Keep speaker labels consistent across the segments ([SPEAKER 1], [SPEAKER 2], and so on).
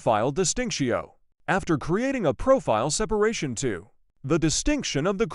[SPEAKER 1] File distinctio. After creating a profile separation to the distinction of the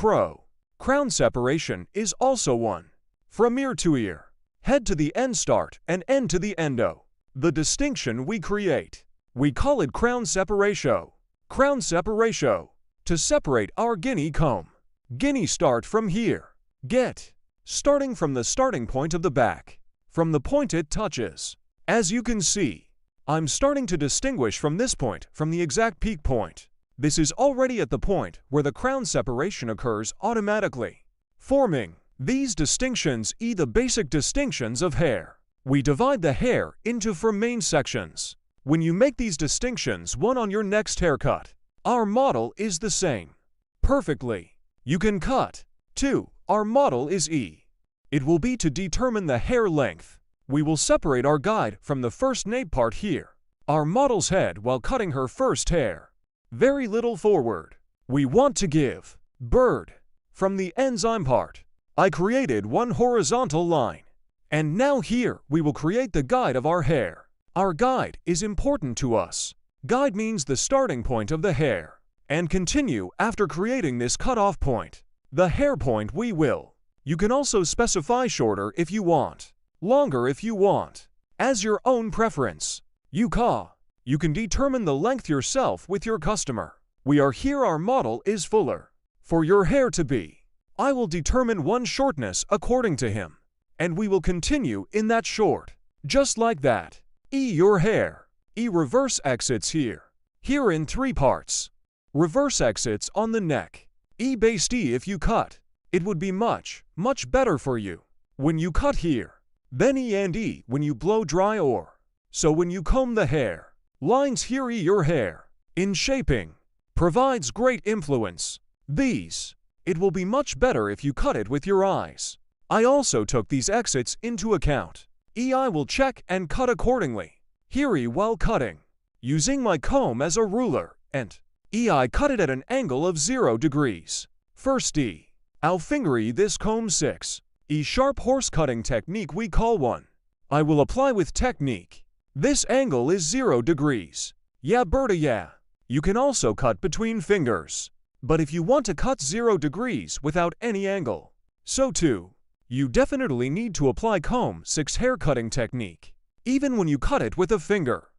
[SPEAKER 1] crown separation is also one. From ear to ear, head to the end start and end to the endo. The distinction we create, we call it crown separatio. Crown separatio. To separate our guinea comb. Guinea start from here. Get. Starting from the starting point of the back. From the point it touches. As you can see, I'm starting to distinguish from this point from the exact peak point. This is already at the point where the crown separation occurs automatically, forming these distinctions the basic distinctions of hair. We divide the hair into 4 main sections. When you make these distinctions one on your next haircut, our model is the same. Perfectly. You can cut. 2. Our model is It will be to determine the hair length. We will separate our guide from the first nape part here. Our model's head while cutting her first hair. Very little forward. We want to give bird. From the enzyme part, I created one horizontal line. And now here we will create the guide of our hair. Our guide is important to us. Guide means the starting point of the hair. And continue after creating this cutoff point. The hair point we will. You can also specify shorter if you want. Longer if you want. As your own preference. You can determine the length yourself with your customer. We are here our model is fuller. For your hair to be. I will determine one shortness according to him. And we will continue in that short. Just like that. Your hair. Reverse exits here. Here in 3 parts. Reverse exits on the neck. Based if you cut. It would be much better for you. When you cut here. Then and when you blow dry or. So when you comb the hair. Lines here your hair. In shaping. Provides great influence. These. It will be much better if you cut it with your eyes. I also took these exits into account. I will check and cut accordingly. Here while cutting. Using my comb as a ruler and I cut it at an angle of 0 degrees. First I'll finger this comb 6. Sharp horse cutting technique we call one. I will apply with technique. This angle is 0 degrees. Yeah Berta yeah. You can also cut between fingers. But if you want to cut 0 degrees without any angle, so too, you definitely need to apply comb 6 hair cutting technique. Even when you cut it with a finger.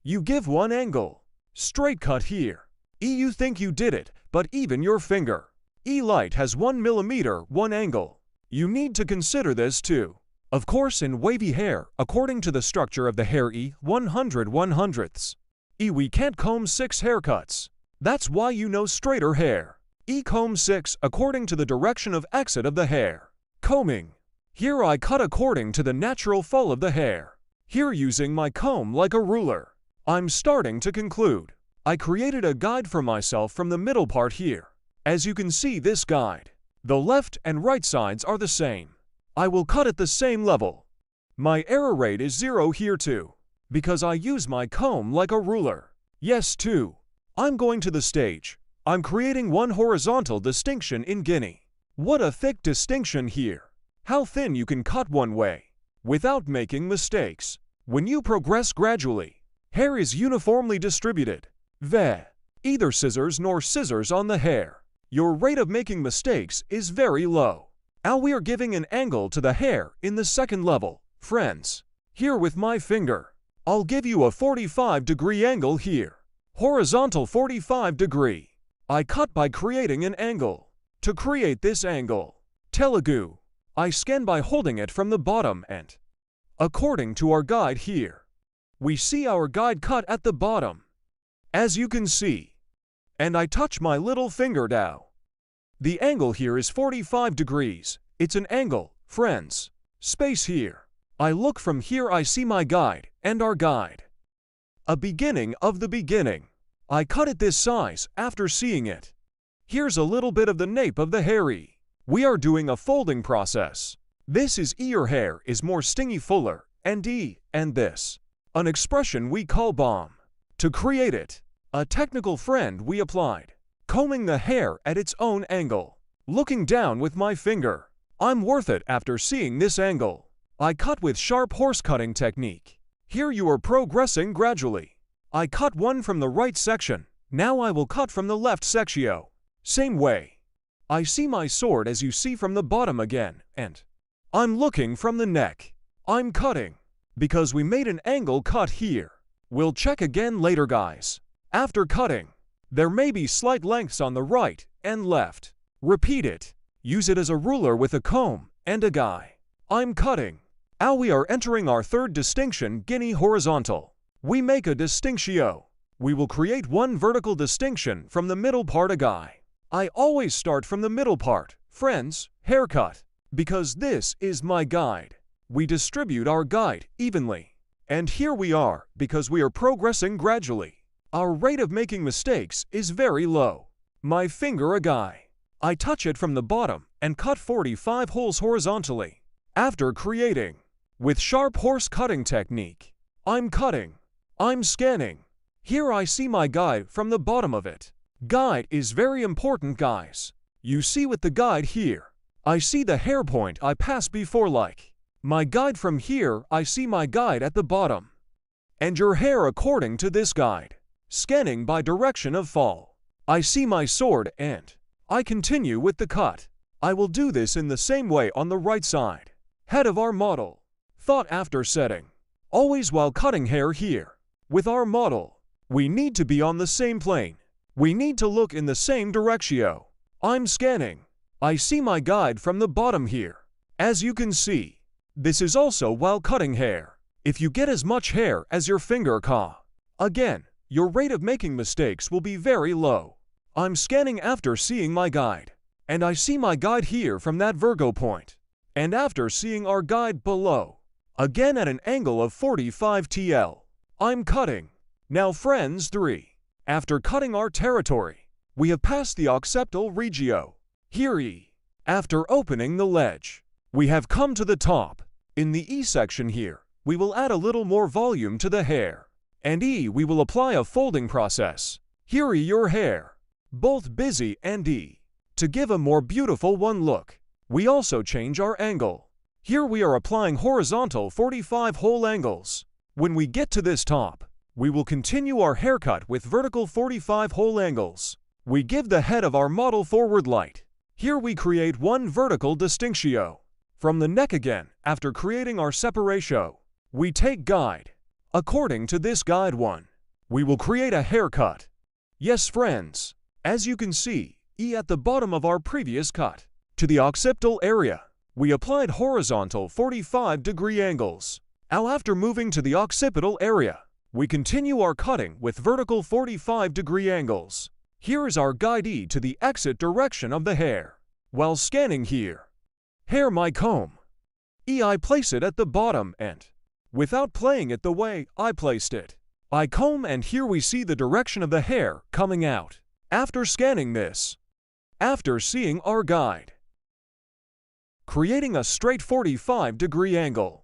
[SPEAKER 1] You give one angle. Straight cut here. You think you did it, but even your finger. Light has 1 millimeter, one angle. You need to consider this too. Of course in wavy hair, according to the structure of the hair 100/100ths. We can't comb 6 haircuts. That's why you know straighter hair. Comb 6 according to the direction of exit of the hair. Combing. Here I cut according to the natural fall of the hair. Here using my comb like a ruler. I'm starting to conclude. I created a guide for myself from the middle part here. As you can see this guide. The left and right sides are the same. I will cut at the same level. My error rate is 0 here too. Because I use my comb like a ruler. Yes too. I'm going to the stage. I'm creating one horizontal distinction in guinea. What a thick distinction here. How thin you can cut one way. Without making mistakes. When you progress gradually, hair is uniformly distributed. Either scissors nor scissors on the hair. Your rate of making mistakes is very low. Now we are giving an angle to the hair in the second level, friends. Here with my finger, I'll give you a 45-degree angle here. Horizontal 45-degree. I cut by creating an angle. To create this angle, Telugu. I scan by holding it from the bottom and, according to our guide here, we see our guide cut at the bottom. As you can see. And I touch my little finger now. The angle here is 45 degrees. It's an angle, friends. Space here. I look from here I see my guide and our guide. A beginning of the beginning. I cut it this size after seeing it. Here's a little bit of the nape of the hairy. We are doing a folding process. This is your hair is more stingy fuller, and this. An expression we call bomb. To create it, a technical friend we applied. Combing the hair at its own angle. Looking down with my finger. I'm worth it after seeing this angle. I cut with sharp horse cutting technique. Here you are progressing gradually. I cut one from the right section. Now I will cut from the left sectio. Same way. I see my sword as you see from the bottom again, and I'm looking from the neck. I'm cutting. Because we made an angle cut here. We'll check again later, guys. After cutting, there may be slight lengths on the right and left. Repeat it. Use it as a ruler with a comb and a guide. I'm cutting. Now we are entering our third distinction, guinea horizontal. We make a distinctio. We will create one vertical distinction from the middle part a guide. I always start from the middle part, friends, haircut, because this is my guide. We distribute our guide evenly. And here we are, because we are progressing gradually. Our rate of making mistakes is very low. My finger a guide. I touch it from the bottom and cut 45 holes horizontally. After creating, with sharp horse cutting technique, I'm cutting. I'm scanning. Here I see my guide from the bottom of it. Guide is very important, guys. You see with the guide here, I see the hair point I passed before like. My guide from here, I see my guide at the bottom. And your hair according to this guide. Scanning by direction of fall. I see my sword and I continue with the cut. I will do this in the same way on the right side. Head of our model. Thought after setting. Always while cutting hair here. With our model, we need to be on the same plane. We need to look in the same directio. I'm scanning. I see my guide from the bottom here. As you can see, this is also while cutting hair. If you get as much hair as your finger claw, again, your rate of making mistakes will be very low. I'm scanning after seeing my guide. And I see my guide here from that Virgo point. And after seeing our guide below, again at an angle of 45 TL, I'm cutting. Now friends 3. After cutting our territory, we have passed the occipital regio. Here E. After opening the ledge, we have come to the top. In the E section here, we will add a little more volume to the hair. And E, we will apply a folding process. Here E, your hair. Both busy and E. To give a more beautiful one look, we also change our angle. Here we are applying horizontal 45 whole angles. When we get to this top, we will continue our haircut with vertical 45 whole angles. We give the head of our model forward light. Here we create one vertical distinctio. From the neck again, after creating our separatio, we take guide. According to this guide one, we will create a haircut. Yes friends, as you can see, E at the bottom of our previous cut. To the occipital area, we applied horizontal 45-degree angles. Now after moving to the occipital area, we continue our cutting with vertical 45-degree angles. Here is our guide E to the exit direction of the hair. While scanning here, hair my comb. E I place it at the bottom and, without playing it the way I placed it, I comb and here we see the direction of the hair coming out. After scanning this, after seeing our guide, creating a straight 45-degree angle,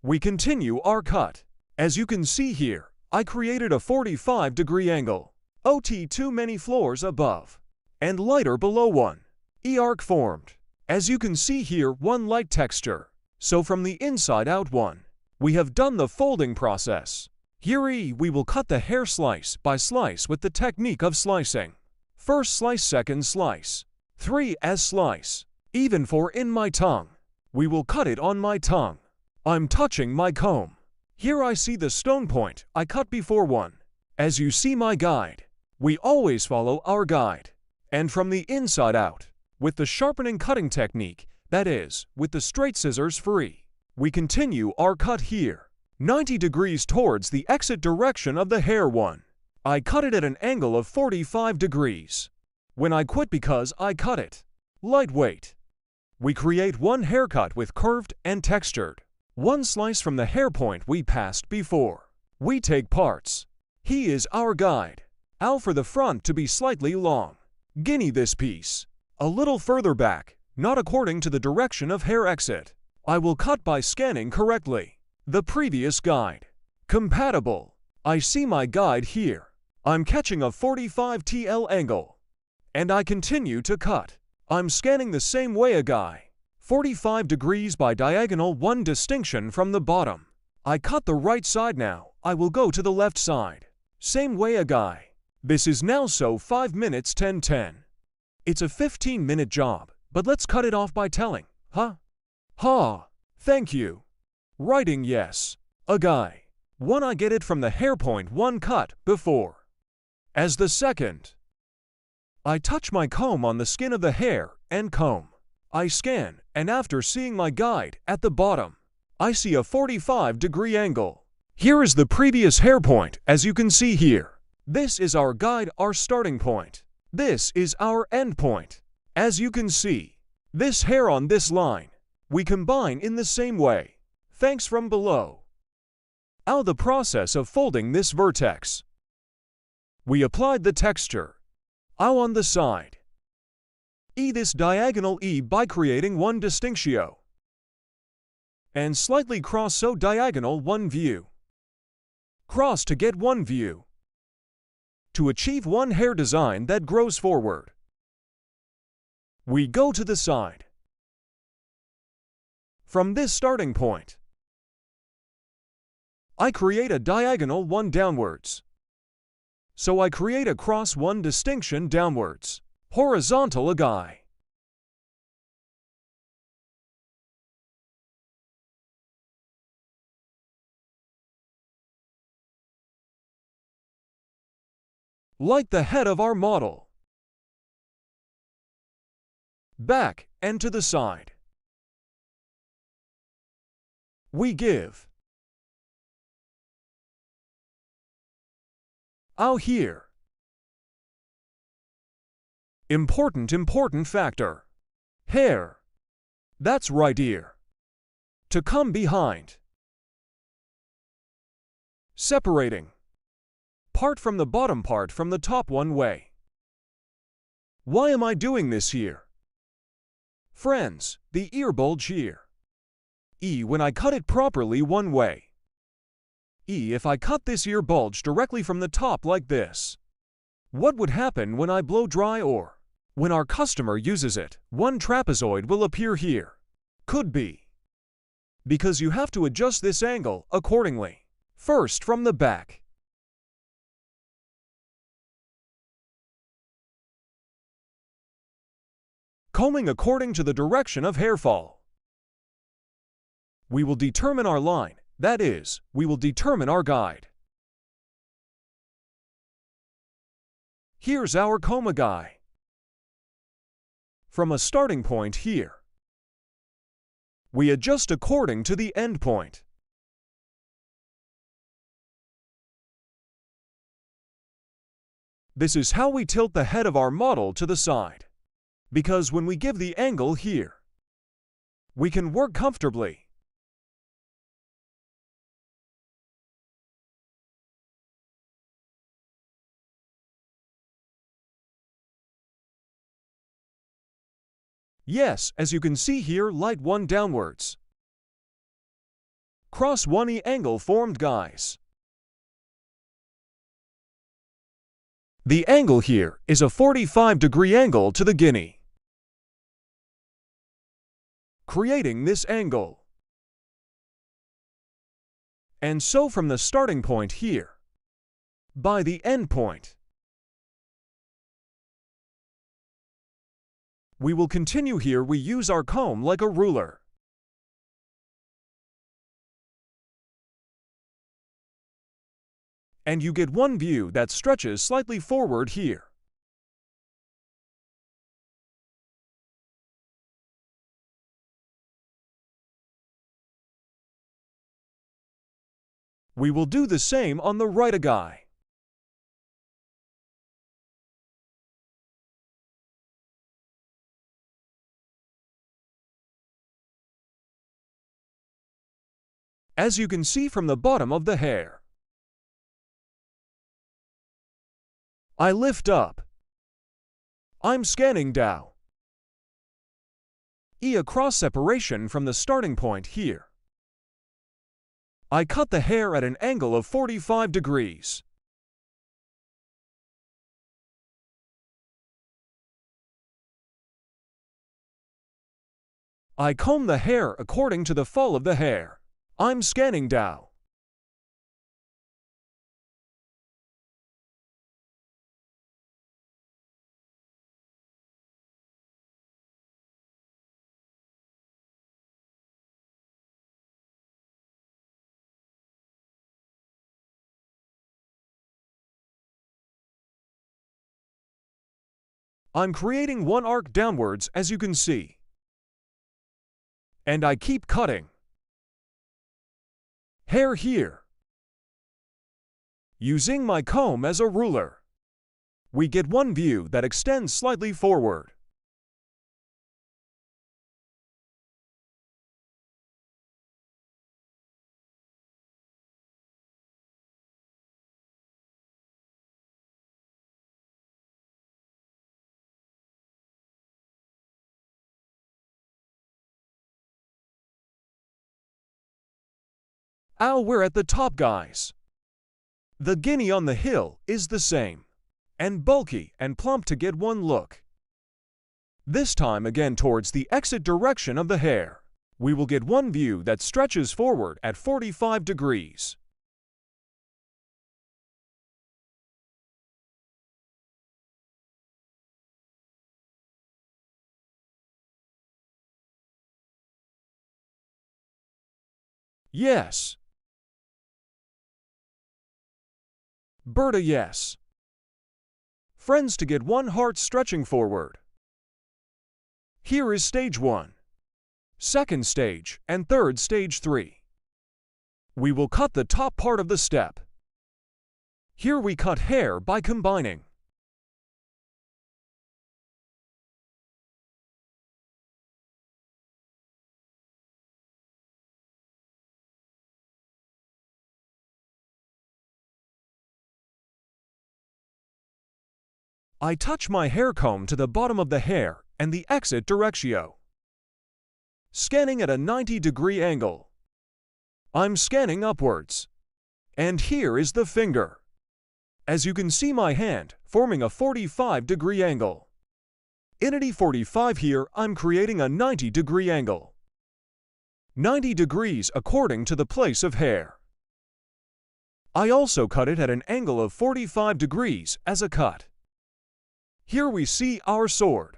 [SPEAKER 1] we continue our cut. As you can see here, I created a 45-degree angle, OT too many floors above, and lighter below one. E-arc formed. As you can see here, one light texture. So from the inside out one, we have done the folding process. Here E, we will cut the hair slice by slice with the technique of slicing. First slice, second slice. 3 as slice. Even for in my tongue. We will cut it on my tongue. I'm touching my comb. Here I see the stone point I cut before one. As you see my guide, we always follow our guide. And from the inside out, with the sharpening cutting technique, that is, with the straight scissors free, we continue our cut here. 90 degrees towards the exit direction of the hair one. I cut it at an angle of 45 degrees. When I quit because I cut it lightweight. We create one haircut with curved and textured. One slice from the hair point we passed before. We take parts. He is our guide. Al for the front to be slightly long. Guinea this piece. A little further back, not according to the direction of hair exit. I will cut by scanning correctly. The previous guide. Compatible. I see my guide here. I'm catching a 45 TL angle. And I continue to cut. I'm scanning the same way a guy. 45 degrees by diagonal, one distinction from the bottom. I cut the right side now. I will go to the left side. Same way a guy. This is now so 5 minutes 10:10. It's a 15-minute job, but let's cut it off by telling, huh? Ha, thank you. Writing yes. A guy. One I get it from the hair point one cut before. As the second. I touch my comb on the skin of the hair and comb. I scan, and after seeing my guide at the bottom, I see a 45-degree angle. Here is the previous hair point, as you can see here. This is our guide, our starting point. This is our end point. As you can see, this hair on this line, we combine in the same way. Thanks from below. Now the process of folding this vertex. We applied the texture. Now on the side. This diagonal by creating one distinctio. And slightly cross so diagonal one view. Cross to get one view. To achieve one hair design that grows forward. We go to the side. From this starting point, I create a diagonal one downwards. So I create a cross one distinction downwards. Horizontal a guy. Like the head of our model. Back and to the side. We give. Out here. Important factor. Hair. That's right ear. To come behind. Separating. Part from the bottom part from the top one way. Why am I doing this here? Friends, the ear bulge here. When I cut it properly one way. If I cut this ear bulge directly from the top like this. What would happen when I blow dry or when our customer uses it? One trapezoid will appear here. Could be. Because you have to adjust this angle accordingly. First from the back. Combing according to the direction of hair fall. We will determine our line, that is, we will determine our guide. Here's our coma guy. From a starting point here, we adjust according to the end point. This is how we tilt the head of our model to the side. Because when we give the angle here, we can work comfortably. Yes, as you can see here, light one downwards. Cross one angle formed, guys. The angle here is a 45-degree angle to the guinea. Creating this angle. And so from the starting point here, by the end point, we will continue here. We use our comb like a ruler. And you get one view that stretches slightly forward here. We will do the same on the right guy. As you can see from the bottom of the hair, I lift up. I'm scanning down. A cross separation from the starting point here. I cut the hair at an angle of 45 degrees. I comb the hair according to the fall of the hair. I'm scanning down. I'm creating one arc downwards, as you can see. And I keep cutting. Hair here. Using my comb as a ruler, we get one view that extends slightly forward. We're at the top, guys. The guinea on the hill is the same, and bulky and plump to get one look. This time again towards the exit direction of the hair, we will get one view that stretches forward at 45 degrees. Yes. Berta, yes. Friends, to get one heart stretching forward. Here is stage 1, second stage, and third stage 3. We will cut the top part of the step. Here we cut hair by combining. I touch my hair comb to the bottom of the hair and the exit directio. Scanning at a 90-degree angle. I'm scanning upwards. And here is the finger. As you can see my hand forming a 45-degree angle. In a 45 here, I'm creating a 90-degree angle. 90 degrees according to the place of hair. I also cut it at an angle of 45 degrees as a cut. Here we see our sword.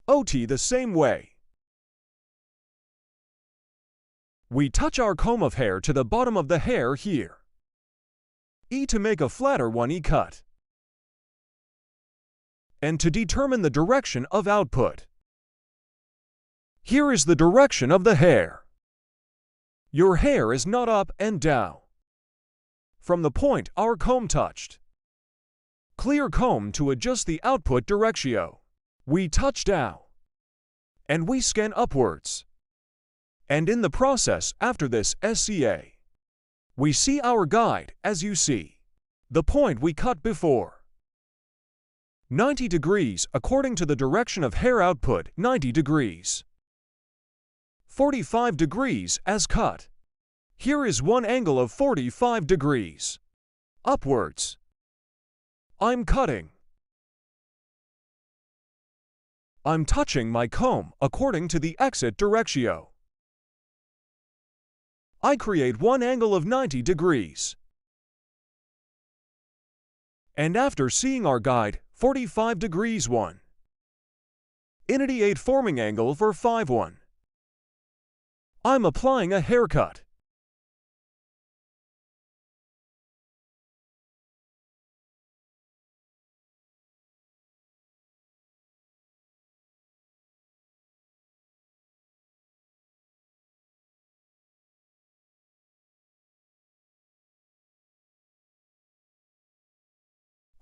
[SPEAKER 1] OT the same way. We touch our comb of hair to the bottom of the hair here. E to make a flatter one E cut. And to determine the direction of output. Here is the direction of the hair. Your hair is not up and down. From the point our comb touched. Clear comb to adjust the output directio. We touch down. And we scan upwards. And in the process after this SCA, we see our guide as you see. The point we cut before. 90 degrees according to the direction of hair output, 90 degrees. 45 degrees as cut. Here is one angle of 45 degrees. Upwards. I'm cutting. I'm touching my comb according to the exit directio. I create one angle of 90 degrees. And after seeing our guide, 45 degrees 1. Inity 8 forming angle for 5-1. I'm applying a haircut.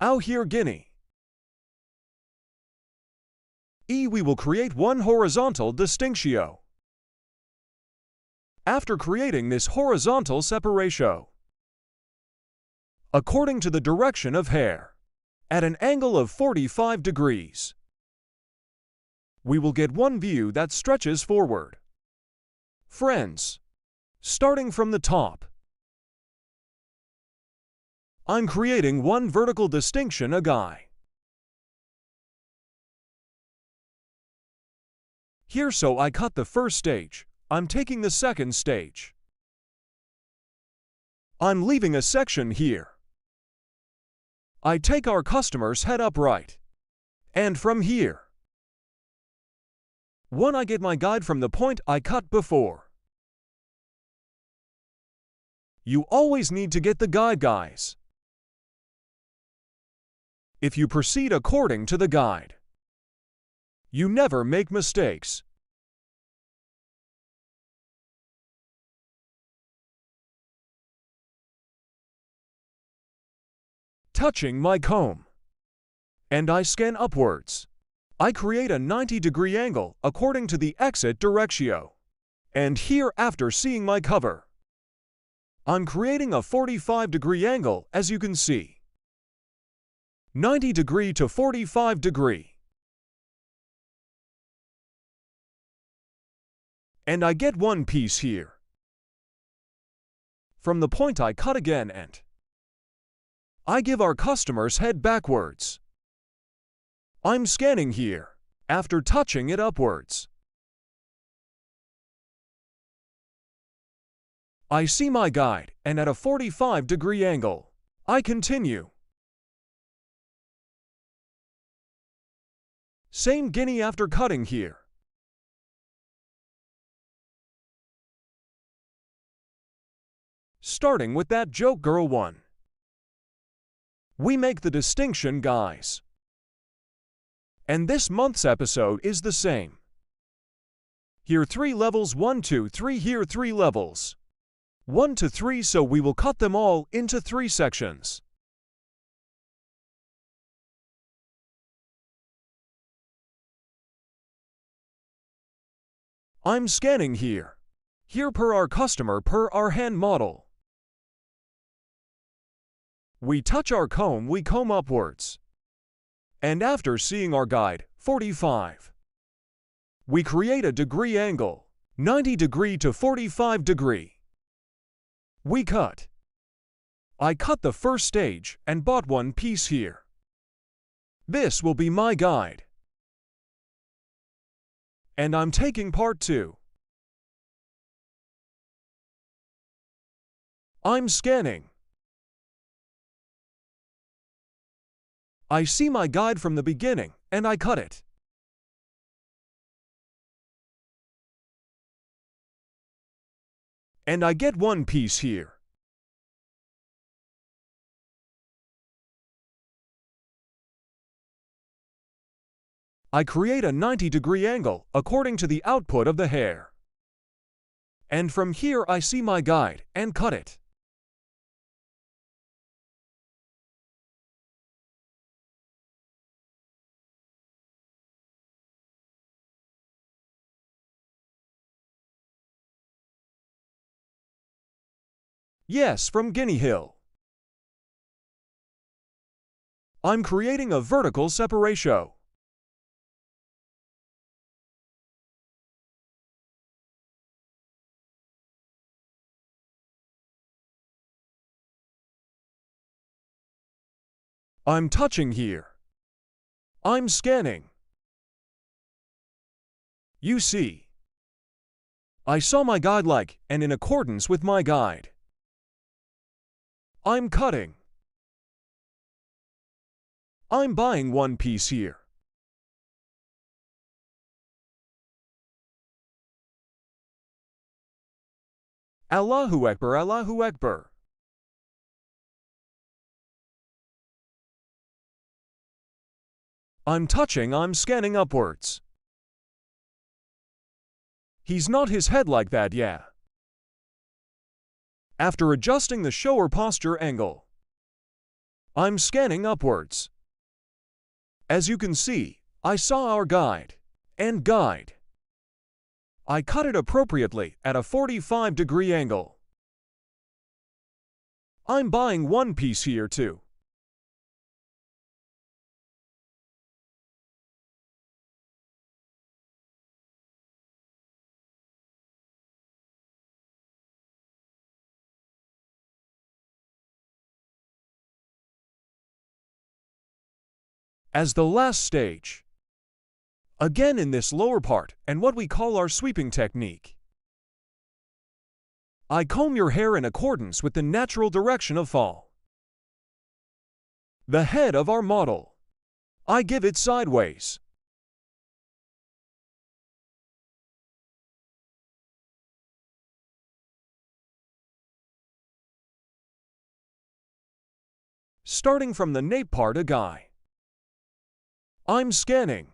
[SPEAKER 1] Out here guinea. E we will create one horizontal distinctio. After creating this horizontal separatio, according to the direction of hair, at an angle of 45 degrees, we will get one view that stretches forward. Friends, starting from the top, I'm creating one vertical distinction a guy. Here so I cut the first stage, I'm taking the second stage. I'm leaving a section here. I take our customer's head upright. And from here, one I get my guide from the point I cut before. You always need to get the guide, guys. If you proceed according to the guide, you never make mistakes. Touching my comb, and I scan upwards. I create a 90-degree angle according to the exit direction. And here, after seeing my cover, I'm creating a 45-degree angle, as you can see. 90-degree to 45-degree. And I get one piece here. From the point I cut again, and I give our customer's head backwards. I'm scanning here, after touching it upwards. I see my guide, and at a 45-degree angle, I continue. Same guinea after cutting here. Starting with that joke girl one. We make the distinction, guys. And this month's episode is the same. Here 3 levels, 1, 2, 3, here 3 levels. 1 to 3, so we will cut them all into 3 sections. I'm scanning here. Here per our customer, per our hand model. We touch our comb, we comb upwards. And after seeing our guide, 45, we create a degree angle, 90-degree to 45-degree. We cut. I cut the first stage and bought one piece here. This will be my guide. And I'm taking part 2. I'm scanning. I see my guide from the beginning, and I cut it. And I get one piece here. I create a 90-degree angle according to the output of the hair. And from here I see my guide and cut it. Yes, from Guinea Hill. I'm creating a vertical separation. I'm touching here. I'm scanning. You see, I saw my guide like, and in accordance with my guide, I'm cutting. I'm buying one piece here. Allahu Akbar, Allahu Akbar. I'm touching, I'm scanning upwards. He's not his head like that, yeah. After adjusting the shower posture angle, I'm scanning upwards. As you can see, I saw our guide, and guide. I cut it appropriately at a 45-degree angle. I'm buying one piece here too. As the last stage, again in this lower part and what we call our sweeping technique, I comb your hair in accordance with the natural direction of fall. The head of our model, I give it sideways. starting from the nape part of guy. I'm scanning.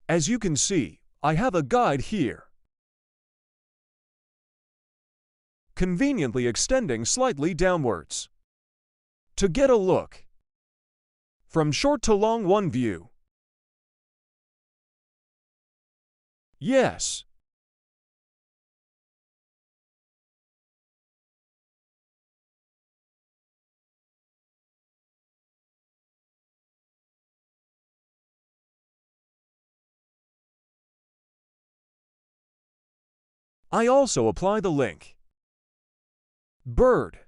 [SPEAKER 1] As you can see, I have a guide here, conveniently extending slightly downwards. To get a look from short to long one view. Yes. I also apply the link. Bird.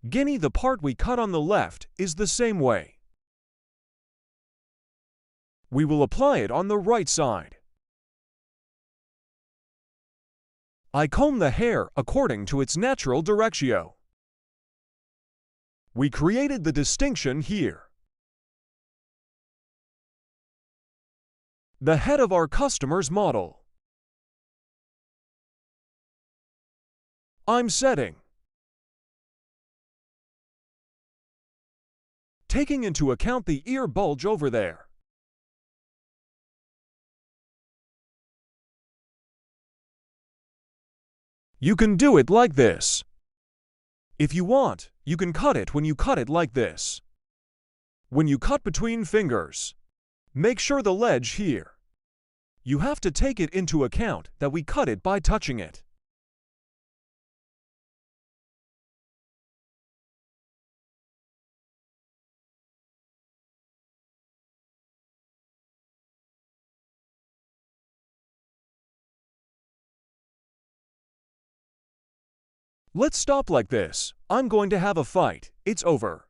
[SPEAKER 1] Guinea, the part we cut on the left, is the same way. We will apply it on the right side. I comb the hair according to its natural directio. We created the distinction here. The head of our customer's model. I'm setting. Taking into account the ear bulge over there. You can do it like this. If you want, you can cut it when you cut it like this. When you cut between fingers, make sure the ledge here. You have to take it into account that we cut it by touching it. Let's stop like this. I'm going to have a fight. It's over.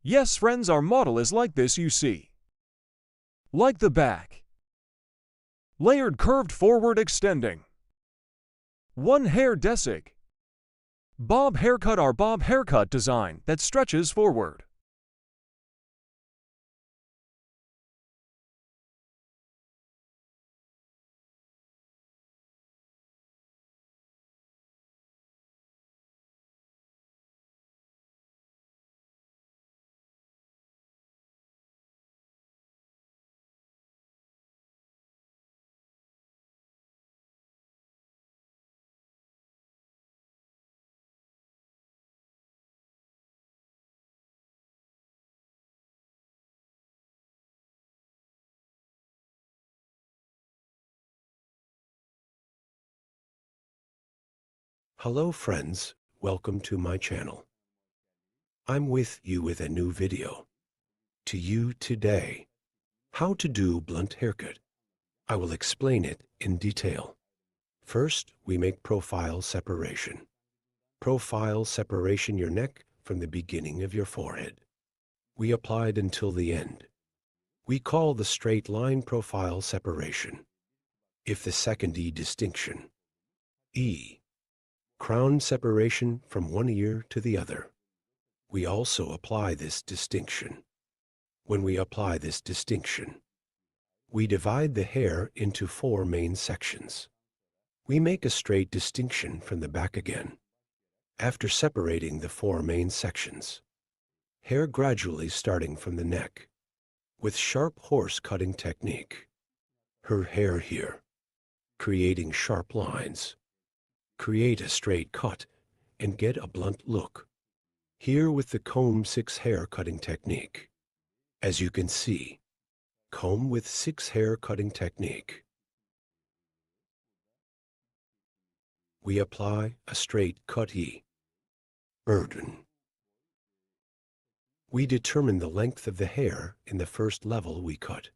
[SPEAKER 1] Yes, friends, our model is like this, you see. Like the back. Layered curved forward extending. One hair desig. Bob haircut, our bob haircut design that stretches forward.
[SPEAKER 2] Hello friends, welcome to my channel. I'm with you with a new video. To you today, how to do blunt haircut. I will explain it in detail. First, we make profile separation. Profile separation your neck from the beginning of your forehead. We applied until the end. We call the straight line profile separation. If the second E distinction. E. Crown separation from one ear to the other. We also apply this distinction. When we apply this distinction, we divide the hair into 4 main sections. We make a straight distinction from the back again. After separating the 4 main sections, hair gradually starting from the neck, with sharp horse cutting technique. Her hair here, creating sharp lines. Create a straight cut and get a blunt look. Here with the comb 6 hair cutting technique. As you can see, comb with 6 hair cutting technique. We apply a straight cut E. Burden. We determine the length of the hair in the first level we cut.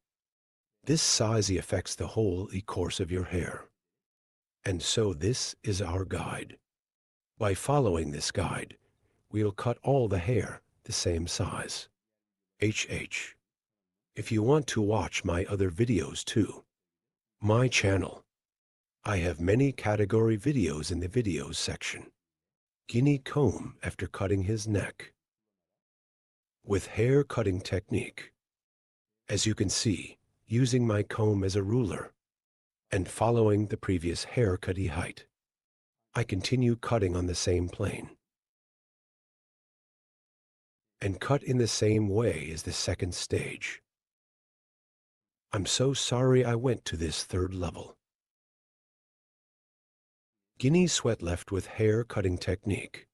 [SPEAKER 2] This size affects the whole course of your hair. And so this is our guide. By following this guide, we'll cut all the hair the same size. HH. If you want to watch my other videos too, my channel, I have many category videos in the videos section. Guinea comb after cutting his neck. With hair cutting technique. As you can see, using my comb as a ruler and following the previous haircut height, I continue cutting on the same plane and cut in the same way as the second stage. I'm so sorry I went to this third level. Guinea sweat left with hair cutting technique,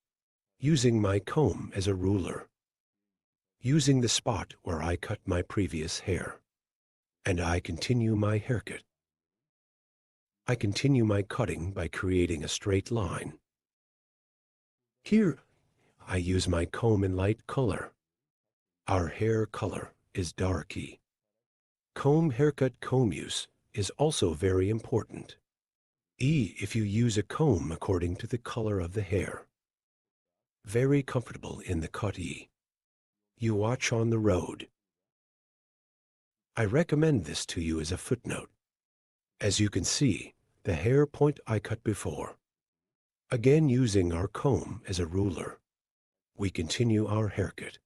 [SPEAKER 2] using my comb as a ruler, using the spot where I cut my previous hair, and I continue my haircut. I continue my cutting by creating a straight line. Here, I use my comb in light color. Our hair color is darky. Comb haircut comb use is also very important. If you use a comb according to the color of the hair. Very comfortable in the cut You watch on the road. I recommend this to you as a footnote. As you can see, the hair point I cut before. Again using our comb as a ruler, we continue our haircut.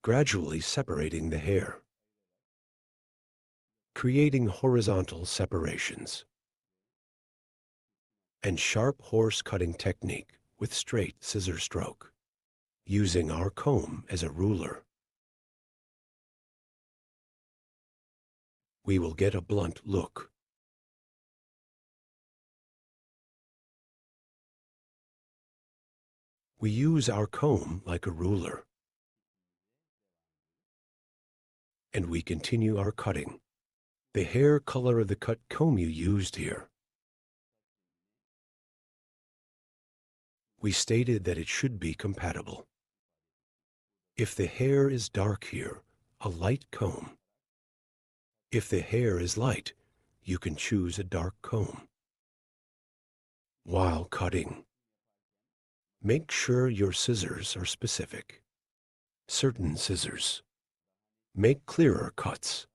[SPEAKER 2] Gradually separating the hair. Creating horizontal separations. And sharp horse cutting technique with straight scissor stroke. Using our comb as a ruler. We will get a blunt look. We use our comb like a ruler. And we continue our cutting. The hair color of the cut comb you used here. We stated that it should be compatible. If the hair is dark here, a light comb. If the hair is light, you can choose a dark comb. While cutting, make sure your scissors are specific. Certain scissors make clearer cuts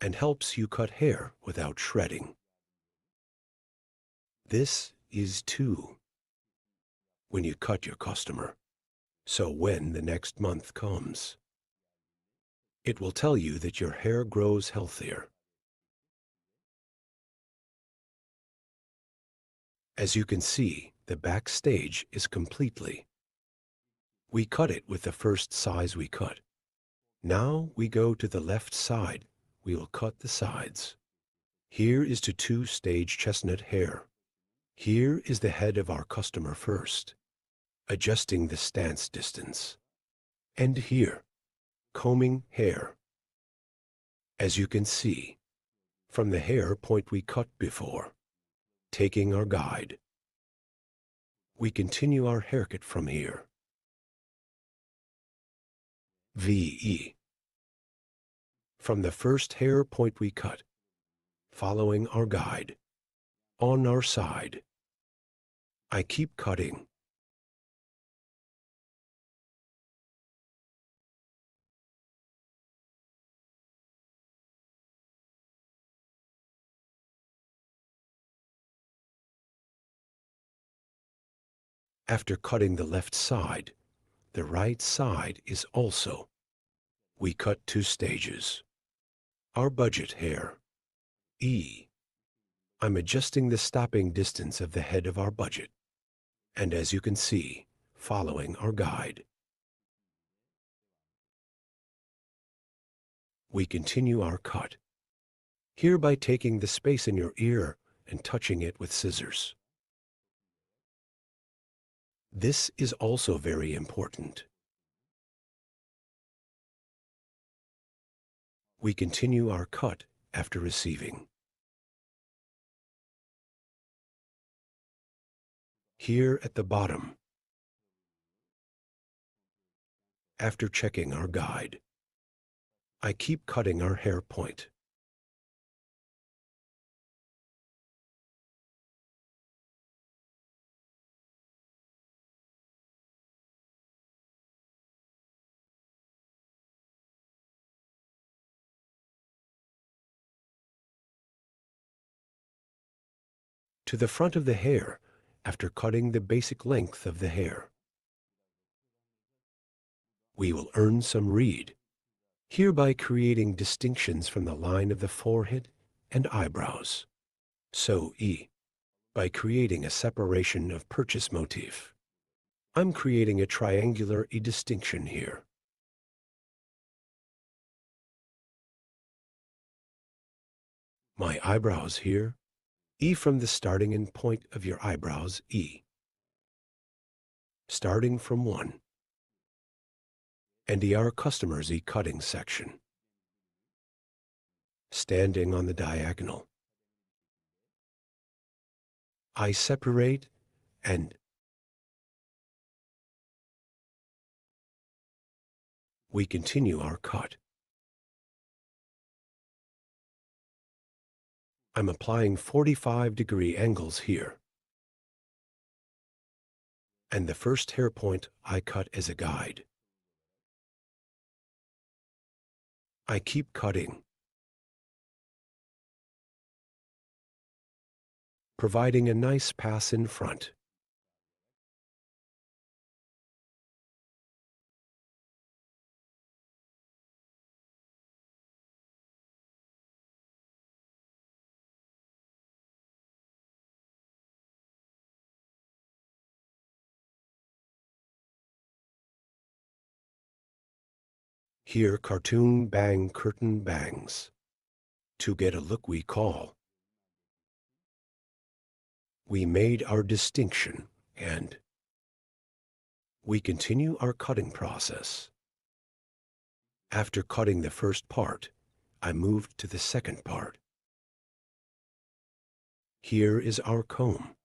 [SPEAKER 2] and helps you cut hair without shredding. This is too when you cut your customer. So when the next month comes, it will tell you that your hair grows healthier. As you can see, the backstage is completely. We cut it with the first size we cut. Now we go to the left side. We will cut the sides. Here is to 2-stage chestnut hair. Here is the head of our customer first, adjusting the stance distance. And here, combing hair. As you can see, from the hair point we cut before, taking our guide, we continue our haircut from here. VE. From the first hair point we cut, following our guide, on our side, I keep cutting. After cutting the left side, the right side is also. We cut 2 stages. Our budget hair. E. I'm adjusting the stopping distance of the head of our budget. And as you can see, following our guide, we continue our cut, here by taking the space in your ear and touching it with scissors. This is also very important. We continue our cut after receiving. Here at the bottom, after checking our guide, I keep cutting our hair point. To the front of the hair after cutting the basic length of the hair. We will earn some read, hereby creating distinctions from the line of the forehead and eyebrows. So E, by creating a separation of purchase motif. I'm creating a triangular distinction here. My eyebrows here, E from the starting and point of your eyebrows, E. Starting from 1. And our customer's E cutting section. Standing on the diagonal. I separate and we continue our cut. I'm applying 45-degree angles here. And the first hair point I cut as a guide. I keep cutting, providing a nice pass in front. Here cartoon bang curtain bangs. To get a look we call. We made our distinction and we continue our cutting process. After cutting the first part, I moved to the second part. Here is our comb.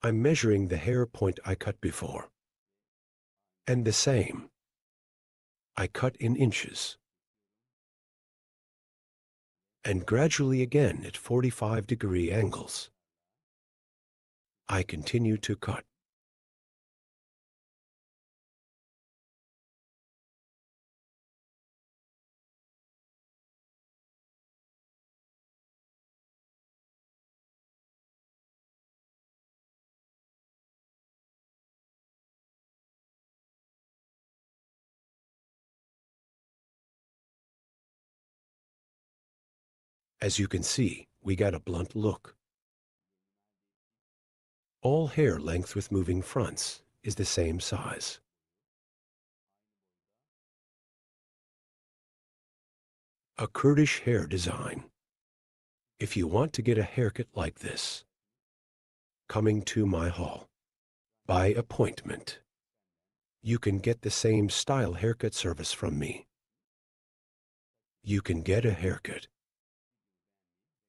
[SPEAKER 2] I'm measuring the hair point I cut before. And the same. I cut in inches. And gradually again at 45-degree angles. I continue to cut. As you can see, we got a blunt look. All hair length with moving fronts is the same size. A Kurdish hair design. If you want to get a haircut like this, coming to my hall, by appointment, you can get the same style haircut service from me. You can get a haircut.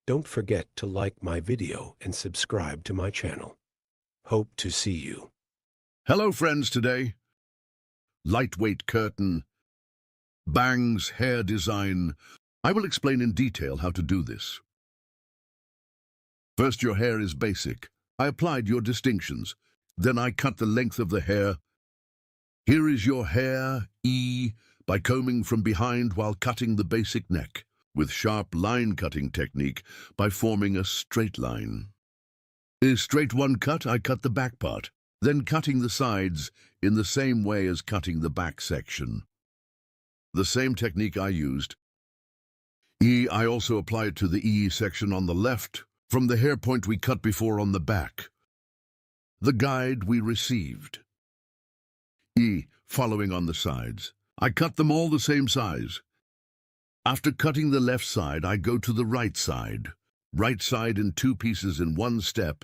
[SPEAKER 2] Don't forget to like my video and subscribe to my channel. Hope to see you.
[SPEAKER 3] Hello friends, today, lightweight curtain, bangs, hair design. I will explain in detail how to do this. First, your hair is basic. I applied your distinctions. Then I cut the length of the hair. Here is your hair, E, by combing from behind while cutting the basic neck, with sharp line cutting technique by forming a straight line. Is straight one cut, I cut the back part, then cutting the sides in the same way as cutting the back section. The same technique I used. E, I also apply it to the E section on the left, from the hair point we cut before on the back. The guide we received. E, following on the sides. I cut them all the same size. After cutting the left side, I go to the right side. Right side in 2 pieces in 1 step.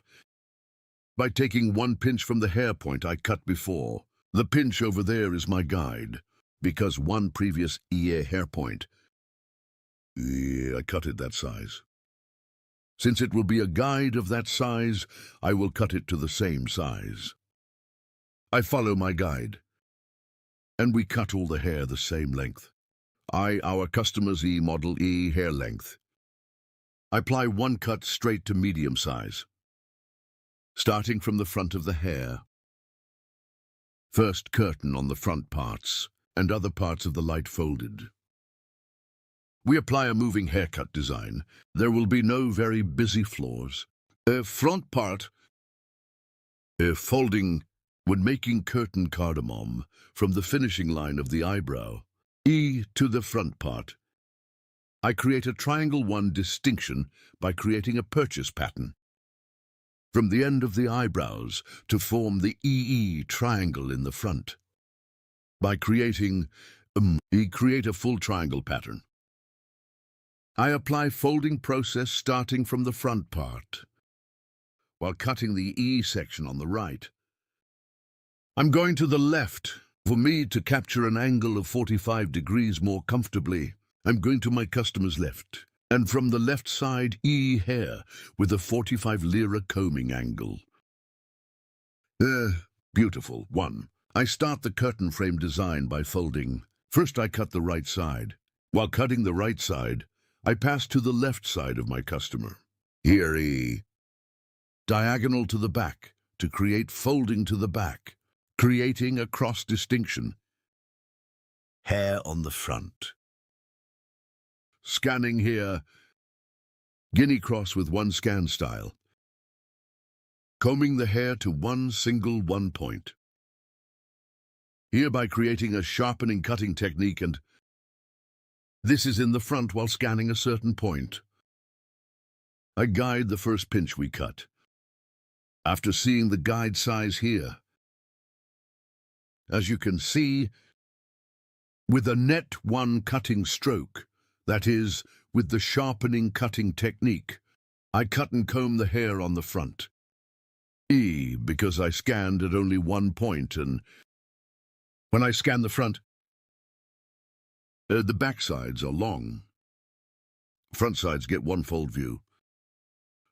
[SPEAKER 3] By taking 1 pinch from the hair point I cut before. The pinch over there is my guide, because 1 previous EA hair point. I cut it that size. Since it will be a guide of that size, I will cut it to the same size. I follow my guide, and we cut all the hair the same length. I, our customer's E, model E, hair length. I apply one cut straight to medium size, starting from the front of the hair. First curtain on the front parts, and other parts of the light folded. We apply a moving haircut design. There will be no very busy floors. Front part, folding when making curtain cardamom from the finishing line of the eyebrow. E to the front part. I create a triangle 1 distinction by creating a purchase pattern from the end of the eyebrows to form the EE triangle in the front. By creating create a full triangle pattern. I apply folding process starting from the front part while cutting the E section on the right. I'm going to the left. For me to capture an angle of 45 degrees more comfortably, I'm going to my customer's left, and from the left side, E hair with a 45 lira combing angle. Beautiful. 1. I start the curtain frame design by folding. First I cut the right side. While cutting the right side, I pass to the left side of my customer. Here E. Diagonal to the back to create folding to the back, creating a cross distinction. Hair on the front. Scanning here, guinea cross with one scan style. Combing the hair to one single 1 point. Hereby creating a sharpening cutting technique, and this is in the front while scanning a certain point. I guide the first pinch we cut. After seeing the guide size here, as you can see, with a net 1 cutting stroke, that is, with the sharpening cutting technique, I cut and comb the hair on the front. E, because I scanned at only 1 point, and when I scan the front, the back sides are long. Front sides get 1 fold view.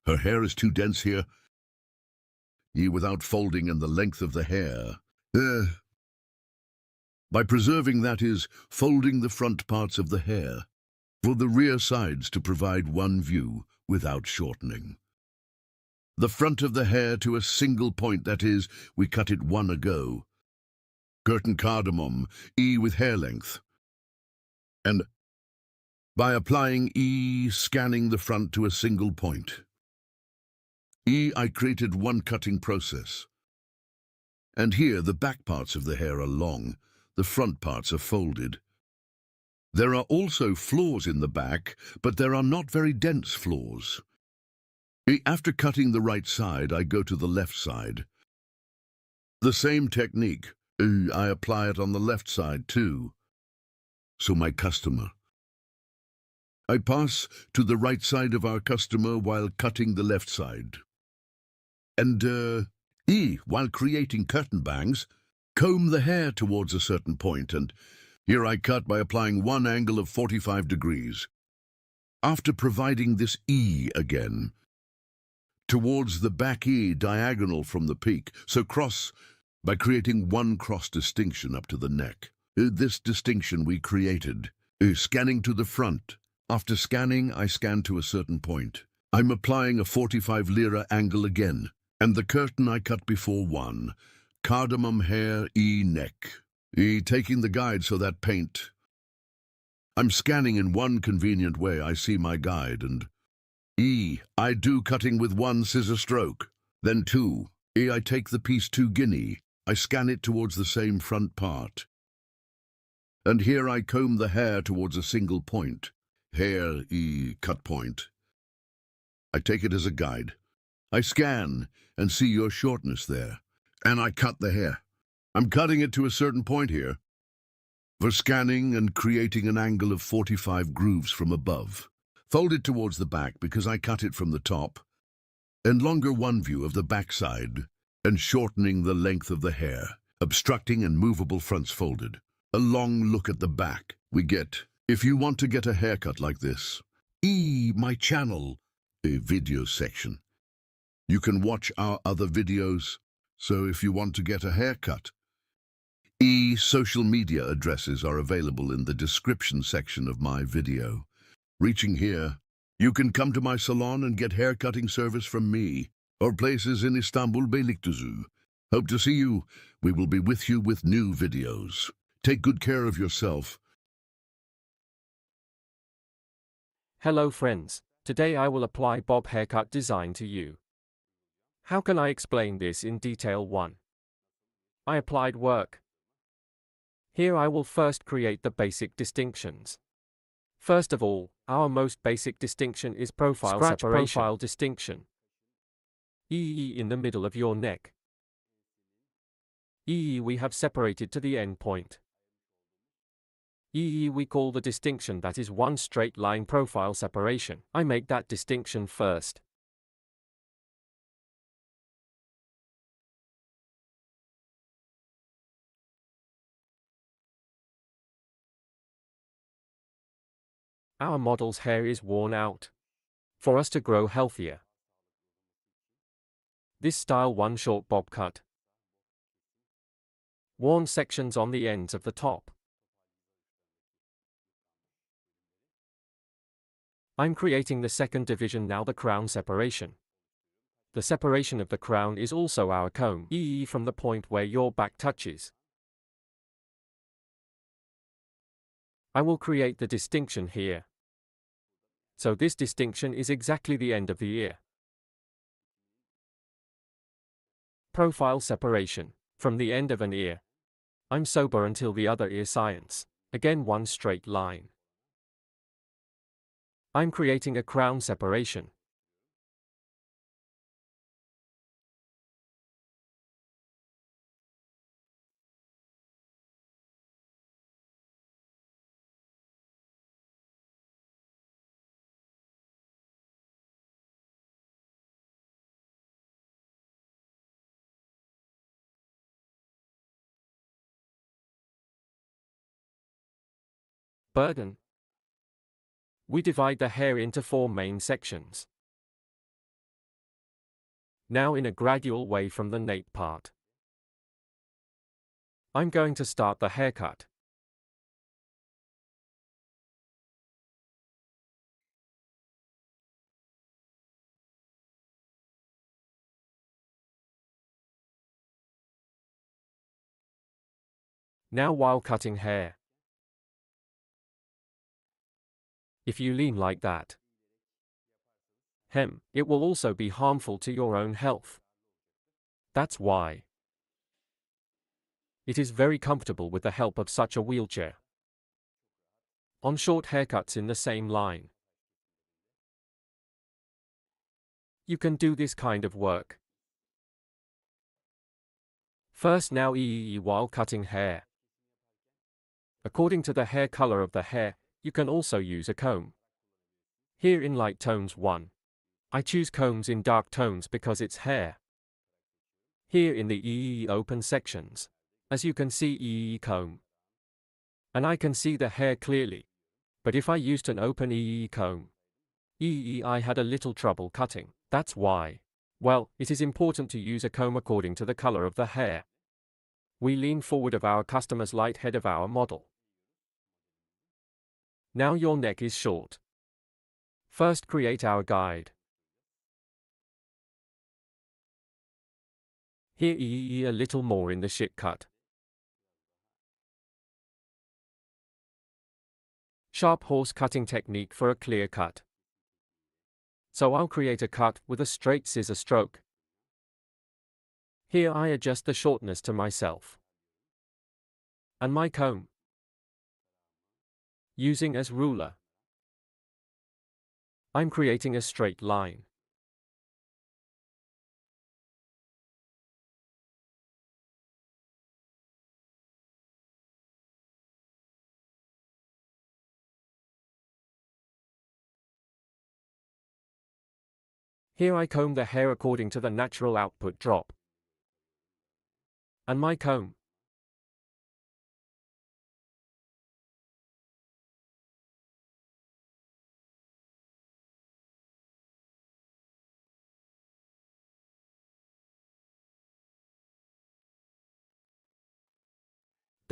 [SPEAKER 3] Her hair is too dense here, E without folding and the length of the hair. By preserving, that is, folding the front parts of the hair, for the rear sides to provide 1 view without shortening. The front of the hair to a single point, that is, we cut it 1 ago. Curtain cardamom, E with hair length. And by applying E, scanning the front to a single point. E, I created 1 cutting process. And here the back parts of the hair are long, the front parts are folded. There are also flaws in the back, but there are not very dense flaws. After cutting the right side, I go to the left side. The same technique, I apply it on the left side too. So my customer. I pass to the right side of our customer while cutting the left side. And, while creating curtain bangs, comb the hair towards a certain point, and here I cut by applying 1 angle of 45 degrees. After providing this E again, towards the back E diagonal from the peak, so cross by creating 1 cross distinction up to the neck. This distinction we created, scanning to the front. After scanning, I scan to a certain point. I'm applying a 45 lira angle again, and the curtain I cut before 1. Cardamom hair, E neck. E taking the guide so that paint. I'm scanning in 1 convenient way. I see my guide, and E, I do cutting with 1 scissor stroke. Then 2, E, I take the piece 2 guinea. I scan it towards the same front part. And here I comb the hair towards a single point. Hair, E, cut point. I take it as a guide. I scan and see your shortness there. And I cut the hair. I'm cutting it to a certain point here. For scanning and creating an angle of 45 grooves from above. Fold it towards the back because I cut it from the top. And longer 1 view of the back side. And shortening the length of the hair. Obstructing and movable fronts folded. A long look at the back we get. If you want to get a haircut like this, my channel, a video section. You can watch our other videos. So if you want to get a haircut, My social media addresses are available in the description section of my video. Reaching here, you can come to my salon and get hair cutting service from me, or places in Istanbul, Beylikdüzü. Hope to see you. We will be with you with new videos. Take good care of yourself.
[SPEAKER 4] Hello friends, today I will apply bob haircut design to you. How can I explain this in detail? 1. I applied work. Here I will first create the basic distinctions. First of all, our most basic distinction is profile
[SPEAKER 5] Scratch
[SPEAKER 4] separation.
[SPEAKER 5] profile
[SPEAKER 4] distinction. In the middle of your neck. We have separated to the end point. We call the distinction that is one straight line profile separation. I make that distinction first. Our model's hair is worn out. For us to grow healthier. This style one short bob cut. Worn sections on the ends of the top. I'm creating the second division now, the crown separation. The separation of the crown is also our comb, from the point where your back touches. I will create the distinction here. So this distinction is exactly the end of the ear. Profile separation. From the end of an ear. I'm sober until the other ear science. Again one straight line. I'm creating a crown separation. Burden. We divide the hair into 4 main sections. Now in a gradual way from the nape part. I'm going to start the haircut. Now while cutting hair. If you lean like that, it will also be harmful to your own health. That's why it is very comfortable with the help of such a wheelchair. On short haircuts in the same line. You can do this kind of work. First now while cutting hair. According to the hair color of the hair, you can also use a comb. Here in light tones 1. I choose combs in dark tones because it's hair. Here in the open sections. As you can see comb. And I can see the hair clearly. But if I used an open comb, I had a little trouble cutting. That's why. Well, it is important to use a comb according to the color of the hair. We lean forward of our customer's light head of our model. Now your neck is short. First create our guide. Here a little more in the shit cut. Sharp horse cutting technique for a clear cut. So I'll create a cut with a straight scissor stroke. Here I adjust the shortness to myself. And my comb. Using as ruler. I'm creating a straight line. Here I comb the hair according to the natural output drop. And my comb.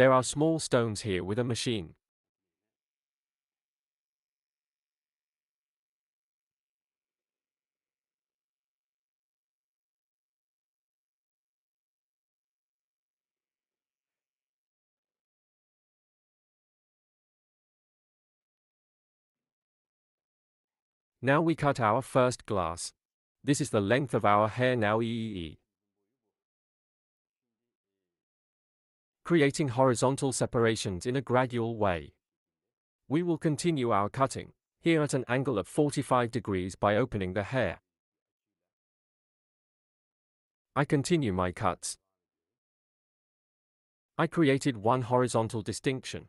[SPEAKER 4] There are small stones here with a machine. Now we cut our first glass. This is the length of our hair now. Creating horizontal separations in a gradual way. We will continue our cutting, here at an angle of 45 degrees by opening the hair. I continue my cuts. I created one horizontal distinction.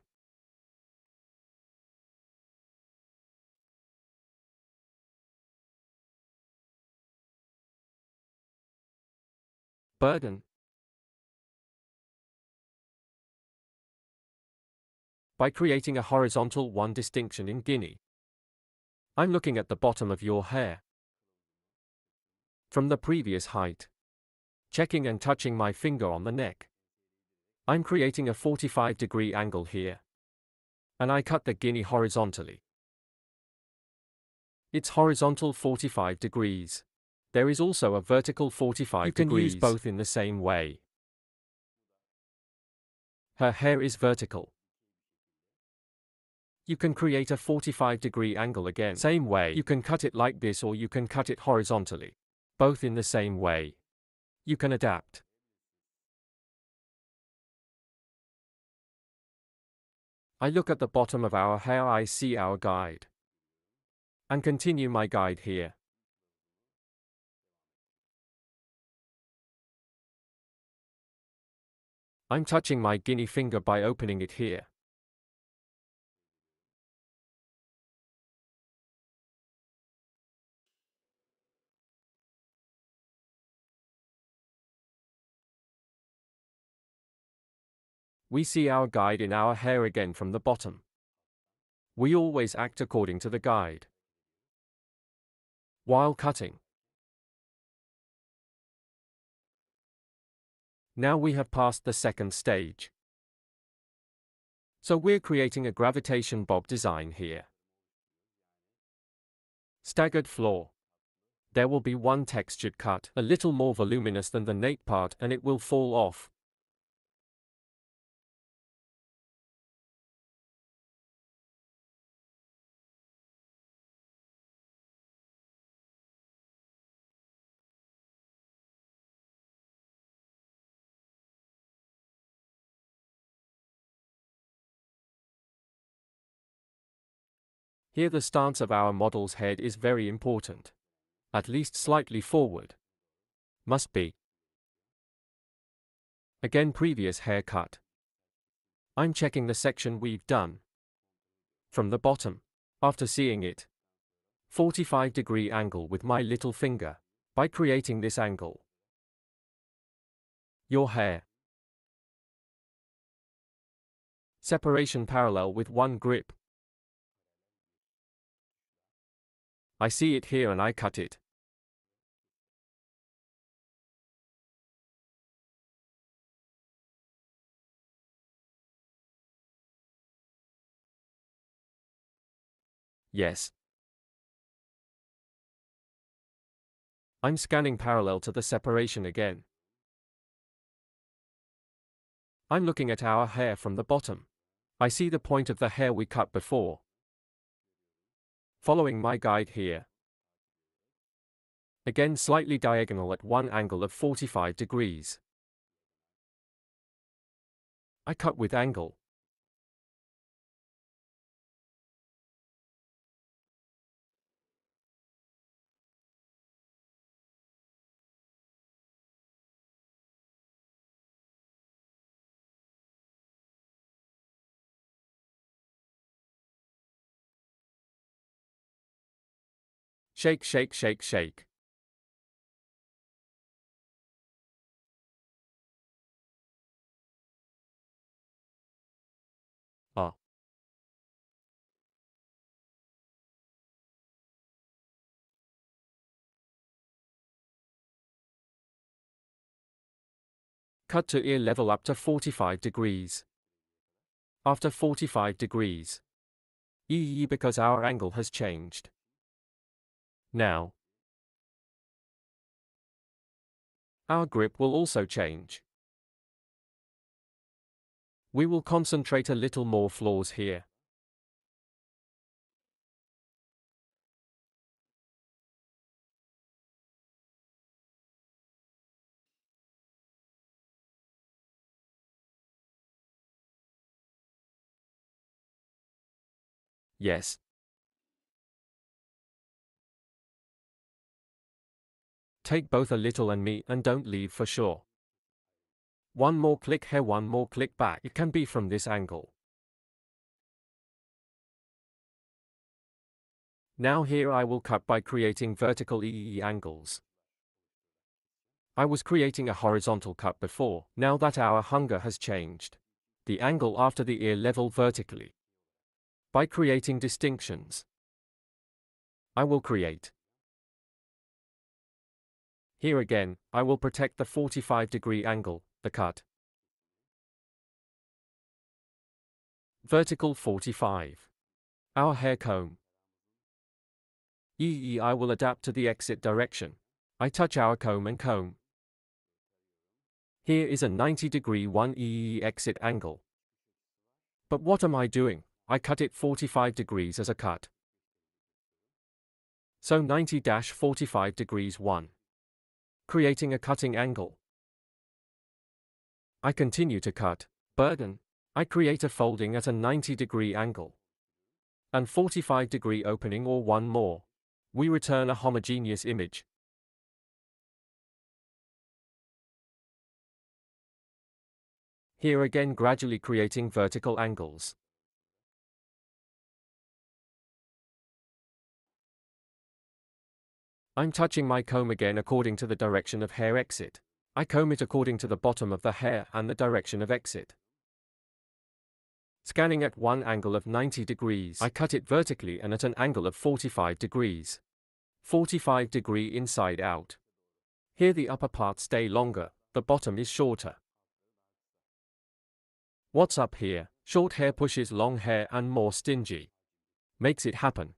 [SPEAKER 4] Burden. By creating a horizontal one distinction in Guinea. I'm looking at the bottom of your hair. From the previous height. Checking and touching my finger on the neck. I'm creating a 45-degree angle here. And I cut the Guinea horizontally. It's horizontal 45 degrees. There is also a vertical 45 degrees. You can use both in the same way. Her hair is vertical. You can create a 45-degree angle again. Same way. You can cut it like this or you can cut it horizontally. Both in the same way. You can adapt. I look at the bottom of our hair, I see our guide. And continue my guide here. I'm touching my guinea finger by opening it here. We see our guide in our hair again from the bottom. We always act according to the guide. While cutting. Now we have passed the second stage. So we're creating a gravitation bob design here. Staggered floor. There will be one textured cut, a little more voluminous than the nape part, and it will fall off. Here the stance of our model's head is very important. At least slightly forward. Must be. Again, previous haircut. I'm checking the section we've done. From the bottom. After seeing it. 45-degree angle with my little finger. By creating this angle. Your hair. Separation parallel with one grip. I see it here and I cut it. Yes. I'm scanning parallel to the separation again. I'm looking at our hair from the bottom. I see the point of the hair we cut before. Following my guide here. Again slightly diagonal at one angle of 45 degrees. I cut with angle. Shake, shake, shake, shake. Ah. Cut to ear level up to 45 degrees. after 45 degrees. Because our angle has changed. Now, our grip will also change. We will concentrate a little more flaws here. Yes. Take both a little and me and don't leave for sure. One more click here, one more click back. It can be from this angle. Now here I will cut by creating vertical angles. I was creating a horizontal cut before. Now that our hunger has changed, the angle after the ear level vertically. By creating distinctions, I will create. Here again, I will protect the 45-degree angle, the cut. Vertical 45. Our hair comb. I will adapt to the exit direction. I touch our comb and comb. Here is a 90-degree 1 exit angle. But what am I doing? I cut it 45 degrees as a cut. So 90-45 degrees 1. Creating a cutting angle. I continue to cut, but I create a folding at a 90-degree angle. And 45-degree opening or one more. We return a homogeneous image. Here again gradually creating vertical angles. I'm touching my comb again according to the direction of hair exit. I comb it according to the bottom of the hair and the direction of exit. Scanning at one angle of 90 degrees, I cut it vertically and at an angle of 45 degrees. 45 degree inside out. Here the upper part stay longer, the bottom is shorter. What's up here? Short hair pushes long hair and more stingy. Makes it happen.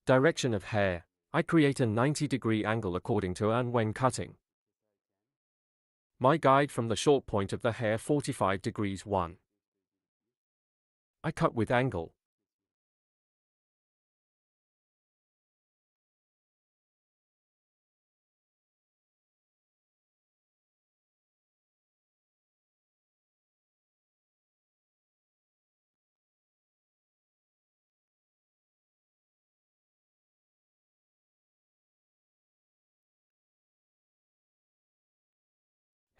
[SPEAKER 4] Direction of hair. I create a 90-degree angle according to and when cutting. My guide from the short point of the hair 45 degrees 1. I cut with angle.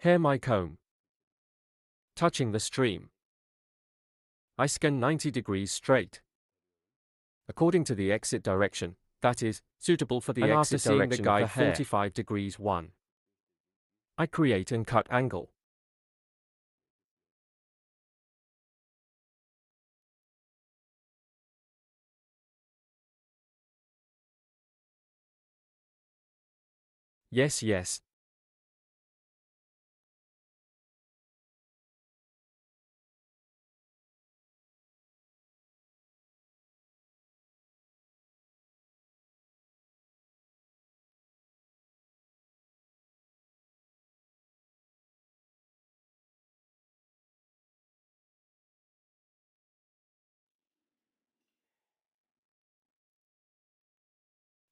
[SPEAKER 4] Hair my comb. Touching the stream. I scan 90 degrees straight. According to the exit direction, that is, suitable for the And
[SPEAKER 1] exit
[SPEAKER 4] after seeing
[SPEAKER 1] direction
[SPEAKER 4] the guide
[SPEAKER 1] of the hair.
[SPEAKER 4] 45 degrees 1. I create and cut angle. Yes, yes.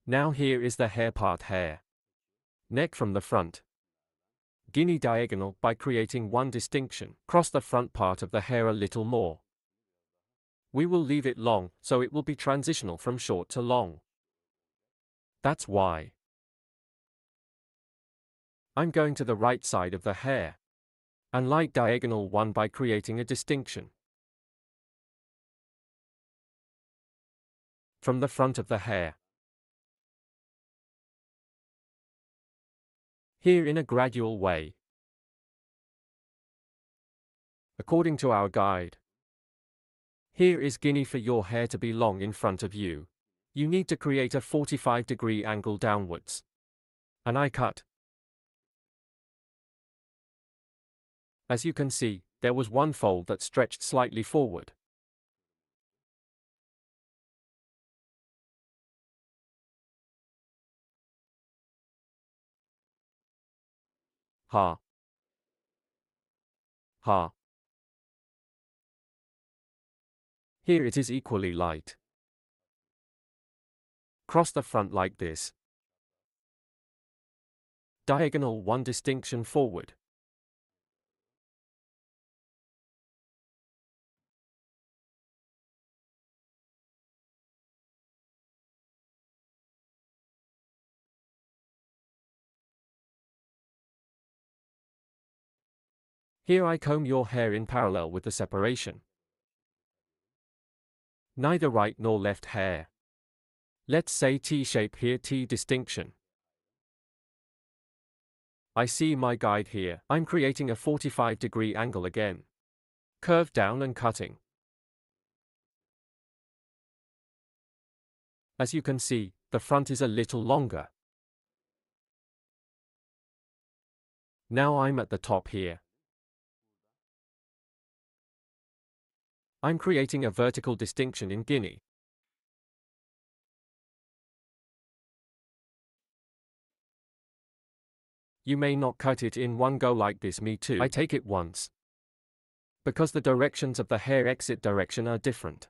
[SPEAKER 4] Now here is the hair part hair. Neck from the front. Guinea diagonal by creating one distinction. Cross the front part of the hair a little more. We will leave it long, so it will be transitional from short to long. That's why I'm going to the right side of the hair. And light diagonal one by creating a distinction. From the front of the hair. Here in a gradual way. According to our guide. Here is Guinea for your hair to be long in front of you. You need to create a 45-degree angle downwards. And I cut. As you can see, there was one fold that stretched slightly forward. Ha. Ha. Here it is equally light. Cross the front like this. Diagonal one distinction forward. Here I comb your hair in parallel with the separation. Neither right nor left hair. Let's say T-shape here, T distinction. I see my guide here. I'm creating a 45-degree angle again. Curve down and cutting. As you can see, the front is a little longer. Now I'm at the top here. I'm creating a vertical distinction in Guinea. You may not cut it in one go like this, me too. I take it once. Because the directions of the hair exit direction are different.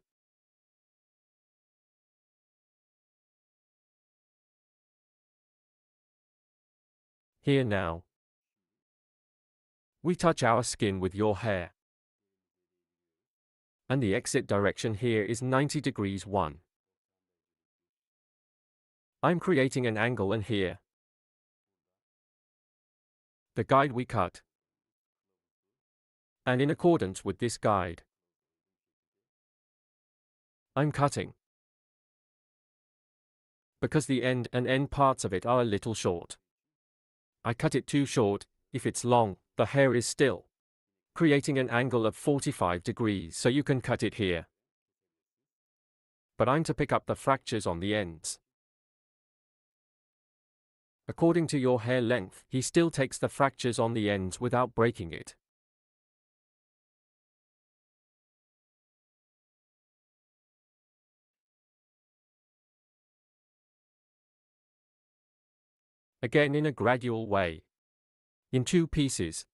[SPEAKER 4] Here now. We touch our skin with your hair. And the exit direction here is 90 degrees 1. I'm creating an angle and here. The guide we cut. And in accordance with this guide, I'm cutting. Because the end and end parts of it are a little short. I cut it too short. If it's long, the hair is still. Creating an angle of 45 degrees so you can cut it here. But I'm to pick up the fractures on the ends. According to your hair length, he still takes the fractures on the ends without breaking it. Again in a gradual way. In 2 pieces.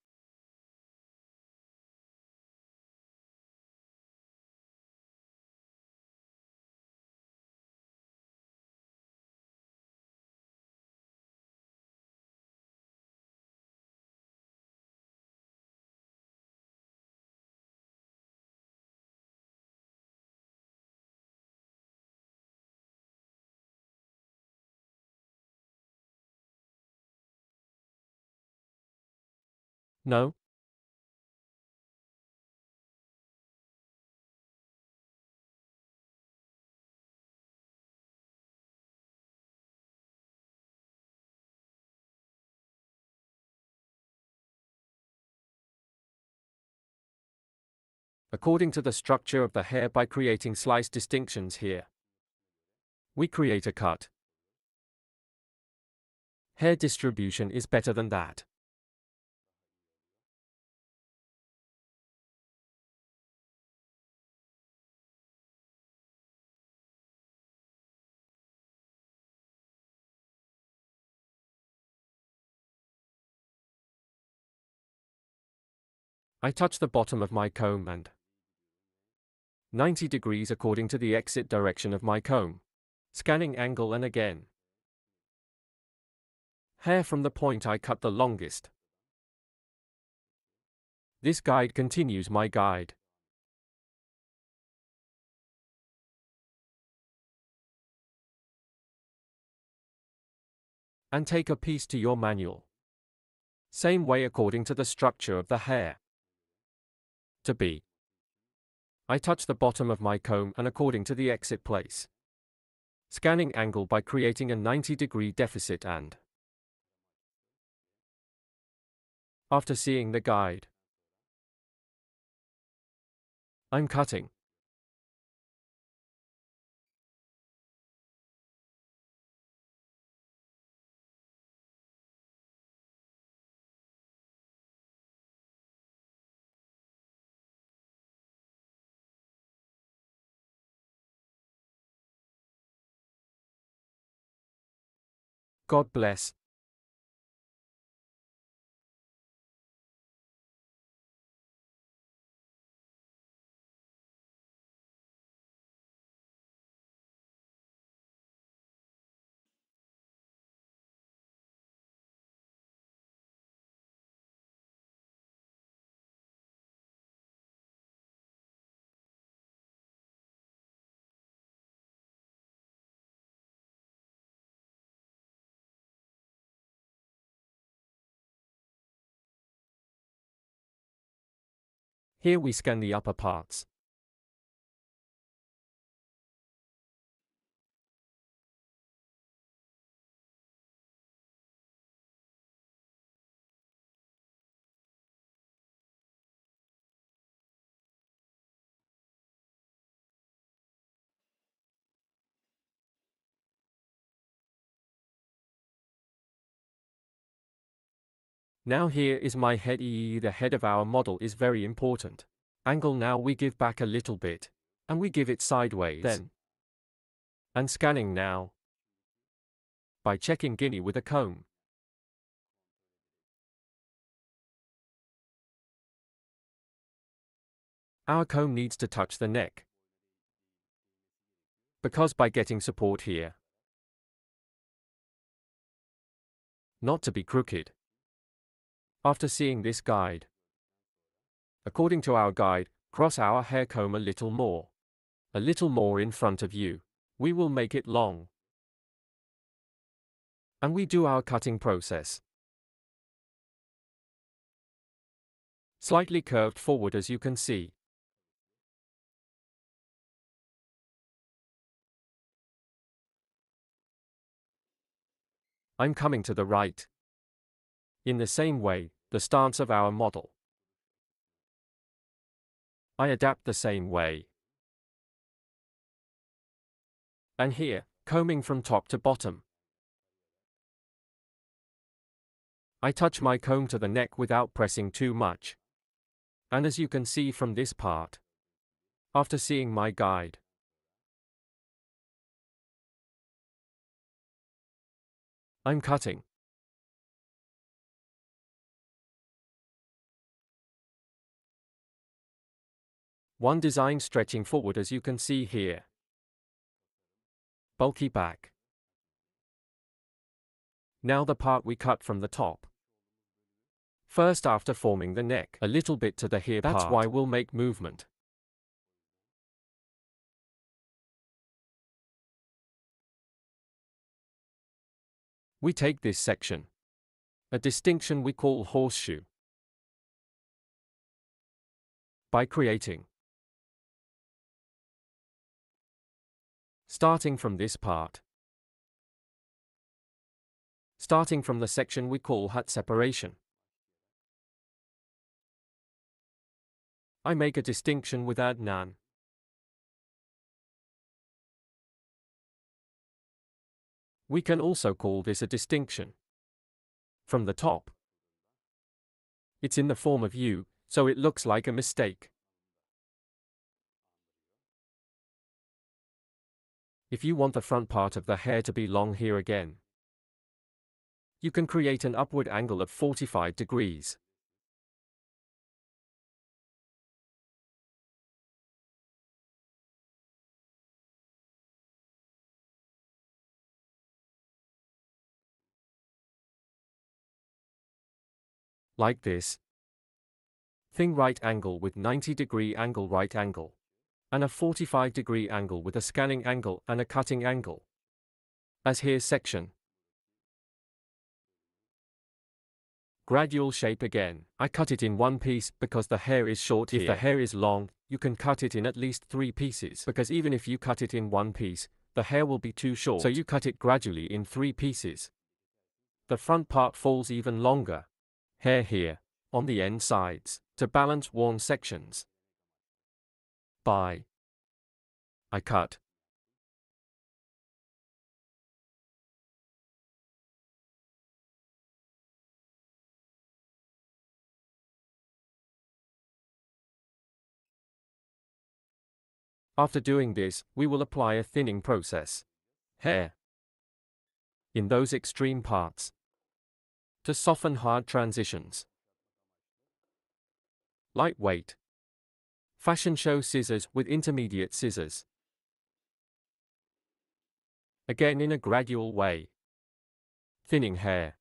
[SPEAKER 4] No? According to the structure of the hair by creating slice distinctions here. We create a cut. Hair distribution is better than that. I touch the bottom of my comb and 90 degrees according to the exit direction of my comb. Scanning angle and again. Hair from the point I cut the longest. This guide continues my guide. And take a piece to your manual. Same way according to the structure of the hair. To be. I touch the bottom of my comb and according to the exit place. Scanning angle by creating a 90-degree deficit and after seeing the guide, I'm cutting. God bless. Here we scan the upper parts. Now here is my head. The head of our model is very important. Angle now we give back a little bit. And we give it sideways. Then. And scanning now. By checking Guinea with a comb. Our comb needs to touch the neck. Because by getting support here. Not to be crooked. After seeing this guide. According to our guide, cross our hair comb a little more. A little more in front of you. We will make it long. And we do our cutting process. Slightly curved forward as you can see. I'm coming to the right. In the same way, the stance of our model. I adapt the same way. And here, combing from top to bottom. I touch my comb to the neck without pressing too much. And as you can see from this part. After seeing my guide. I'm cutting. One design stretching forward as you can see here. Bulky back. Now the part we cut from the top. First after forming the neck, a little bit to the here part. That's why we'll make movement. We take this section. A distinction we call horseshoe. By creating. Starting from this part. Starting from the section we call hut separation. I make a distinction with add none. We can also call this a distinction. From the top. It's in the form of U, so it looks like a mistake. If you want the front part of the hair to be long here again, you can create an upward angle of 45 degrees. Like this. Thing right angle with 90-degree angle right angle. And a 45-degree angle with a scanning angle and a cutting angle. As here section. Gradual shape again. I cut it in one piece because the hair is short here. If the hair is long, you can cut it in at least 3 pieces. Because even if you cut it in one piece, the hair will be too short. So you cut it gradually in 3 pieces. The front part falls even longer. Hair here. On the end sides. To balance worn sections. By. I cut. After doing this, we will apply a thinning process. Hair. in those extreme parts to soften hard transitions. Lightweight. Fashion show scissors with intermediate scissors. Again in a gradual way. Thinning hair.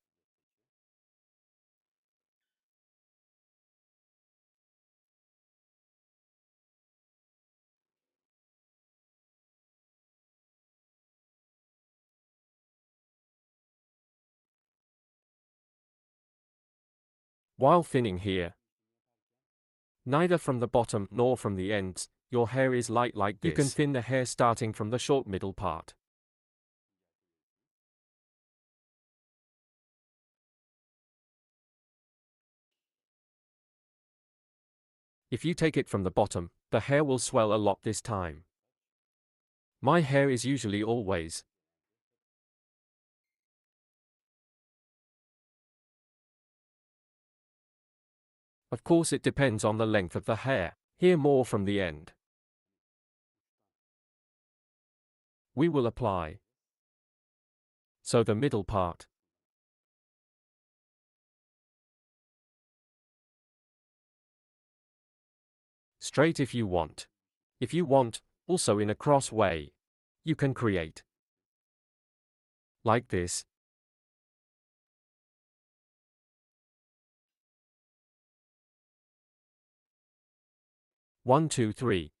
[SPEAKER 4] While thinning here, neither from the bottom nor from the ends, your hair is light like this. You can thin the hair starting from the short middle part. If you take it from the bottom, the hair will swell a lot this time. My hair is usually always Of course it depends on the length of the hair, here more from the end. We will apply. So the middle part. Straight if you want. If you want, also in a cross way. You can create. Like this. One, two, three.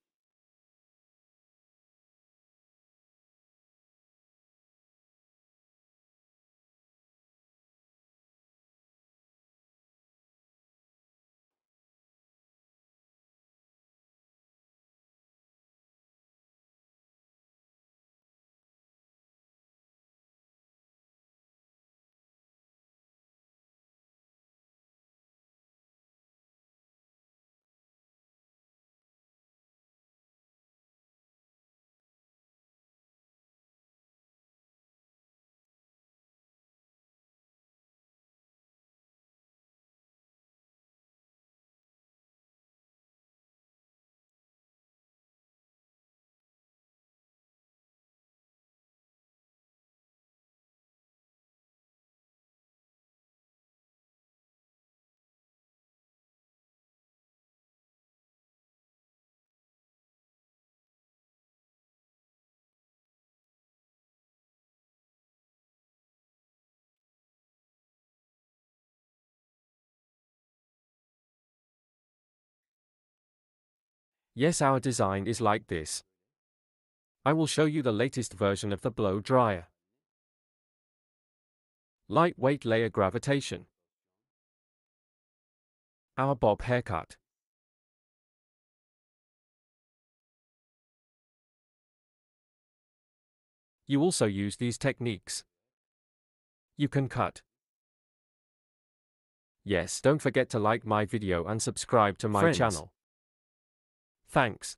[SPEAKER 4] Yes, our design is like this. I will show you the latest version of the blow dryer. Lightweight layer gravitation. Our bob haircut. You also use these techniques. You can cut. Yes, don't forget to like my video and subscribe to my channel. Thanks.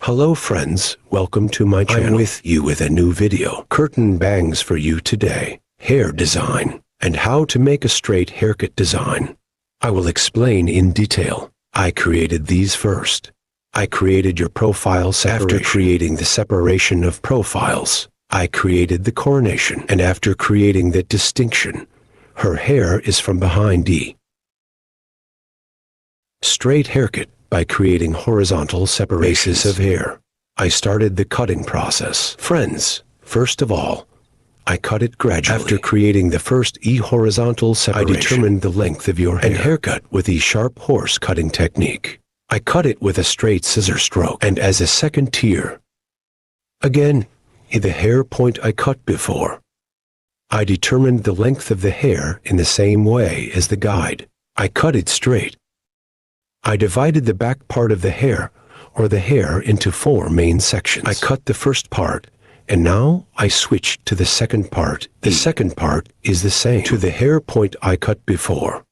[SPEAKER 2] Hello friends, welcome to my channel. I'm with you with a new video. Curtain bangs for you today. Hair design. and how to make a straight haircut design. I will explain in detail. I created these first. I created your profile separation. After creating the separation of profiles, I created the coronation, and after creating that distinction, her hair is from behind E. Straight haircut by creating horizontal separations of hair. I started the cutting process. Friends, first of all, I cut it gradually. After creating the first E horizontal separation, I determined the length of your hair and haircut with E sharp horse cutting technique. I cut it with a straight scissor stroke, and as a second tier, again, in the hair point I cut before, I determined the length of the hair in the same way as the guide. I cut it straight. I divided the back part of the hair, or the hair, into 4 main sections. I cut the first part, and now I switched to the second part. The second part is the same to the hair point I cut before.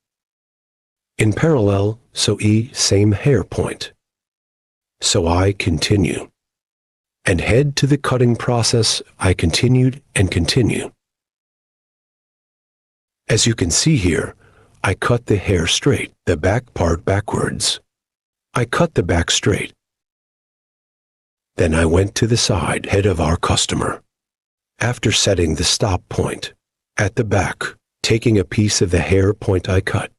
[SPEAKER 2] In parallel, so E, same hair point. So I continue. And head to the cutting process, I continued and continue. As you can see here, I cut the hair straight, the back part backwards. I cut the back straight. Then I went to the side head of our customer. After setting the stop point, at the back, taking a piece of the hair point I cut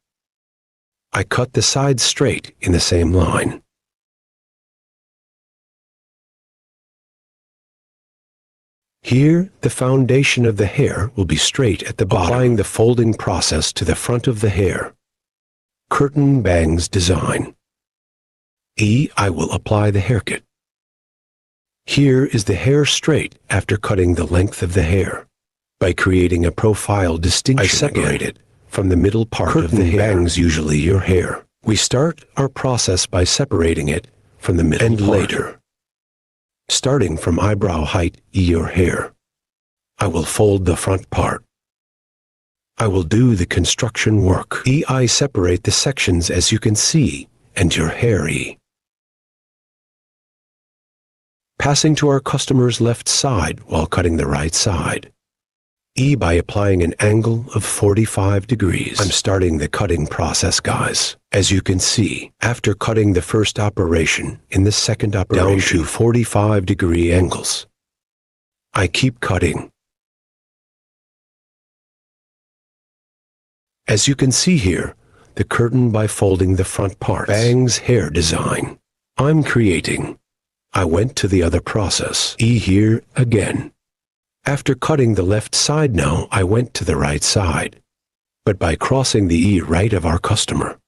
[SPEAKER 2] the side straight in the same line. Here, the foundation of the hair will be straight at the bottom, applying the folding process to the front of the hair. Curtain bangs design. E, I will apply the haircut. Here is the hair straight after cutting the length of the hair. By creating a profile distinction, I separate it from the middle part of the hair. Bangs usually your hair. We start our process by separating it from the middle and part. Later, starting from eyebrow height, your hair, I will fold the front part. I will do the construction work. E, I separate the sections as you can see, and your hair E. Passing to our customer's left side while cutting the right side. E, by applying an angle of 45 degrees. I'm starting the cutting process, guys. As you can see, after cutting the first operation, in the second operation, down to 45-degree angles, I keep cutting. As you can see here, the curtain by folding the front part. Bangs hair design. I'm creating. I went to the other process. E here again. After cutting the left side now, I went to the right side. But by crossing the E right of our customer,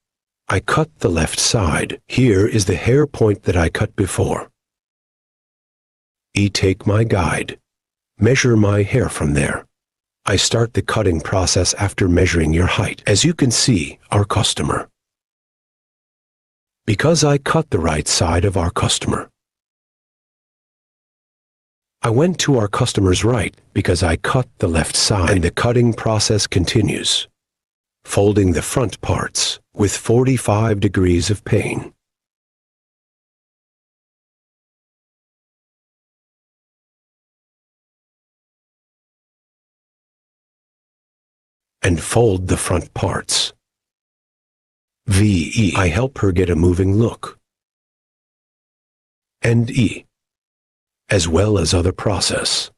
[SPEAKER 2] I cut the left side. Here is the hair point that I cut before. E, take my guide. Measure my hair from there. I start the cutting process after measuring your height. As you can see, our customer. Because I cut the right side of our customer, I went to our customer's right because I cut the left side, and the cutting process continues, folding the front parts with 45 degrees of pane. And fold the front parts. V-E, I help her get a moving look. And E, as well as other process.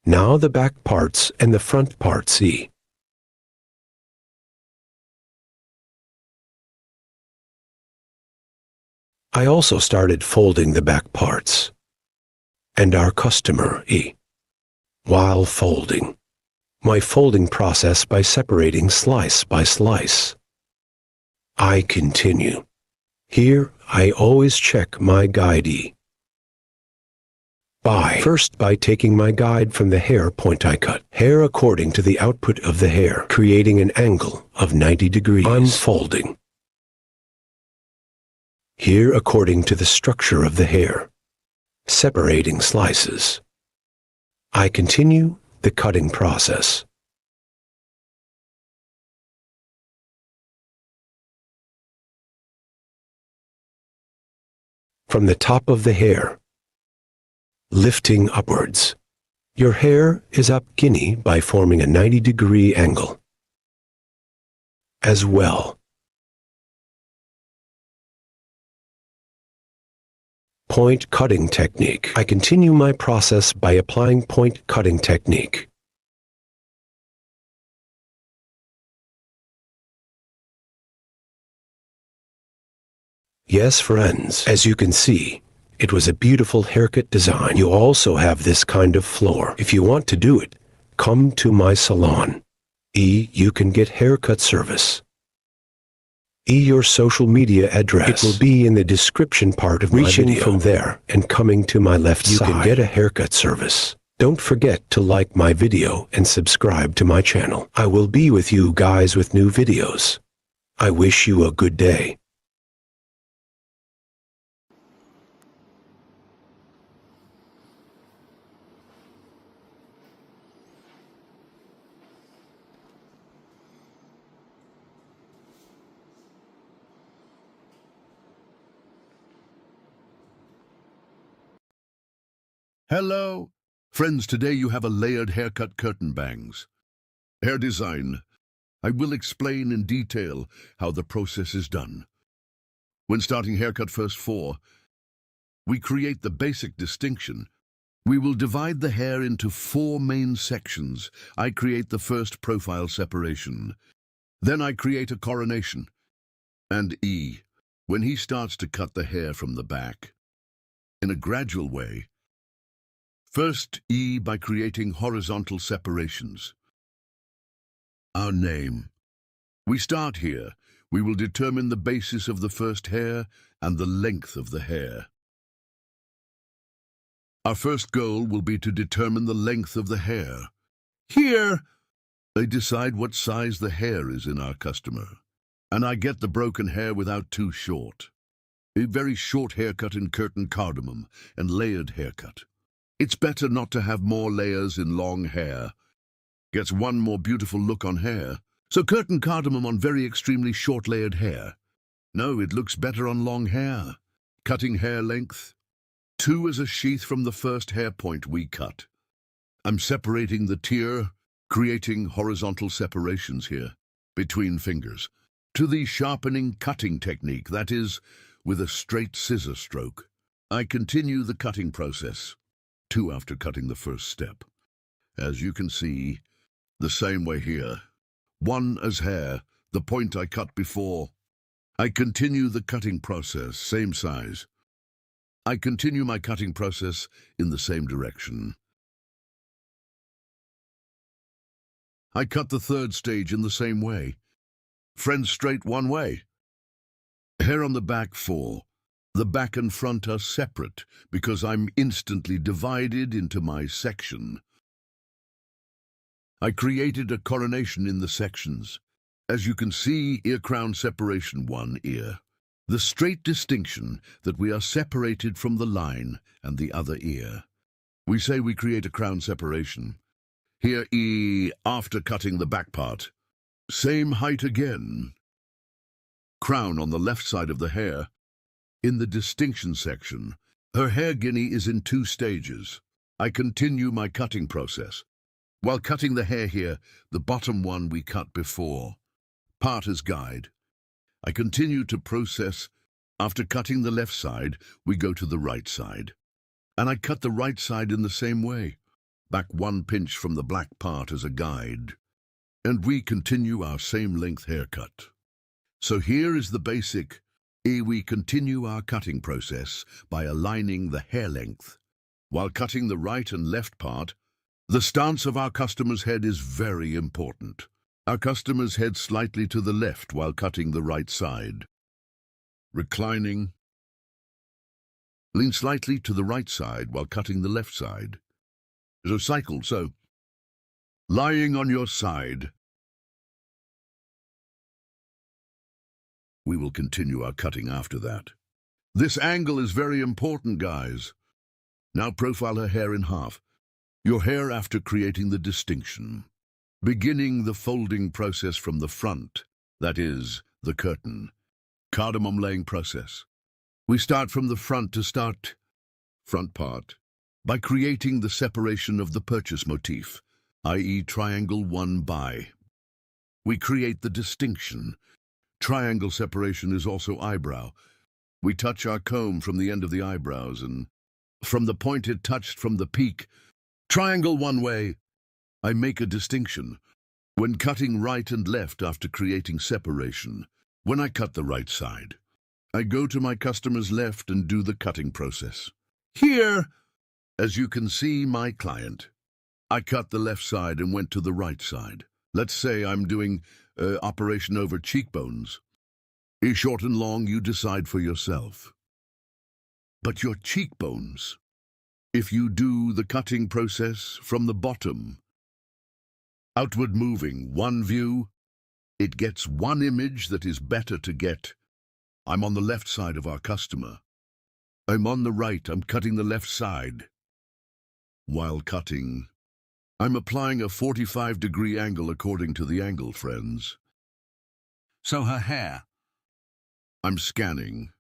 [SPEAKER 2] Now the back parts and the front parts E. I also started folding the back parts and our customer E. While folding, my folding process by separating slice by slice. I continue. Here I always check my guide E. First by taking my guide from the hair point I cut, hair according to the output of the hair, creating an angle of 90 degrees. I'm folding. Here according to the structure of the hair, separating slices. I continue the cutting process. From the top of the hair, lifting upwards. Your hair is up guinea by forming a 90-degree angle. as well. Point cutting technique. I continue my process by applying point cutting technique. Yes, friends, as you can see, it was a beautiful haircut design. You also have this kind of floor. If you want to do it, come to my salon. You can get haircut service. Your social media address. It will be in the description part of my video. Reaching from there and coming to my left side, you can get a haircut service. Don't forget to like my video and subscribe to my channel. I will be with you guys with new videos. I wish you a good day.
[SPEAKER 3] Hello! Friends, today you have a layered haircut curtain bangs. Hair design. I will explain in detail how the process is done. When starting haircut first 4, we create the basic distinction. We will divide the hair into 4 main sections. I create the first profile separation. Then I create a coronation. And when he starts to cut the hair from the back, in a gradual way. First, by creating horizontal separations. Our name. We start here. We will determine the basis of the first hair and the length of the hair. Our first goal will be to determine the length of the hair. Here, I decide what size the hair is in our customer. And I get the broken hair without too short. A very short haircut in curtain cardamom and layered haircut. It's better not to have more layers in long hair. Gets one more beautiful look on hair. So curtain cardamom on very extremely short layered hair. No, it looks better on long hair. Cutting hair length. 2 is a sheath from the first hair point we cut. I'm separating the tier, creating horizontal separations here, between fingers. To the sharpening cutting technique, that is, with a straight scissor stroke. I continue the cutting process. 2 after cutting the first step. As you can see, the same way here. 1 as hair, the point I cut before. I continue the cutting process, same size. I continue my cutting process in the same direction. I cut the third stage in the same way. Friends straight one way. Hair on the back 4. The back and front are separate because I'm instantly divided into my section. I created a coronation in the sections. As you can see, ear crown separation 1 ear. The straight distinction that we are separated from the line and the other ear. We say we create a crown separation. Here after cutting the back part. Same height again. Crown on the left side of the hair. In the distinction section, her hair guinea is in 2 stages. I continue my cutting process. While cutting the hair here, the bottom one we cut before. Part as guide. I continue to process. After cutting the left side, we go to the right side. And I cut the right side in the same way. Back 1 pinch from the black part as a guide. And we continue our same length haircut. So here is the basic. We continue our cutting process by aligning the hair length. While cutting the right and left part, the stance of our customer's head is very important. Our customer's head slightly to the left while cutting the right side. Reclining. Lean slightly to the right side while cutting the left side. So cycle, so. Lying on your side. We will continue our cutting after that. This angle is very important, guys. Now profile her hair in half. Your hair after creating the distinction. Beginning the folding process from the front, that is, the curtain. Cardamom laying process. We start from the front to start front part by creating the separation of the purchase motif, i.e. triangle 1 by. We create the distinction. Triangle separation is also eyebrow. We touch our comb from the end of the eyebrows and from the point it touched from the peak. Triangle one way. I make a distinction. When cutting right and left after creating separation, when I cut the right side, I go to my customer's left and do the cutting process. Here, as you can see, my client, I cut the left side and went to the right side. Let's say I'm doing operation over cheekbones. Short and long, you decide for yourself. But your cheekbones, if you do the cutting process from the bottom, outward moving, one view, it gets one image that is better to get. I'm on the left side of our customer. I'm on the right, I'm cutting the left side. While cutting, I'm applying a 45-degree angle according to the angle, friends. So her hair, I'm scanning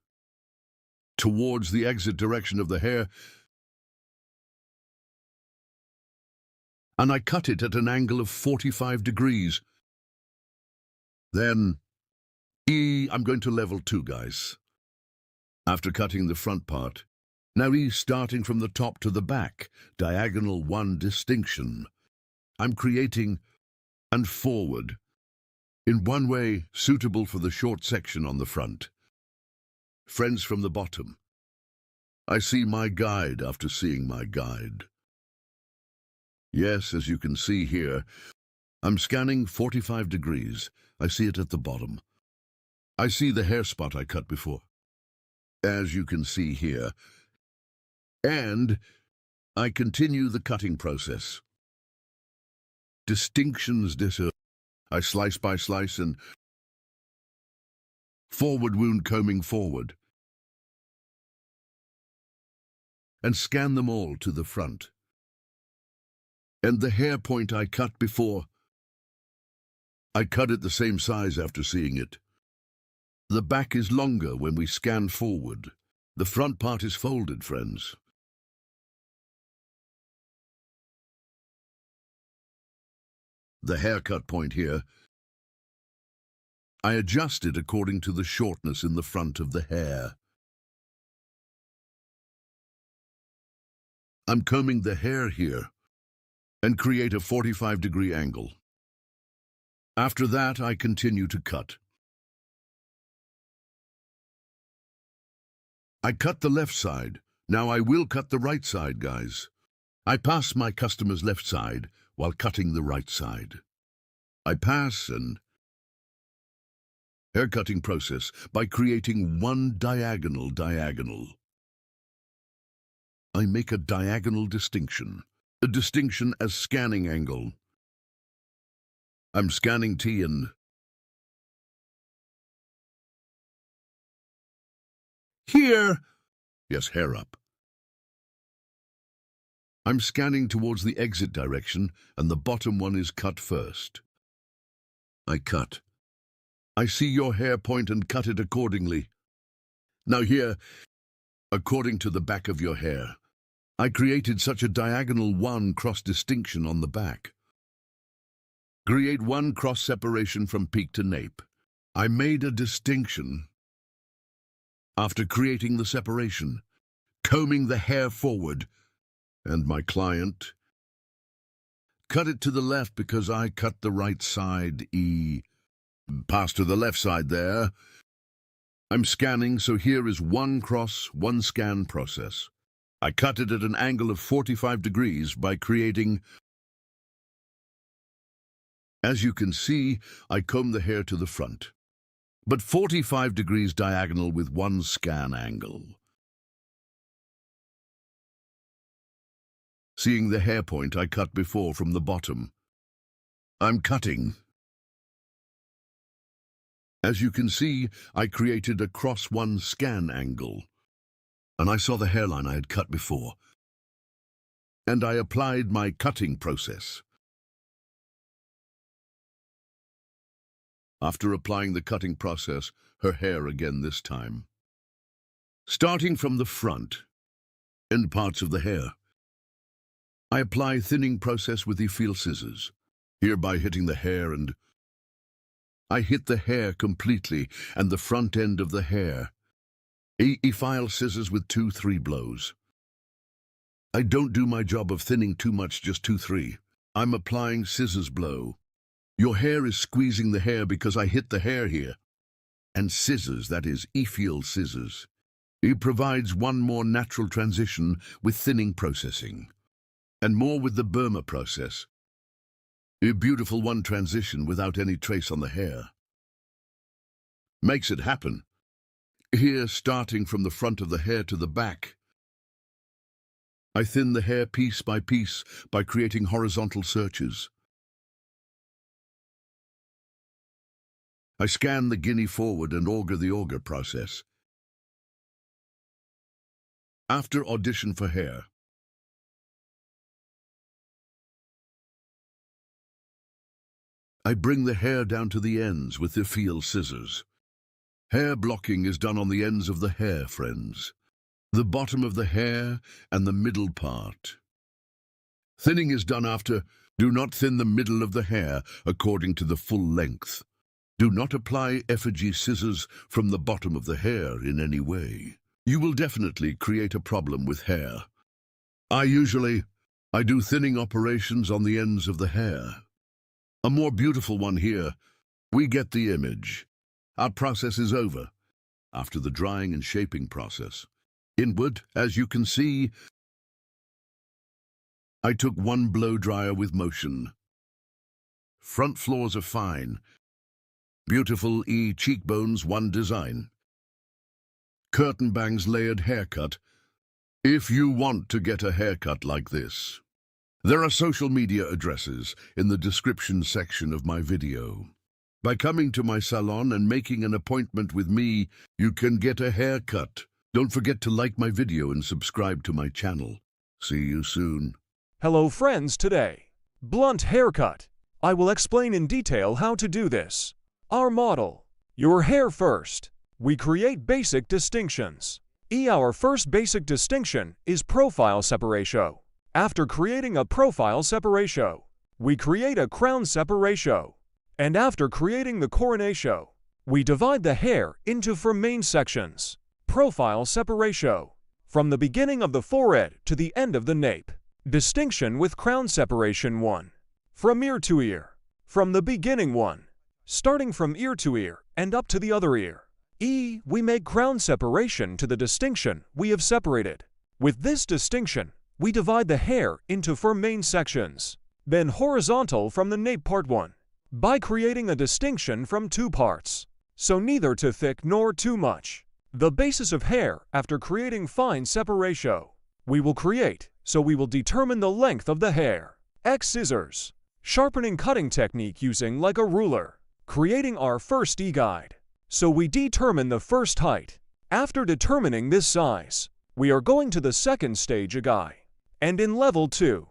[SPEAKER 3] towards the exit direction of the hair, and I cut it at an angle of 45 degrees. Then, I'm going to level 2, guys. After cutting the front part, now starting from the top to the back, diagonal 1 distinction. I'm creating and forward in one way suitable for the short section on the front. Friends, from the bottom, I see my guide after seeing my guide. Yes, as you can see here, I'm scanning 45 degrees. I see it at the bottom. I see the hair spot I cut before, as you can see here. And I continue the cutting process. Distinctions I slice by slice and forward wound combing forward. And scan them all to the front. And the hair point I cut before, I cut it the same size after seeing it. The back is longer when we scan forward. The front part is folded, friends. The haircut point here, I adjust it according to the shortness in the front of the hair. I'm combing the hair here and create a 45-degree angle. After that, I continue to cut. I cut the left side. Now I will cut the right side, guys. I pass my customer's left side while cutting the right side. I pass and hair cutting process by creating one diagonal. I make a diagonal distinction, a distinction as scanning angle. I'm scanning T and here, yes, hair up. I'm scanning towards the exit direction, and the bottom one is cut first. I cut. I see your hair point and cut it accordingly. Now here, according to the back of your hair, I created such a diagonal 1 cross distinction on the back. Create 1 cross separation from peak to nape. I made a distinction after creating the separation, combing the hair forward, and my client cut it to the left because I cut the right side. Pass to the left side there. I'm scanning, so here is 1 cross, 1 scan process. I cut it at an angle of 45 degrees by creating. As you can see, I comb the hair to the front, but 45 degrees diagonal with 1 scan angle. Seeing the hair point I cut before from the bottom, I'm cutting. As you can see, I created a cross 1 scan angle, and I saw the hairline I had cut before, and I applied my cutting process. After applying the cutting process, her hair again this time. Starting from the front, end parts of the hair, I apply thinning process with the feel scissors, hereby hitting the hair and I hit the hair completely and the front end of the hair. File scissors with 2-3 blows. I don't do my job of thinning too much, just 2-3. I'm applying scissors blow. Your hair is squeezing the hair because I hit the hair here. And scissors, that is, field scissors. It provides one more natural transition with thinning processing. And more with the Burma process. A beautiful one transition without any trace on the hair. Makes it happen. Here, starting from the front of the hair to the back, I thin the hair piece by piece by creating horizontal searches. I scan the guinea forward and auger the auger process. After audition for hair, I bring the hair down to the ends with the field scissors. Hair blocking is done on the ends of the hair, friends. The bottom of the hair and the middle part. Thinning is done after. Do not thin the middle of the hair according to the full length. Do not apply effigy scissors from the bottom of the hair in any way. You will definitely create a problem with hair. I do thinning operations on the ends of the hair. A more beautiful one here. We get the image. Our process is over. After the drying and shaping process. Inward, as you can see, I took one blow dryer with motion. Front floors are fine. Beautiful cheekbones, one design. Curtain bangs, layered haircut. If you want to get a haircut like this, there are social media addresses in the description section of my video. By coming to my salon and making an appointment with me, you can get a haircut. Don't forget to like my video and subscribe to my channel. See you soon.
[SPEAKER 1] Hello friends, today, blunt haircut. I will explain in detail how to do this. Our model, your hair first. We create basic distinctions. Our first basic distinction is profile separation. After creating a profile separation, we create a crown separation. And after creating the coronation, we divide the hair into four main sections. Profile separation. From the beginning of the forehead to the end of the nape. Distinction with crown separation 1. From ear to ear. From the beginning 1. Starting from ear to ear and up to the other ear. We make crown separation to the distinction we have separated. With this distinction, we divide the hair into four main sections. Then horizontal from the nape part 1. By creating a distinction from 2 parts. So neither too thick nor too much. The basis of hair after creating fine separation. We will create, so we will determine the length of the hair. Scissors. Sharpening cutting technique using like a ruler. Creating our first guide. So we determine the first height. After determining this size, we are going to the second stage guy. And in level 2,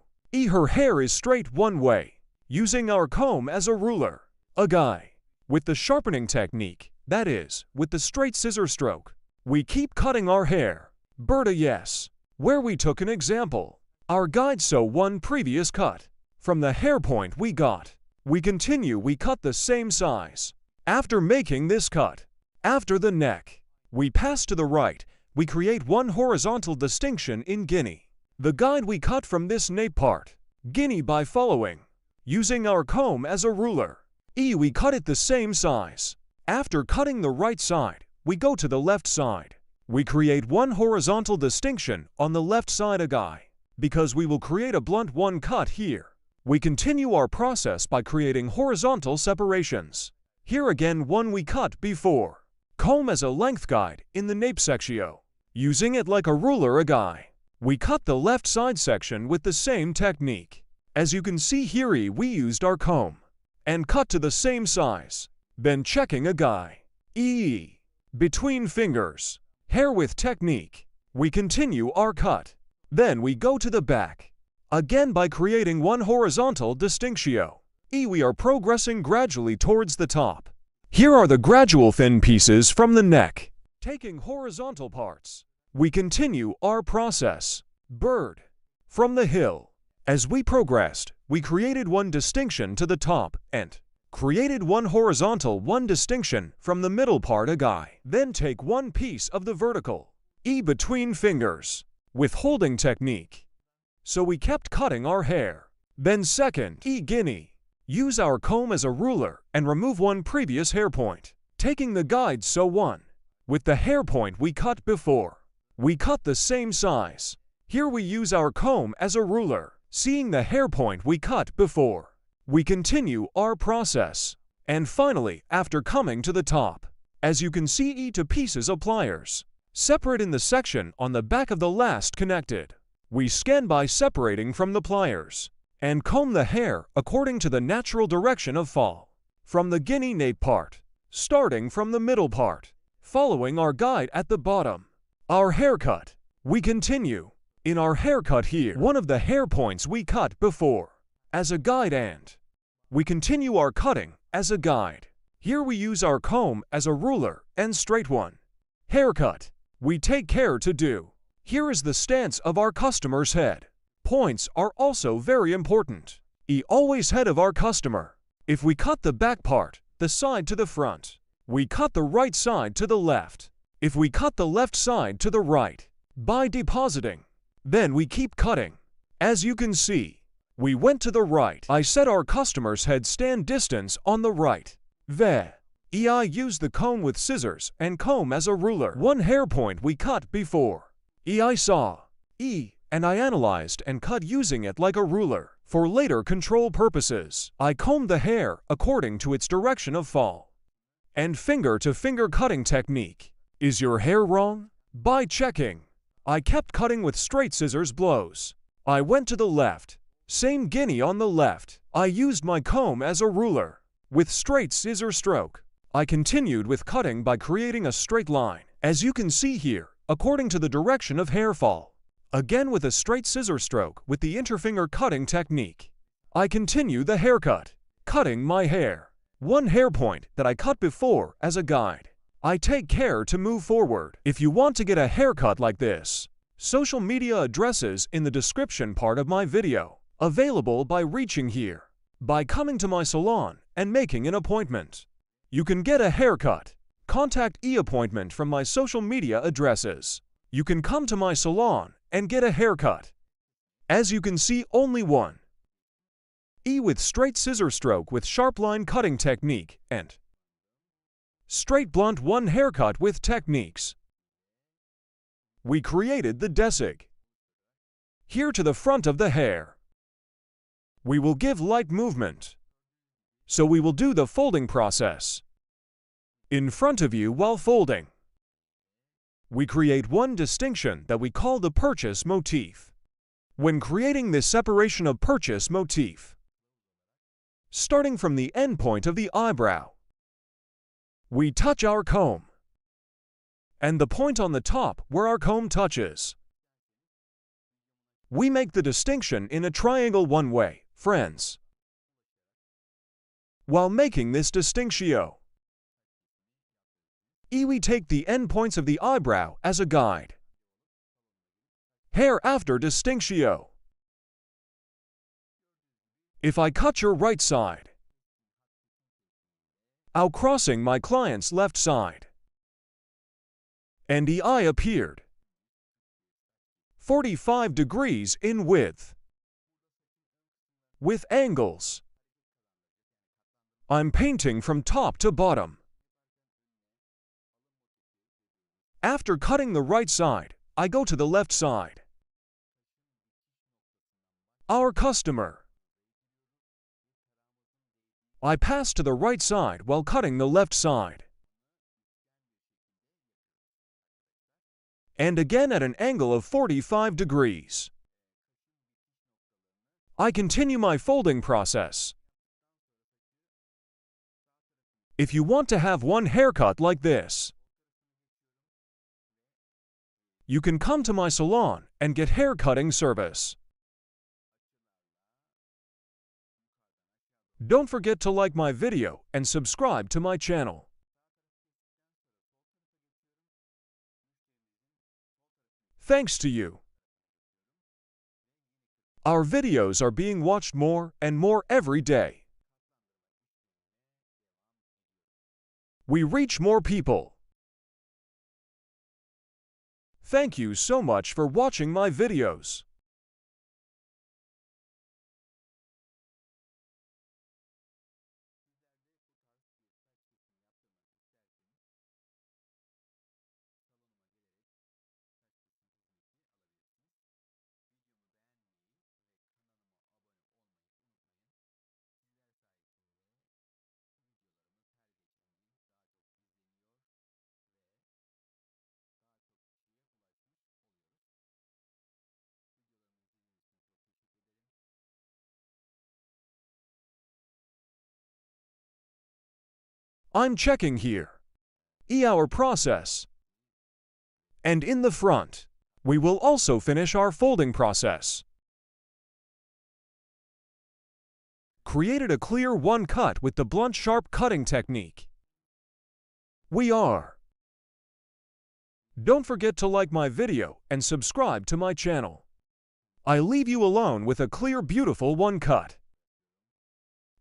[SPEAKER 1] her hair is straight one way, using our comb as a ruler. Guy. With the sharpening technique, that is, with the straight scissor stroke, we keep cutting our hair. Berta yes. Where we took an example. Our guide so one previous cut. From the hair point we got. We continue, we cut the same size. After making this cut, after the neck, we pass to the right, we create one horizontal distinction in guinea. The guide we cut from this nape part, guinea by following, using our comb as a ruler. We cut it the same size. After cutting the right side, we go to the left side. We create one horizontal distinction on the left side guy, because we will create a blunt one cut here. We continue our process by creating horizontal separations. Here again one we cut before. Comb as a length guide in the nape section. Using it like a ruler guy. We cut the left side section with the same technique. As you can see here we used our comb. And cut to the same size. Then checking a guy. Between fingers. Hair with technique. We continue our cut. Then we go to the back. Again by creating one horizontal distinction. We are progressing gradually towards the top. Here are the gradual thin pieces from the neck. Taking horizontal parts, we continue our process. Bird. From the hill. As we progressed, we created one distinction to the top and Created one horizontal, one distinction from the middle part a guy. Then take one piece of the vertical, E between fingers, with holding technique. So we kept cutting our hair. Then second, E guinea. Use our comb as a ruler and remove one previous hair point. Taking the guide so one. With the hair point we cut before. We cut the same size. Here we use our comb as a ruler, seeing the hair point we cut before. We continue our process. And finally, after coming to the top, as you can see, E to pieces of pliers, separate in the section on the back of the last connected. We scan by separating from the pliers, and comb the hair according to the natural direction of fall, from the guinea nape part, starting from the middle part, following our guide at the bottom. Our haircut. We continue. In our haircut here, one of the hair points we cut before, as a guide, and we continue our cutting as a guide. Here we use our comb as a ruler and straight one. Haircut. We take care to do. Here is the stance of our customer's head. Points are also very important. E always head of our customer. If we cut the back part, the side to the front, we cut the right side to the left. If we cut the left side to the right, by depositing, then we keep cutting. As you can see, we went to the right. I set our customer's head stand distance on the right. I used the comb with scissors and comb as a ruler. One hair point we cut before. I saw. And I analyzed and cut using it like a ruler. For later control purposes, I combed the hair according to its direction of fall. And finger-to-finger cutting technique. Is your hair wrong? By checking. I kept cutting with straight scissors blows. I went to the left. Same guinea on the left. I used my comb as a ruler. With straight scissor stroke, I continued with cutting by creating a straight line, as you can see here, according to the direction of hair fall. Again with a straight scissor stroke with the interfinger cutting technique. I continue the haircut, cutting my hair. One hair point that I cut before as a guide. I take care to move forward. If you want to get a haircut like this, social media addresses in the description part of my video. Available by reaching here, by coming to my salon and making an appointment. You can get a haircut. Contact e-appointment from my social media addresses. You can come to my salon and get a haircut. As you can see, only one. E with straight scissor stroke with sharp line cutting technique and straight blunt one haircut with techniques. We created the desig. Here to the front of the hair. We will give light movement. So we will do the folding process. In front of you while folding. We create one distinction that we call the purchase motif. When creating this separation of purchase motif, starting from the end point of the eyebrow, we touch our comb, and the point on the top where our comb touches. We make the distinction in a triangle one way, friends. While making this distinctio, we take the end points of the eyebrow as a guide. Hair after distinctio. If I cut your right side, I'll crossing my client's left side. And the eye appeared 45 degrees in width. With angles. I'm painting from top to bottom. After cutting the right side, I go to the left side. Our customer. I pass to the right side while cutting the left side. And again at an angle of 45 degrees. I continue my folding process. If you want to have one haircut like this, you can come to my salon and get hair cutting service. Don't forget to like my video and subscribe to my channel. Thanks to you. Our videos are being watched more and more every day. we reach more people. Thank you so much for watching my videos. I'm checking here. Our process. And in the front, we will also finish our folding process. Created a clear one cut with the blunt sharp cutting technique. We are. Don't forget to like my video and subscribe to my channel. I leave you alone with a clear, beautiful one cut.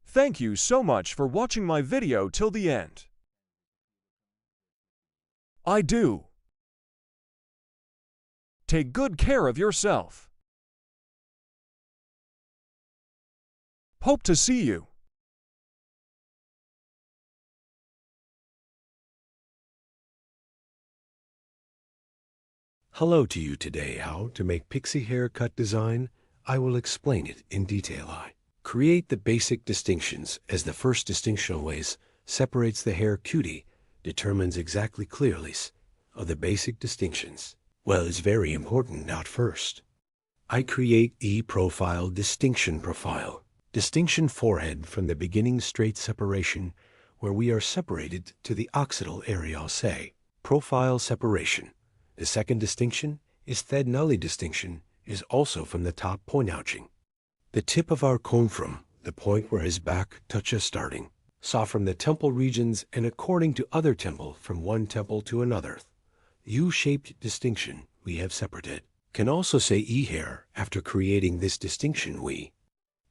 [SPEAKER 1] Thank you so much for watching my video till the end. I do. Take good care of yourself. Hope to see you.
[SPEAKER 2] Hello to you today. How to make pixie haircut design? I will explain it in detail. I create the basic distinctions as the first distinctional ways separates the hair cutie, determines exactly clearly of the basic distinctions. Well, it's very important not first. I create E-profile distinction profile. Distinction forehead from the beginning straight separation where we are separated to the occipital area, say. Profile separation. The second distinction is Thednully distinction is also from the top point ouching. The tip of our comb from the point where his back touches starting. Saw from the temple regions and according to other temple from one temple to another. U-shaped distinction we have separated. Can also say E-hair after creating this distinction we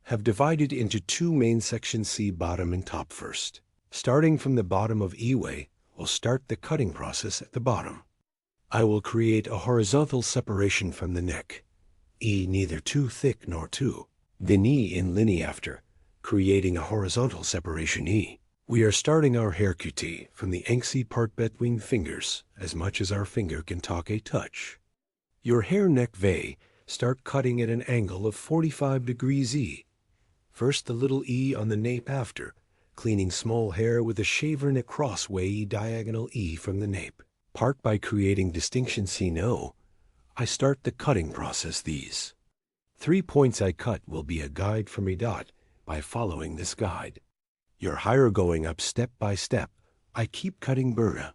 [SPEAKER 2] have divided into two main sections, C bottom and top first. Starting from the bottom of E-way, we'll start the cutting process at the bottom. I will create a horizontal separation from the neck. E neither too thick nor too. The knee in linea after, creating a horizontal separation E. We are starting our hair cutie from the angsty part between fingers, as much as our finger can talk a touch. Your hair neck vey, start cutting at an angle of 45 degrees E. First the little E on the nape after, cleaning small hair with a shaver neck crossway diagonal E from the nape. Part by creating distinction C no. I start the cutting process these. 3 points I cut will be a guide for me dot by following this guide. Your higher going up step by step. I keep cutting burra.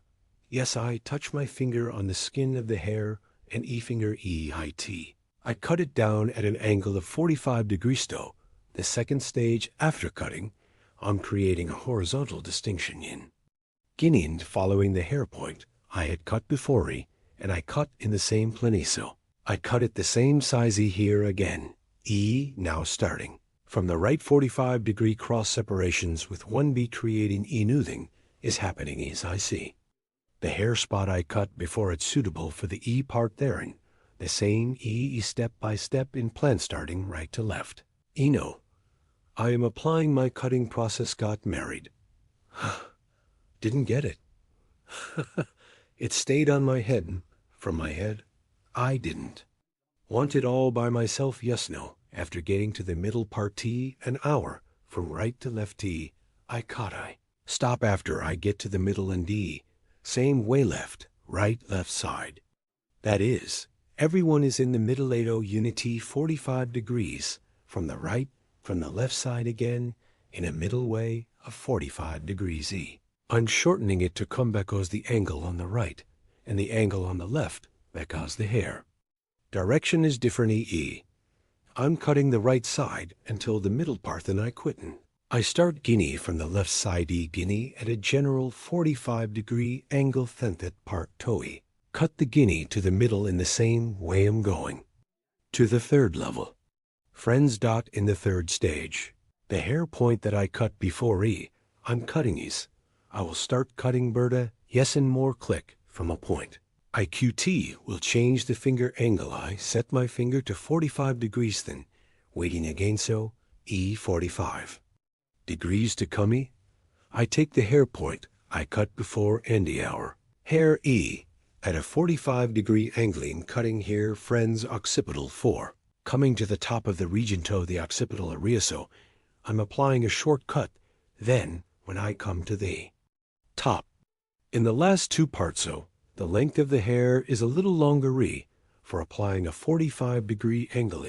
[SPEAKER 2] Yes, I touch my finger on the skin of the hair and E-finger E-I-T. I cut it down at an angle of 45 degrees to. The second stage after cutting, I'm creating a horizontal distinction in. Guinean following the hair point I had cut before E, and I cut in the same planiso. I cut it the same size E here again. E now starting. From the right 45 degree cross separations with one beat creating E noothing is happening as I see. The hair spot I cut before it's suitable for the E part therein. The same E step by step in plan starting right to left. Eno. I am applying my cutting process got married. Didn't get it. It stayed on my head. From my head, I didn't. Want it all by myself, yes, no. After getting to the middle part T, an hour, from right to left T, I caught I. Stop after I get to the middle and D. Same way left, right, left side. That is, everyone is in the middle 80 unity 45 degrees. From the right, from the left side again, in a middle way of 45 degrees E. I'm shortening it to come because the angle on the right, and the angle on the left because the hair. Direction is different E. I'm cutting the right side until the middle part then I quittin'. I start guinea from the left side E guinea at a general 45 degree angle thentet part toe. Cut the guinea to the middle in the same way I'm going. To the third level. Friends dot in the third stage. The hair point that I cut before E, I'm cutting is. I will start cutting Berta, yes and more click, from a point. IQT will change the finger angle. I set my finger to 45 degrees then, waiting again so, E 45. Degrees to cummy. I take the hair point I cut before and the hour. Hair E, at a 45-degree angling, cutting here friends occipital 4. Coming to the top of the region toe the occipital area so, I'm applying a short cut, then when I come to the top. In the last two parts so, the length of the hair is a little longer for applying a 45-degree angle.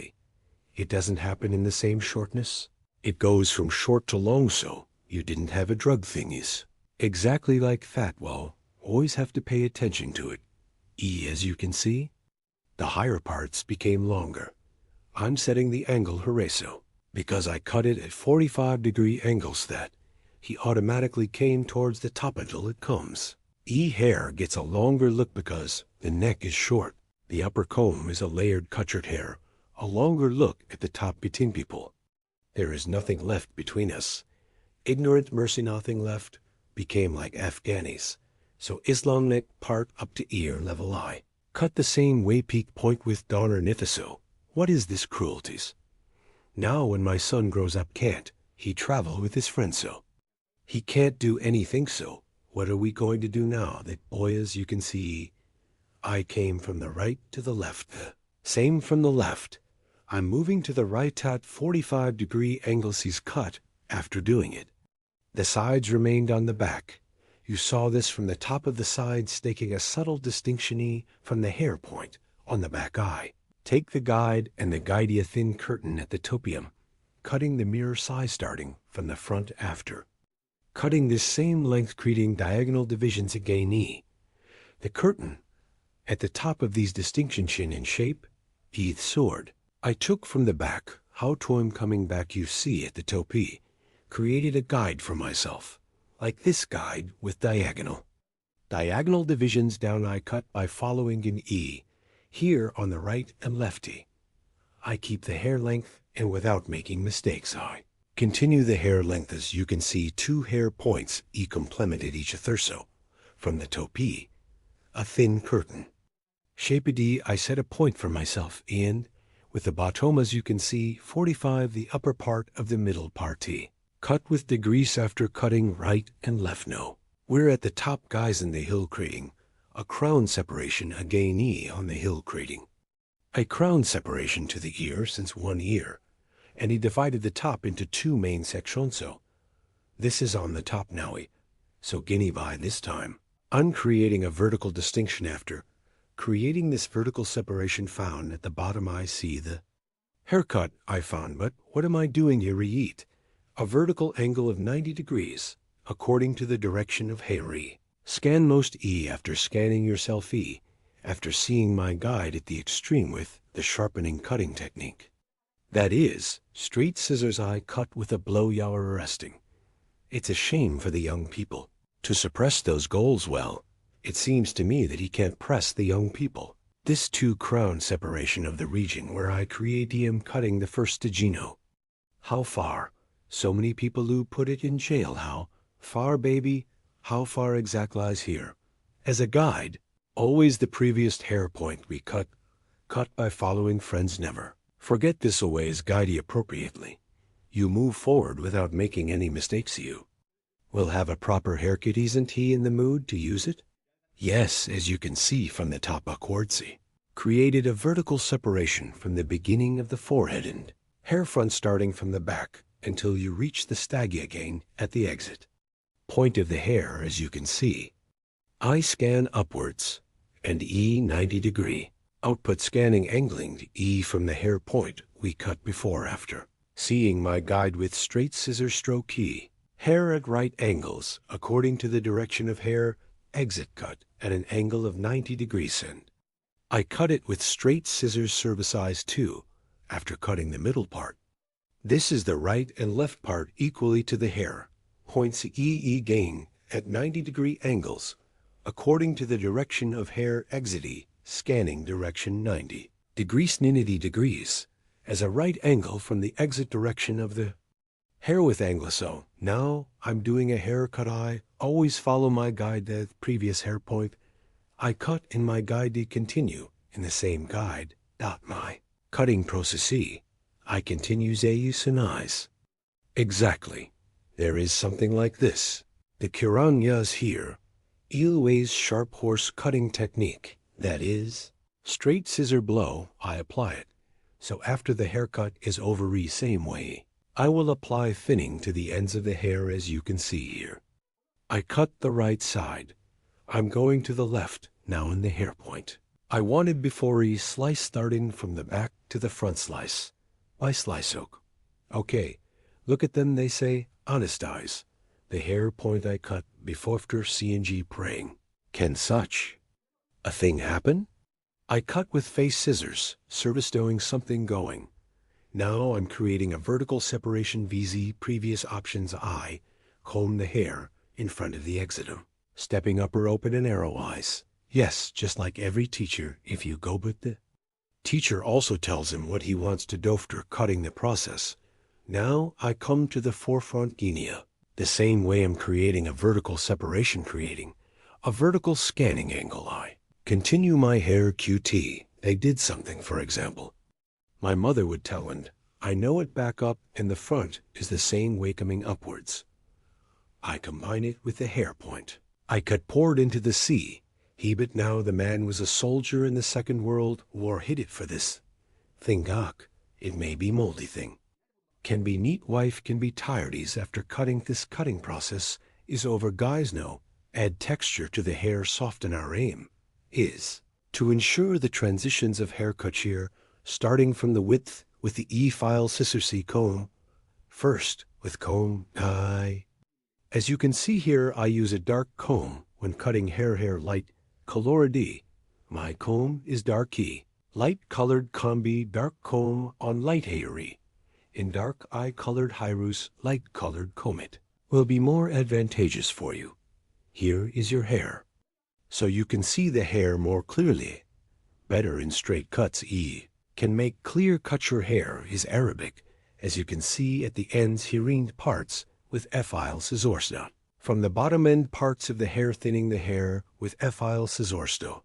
[SPEAKER 2] It doesn't happen in the same shortness. It goes from short to long so, you didn't have a drug thingies. Exactly like fat, well, always have to pay attention to it. E, as you can see, the higher parts became longer. I'm setting the angle Horatio, because I cut it at 45-degree angles that he automatically came towards the top until it comes. E hair gets a longer look because the neck is short. The upper comb is a layered cutchered hair, a longer look at the top between people. There is nothing left between us. Ignorant mercy nothing left, became like Afghanis. So Islam neck part up to ear level eye. Cut the same way peak point with Donner Nithiso. What is this cruelties? Now when my son grows up can't, he travel with his friends so. He can't do anything so. What are we going to do now that boy as you can see, I came from the right to the left. Same from the left. I'm moving to the right at 45-degree angles he's cut after doing it. The sides remained on the back. You saw this from the top of the side staking a subtle distinction from the hair point on the back eye. Take the guide and the guidea thin curtain at the topium, cutting the mirror size starting from the front after. Cutting this same length creating diagonal divisions again the curtain at the top of these distinctions in shape, teeth sword. I took from the back how to I'm coming back you see at the topi, created a guide for myself, like this guide with diagonal. Diagonal divisions down I cut by following in E, here on the right and lefty. I keep the hair length and without making mistakes I continue the hair length as you can see two hair points E complemented each other so. From the topi, a thin curtain. Shape D I set a point for myself and, with the bottom as you can see, 45 the upper part of the middle party. Cut with degrees after cutting right and left no. We're at the top guys in the hill creating. A crown separation again E on the hill creating. A crown separation to the ear since one ear. And he divided the top into two main sections so. This is on the top now so guinea by this time. I'm creating a vertical distinction after. Creating this vertical separation found at the bottom I see the haircut I found, but what am I doing here eat? A vertical angle of 90 degrees, according to the direction of hair E. Scan most E after scanning yourself E, after seeing my guide at the extreme with the sharpening cutting technique. That is, straight scissors I cut with a blow you are arresting. It's a shame for the young people to suppress those goals well. It seems to me that he can't press the young people. This two crown separation of the region where I create him cutting the first Gino. How far? So many people who put it in jail. How far, baby? How far exact lies here? As a guide, always the previous hair point we cut by following friends never. Forget this always guide you appropriately. You move forward without making any mistakes you. Will have a proper haircut isn't he in the mood to use it? Yes, as you can see from the top upwards. Created a vertical separation from the beginning of the forehead and hair front starting from the back until you reach the staggy again at the exit. Point of the hair as you can see. I scan upwards and E 90 degree. Output scanning angling to E from the hair point we cut before after. Seeing my guide with straight scissor stroke key. Hair at right angles according to the direction of hair exit cut at an angle of 90 degrees and I cut it with straight scissors service size 2 after cutting the middle part. This is the right and left part equally to the hair. Points E gain at 90 degree angles according to the direction of hair exit E. Scanning direction 90 degrees 90 degrees as a right angle from the exit direction of the Hair with Angloso. Now I'm doing a haircut. I always follow my guide, the previous hair point. I cut in my guide to continue in the same guide. My cutting process. I continues a use and eyes. Exactly. There is something like this. The Kiranyas here. Ilway's sharp horse cutting technique. That is, straight scissor blow, I apply it. So after the haircut is over same way, I will apply thinning to the ends of the hair as you can see here. I cut the right side. I'm going to the left now in the hair point. I wanted before slice starting from the back to the front slice. By slice oak. Okay, look at them, they say, honest eyes. The hair point I cut before after CNG praying. Can such a thing happen? I cut with face scissors, service doing something going. Now I'm creating a vertical separation VZ previous options I, comb the hair in front of the exitum. Stepping upper open and arrow eyes. Yes, just like every teacher, if you go but the teacher also tells him what he wants to do after cutting the process. Now I come to the forefront Guinea. The same way I'm creating a vertical separation, creating a vertical scanning angle. I continue my hair QT. They did something, for example. My mother would tell, and I know it back up and the front is the same way coming upwards. I combine it with the hair point. I cut poured into the sea. But now the man was a soldier in the Second World War, hid it for this. Think it may be moldy thing. Can be neat wife can be tiredies after cutting. This cutting process is over guys know. Add texture to the hair, soften our aim. Is to ensure the transitions of haircut here, starting from the width with the E-file scissor C comb. First with comb I. As you can see here, I use a dark comb when cutting hair light. Color D. My comb is dark key. Light colored combi dark comb on light hairy. In dark eye colored Hyrus light colored comb it. Will be more advantageous for you. Here is your hair. So you can see the hair more clearly. Better in straight cuts E. Can make clear cut your hair is Arabic. As you can see at the ends hearing parts with F-file scissorsto. From the bottom end parts of the hair, thinning the hair with F-file scissorsto.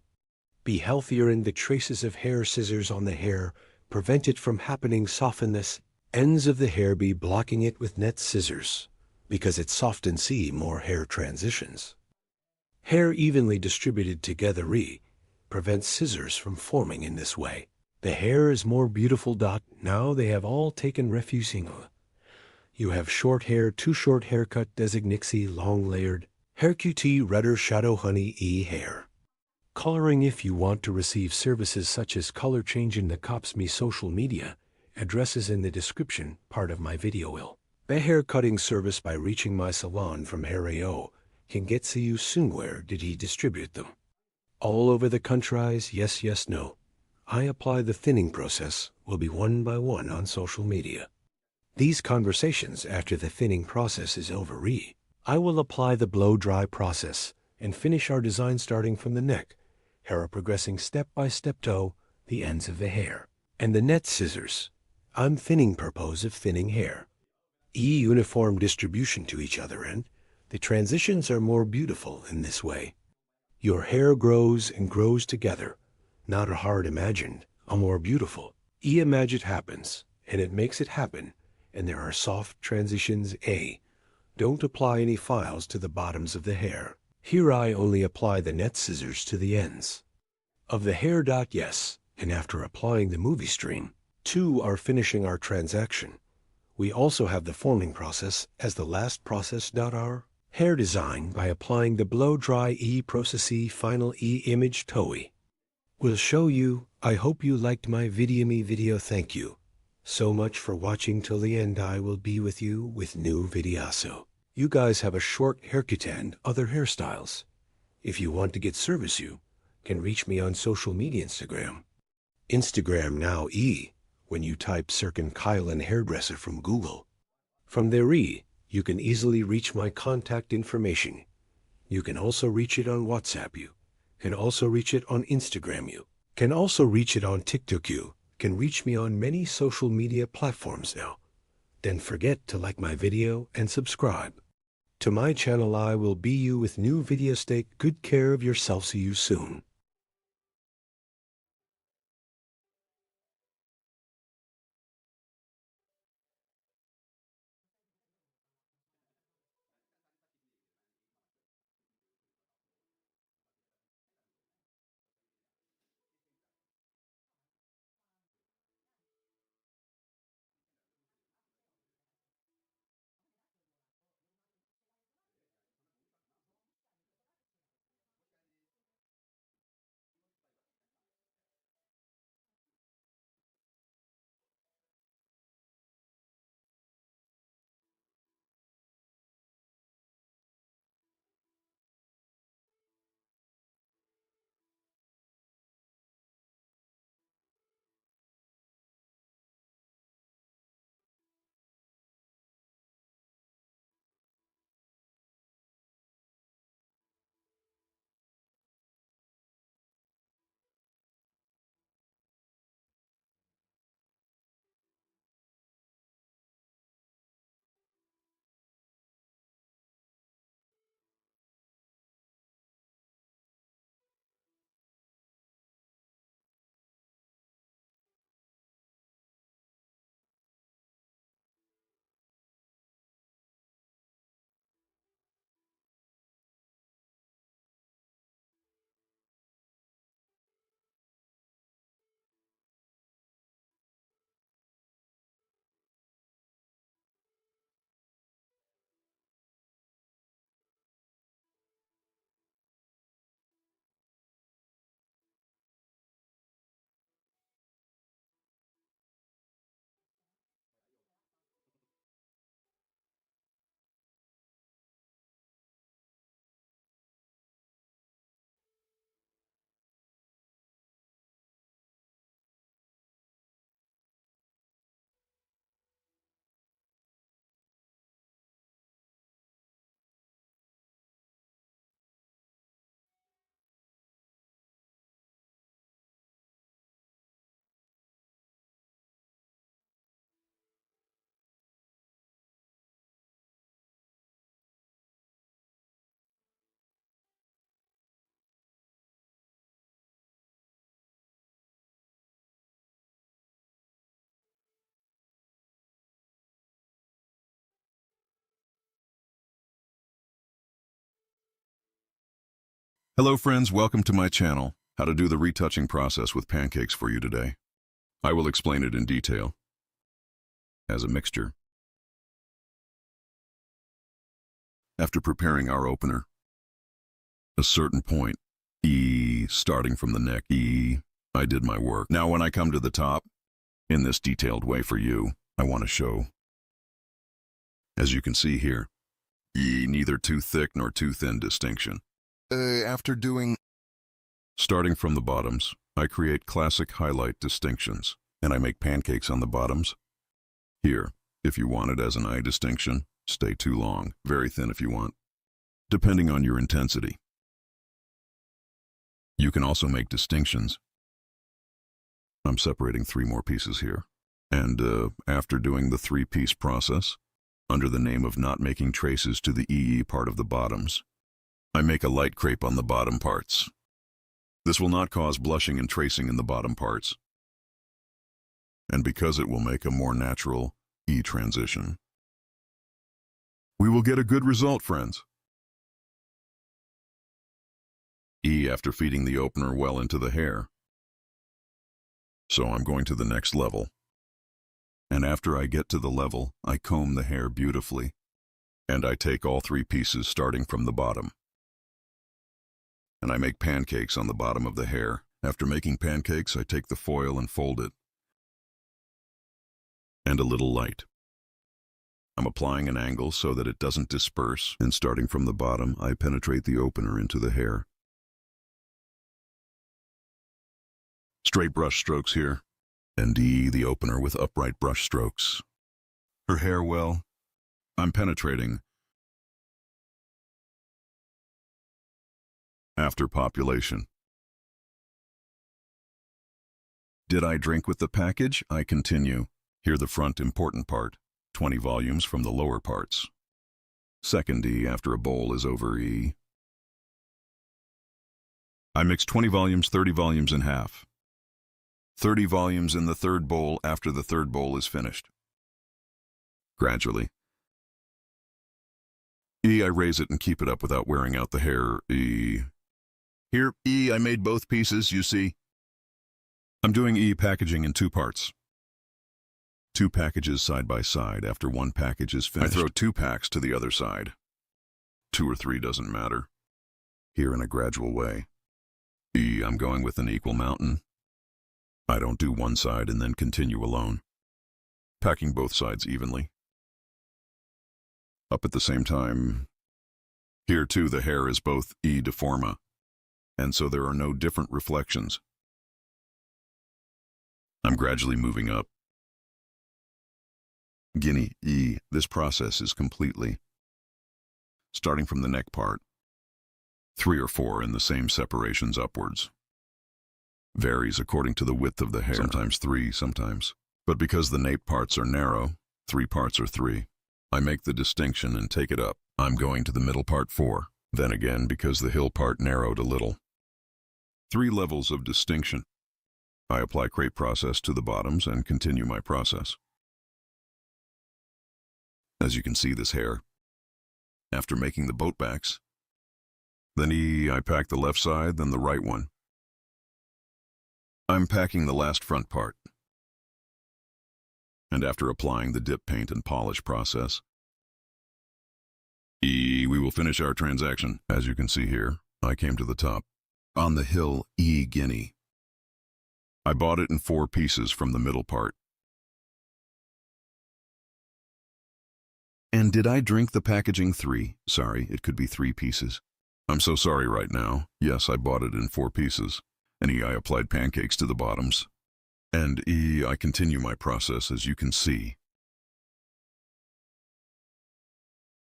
[SPEAKER 2] Be healthier in the traces of hair scissors on the hair, prevent it from happening, soften this ends of the hair, be blocking it with net scissors, because it softens see more hair transitions. Hair evenly distributed together prevents scissors from forming in this way. The hair is more beautiful. Now they have all taken refusing. You have short hair, too short haircut, designixie, long layered, hair QT, redder, shadow, honey, hair. Coloring. If you want to receive services such as color change in the cops me social media, addresses in the description part of my video will. The hair cutting service by reaching my salon from Hair.AO can get to you soon. Where did he distribute them? All over the countries, yes, no. I apply the thinning process, will be one by one on social media. These conversations after the thinning process is over. I will apply the blow dry process and finish our design starting from the neck, hair progressing step by step to the ends of the hair, and the net scissors. I'm thinning purpose of thinning hair. Uniform distribution to each other end. The transitions are more beautiful in this way. Your hair grows and grows together. Not a hard imagined, a more beautiful. Imagine happens, and it makes it happen. And there are soft transitions. Don't apply any files to the bottoms of the hair. Here I only apply the net scissors to the ends of the hair. Yes, and after applying the movie stream, 2 are finishing our transaction. We also have the forming process as the last process. Our hair design by applying the blow dry process final image TOE. Will show you. I hope you liked my video. Thank you so much for watching till the end. I will be with you with new videos. You guys have a short haircut and other hairstyles. If you want to get service, you can reach me on social media. Instagram now when you type Circin Kylan hairdresser from Google. From there you can easily reach my contact information. You can also reach it on WhatsApp. You can also reach it on Instagram. You can also reach it on TikTok. You can reach me on many social media platforms now. Then forget to like my video and subscribe. To my channel, I will be you with new videos. Take good care of yourself. See you soon.
[SPEAKER 5] Hello friends, welcome to my channel, how to do the retouching process with pancakes for you today. I will explain it in detail. As a mixture. After preparing our opener, a certain point, E, starting from the neck, E, I did my work. Now when I come to the top, in this detailed way for you, I want to show. As you can see here, E, neither too thick nor too thin distinction. After doing... Starting from the bottoms, I create classic highlight distinctions, and I make pancakes on the bottoms. Here, if you want it as an eye distinction, stay too long, very thin if you want, depending on your intensity. You can also make distinctions. I'm separating 3 more pieces here. And after doing the 3-piece process, under the name of not making traces to the EE part of the bottoms, I make a light crepe on the bottom parts. This will not cause blushing and tracing in the bottom parts. And because it will make a more natural E transition, we will get a good result, friends. E after feeding the opener well into the hair. So I'm going to the next level. And after I get to the level, I comb the hair beautifully. And I take all 3 pieces starting from the bottom. And I make pancakes on the bottom of the hair. After making pancakes, I take the foil and fold it. And a little light. I'm applying an angle so that it doesn't disperse, and starting from the bottom, I penetrate the opener into the hair. Straight brush strokes here, and E, the opener with upright brush strokes. Her hair well, I'm penetrating. After population. Did I drink with the package? I continue. Here the front important part. 20 volumes from the lower parts. Second E after a bowl is over E. I mix 20 volumes, 30 volumes in half. 30 volumes in the third bowl after the third bowl is finished. Gradually. E, I raise it and keep it up without wearing out the hair. E. Here, E, I made both pieces, you see. I'm doing E packaging in 2 parts. 2 packages side by side after 1 package is finished. I throw 2 packs to the other side. 2 or 3 doesn't matter. Here in a gradual way. E, I'm going with an equal mountain. I don't do one side and then continue alone. Packing both sides evenly. Up at the same time. Here too the hair is both E deforma, and so there are no different reflections. I'm gradually moving up. Guinea E, this process is completely, starting from the neck part, 3 or 4 in the same separations upwards. Varies according to the width of the hair, sometimes 3, sometimes. But because the nape parts are narrow, 3 parts are 3. I make the distinction and take it up. I'm going to the middle part 4. Then again, because the hill part narrowed a little. 3 levels of distinction. I apply crepe process to the bottoms and continue my process. As you can see, this hair, after making the boat backs, then I pack the left side, then the right one. I'm packing the last front part. And after applying the dip paint and polish process, we will finish our transaction. As you can see here, I came to the top. On the hill, Guinea. I bought it in 4 pieces from the middle part. And did I drink the packaging 3? Sorry, it could be 3 pieces. I'm so sorry right now. Yes, I bought it in 4 pieces. And I applied pancakes to the bottoms. And I continue my process as you can see.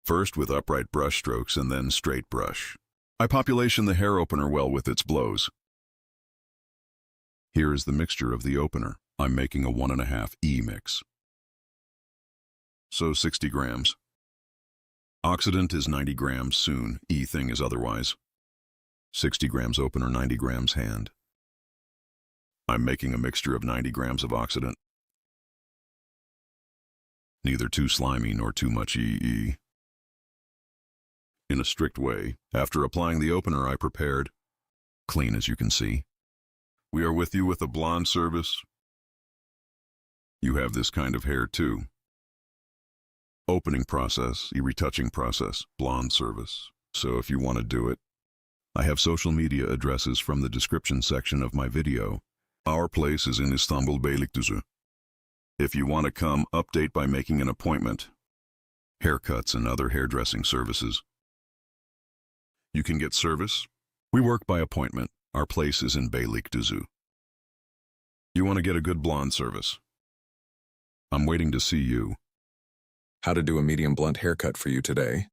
[SPEAKER 5] First with upright brush strokes and then straight brush. I population the hair opener well with its blows. Here is the mixture of the opener. I'm making a 1.5 mix. So 60 grams. Oxidant is 90 grams soon. Thing is otherwise. 60 grams opener, 90 grams hand. I'm making a mixture of 90 grams of oxidant. Neither too slimy nor too much In a strict way, after applying the opener I prepared, clean as you can see. We are with you with a blonde service. You have this kind of hair too. Opening process, retouching process, blonde service. So if you want to do it, I have social media addresses from the description section of my video. Our place is in Istanbul, Beylikdüzü. If you want to come, update by making an appointment. Haircuts and other hairdressing services. You can get service. We work by appointment. Our place is in Beylikdüzü. You want to get a good blonde service. I'm waiting to see you.
[SPEAKER 6] How to do a medium blunt haircut for you today.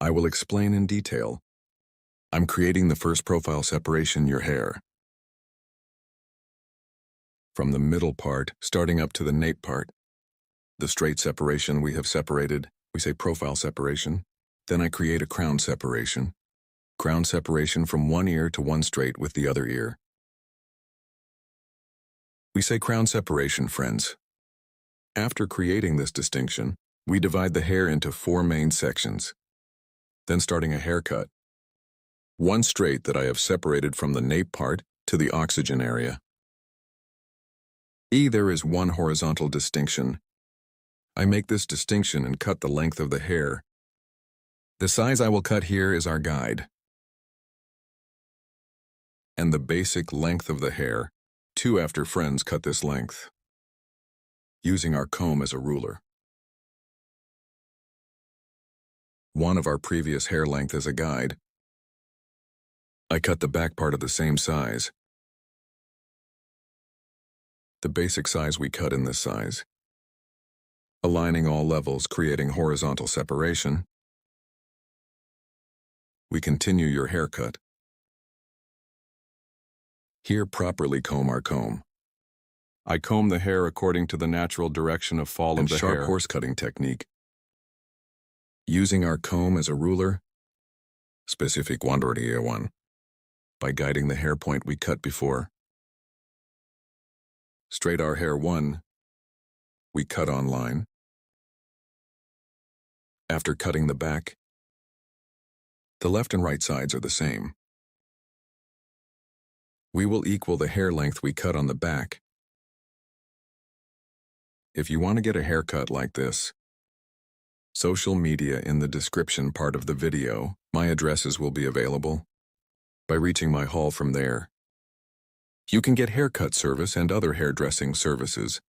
[SPEAKER 6] I will explain in detail. I'm creating the first profile separation your hair. From the middle part, starting up to the nape part. The straight separation we have separated, we say profile separation. Then I create a crown separation. Crown separation from one ear to one straight with the other ear. We say crown separation, friends. After creating this distinction, we divide the hair into 4 main sections. Then starting a haircut. One straight that I have separated from the nape part to the oxygen area. There is one horizontal distinction. I make this distinction and cut the length of the hair. The size I will cut here is our guide. And the basic length of the hair, 2 after friends cut this length. Using our comb as a ruler. 1 of our previous hair length as a guide. I cut the back part of the same size. The basic size we cut in this size. Aligning all levels, creating horizontal separation. We continue your haircut. Here properly comb our comb. I comb the hair according to the natural direction of fall of the hair. Sharp horse cutting technique. Using our comb as a ruler, specific one, by guiding the hair point we cut before. Straight our hair 1, we cut on line. After cutting the back, the left and right sides are the same. We will equal the hair length we cut on the back. If you want to get a haircut like this, social media in the description part of the video, my addresses will be available. By reaching my hall from there, you can get haircut service and other hairdressing services.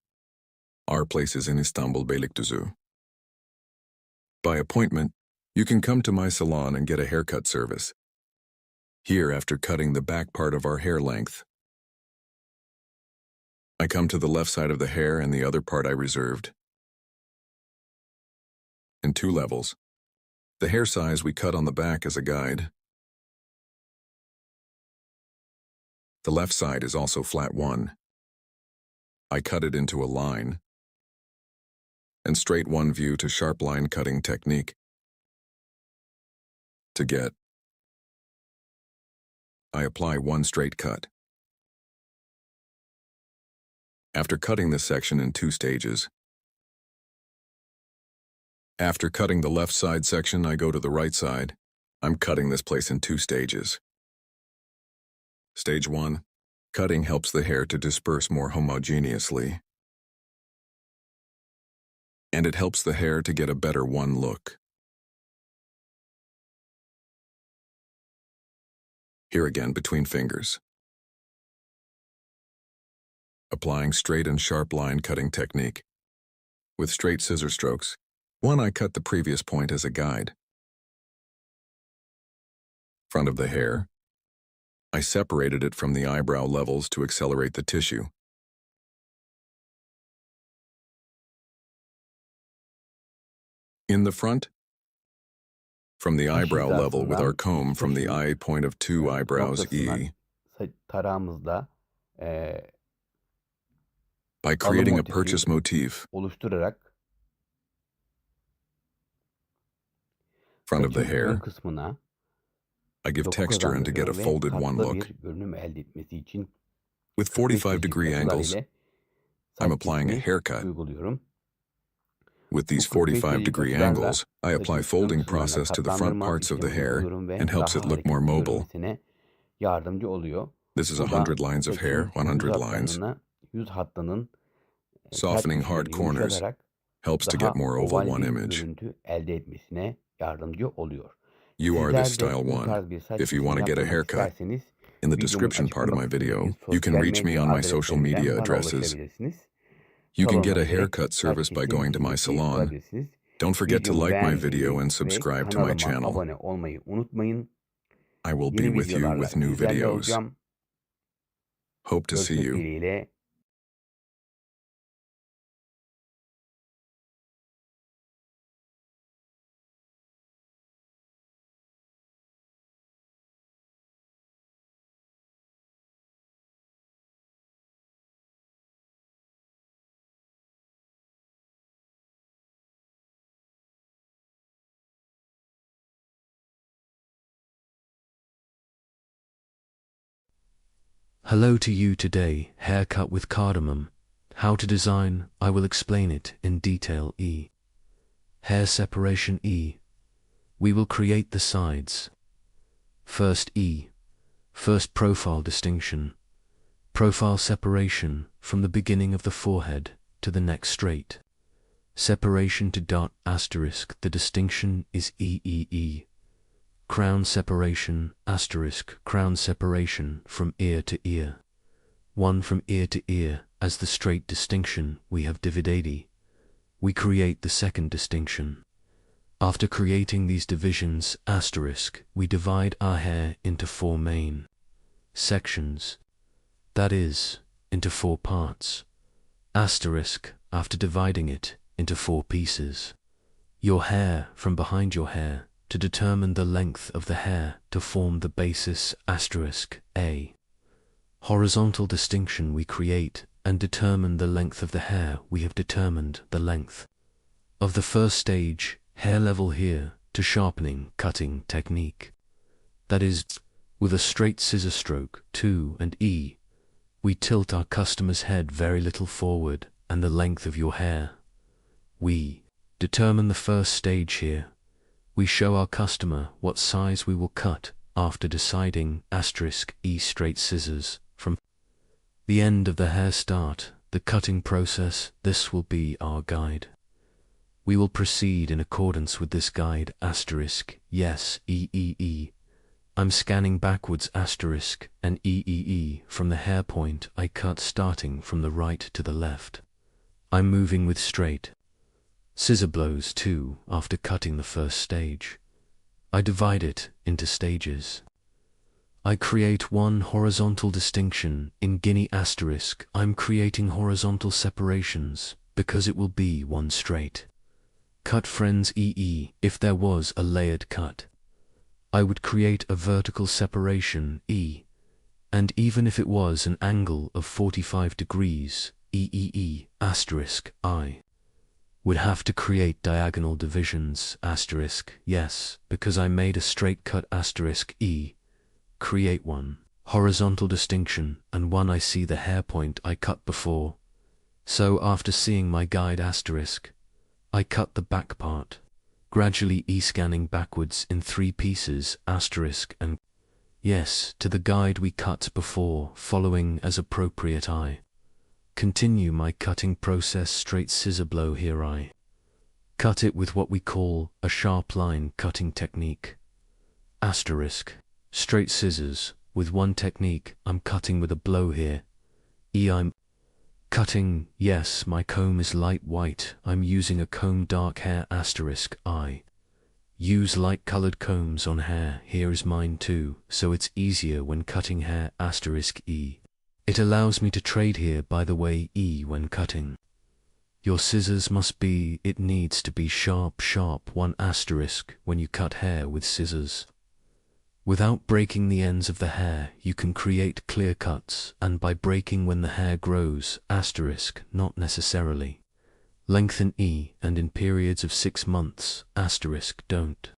[SPEAKER 6] Our place is in Istanbul, Beylikdüzü. By appointment, you can come to my salon and get a haircut service. Here, after cutting the back part of our hair length, I come to the left side of the hair and the other part I reserved. In 2 levels. The hair size we cut on the back as a guide. The left side is also flat 1. I cut it into a line and straight 1 view to sharp line cutting technique. To get, I apply 1 straight cut. After cutting this section in 2 stages. After cutting the left side section, I go to the right side. I'm cutting this place in 2 stages. Stage 1. Cutting helps the hair to disperse more homogeneously. And it helps the hair to get a better 1 look. Here again between fingers. Applying straight and sharp line cutting technique. With straight scissor strokes. 1, I cut the previous point as a guide. Front of the hair. I separated it from the eyebrow levels to accelerate the tissue. In the front, from the eyebrow level with our comb from the eye point of 2 eyebrows E,
[SPEAKER 7] tarağımızla
[SPEAKER 6] by creating a purchase motif,
[SPEAKER 7] oluşturarak
[SPEAKER 6] front of the
[SPEAKER 7] saçın ön
[SPEAKER 6] hair,
[SPEAKER 7] kısmına
[SPEAKER 6] I give
[SPEAKER 7] doku
[SPEAKER 6] texture and to get a
[SPEAKER 7] kazandırıyor ve
[SPEAKER 6] folded 1
[SPEAKER 7] katlı
[SPEAKER 6] look.
[SPEAKER 7] bir görünüm elde etmesi için
[SPEAKER 6] With
[SPEAKER 7] 45
[SPEAKER 6] 45-degree angles,
[SPEAKER 7] ile
[SPEAKER 6] I'm
[SPEAKER 7] saç
[SPEAKER 6] applying a
[SPEAKER 7] kesimi
[SPEAKER 6] haircut.
[SPEAKER 7] uyguluyorum.
[SPEAKER 6] With these
[SPEAKER 7] Bu 45
[SPEAKER 6] 45-degree
[SPEAKER 7] açılarla
[SPEAKER 6] angles, I apply
[SPEAKER 7] saçın ön
[SPEAKER 6] folding
[SPEAKER 7] kısımlarına
[SPEAKER 6] process to the front
[SPEAKER 7] katlandırma
[SPEAKER 6] parts of the
[SPEAKER 7] işlemi
[SPEAKER 6] hair
[SPEAKER 7] uyguluyorum ve
[SPEAKER 6] and helps
[SPEAKER 7] daha
[SPEAKER 6] it look more
[SPEAKER 7] hareketli
[SPEAKER 6] mobile.
[SPEAKER 7] görünmesine yardımcı oluyor.
[SPEAKER 6] This is
[SPEAKER 7] Bu da
[SPEAKER 6] 100 lines of hair,
[SPEAKER 7] saçın
[SPEAKER 6] 100
[SPEAKER 7] yüz
[SPEAKER 6] lines.
[SPEAKER 7] hatlarına, yüz hattının
[SPEAKER 6] Softening
[SPEAKER 7] sert
[SPEAKER 6] hard
[SPEAKER 7] köşeleri
[SPEAKER 6] corners
[SPEAKER 7] yumuşatarak
[SPEAKER 6] helps to
[SPEAKER 7] daha
[SPEAKER 6] get more oval
[SPEAKER 7] oval
[SPEAKER 6] 1
[SPEAKER 7] bir
[SPEAKER 6] image.
[SPEAKER 7] görüntü elde etmesine yardımcı oluyor.
[SPEAKER 6] You are
[SPEAKER 7] Sizler
[SPEAKER 6] this
[SPEAKER 7] de
[SPEAKER 6] style
[SPEAKER 7] bu
[SPEAKER 6] 1.
[SPEAKER 7] tarz bir saç
[SPEAKER 6] If you
[SPEAKER 7] kesimi
[SPEAKER 6] want to get a
[SPEAKER 7] yaptırmak
[SPEAKER 6] haircut,
[SPEAKER 7] isterseniz
[SPEAKER 6] in the
[SPEAKER 7] videomun
[SPEAKER 6] description part of my
[SPEAKER 7] açıklama
[SPEAKER 6] video,
[SPEAKER 7] kısmındaki
[SPEAKER 6] you can
[SPEAKER 7] sosyal
[SPEAKER 6] reach me
[SPEAKER 7] medya
[SPEAKER 6] on my social
[SPEAKER 7] adreslerinden
[SPEAKER 6] media
[SPEAKER 7] bana
[SPEAKER 6] addresses.
[SPEAKER 7] ulaşabilirsiniz.
[SPEAKER 6] You can get
[SPEAKER 7] Salonuma
[SPEAKER 6] a
[SPEAKER 7] giderek
[SPEAKER 6] haircut
[SPEAKER 7] saç
[SPEAKER 6] service by
[SPEAKER 7] kesim
[SPEAKER 6] going to my
[SPEAKER 7] ücreti
[SPEAKER 6] salon.
[SPEAKER 7] alabilirsiniz.
[SPEAKER 6] Don't forget to
[SPEAKER 7] Videomu
[SPEAKER 6] like my
[SPEAKER 7] beğenmeyi
[SPEAKER 6] video and
[SPEAKER 7] ve
[SPEAKER 6] subscribe to my
[SPEAKER 7] kanalıma
[SPEAKER 6] channel.
[SPEAKER 7] abone olmayı unutmayın.
[SPEAKER 6] I will be
[SPEAKER 7] Yeni
[SPEAKER 6] with you
[SPEAKER 7] videolarla
[SPEAKER 6] with new
[SPEAKER 7] sizlerle
[SPEAKER 6] videos.
[SPEAKER 7] olacağım.
[SPEAKER 6] Hope to see
[SPEAKER 7] Görüşmek
[SPEAKER 6] you.
[SPEAKER 7] dileğiyle.
[SPEAKER 8] Hello to you today, haircut with cardamom. How to design, I will explain it in detail. Hair separation. We will create the sides. First first profile distinction. Profile separation from the beginning of the forehead to the neck straight. Separation to dot asterisk, the distinction is E. Crown separation, asterisk, crown separation from ear to ear. 1 from ear to ear, as the straight distinction we have divided. We create the second distinction. After creating these divisions, asterisk, we divide our hair into 4 main sections. That is, into 4 parts. Asterisk, after dividing it into 4 pieces. Your hair from behind your hair, to determine the length of the hair to form the basis asterisk A. Horizontal distinction we create and determine the length of the hair. We have determined the length of the first stage, hair level here, to sharpening cutting technique. That is, with a straight scissor stroke, 2 and E, we tilt our customer's head very little forward and the length of your hair. We determine the first stage here. We show our customer what size we will cut after deciding *E straight scissors from the end of the hair start, the cutting process. This will be our guide. We will proceed in accordance with this guide *yes E. I'm scanning backwards and E from the hair point I cut starting from the right to the left. I'm moving with straight scissor blows too after cutting the first stage. I divide it into stages. I create one horizontal distinction in Guinea *. I'm creating horizontal separations because it will be one straight cut. Friends, if there was a layered cut, I would create a vertical separation E, and even if it was an angle of 45 degrees, I would have to create diagonal divisions yes, because I made a straight cut E, create one horizontal distinction and one I see the hair point I cut before. So after seeing my guide I cut the back part, gradually scanning backwards in 3 pieces and yes to the guide we cut before, following as appropriate. I continue my cutting process. Straight scissor blow here. I cut it with what we call a sharp line cutting technique. Straight scissors with one technique. I'm cutting with a blow here. I'm cutting, yes, my comb is light white. I'm using a comb dark hair I use light colored combs on hair. Here is mine too, so it's easier when cutting hair E. It allows me to trade here, by the way, when cutting. Your scissors must be, it needs to be sharp one when you cut hair with scissors. Without breaking the ends of the hair, you can create clear cuts, and by breaking when the hair grows, not necessarily. Lengthen and in periods of 6 months, don't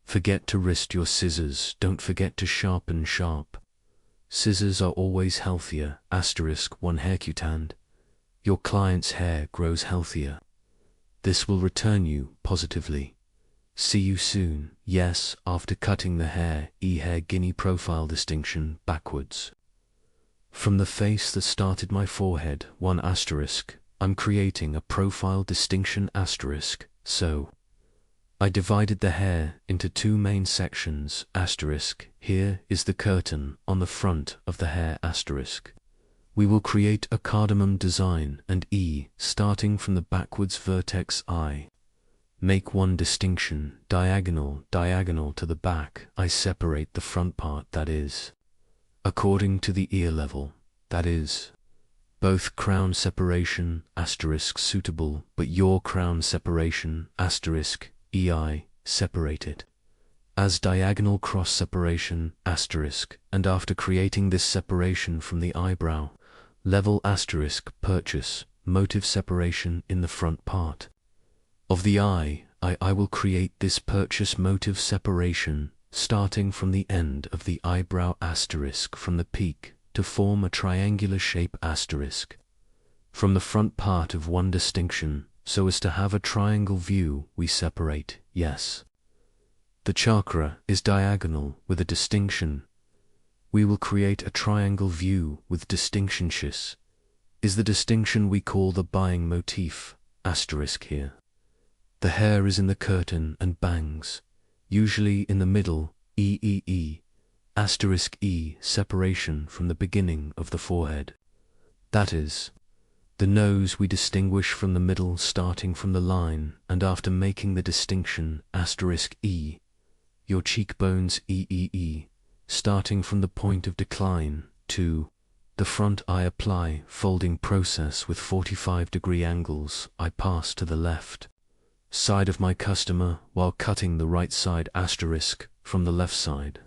[SPEAKER 8] forget to wrist your scissors, don't forget to sharpen sharp. Scissors are always healthier, one haircut. Your client's hair grows healthier. This will return you positively. See you soon. Yes, after cutting the hair Guinea profile distinction backwards. From the face that started my forehead, one I'm creating a profile distinction so I divided the hair into 2 main sections here is the curtain on the front of the hair We will create a cardamom design and starting from the backwards vertex I make one distinction diagonal to the back. I separate the front part, that is according to the ear level, that is both crown separation suitable, but your crown separation EI separated as diagonal cross separation and after creating this separation from the eyebrow level purchase motive separation in the front part of the eye. I will create this purchase motive separation starting from the end of the eyebrow from the peak to form a triangular shape from the front part of one distinction, so as to have a triangle view. We separate, yes. The chakra is diagonal with a distinction. We will create a triangle view with distinction. Is the distinction we call the buying motif here. The hair is in the curtain and bangs, usually in the middle, E separation from the beginning of the forehead. That is, the nose we distinguish from the middle starting from the line, and after making the distinction *E, your cheekbones starting from the point of decline to the front. I apply folding process with 45-degree angles. I pass to the left side of my customer while cutting the right side from the left side.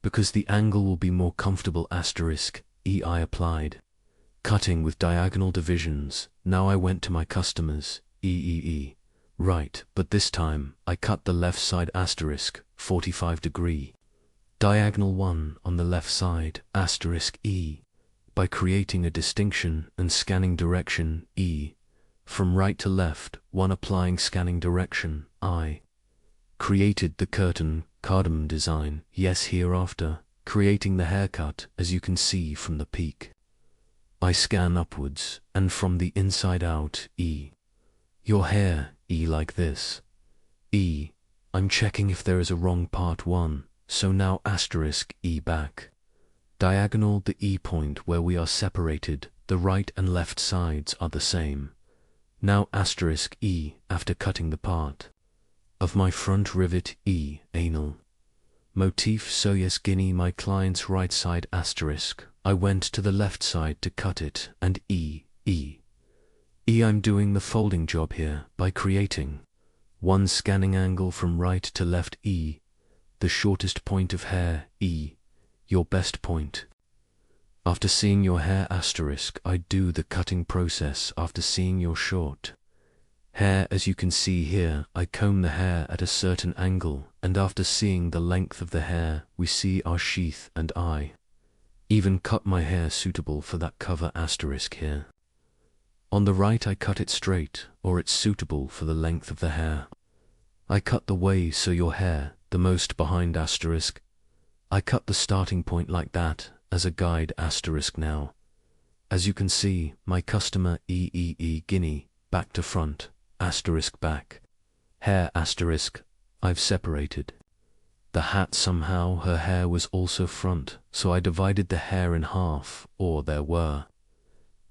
[SPEAKER 8] Because the angle will be more comfortable *E I applied cutting with diagonal divisions. Now I went to my customers, right, but this time I cut the left side asterisk, 45 degree. Diagonal 1 on the left side, asterisk E, by creating a distinction and scanning direction E. From right to left, 1 applying scanning direction I. Created the curtain cardamom design, yes, hereafter, creating the haircut as you can see from the peak. I scan upwards, and from the inside out, E. Your hair, E, like this. E. I'm checking if there is a wrong part 1, so now asterisk E back. Diagonal the E point where we are separated, the right and left sides are the same. Now asterisk E after cutting the part of my front rivet E, anal. Motif so yes guinea my client's right side asterisk. I went to the left side to cut it and E. I'm doing the folding job here by creating 1 scanning angle from right to left E. The shortest point of hair E. Your best point. After seeing your hair asterisk, I do the cutting process after seeing your short hair. As you can see here, I comb the hair at a certain angle, and after seeing the length of the hair, we see our sheath, and I even cut my hair suitable for that cover asterisk here. On the right I cut it straight, or it's suitable for the length of the hair. I cut the way so your hair, the most behind asterisk. I cut the starting point like that, as a guide asterisk now. As you can see, my customer guinea, back to front, asterisk back. Hair asterisk, I've separated. The hat somehow her hair was also front, so I divided the hair in half, or there were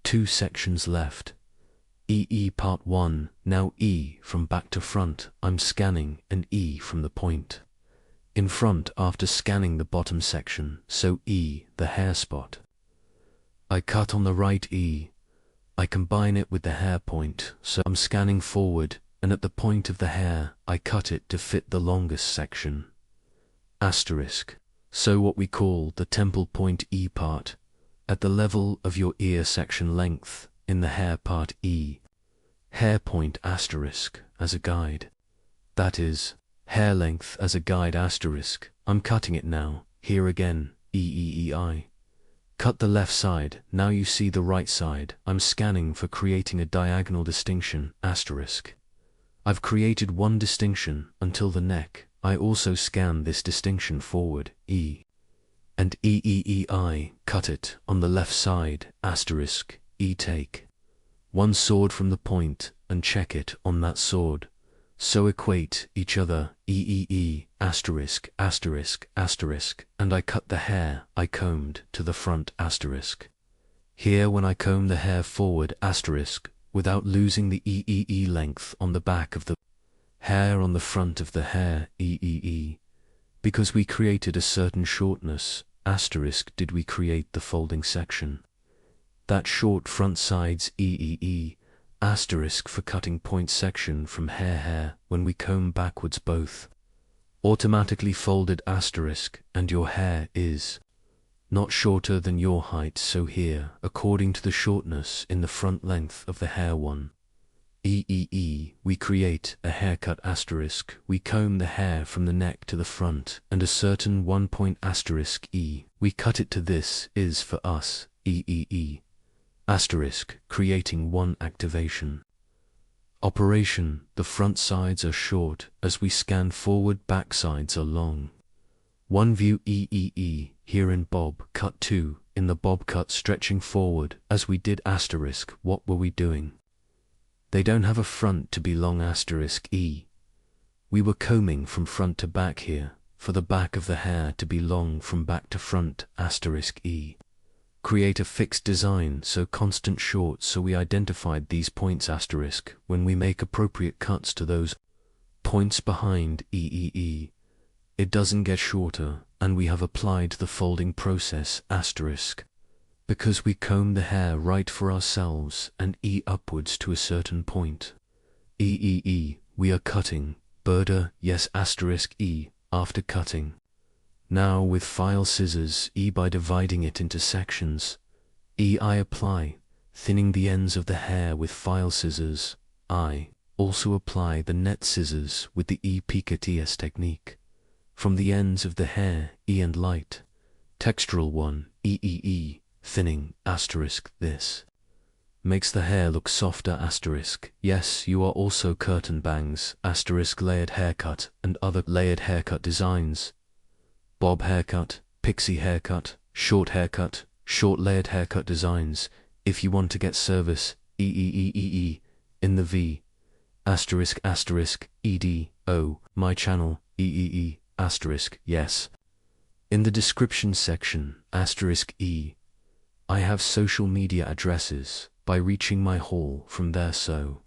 [SPEAKER 8] 2 sections left. Part 1, now E from back to front, I'm scanning an E from the point in front after scanning the bottom section, so E, the hair spot. I cut on the right E. I combine it with the hair point, so I'm scanning forward, and at the point of the hair, I cut it to fit the longest section. Asterisk. So what we call the temple point E part, at the level of your ear section length, in the hair part E. Hair point asterisk, as a guide. That is, hair length as a guide asterisk. I'm cutting it now, here again, I. Cut the left side, now you see the right side. I'm scanning for creating a diagonal distinction, asterisk. I've created 1 distinction until the neck. I also scan this distinction forward, E. And I cut it on the left side, asterisk, E take 1 sword from the point and check it on that sword. So equate each other, asterisk, asterisk, asterisk, and I cut the hair I combed to the front asterisk. Here when I comb the hair forward asterisk, without losing the length on the back of the hair on the front of the hair, because we created a certain shortness, asterisk did we create the folding section. That short front sides asterisk for cutting point section from hair when we comb backwards both. Automatically folded asterisk, and your hair is not shorter than your height, so here, according to the shortness in the front length of the hair 1. We create a haircut asterisk, we comb the hair from the neck to the front, and a certain 1 point asterisk E, we cut it to this is for us, asterisk, creating 1 activation. Operation, the front sides are short, as we scan forward back sides are long. 1 view here in bob cut 2, in the bob cut stretching forward, as we did asterisk, what were we doing? They don't have a front to be long asterisk E. We were combing from front to back here, for the back of the hair to be long from back to front asterisk E. Create a fixed design so constant short, so we identified these points asterisk when we make appropriate cuts to those points behind It doesn't get shorter, and we have applied the folding process asterisk. Because we comb the hair right for ourselves and E upwards to a certain point. We are cutting, border, yes asterisk E, after cutting. Now with file scissors E by dividing it into sections. I apply thinning the ends of the hair with file scissors. I also apply the net scissors with the E-Picotees technique. From the ends of the hair, E and light. Textural one, E, thinning, asterisk, this. Makes the hair look softer, asterisk. Yes, you are also curtain bangs, asterisk, layered haircut, and other layered haircut designs. Bob haircut, pixie haircut, short layered haircut designs. If you want to get service, in the V, asterisk, ED, my channel, asterisk, yes. In the description section, asterisk E, I have social media addresses by reaching my hall from there, so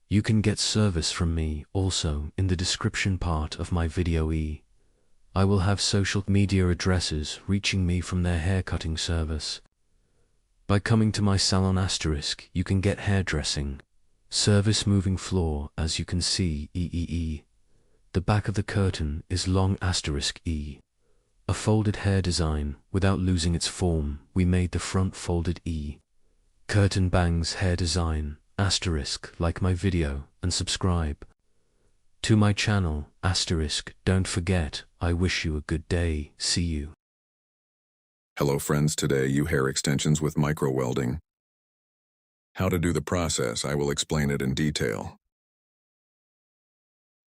[SPEAKER 8] you can get service from me also in the description part of my video. I will have social media addresses reaching me from their haircutting service. By coming to my salon, asterisk, you can get hairdressing service, moving floor, as you can see, The back of the curtain is long, asterisk, E. A folded hair design without losing its form. We made the front folded E. Curtain bangs hair design, asterisk, like my video and subscribe to my channel, asterisk. Don't forget, I wish you a good day. See you.
[SPEAKER 6] Hello friends, today you hair extensions with micro welding. How to do the process, I will explain it in detail.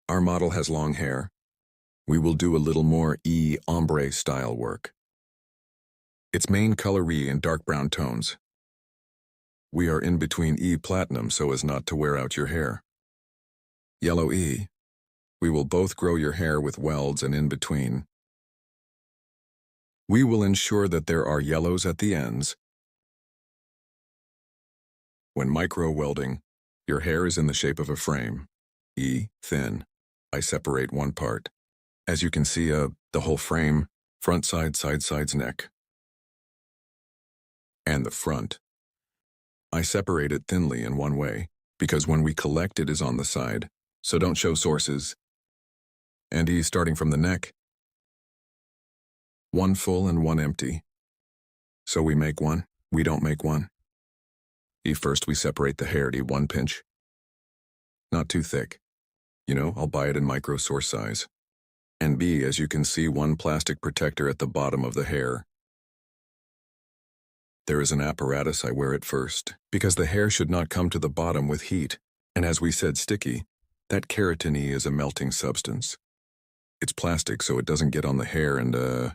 [SPEAKER 6] Our model has long hair. We will do a little more ombre style work. Its main color in dark brown tones. We are in between platinum so as not to wear out your hair. Yellow we will both grow your hair with welds and in between. We will ensure that there are yellows at the ends. When micro welding, your hair is in the shape of a frame. Thin. I separate one part. As you can see, the whole frame, front side, sides, neck. And the front. I separate it thinly in one way, because when we collect it is on the side, so don't show sources. And starting from the neck. One full and one empty. So we make one, we don't make one. First we separate the hair to 1 pinch. Not too thick. I'll buy it in micro source size. And B, as you can see, one plastic protector at the bottom of the hair. There is an apparatus, I wear it first, because the hair should not come to the bottom with heat, and as we said, sticky. That keratin is a melting substance. It's plastic, so it doesn't get on the hair, and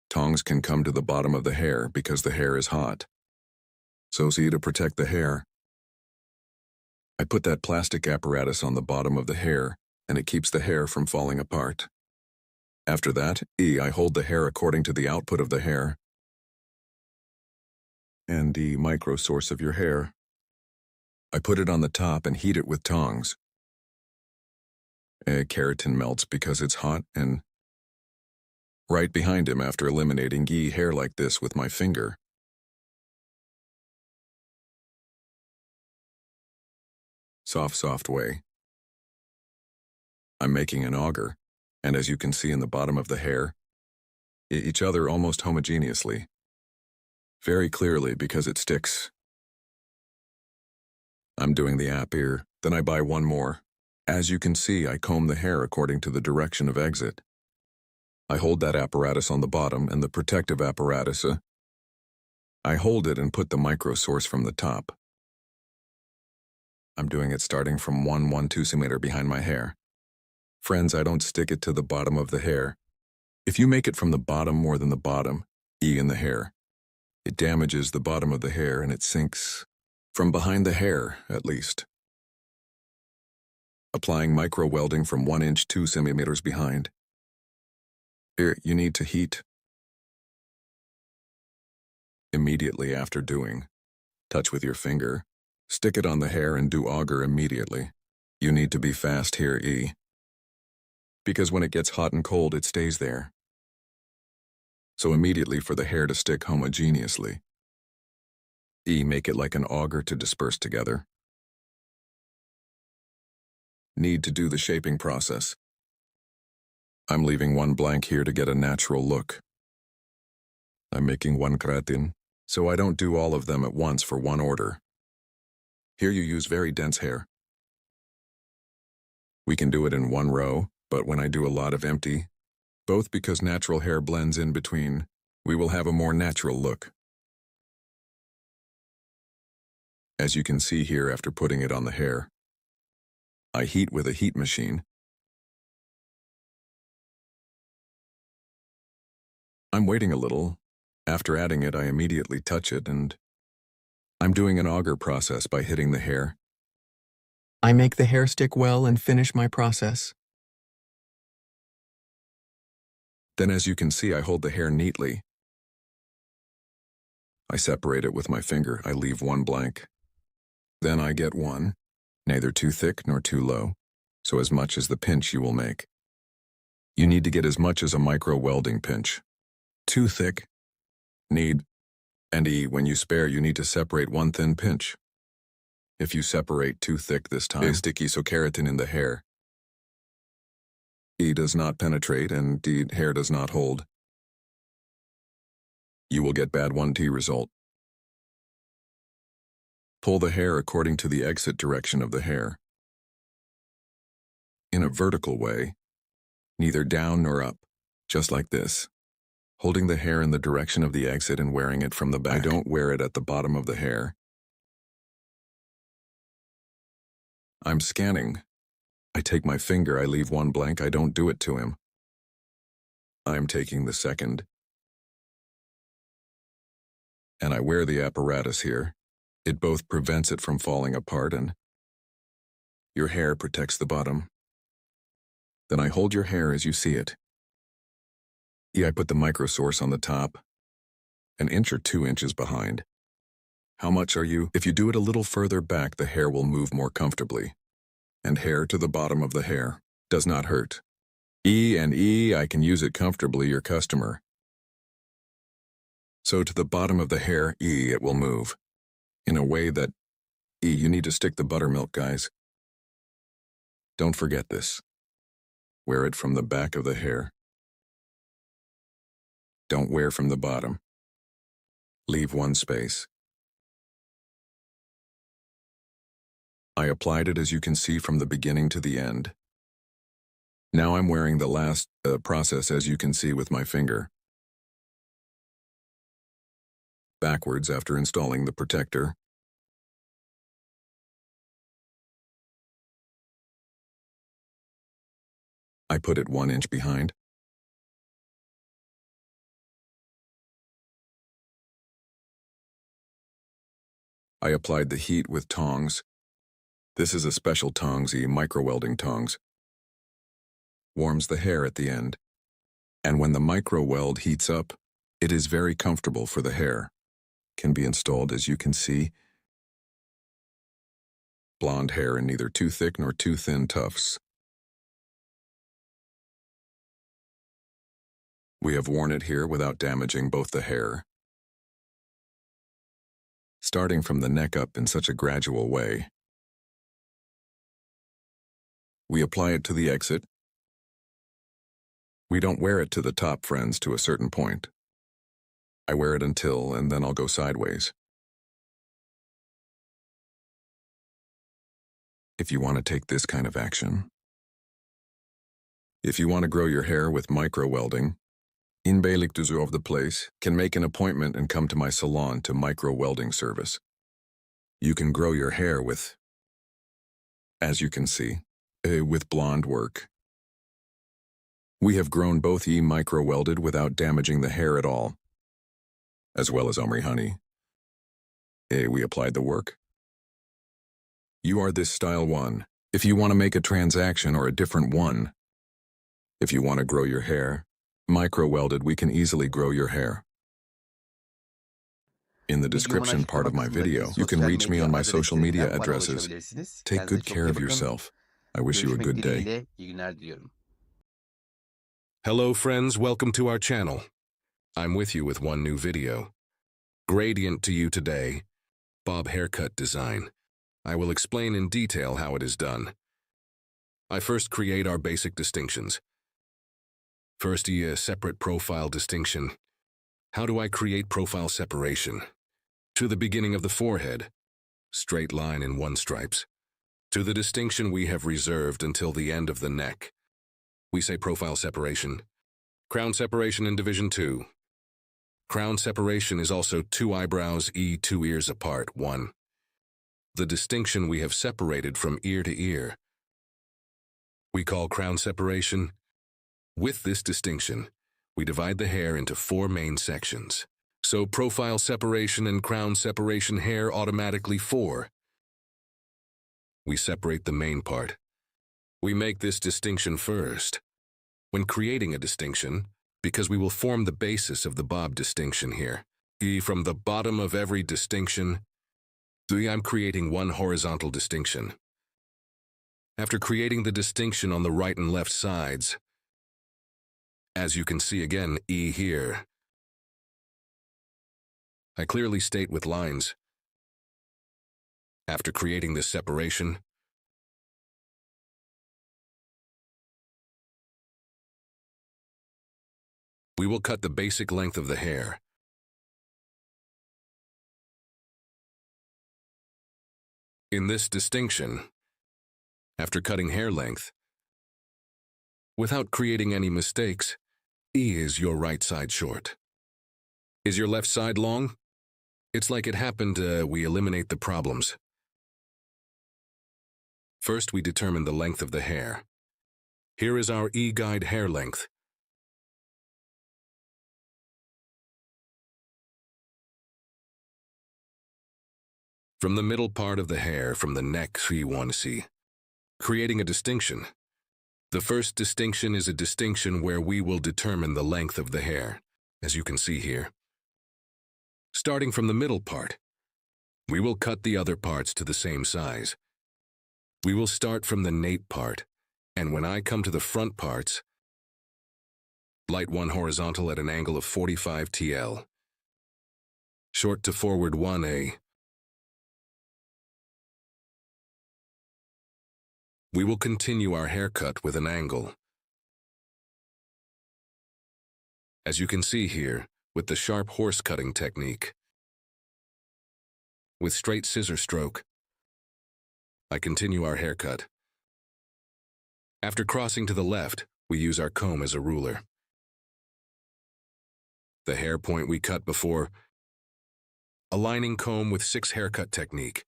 [SPEAKER 6] tongs can come to the bottom of the hair because the hair is hot. So see, to protect the hair, I put that plastic apparatus on the bottom of the hair, and it keeps the hair from falling apart. After that, I hold the hair according to the output of the hair. And the micro source of your hair. I put it on the top and heat it with tongs. Keratin melts because it's hot, and right behind him after eliminating hair like this with my finger. Soft way. I'm making an auger, and as you can see in the bottom of the hair, each other almost homogeneously. Very clearly because it sticks. I'm doing the app here, then I buy one more. As you can see, I comb the hair according to the direction of exit. I hold that apparatus on the bottom and the protective apparatus. I hold it and put the micro source from the top. I'm doing it starting from 1.12 centimeter behind my hair. Friends, I don't stick it to the bottom of the hair. If you make it from the bottom more than the bottom, in the hair, it damages the bottom of the hair and it sinks from behind the hair, at least. Applying micro welding from 1 inch 2 centimeters behind. Here, you need to heat immediately after doing. Touch with your finger. Stick it on the hair and do auger immediately. You need to be fast here, because when it gets hot and cold, it stays there. So immediately for the hair to stick homogeneously. Make it like an auger to disperse together. Need to do the shaping process. I'm leaving one blank here to get a natural look. I'm making one keratin, so I don't do all of them at once for one order. Here you use very dense hair. We can do it in one row, but when I do a lot of empty, both because natural hair blends in between, we will have a more natural look. As you can see here after putting it on the hair, I heat with a heat machine. I'm waiting a little. After adding it, I immediately touch it, and I'm doing an auger process by hitting the hair.
[SPEAKER 9] I make the hair stick well and finish my process.
[SPEAKER 6] Then as you can see, I hold the hair neatly. I separate it with my finger. I leave one blank. Then I get one, neither too thick nor too low, so as much as the pinch you will make. You need to get as much as a micro welding pinch. Too thick, need, and when you spare, you need to separate one thin pinch. If you separate too thick this time, sticky so keratin in the hair. E does not penetrate and D hair does not hold. You will get bad 1T result. Pull the hair according to the exit direction of the hair. In a vertical way, neither down nor up, just like this. Holding the hair in the direction of the exit and wearing it from the back. I don't wear it at the bottom of the hair. I'm scanning. I take my finger, I leave one blank, I don't do it to him. I'm taking the second. And I wear the apparatus here. It both prevents it from falling apart and your hair protects the bottom. Then I hold your hair as you see it. I put the micro source on the top, an inch or 2 inches behind. How much are you? If you do it a little further back, the hair will move more comfortably. And hair to the bottom of the hair does not hurt. I can use it comfortably, your customer. So to the bottom of the hair, it will move. In a way that, you need to stick the buttermilk, guys. Don't forget this. Wear it from the back of the hair. Don't wear from the bottom. Leave one space. I applied it as you can see from the beginning to the end. Now I'm wearing the last process as you can see with my finger. Backwards after installing the protector. I put it 1 inch behind. I applied the heat with tongs. This is a special tongs, micro-welding tongs. Warms the hair at the end. And when the micro-weld heats up, it is very comfortable for the hair. Can be installed as you can see. Blonde hair in neither too thick nor too thin tufts. We have worn it here without damaging both the hair. Starting from the neck up in such a gradual way. We apply it to the exit. We don't wear it to the top, friends, to a certain point. I wear it until, and then I'll go sideways. If you want to take this kind of action. If you want to grow your hair with micro-welding, inbeylikduzu of the place can make an appointment and come to my salon to micro-welding service. You can grow your hair with, as you can see, with blonde work. We have grown both micro-welded without damaging the hair at all, as well as Omri Honey. We applied the work. You are this style one. If you want to make a transaction or a different one, if you want to grow your hair, micro-welded, we can easily grow your hair. In the description part of my video, you can reach me on my social media addresses. Take good care of yourself. I wish you a good day.
[SPEAKER 2] Hello friends, welcome to our channel. I'm with you with one new video. Gradient to you today. Bob haircut design. I will explain in detail how it is done. I first create our basic distinctions. First, a separate profile distinction.
[SPEAKER 6] How do I create profile separation? To the beginning of the forehead, straight line in one stripes. To the distinction we have reserved until the end of the neck. We say profile separation. Crown separation in Division 2. Crown separation is also 2 eyebrows, 2 ears apart, 1. The distinction we have separated from ear to ear. We call crown separation. With this distinction, we divide the hair into 4 main sections. So profile separation and crown separation hair automatically 4. We separate the main part. We make this distinction first. When creating a distinction, because we will form the basis of the bob distinction here. From the bottom of every distinction, I'm creating one horizontal distinction. After creating the distinction on the right and left sides, as you can see again, here, I clearly state with lines. After creating this separation, we will cut the basic length of the hair. In this distinction, after cutting hair length, without creating any mistakes, is your right side short? Is your left side long? It's like it happened, we eliminate the problems. First, we determine the length of the hair. Here is our guide hair length. From the middle part of the hair, from the neck, we want to see. Creating a distinction. The first distinction is a distinction where we will determine the length of the hair, as you can see here. Starting from the middle part, we will cut the other parts to the same size. We will start from the nape part, and when I come to the front parts, light 1 horizontal at an angle of 45 TL. Short to forward 1A. We will continue our haircut with an angle. As you can see here, with the sharp horse cutting technique. With straight scissor stroke, I continue our haircut. After crossing to the left, we use our comb as a ruler. The hair point we cut before, aligning comb with 6 haircut technique.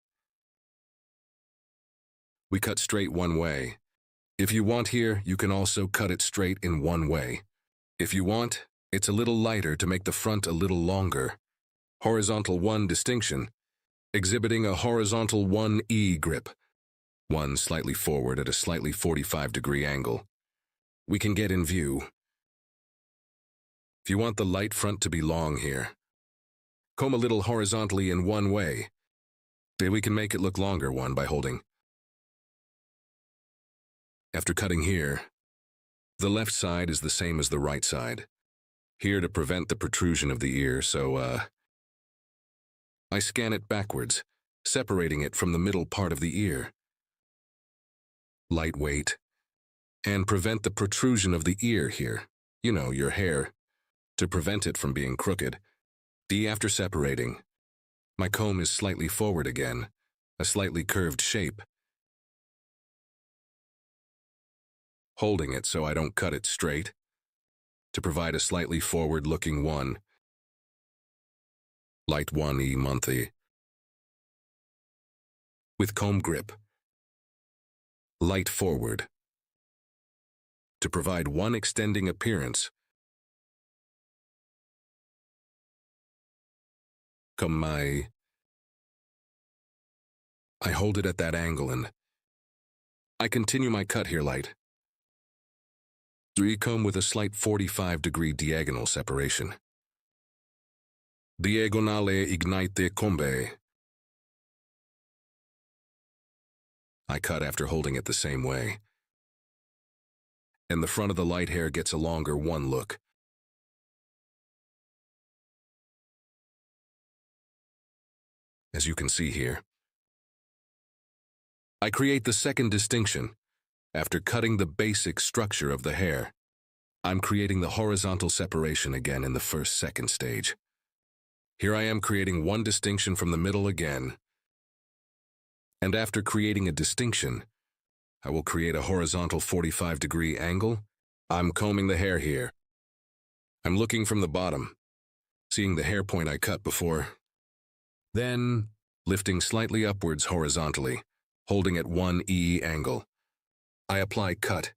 [SPEAKER 6] We cut straight one way. If you want here, you can also cut it straight in one way. If you want, it's a little lighter to make the front a little longer. Horizontal 1 distinction, exhibiting a horizontal 1E grip. 1 slightly forward at a slightly 45-degree angle. We can get in view. If you want the light front to be long here, comb a little horizontally in one way. Then we can make it look longer one by holding. After cutting here, the left side is the same as the right side. Here to prevent the protrusion of the ear, so I scan it backwards, separating it from the middle part of the ear. Lightweight, and prevent the protrusion of the ear here, you know, your hair, to prevent it from being crooked. After separating, my comb is slightly forward again, a slightly curved shape. Holding it so I don't cut it straight, to provide a slightly forward-looking 1. Light 1E monthly. With comb grip. Light forward. To provide 1 extending appearance. I hold it at that angle and I continue my cut here light. Comb with a slight 45-degree diagonal separation. Diagonale ignite combe. I cut after holding it the same way. And the front of the light hair gets a longer 1 look. As you can see here. I create the second distinction after cutting the basic structure of the hair. I'm creating the horizontal separation again in the second stage. Here I am creating one distinction from the middle again. And after creating a distinction, I will create a horizontal 45-degree angle. I'm combing the hair here. I'm looking from the bottom, seeing the hair point I cut before. Then, lifting slightly upwards horizontally, holding at 1 angle. I apply cut.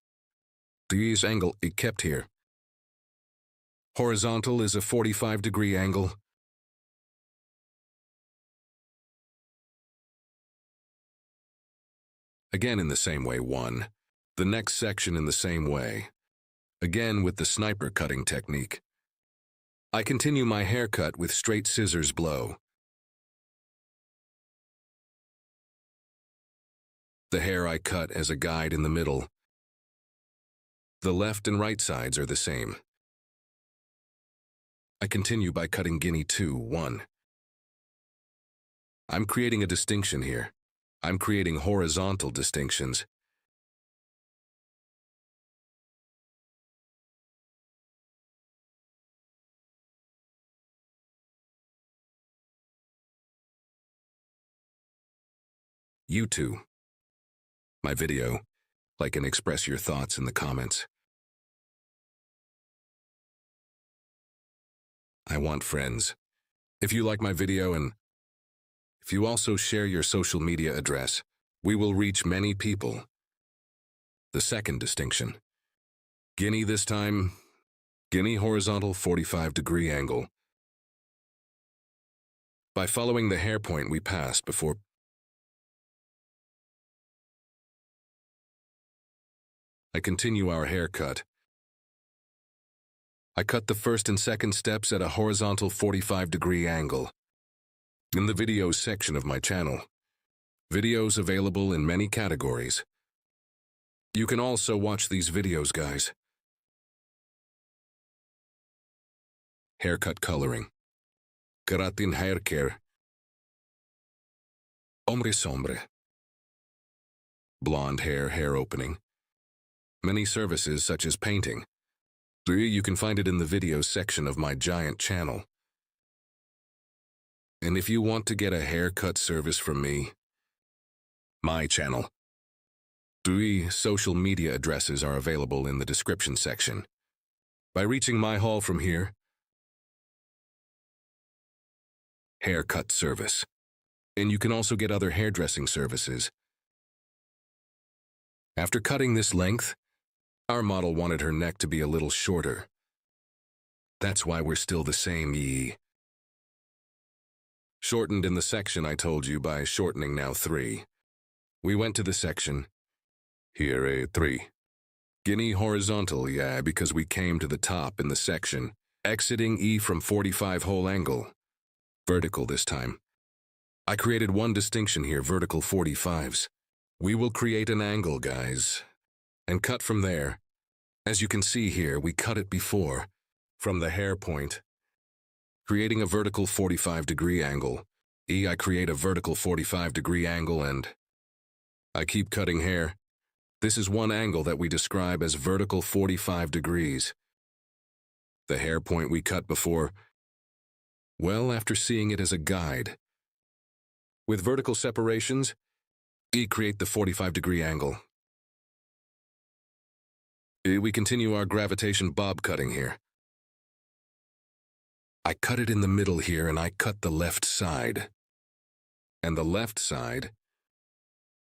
[SPEAKER 6] This angle is kept here. Horizontal is a 45-degree angle. Again in the same way, 1. The next section in the same way. Again with the sniper cutting technique. I continue my haircut with straight scissors blow. The hair I cut as a guide in the middle. The left and right sides are the same. I continue by cutting guinea 2, 1. I'm creating a distinction here. I'm creating horizontal distinctions. You too. My video, like and express your thoughts in the comments. I want friends. If you like my video and if you also share your social media address, we will reach many people. The second distinction. Guinea this time, guinea horizontal 45-degree angle. By following the hair point we passed before, I continue our haircut. I cut the first and second steps at a horizontal 45-degree angle. In the videos section of my channel. Videos available in many categories. You can also watch these videos, guys. Haircut coloring. Keratin hair care. Ombre sombre. Blonde hair opening. Many services such as painting. You can find it in the videos section of my giant channel. And if you want to get a haircut service from me, my channel, 3 social media addresses are available in the description section. By reaching my hall from here, haircut service. And you can also get other hairdressing services. After cutting this length, our model wanted her neck to be a little shorter. That's why we're still the same. Shortened in the section I told you by shortening now 3. We went to the section. Here 3. Guinea horizontal, because we came to the top in the section. Exiting E from 45 whole angle. Vertical this time. I created one distinction here, vertical 45s. We will create an angle, guys. And cut from there. As you can see here, we cut it before, from the hair point. Creating a vertical 45-degree angle. I create a vertical 45-degree angle and I keep cutting hair. This is one angle that we describe as vertical 45 degrees. The hair point we cut before, well, after seeing it as a guide. With vertical separations, create the 45-degree angle. We continue our gravitation bob cutting here. I cut it in the middle here and I cut the left side. And the left side,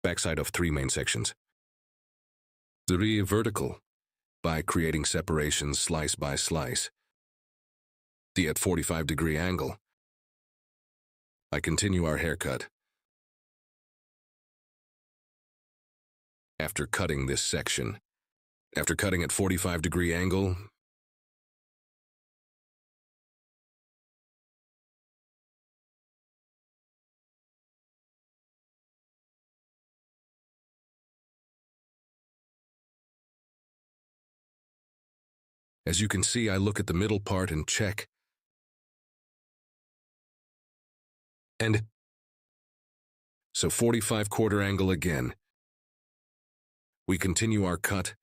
[SPEAKER 6] backside of 3 main sections. 3 vertical, by creating separations slice by slice. At 45-degree angle. I continue our haircut. After cutting this section, after cutting at 45-degree angle, as you can see, I look at the middle part and check. And so 45 quarter angle again. We continue our cut.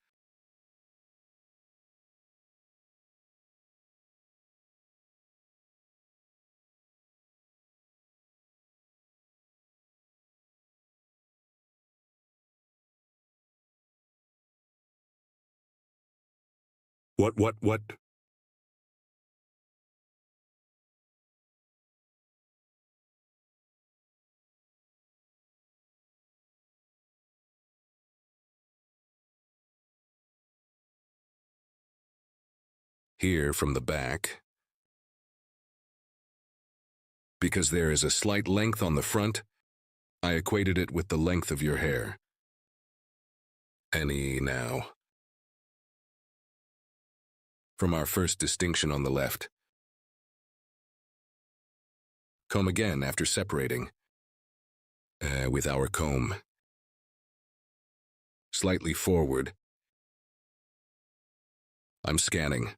[SPEAKER 6] What? Here from the back. Because there is a slight length on the front, I equated it with the length of your hair. Any now. From our first distinction on the left. Comb again after separating. With our comb. Slightly forward. I'm scanning.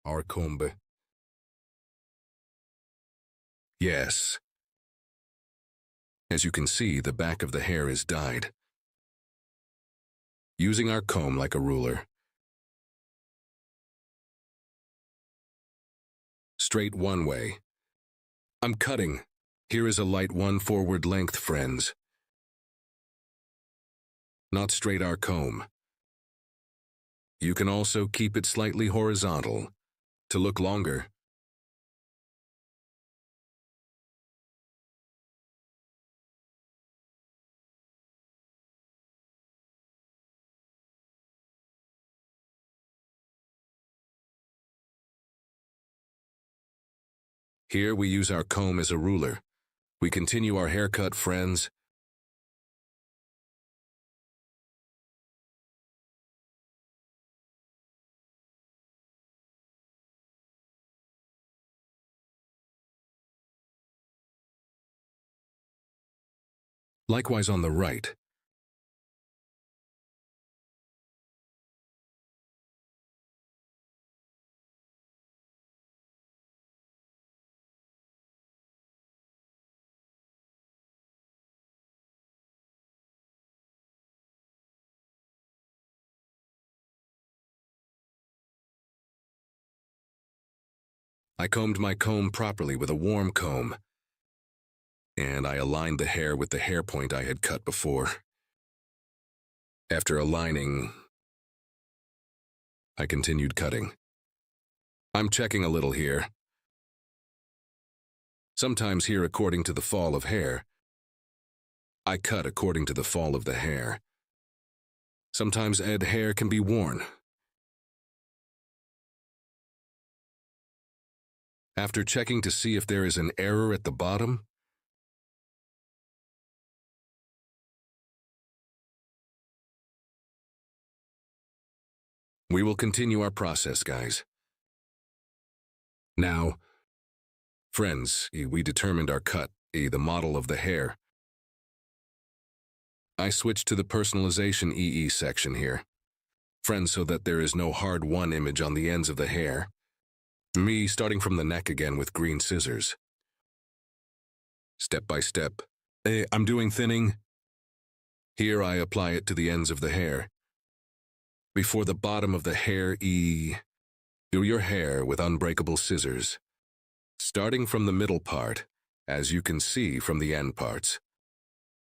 [SPEAKER 6] Our comb. Yes. As you can see, the back of the hair is dyed. Using our comb like a ruler. Straight one way. I'm cutting. Here is a light one forward length, friends. Not straight our comb. You can also keep it slightly horizontal, to look longer. Here we use our comb as a ruler. We continue our haircut, friends. Likewise on the right. I combed my comb properly with a warm comb, and I aligned the hair with the hair point I had cut before. After aligning, I continued cutting. I'm checking a little here. Sometimes here according to the fall of hair. I cut according to the fall of the hair. Sometimes hair can be worn. After checking to see if there is an error at the bottom, we will continue our process, guys. Now, friends, we determined our cut, the model of the hair. I switched to the personalization EE section here. Friends, so that there is no hard one image on the ends of the hair. Me starting from the neck again with green scissors. Step by step. I'm doing thinning. Here I apply it to the ends of the hair. Before the bottom of the hair, do your hair with unbreakable scissors. Starting from the middle part, as you can see from the end parts.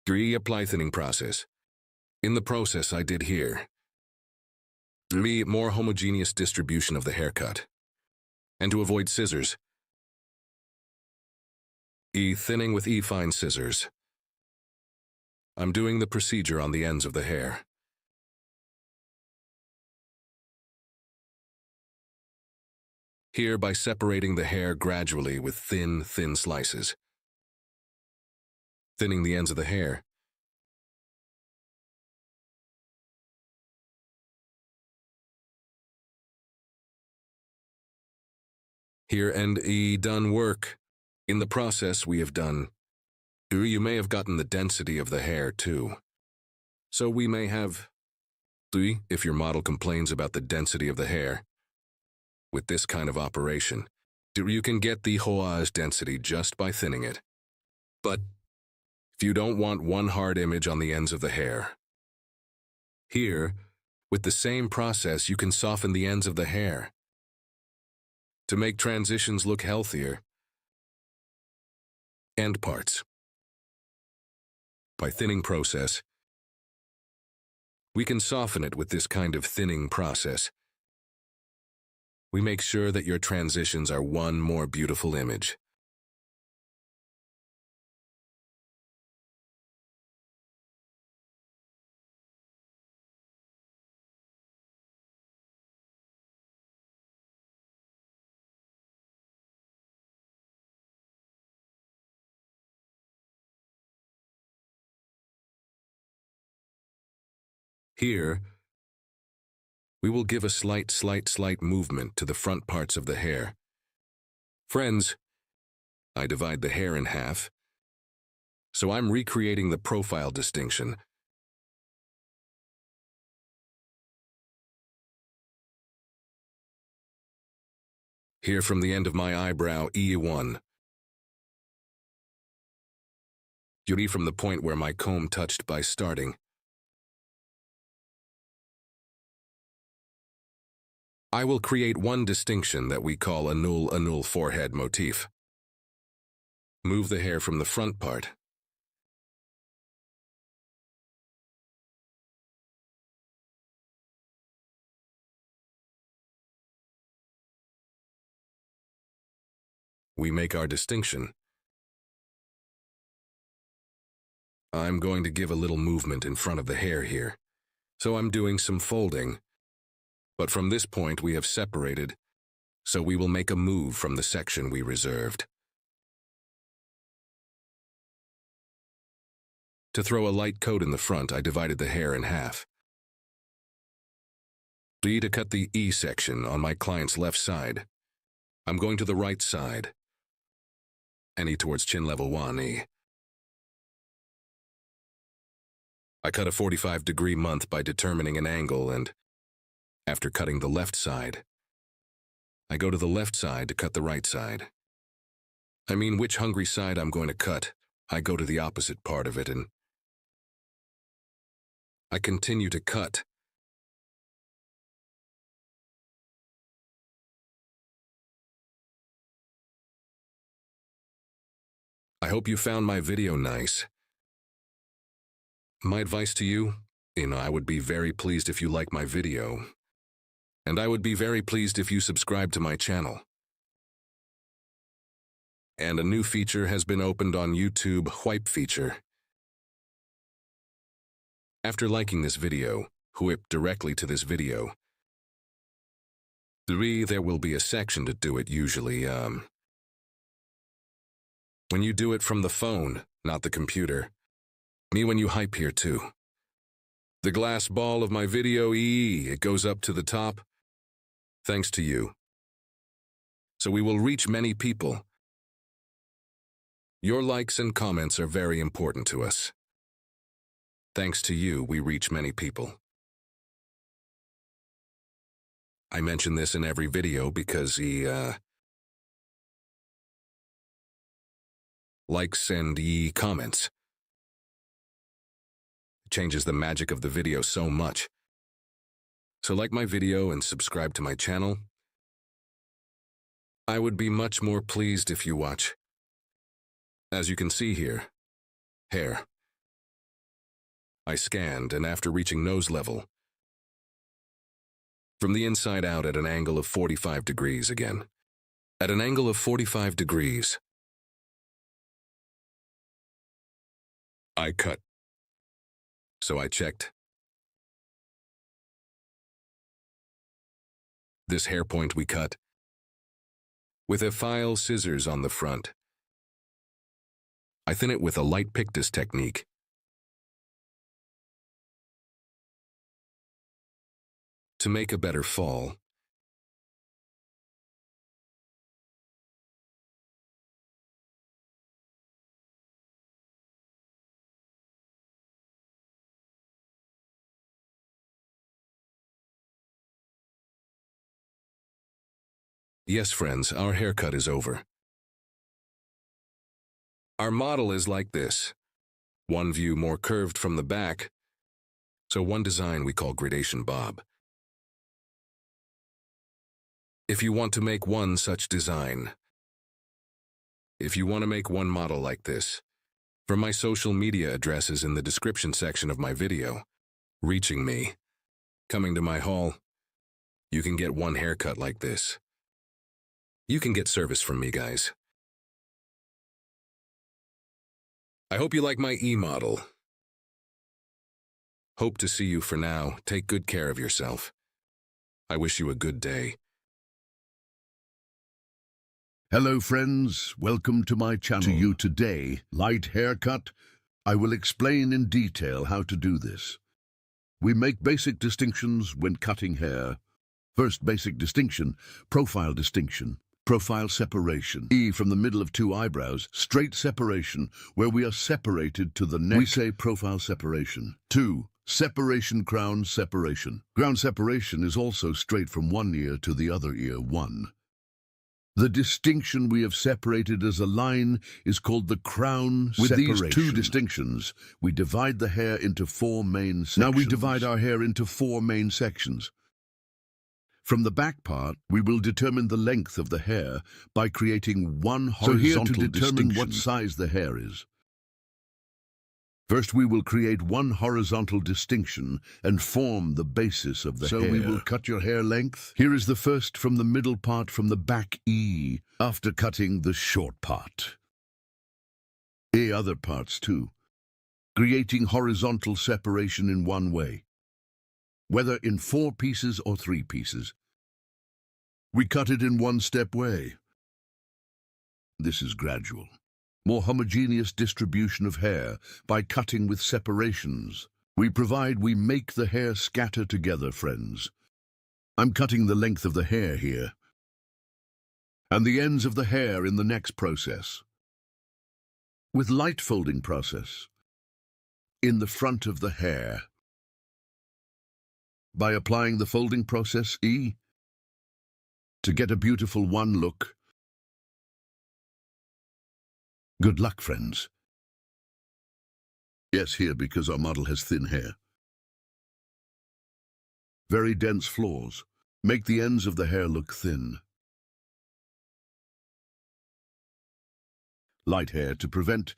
[SPEAKER 6] 3. Apply thinning process. In the process I did here. 3. More homogeneous distribution of the haircut. And to avoid scissors. Thinning with fine scissors. I'm doing the procedure on the ends of the hair. Here by separating the hair gradually with thin slices. Thinning the ends of the hair. Here and done work. In the process we have done. You may have gotten the density of the hair too. So we may have, if your model complains about the density of the hair. With this kind of operation, you can get the hoage density just by thinning it. But if you don't want one hard image on the ends of the hair, here, with the same process you can soften the ends of the hair. To make transitions look healthier. End parts. By thinning process, we can soften it with this kind of thinning process. we make sure that your transitions are one more beautiful image. Here, we will give a slight movement to the front parts of the hair. Friends, I divide the hair in half, so I'm recreating the profile distinction. Here from the end of my eyebrow, E1. Yuri from the point where my comb touched by starting. I will create one distinction that we call a null forehead motif. Move the hair from the front part. We make our distinction. I'm going to give a little movement in front of the hair here, so I'm doing some folding. But from this point we have separated, so we will make a move from the section we reserved. To throw a light coat in the front, I divided the hair in half. To cut the E section on my client's left side, I'm going to the right side. And E towards chin level 1, E. I cut a 45-degree month by determining an angle, and after cutting the left side, I go to the left side to cut the right side. I mean, which hungry side I'm going to cut, I go to the opposite part of it, and I continue to cut. I hope you found my video nice. My advice to you, I would be very pleased if you like my video. And I would be very pleased if you subscribe to my channel. And a new feature has been opened on YouTube, Whip feature. After liking this video, whip directly to this video. 3, there will be a section to do it usually, when you do it from the phone, not the computer. Me when you hype here too. The glass ball of my video, it goes up to the top. Thanks to you. So we will reach many people. Your likes and comments are very important to us. Thanks to you, we reach many people. I mention this in every video because likes and comments. It changes the magic of the video so much. So like my video and subscribe to my channel. I would be much more pleased if you watch. As you can see here, hair. I scanned, and after reaching nose level, from the inside out at an angle of 45 degrees again. At an angle of 45 degrees, I cut. So I checked. This hair point we cut with a file scissors on the front. I thin it with a light pictus technique. To make a better fall. Yes, friends, our haircut is over. Our model is like this. One view more curved from the back, so one design we call gradation bob. If you want to make one such design, if you want to make one model like this, from my social media addresses in the description section of my video, reaching me, coming to my hall, You can get one haircut like this. You can get service from me, guys. I hope you like my E-model. Hope to see you for now. Take good care of yourself. I wish you a good day.
[SPEAKER 3] Hello friends, welcome to my channel. To you today, light haircut. I will explain in detail how to do this. We make basic distinctions when cutting hair. First basic distinction, profile distinction. Profile separation. E from the middle of two eyebrows, straight separation, where we are separated to the neck. We say profile separation. 2. Separation crown separation. Crown separation is also straight from one ear to the other ear. 1. The distinction we have separated as a line is called the crown separation. With these two distinctions, we divide the hair into 4 main sections. Now we divide our hair into 4 main sections. From the back part, we will determine the length of the hair by creating one horizontal distinction. So here to determine what size the hair is. First we will create one horizontal distinction and form the basis of the hair. So we will cut your hair length. Here is the first from the middle part from the back E, after cutting the short part. Other parts too. Creating horizontal separation in one way. Whether in 4 pieces or 3 pieces. We cut it in one-step way. This is gradual. More homogeneous distribution of hair by cutting with separations. We make the hair scatter together, friends. I'm cutting the length of the hair here, and the ends of the hair in the next process. With light folding process, in the front of the hair. By applying the folding process E, to get a beautiful one look. Good luck, friends. Yes, here, because our model has thin hair. Very dense flaws. Make the ends of the hair look thin. Light hair to prevent.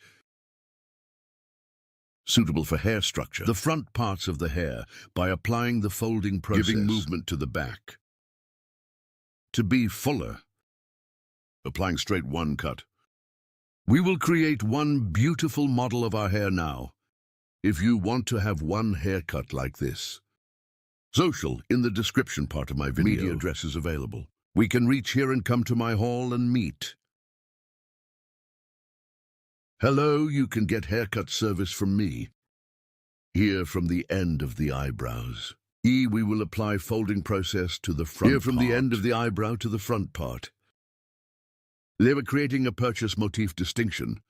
[SPEAKER 3] Suitable for hair structure. The front parts of the hair by applying the folding process. Giving movement to the back. To be fuller. Applying straight one cut. We will create one beautiful model of our hair now. If you want to have one haircut like this. Social in the description part of my video. Media address is available. We can reach here and come to my hall and meet. Hello, you can get haircut service from me. Here from the end of the eyebrows. E, we will apply folding process to the front part. Here from the end of the eyebrow to the front part. They were creating a purchase motif distinction.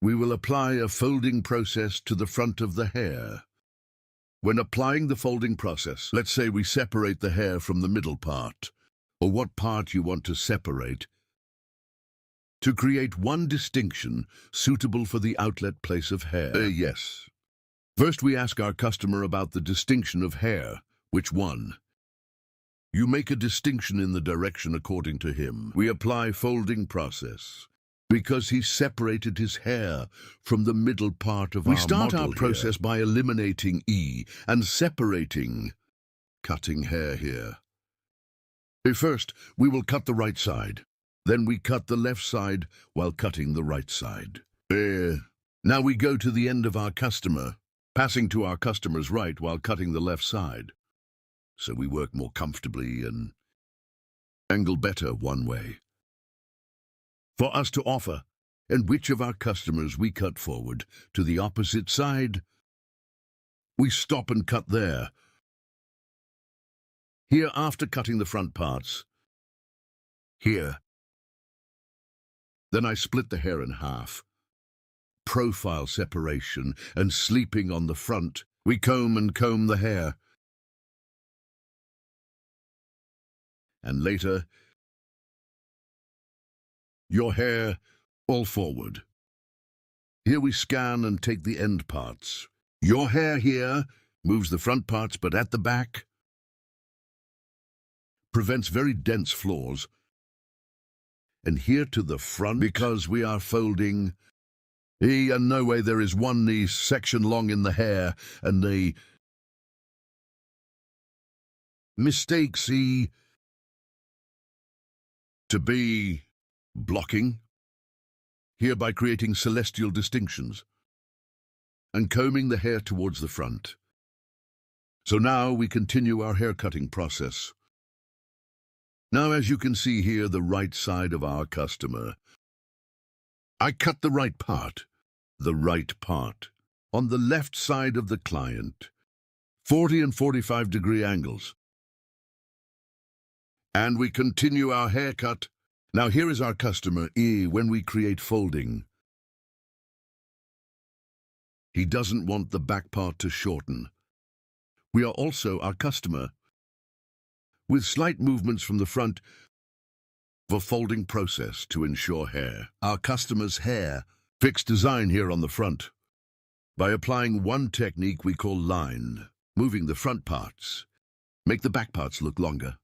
[SPEAKER 3] We will apply a folding process to the front of the hair. When applying the folding process, let's say we separate the hair from the middle part, or what part you want to separate, to create one distinction suitable for the outlet place of hair. Yes. First we ask our customer about the distinction of hair. Which one? You make a distinction in the direction according to him. We apply folding process because he separated his hair from the middle part of our model. We start our process by eliminating E and separating, cutting hair here. First, we will cut the right side. Then we cut the left side while cutting the right side. Now we go to the end of our customer, passing to our customer's right while cutting the left side. So we work more comfortably and angle better one way. For us to offer, and which of our customers we cut forward to the opposite side, we stop and cut there. Here after cutting the front parts. Here. Then I split the hair in half. Profile separation and sleeping on the front, we comb the hair. And later, your hair all forward. Here we scan and take the end parts. Your hair here moves the front parts, but at the back, prevents very dense flaws. And here to the front, because we are folding, and no way there is one knee section long in the hair, and the Mistakes E to be blocking, hereby creating celestial distinctions, and combing the hair towards the front. So now we continue our hair cutting process. Now, as you can see here, the right side of our customer. I cut the right part, on the left side of the client, 40 and 45 degree angles. And we continue our haircut. Now here is our customer E when we create folding. He doesn't want the back part to shorten. We are also our customer, with slight movements from the front for folding process to ensure hair. Our customer's hair, fixed design here on the front. By applying one technique we call line, moving the front parts, make the back parts look longer.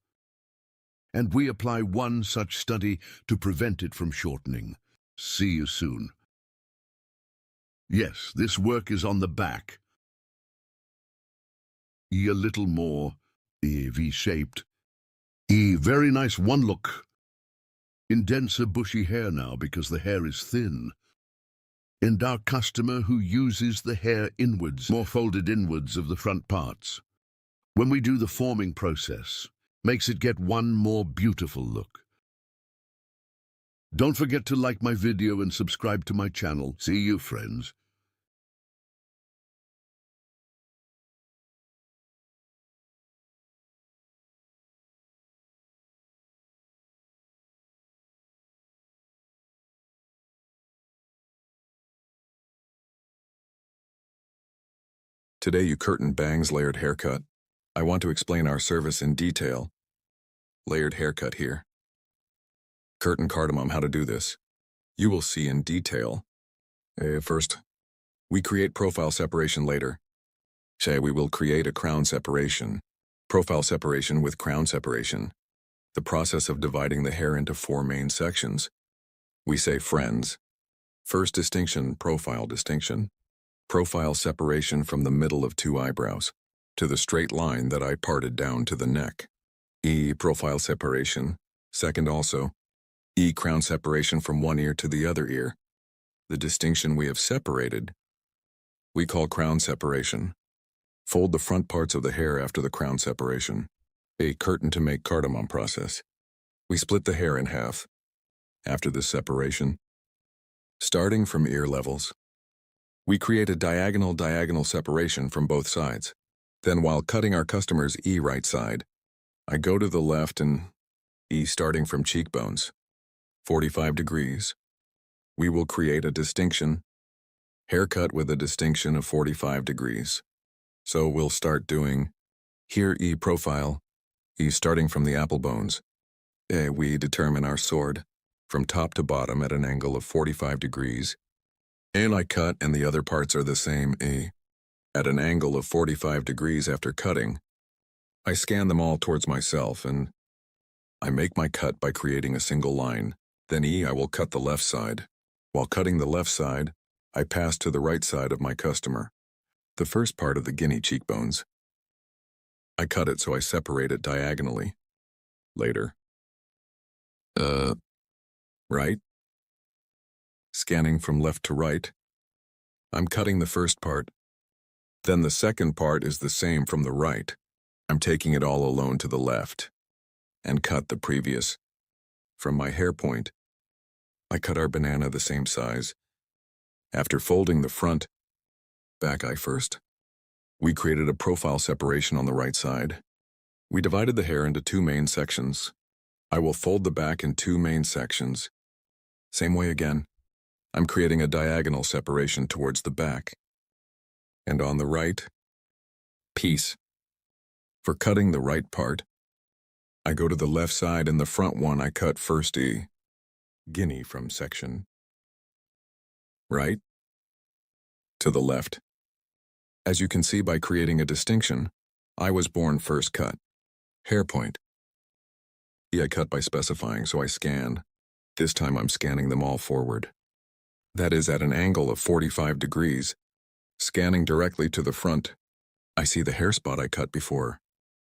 [SPEAKER 3] And we apply one such study to prevent it from shortening. See you soon. Yes, this work is on the back. E a little more, E V-shaped. E very nice one look. In denser bushy hair now because the hair is thin. And our customer who uses the hair inwards, more folded inwards of the front parts. When we do the forming process, makes it get one more beautiful look. Don't forget to like my video and subscribe to my channel. See you, friends.
[SPEAKER 6] Today you curtain bangs layered haircut. I want to explain our service in detail. Layered haircut here. Curtain cardamom, how to do this. You will see in detail. First, we create profile separation later. We will create a crown separation. Profile separation with crown separation. The process of dividing the hair into 4 main sections. We say friends. First distinction, profile distinction. Profile separation from the middle of 2 eyebrows to the straight line that I parted down to the neck. E, profile separation. Second also, E, crown separation from one ear to the other ear. The distinction we have separated, we call crown separation. Fold the front parts of the hair after the crown separation. A curtain to make cardamom process. We split the hair in half. After this separation, starting from ear levels, we create a diagonal separation from both sides. Then while cutting our customer's E right side, I go to the left and E starting from cheekbones, 45 degrees. We will create a distinction, haircut with a distinction of 45 degrees. So we'll start doing here E profile, E starting from the apple bones. We determine our sword from top to bottom at an angle of 45 degrees. And I cut and the other parts are the same E. At an angle of 45 degrees after cutting, I scan them all towards myself and I make my cut by creating a single line. Then E, I will cut the left side. While cutting the left side, I pass to the right side of my customer. The first part of the guinea cheekbones. I cut it so I separate it diagonally. Later. Right? Scanning from left to right. I'm cutting the first part. Then the second part is the same from the right. I'm taking it all alone to the left and cut the previous. From my hair point, I cut our banana the same size. After folding the front, back eye first, we created a profile separation on the right side. We divided the hair into 2 main sections. I will fold the back in 2 main sections. Same way again. I'm creating a diagonal separation towards the back. And on the right, piece. For cutting the right part, I go to the left side and the front one I cut first E, guinea from section. Right to the left. As you can see by creating a distinction, I was born first cut. Hair point. E I cut by specifying, so I scan. This time I'm scanning them all forward. That is at an angle of 45 degrees. Scanning directly to the front, I see the hair spot I cut before.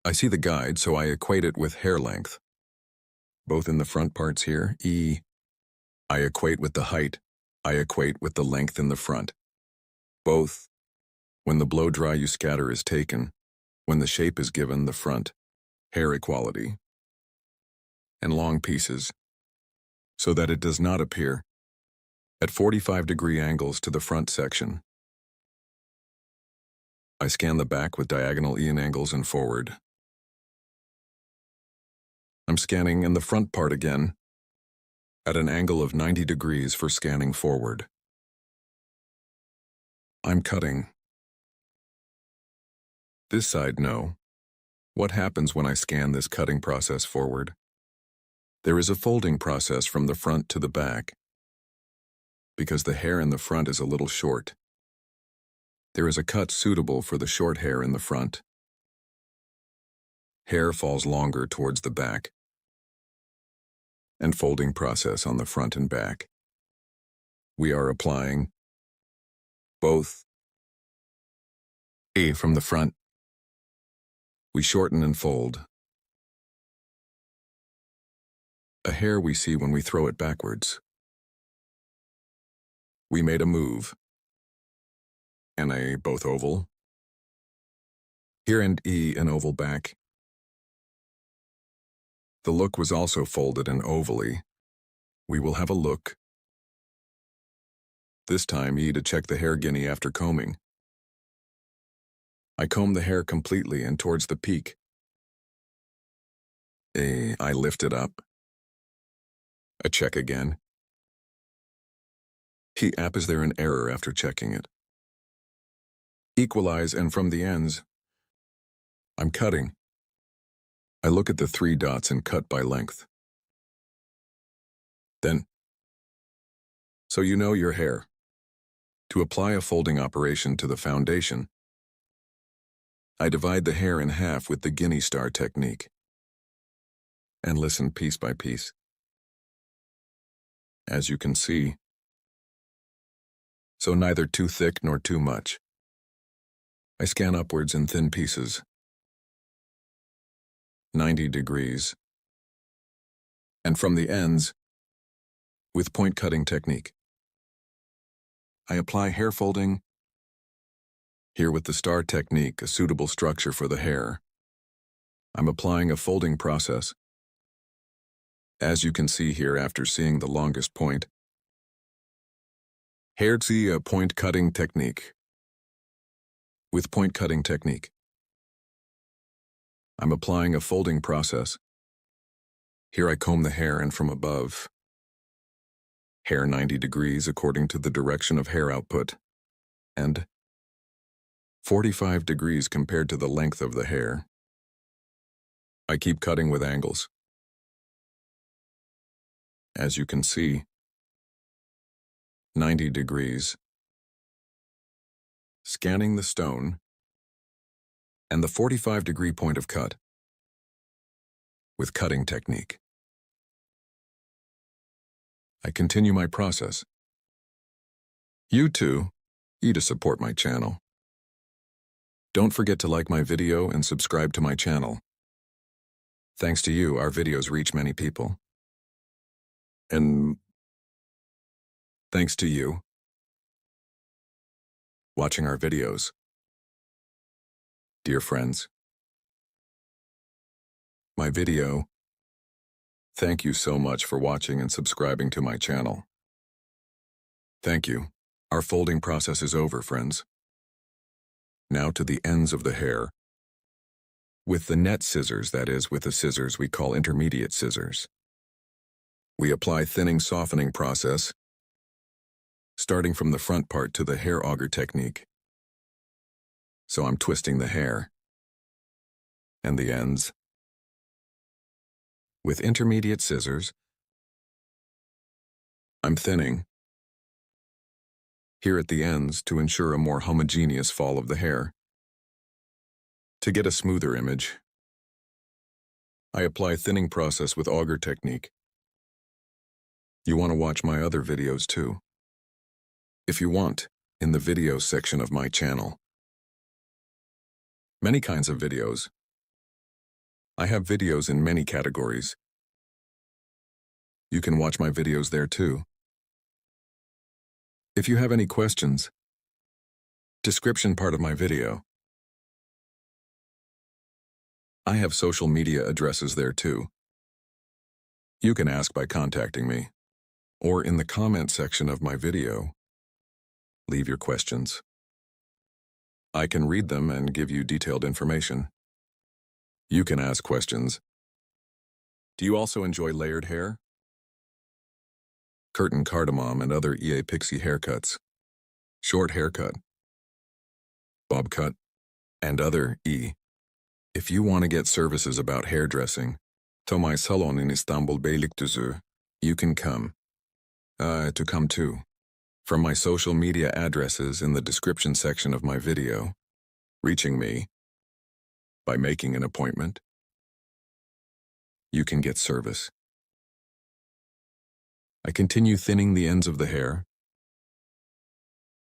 [SPEAKER 6] I see the guide, so I equate it with hair length. Both in the front parts here, E. I equate with the height. I equate with the length in the front. Both. When the blow-dry you scatter is taken, when the shape is given the front, hair equality, and long pieces, so that it does not appear at 45-degree angles to the front section. I scan the back with diagonal Ian angles and forward. I'm scanning in the front part again, at an angle of 90 degrees for scanning forward. I'm cutting. This side, no. What happens when I scan this cutting process forward? There is a folding process from the front to the back, because the hair in the front is a little short. There is a cut suitable for the short hair in the front. Hair falls longer towards the back, and folding process on the front and back. We are applying both. A from the front. We shorten and fold. A hair we see when we throw it backwards. We made a move. And a both oval. Here and E an oval back. The look was also folded and ovally. We will have a look. This time E to check the hair guinea after combing. I comb the hair completely and towards the peak. I lift it up. A check again. Is there an error after checking it? Equalize, and from the ends, I'm cutting. I look at the 3 dots and cut by length. Then, so you know your hair. To apply a folding operation to the foundation, I divide the hair in half with the guinea star technique. And listen piece by piece. As you can see, so neither too thick nor too much. I scan upwards in thin pieces. 90 degrees. And from the ends, with point cutting technique. I apply hair folding. Here with the star technique, a suitable structure for the hair. I'm applying a folding process. As you can see here after seeing the longest point. Hairzi a point cutting technique. With point cutting technique. I'm applying a folding process. Here I comb the hair and from above. Hair 90 degrees according to the direction of hair output. And 45 degrees compared to the length of the hair. I keep cutting with angles. As you can see, 90 degrees. Scanning the stone and the 45-degree point of cut with cutting technique. I continue my process. You too, to support my channel. Don't forget to like my video and subscribe to my channel. Thanks to you, our videos reach many people. And thanks to you watching our videos. Dear friends, my video, thank you so much for watching and subscribing to my channel. Thank you. Our folding process is over, friends. Now to the ends of the hair. With the net scissors, that is, with the scissors we call intermediate scissors. We apply thinning softening process, starting from the front part to the hair auger technique. So I'm twisting the hair and the ends. With intermediate scissors, I'm thinning here at the ends to ensure a more homogeneous fall of the hair. To get a smoother image, I apply thinning process with auger technique. You want to watch my other videos too. If you want, in the videos section of my channel. Many kinds of videos. I have videos in many categories. You can watch my videos there too. If you have any questions, description part of my video. I have social media addresses there too. You can ask by contacting me, or in the comment section of my video. Leave your questions. I can read them and give you detailed information. You can ask questions. Do you also enjoy layered hair? Curtain cardamom and other EA pixie haircuts, short haircut, bob cut, and other E. If you want to get services about hairdressing, to my salon in Istanbul Beylikdüzü, you can come. To come too. From my social media addresses in the description section of my video, reaching me by making an appointment, you can get service. I continue thinning the ends of the hair.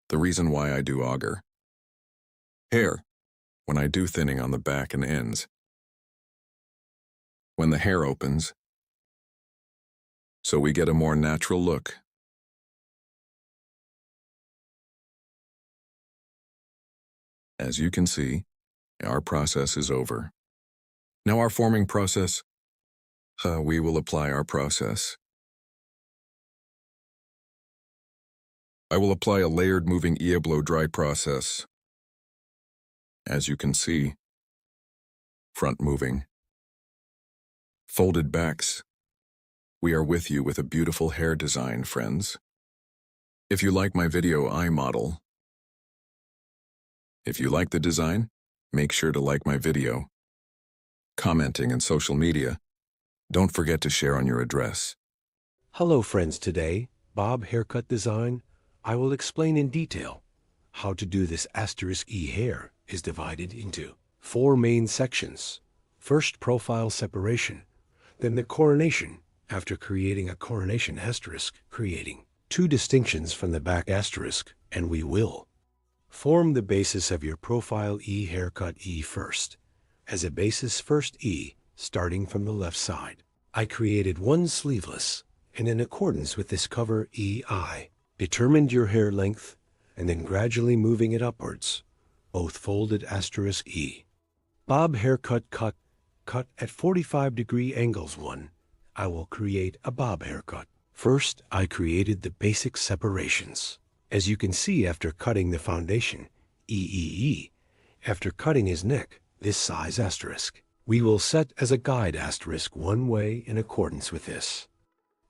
[SPEAKER 6] The reason why I do auger. Hair, when I do thinning on the back and ends. When the hair opens, so we get a more natural look. As you can see, our process is over. Now our forming process, we will apply our process. I will apply a layered moving blow dry process. As you can see, front moving. Folded backs. We are with you with a beautiful hair design, friends. If you like my video, I model. If you like the design, make sure to like my video. Commenting in social media. Don't forget to share on your address.
[SPEAKER 2] Hello friends, today, Bob Haircut Design, I will explain in detail how to do this *E hair is divided into 4 main sections. First, profile separation, then the coronation, after creating a coronation asterisk, creating 2 distinctions from the back asterisk, and we will form the basis of your profile haircut first. As a basis, first E, starting from the left side. I created 1 sleeveless, and in accordance with this cover I determined your hair length, and then gradually moving it upwards, both folded *E. Bob haircut cut at 45-degree angles. 1. I will create a bob haircut. First, I created the basic separations. As you can see, after cutting the foundation, after cutting his neck, this size asterisk, we will set as a guide asterisk 1 way in accordance with this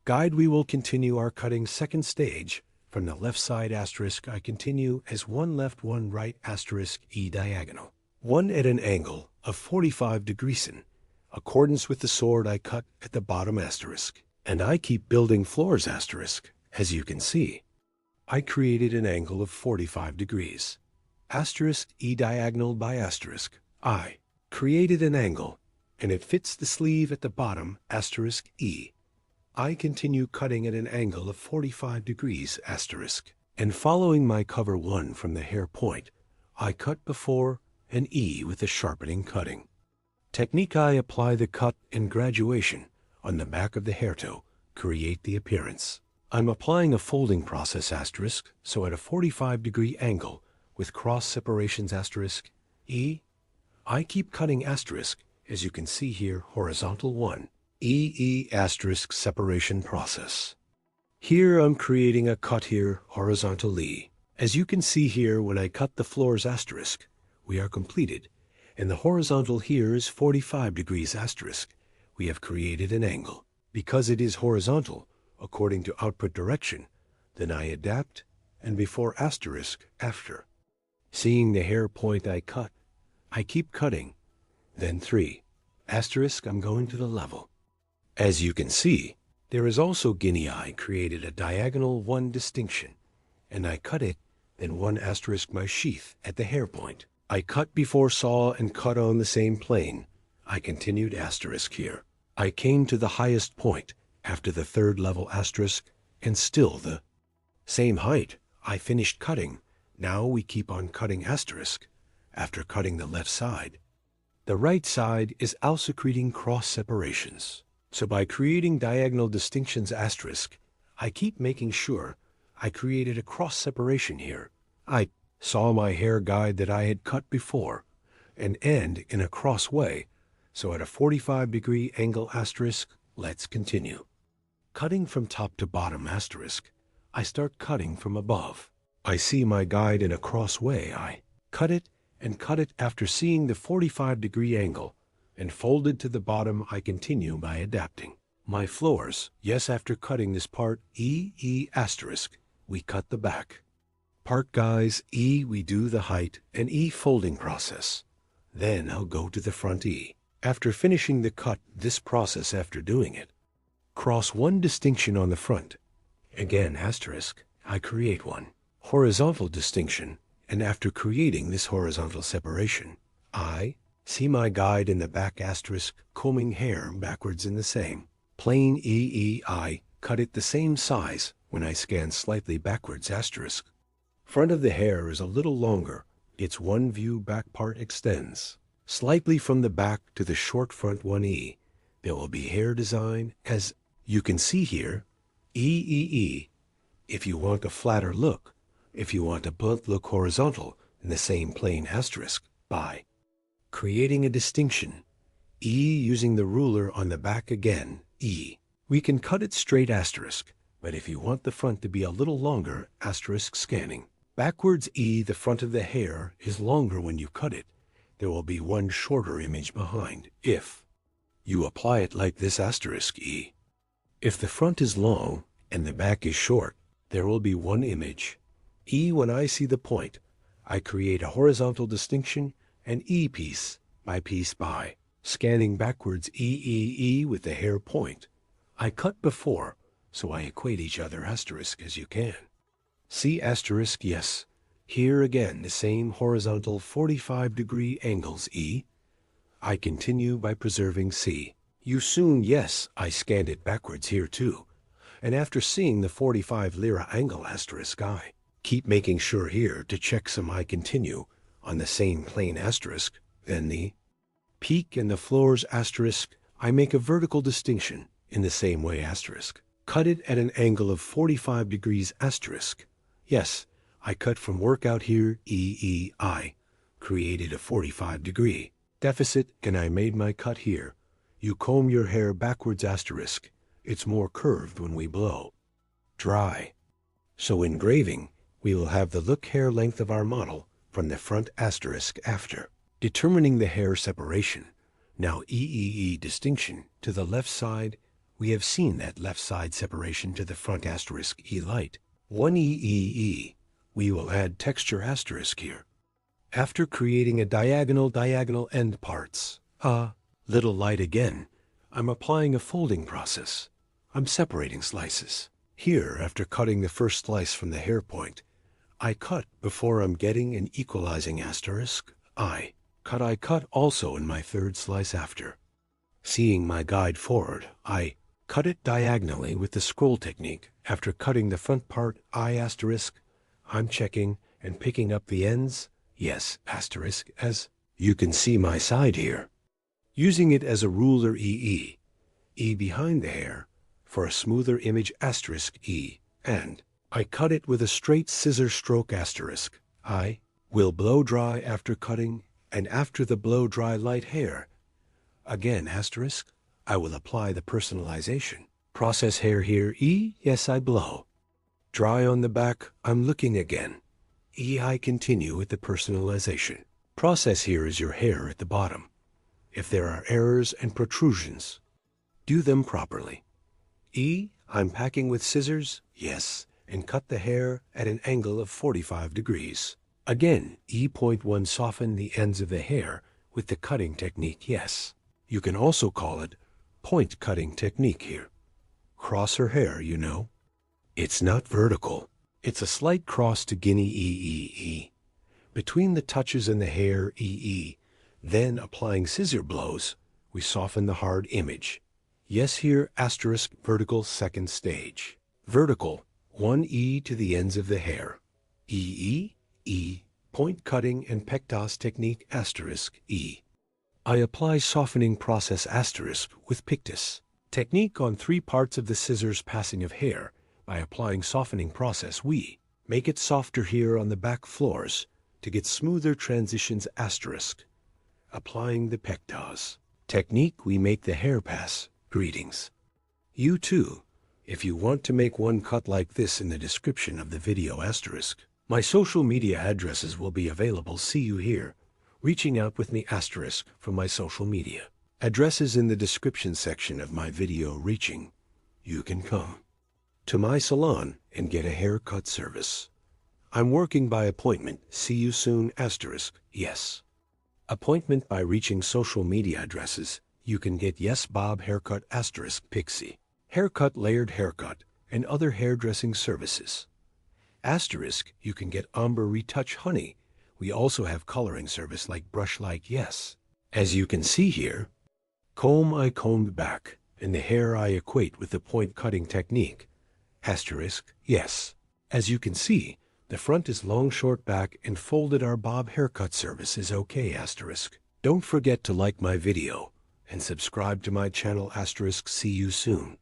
[SPEAKER 2] guide. We will continue our cutting second stage. From the left side asterisk, I continue as 1 left, 1 right asterisk E diagonal. 1 at an angle of 45 degrees in accordance with the sword I cut at the bottom asterisk. And I keep building floors asterisk. As you can see, I created an angle of 45 degrees. Asterisk E diagonal by asterisk. I created an angle, and it fits the sleeve at the bottom asterisk E. I continue cutting at an angle of 45 degrees asterisk, and following my cover 1 from the hair point, I cut before an E with the sharpening cutting technique. I apply the cut and graduation on the back of the hair to create the appearance. I'm applying a folding process asterisk, so at a 45-degree angle with cross separations asterisk E, I keep cutting asterisk, as you can see here, horizontal 1. asterisk separation process. Here I'm creating a cut here, horizontal E. As you can see here, when I cut the floors asterisk, we are completed, and the horizontal here is 45 degrees asterisk. We have created an angle. Because it is horizontal, according to output direction, then I adapt, and before asterisk, after. Seeing the hair point I cut, I keep cutting. Then 3. Asterisk, I'm going to the level. As you can see, there is also guinea eye created a diagonal 1 distinction, and I cut it, then 1 asterisk my sheath at the hair point. I cut before saw and cut on the same plane. I continued asterisk here. I came to the highest point after the 3rd level asterisk, and still the same height. I finished cutting. Now we keep on cutting asterisk after cutting the left side. The right side is also creating cross separations. So by creating diagonal distinctions asterisk, I keep making sure I created a cross separation here. I saw my hair guide that I had cut before and end in a cross way. So at a 45-degree angle asterisk, let's continue. Cutting from top to bottom asterisk, I start cutting from above. I see my guide in a cross way. I cut it and cut it after seeing the 45-degree angle, and folded to the bottom I continue by adapting. My floors, yes, after cutting this part E asterisk, we cut the back. Part guys E we do the height and E folding process. Then I'll go to the front E. After finishing the cut, this process after doing it. Cross one distinction on the front. Again asterisk, I create one. Horizontal distinction, and after creating this horizontal separation, I see my guide in the back asterisk combing hair backwards in the same. Plain I cut it the same size when I scan slightly backwards asterisk. Front of the hair is a little longer. Its one view back part extends. Slightly from the back to the short front 1E. There will be hair design as you can see here, E. If you want a flatter look, if you want a blunt look horizontal in the same plane asterisk, by creating a distinction, E using the ruler on the back again, E. We can cut it straight asterisk, but if you want the front to be a little longer, asterisk scanning. Backwards E, the front of the hair, is longer when you cut it. There will be one shorter image behind, if you apply it like this asterisk E. If the front is long and the back is short, there will be one image. E when I see the point, I create a horizontal distinction and E piece by scanning backwards E with the hair point. I cut before, so I equate each other asterisk as you can. See asterisk yes. Here again the same horizontal 45-degree angles E. I continue by preserving C. You soon yes, I scanned it backwards here too. And after seeing the 45 lira angle asterisk I keep making sure here to check some I continue on the same plane asterisk, then the peak and the floors asterisk, I make a vertical distinction in the same way asterisk. Cut it at an angle of 45 degrees asterisk. Yes, I cut from workout here I created a 45-degree deficit and I made my cut here. You comb your hair backwards asterisk. It's more curved when we blow dry. So engraving, we will have the look hair length of our model from the front asterisk after. Determining the hair separation. Now E distinction to the left side. We have seen that left side separation to the front asterisk E light. 1 E. We will add texture asterisk here. After creating a diagonal end parts. Little light again. I'm applying a folding process. I'm separating slices. Here, after cutting the first slice from the hair point, I cut before I'm getting an equalizing asterisk. I cut also in my third slice after. Seeing my guide forward, I cut it diagonally with the scroll technique. After cutting the front part I asterisk, I'm checking and picking up the ends, yes, asterisk, as you can see my side here. Using it as a ruler E behind the hair for a smoother image asterisk E, and I cut it with a straight scissor stroke asterisk. I will blow dry after cutting, and after the blow dry light hair, again asterisk, I will apply the personalization. Process hair here E, yes I blow. Dry on the back, I'm looking again. E I continue with the personalization. Process here is your hair at the bottom. If there are errors and protrusions, do them properly. E, I'm packing with scissors, yes, and cut the hair at an angle of 45 degrees. Again, E.1 soften the ends of the hair with the cutting technique, yes. You can also call it point cutting technique here. Cross her hair, you know. It's not vertical. It's a slight cross to Guinea E. Between the touches and the hair E. Then applying scissor blows, we soften the hard image. Yes here asterisk vertical second stage. Vertical, 1 E to the ends of the hair. E, point cutting and pectas technique asterisk E. I apply softening process asterisk with Pictus. Technique on 3 parts of the scissors passing of hair. By applying softening process, we make it softer here on the back floors to get smoother transitions asterisk. Applying the pectaz. Technique, we make the hair pass. Greetings. You too, if you want to make one cut like this in the description of the video asterisk. My social media addresses will be available. See you here. Reaching out with me asterisk from my social media. Addresses in the description section of my video reaching. You can come to my salon and get a haircut service. I'm working by appointment. See you soon asterisk. Yes. Appointment by reaching social media addresses. You can get Yes Bob Haircut asterisk Pixie. Haircut, layered haircut, and other hairdressing services. Asterisk, you can get Amber Retouch Honey. We also have coloring service like Brush Like Yes. As you can see here, comb I combed back, and the hair I equate with the point cutting technique. Asterisk, yes. As you can see, the front is long short back and folded. Our Bob haircut service is okay asterisk. Don't forget to like my video and subscribe to my channel asterisk. See you soon.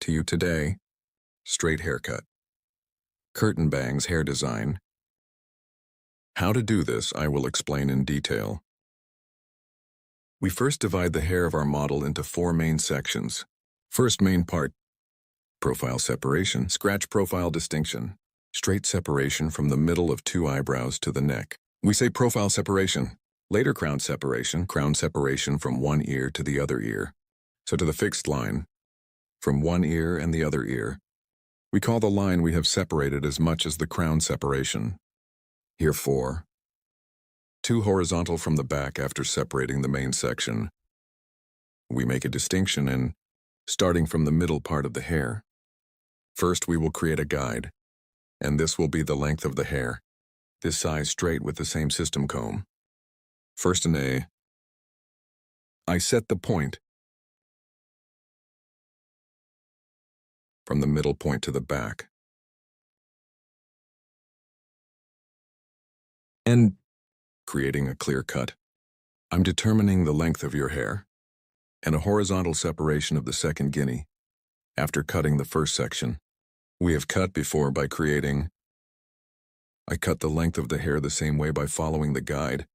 [SPEAKER 6] To you today, straight haircut, curtain bangs hair design. How to do this I will explain in detail. We first divide the hair of our model into 4 main sections. First main part, profile separation, scratch profile distinction, straight separation from the middle of 2 eyebrows to the neck. We say profile separation, later crown separation from one ear to the other ear. So to the fixed line, from one ear and the other ear. We call the line we have separated as much as the crown separation. Here 4. 2 horizontal from the back after separating the main section. We make a distinction in starting from the middle part of the hair. First we will create a guide, and this will be the length of the hair, this size straight with the same system comb. First in A, I set the point from the middle point to the back. And creating a clear cut. I'm determining the length of your hair and a horizontal separation of the second guinea after cutting the first section. We have cut before by creating. I cut the length of the hair the same way by following the guide.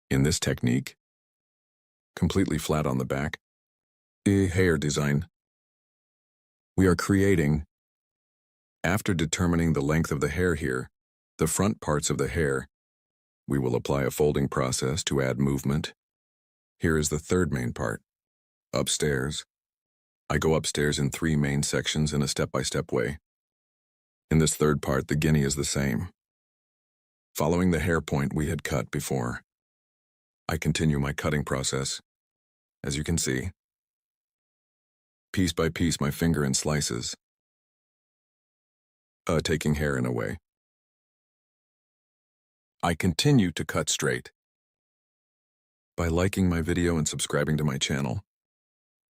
[SPEAKER 6] In this technique, completely flat on the back, a hair design. We are creating, after determining the length of the hair here, the front parts of the hair, we will apply a folding process to add movement. Here is the third main part, upstairs. I go upstairs in 3 main sections in a step-by-step way. In this third part, the guinea is the same. Following the hair point we had cut before, I continue my cutting process. As you can see, piece by piece my finger in slices. taking hair in a way. I continue to cut straight. By liking my video and subscribing to my channel,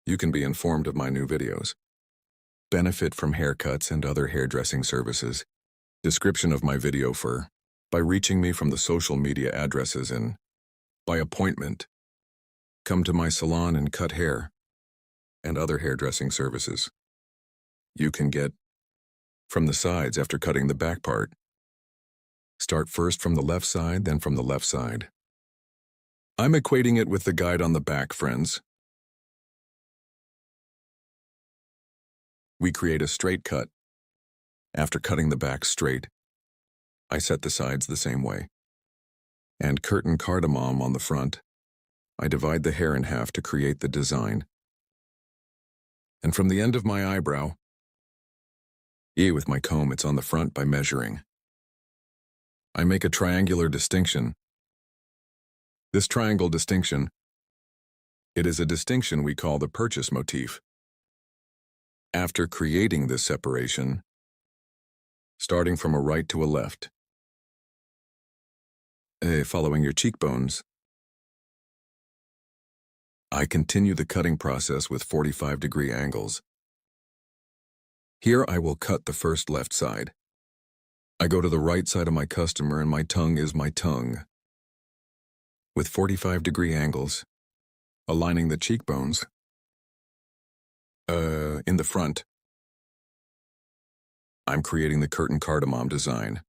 [SPEAKER 6] you can be informed of my new videos. Benefit from haircuts and other hairdressing services. Description of my video by reaching me from the social media addresses and by appointment. Come to my salon and cut hair and other hairdressing services. You can get from the sides after cutting the back part. Start first from the left side, then from the left side. I'm equating it with the guide on the back, friends. We create a straight cut. After cutting the back straight, I set the sides the same way. And curtain cardamom on the front. I divide the hair in half to create the design. And from the end of my eyebrow, with my comb, it's on the front by measuring. I make a triangular distinction. This triangle distinction, it is a distinction we call the purchase motif. After creating this separation, starting from a right to a left, following your cheekbones, I continue the cutting process with 45-degree angles. Here I will cut the first left side. I go to the right side of my customer and my tongue is my tongue. With 45-degree angles, aligning the cheekbones, in the front, I'm creating the curtain cardamom design.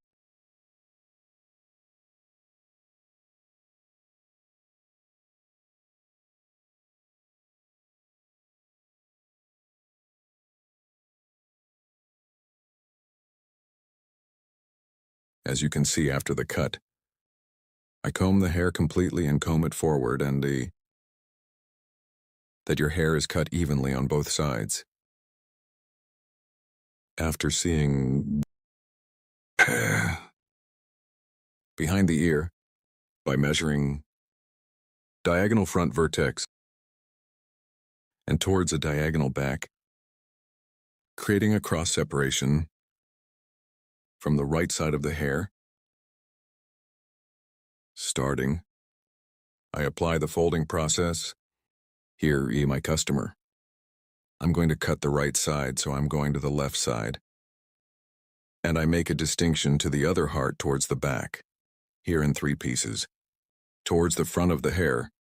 [SPEAKER 6] As you can see after the cut, I comb the hair completely and comb it forward and that your hair is cut evenly on both sides. After seeing behind the ear by measuring diagonal front vertex and towards a diagonal back, creating a cross separation from the right side of the hair. Starting, I apply the folding process. Here, my customer. I'm going to cut the right side, so I'm going to the left side. And I make a distinction to the other heart towards the back, here in 3 pieces, towards the front of the hair,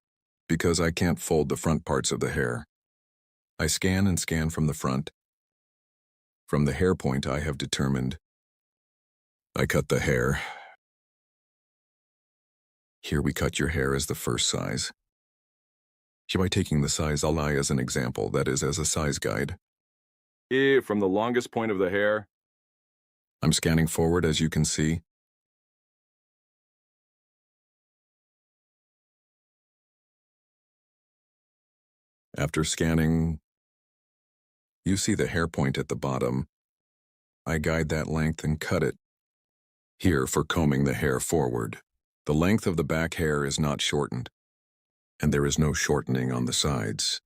[SPEAKER 6] because I can't fold the front parts of the hair. I scan and scan from the front. From the hair point I have determined, I cut the hair. Here we cut your hair as the first size. Here by taking the size I as an example, that is as a size guide. From the longest point of the hair, I'm scanning forward as you can see. After scanning, you see the hair point at the bottom. I guide that length and cut it. Here for combing the hair forward. The length of the back hair is not shortened, and there is no shortening on the sides.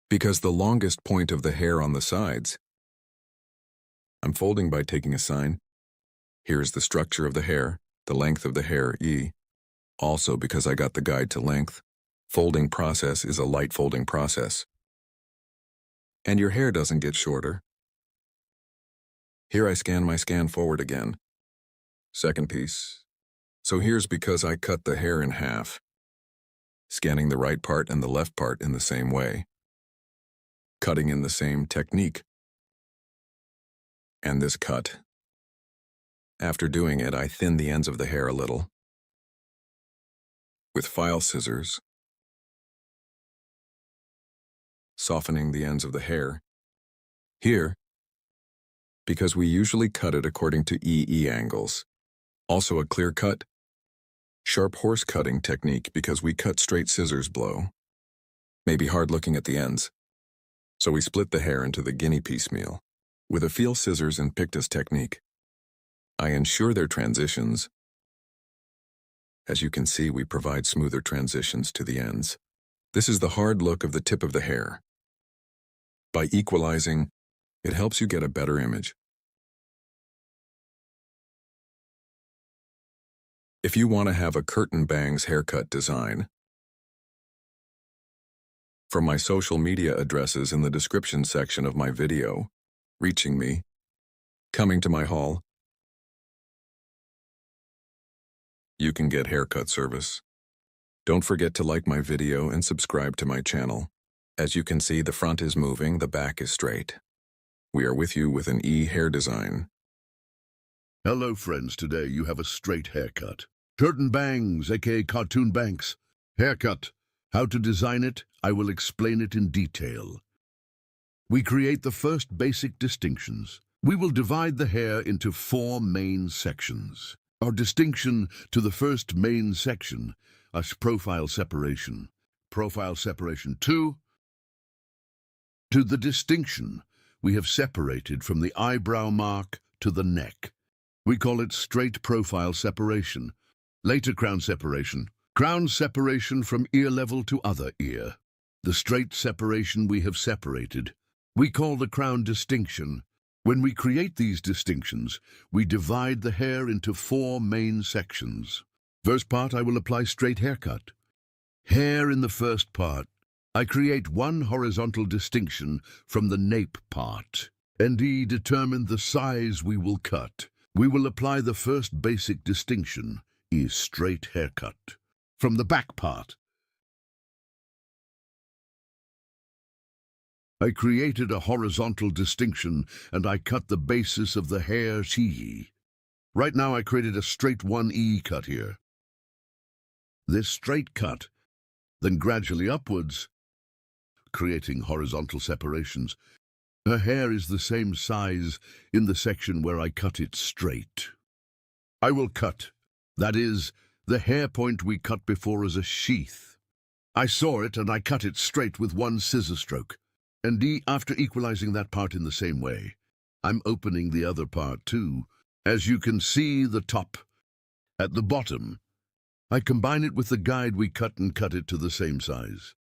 [SPEAKER 6] Because the longest point of the hair on the sides, I'm folding by taking a sign. Here is the structure of the hair, the length of the hair, Also because I got the guide to length, folding process is a light folding process. And your hair doesn't get shorter. Here I scan my scan forward again. Second piece. So here's because I cut the hair in half, scanning the right part and the left part in the same way, cutting in the same technique. And this cut, after doing it, I thin the ends of the hair a little with file scissors, softening the ends of the hair. Here, because we usually cut it according to EE angles. Also a clear cut, sharp horse cutting technique because we cut straight scissors blow. Maybe hard looking at the ends. So we split the hair into the guinea piecemeal. With a feel scissors and pictus technique, I ensure their transitions. As you can see, we provide smoother transitions to the ends. This is the hard look of the tip of the hair. By equalizing, it helps you get a better image. If you want to have a curtain bangs haircut design, from my social media addresses in the description section of my video, reaching me, coming to my hall, you can get haircut service. Don't forget to like my video and subscribe to my channel. As you can see, the front is moving, the back is straight. We are with you with an hair design.
[SPEAKER 3] Hello friends, today you have a straight haircut. Curtain bangs, aka cartoon banks. Haircut. How to design it, I will explain it in detail. We create the first basic distinctions. We will divide the hair into 4 main sections. Our distinction to the first main section is profile separation. Profile separation 2. To the distinction we have separated from the eyebrow mark to the neck. We call it straight profile separation. Later crown separation. Crown separation from ear level to other ear. The straight separation we have separated. We call the crown distinction. When we create these distinctions, we divide the hair into 4 main sections. First part, I will apply straight haircut. Hair in the first part. I create 1 horizontal distinction from the nape part. And determine the size we will cut. We will apply the first basic distinction, is straight haircut. From the back part, I created a horizontal distinction and I cut the basis of the hair she. Right now I created a straight 1E cut here. This straight cut, then gradually upwards, creating horizontal separations. Her hair is the same size in the section where I cut it straight. I will cut, that is, the hair point we cut before as a sheath. I saw it and I cut it straight with 1 scissor stroke. And after equalizing that part in the same way, I'm opening the other part too. As you can see, the top. At the bottom, I combine it with the guide we cut and cut it to the same size.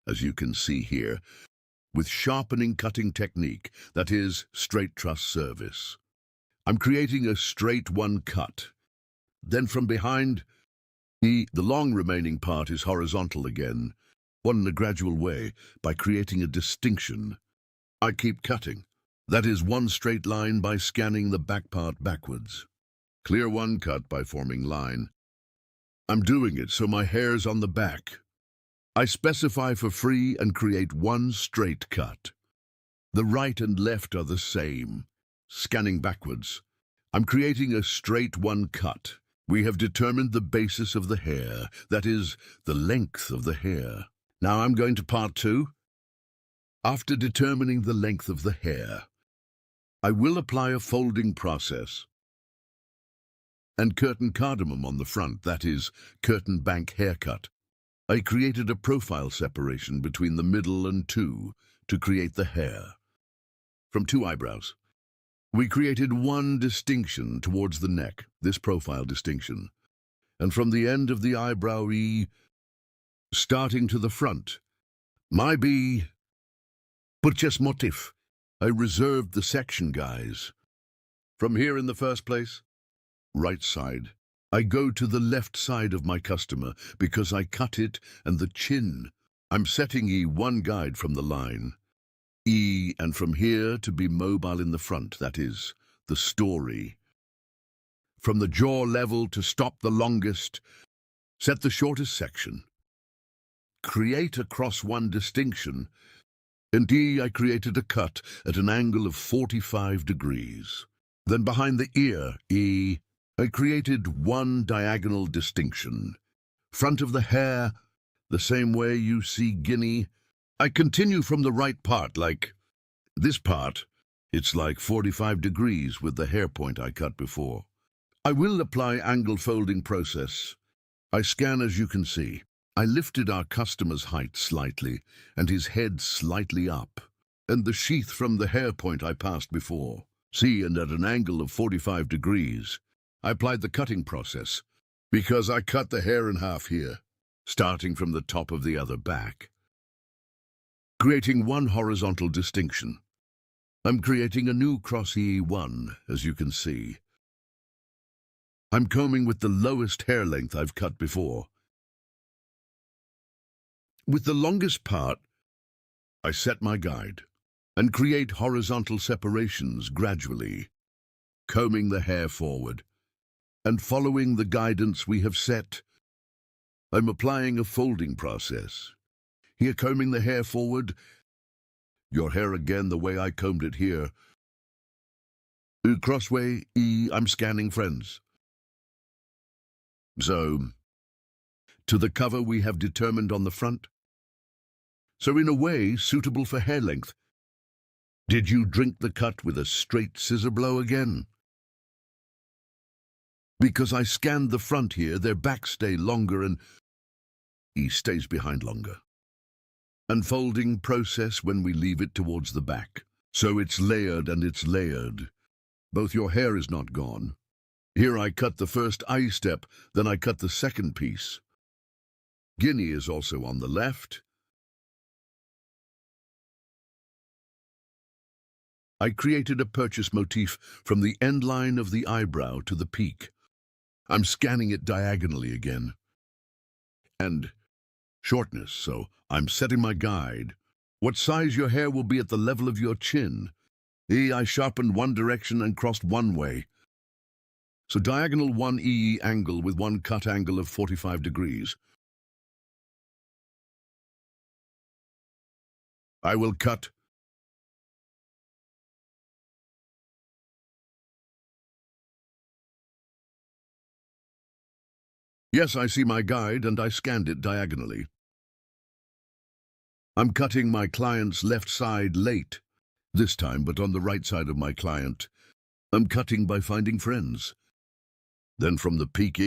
[SPEAKER 3] As you can see here, with sharpening cutting technique, that is, straight truss service. I'm creating a straight 1 cut. Then from behind, the long remaining part is horizontal again, one in a gradual way, by creating a distinction. I keep cutting. That is 1 straight line by scanning the back part backwards. Clear 1 cut by forming line. I'm doing it so my hair's on the back. I specify for free and create 1 straight cut. The right and left are the same. Scanning backwards. I'm creating a straight 1 cut. We have determined the basis of the hair, that is, the length of the hair. Now I'm going to part 2. After determining the length of the hair, I will apply a folding process and curtain cardamom on the front, that is, curtain bank haircut. I created a profile separation between the middle and 2 to create the hair. From 2 eyebrows, we created 1 distinction towards the neck, this profile distinction. And from the end of the eyebrow starting to the front, my purchase motif. I reserved the section, guys. From here in the first place, right side. I go to the left side of my customer because I cut it and the chin. I'm setting 1 guide from the line. And from here to be mobile in the front, that is, the story. From the jaw level to stop the longest, set the shortest section. Create across 1 distinction. And I created a cut at an angle of 45 degrees. Then behind the ear, I created 1 diagonal distinction. Front of the hair, the same way you see guinea. I continue from the right part, like this part. It's like 45 degrees with the hair point I cut before. I will apply angle folding process. I scan as you can see. I lifted our customer's height slightly and his head slightly up, and the sheath from the hair point I passed before. See, and at an angle of 45 degrees, I applied the cutting process because I cut the hair in half here, starting from the top of the other back, creating 1 horizontal distinction. I'm creating a new cross E1, as you can see. I'm combing with the lowest hair length I've cut before. With the longest part, I set my guide and create horizontal separations gradually, combing the hair forward and following the guidance we have set. I'm applying a folding process. Here, combing the hair forward, your hair again the way I combed it here. Crossway, I'm scanning friends. So, to the cover we have determined on the front. So in a way, suitable for hair length. Did you drink the cut with a straight scissor blow again? Because I scanned the front here, their backs stay longer and he stays behind longer. Unfolding process when we leave it towards the back. So it's layered and it's layered. Both your hair is not gone. Here I cut the first eye step, then I cut the second piece. Guinea is also on the left. I created a purchase motif from the end line of the eyebrow to the peak. I'm scanning it diagonally again. And shortness, so I'm setting my guide. What size your hair will be at the level of your chin. I sharpened one direction and crossed one way. So diagonal 1 angle with one cut angle of 45 degrees. I will cut. Yes, I see my guide and I scanned it diagonally. I'm cutting my client's left side late, this time but on the right side of my client. I'm cutting by finding friends. Then from the peak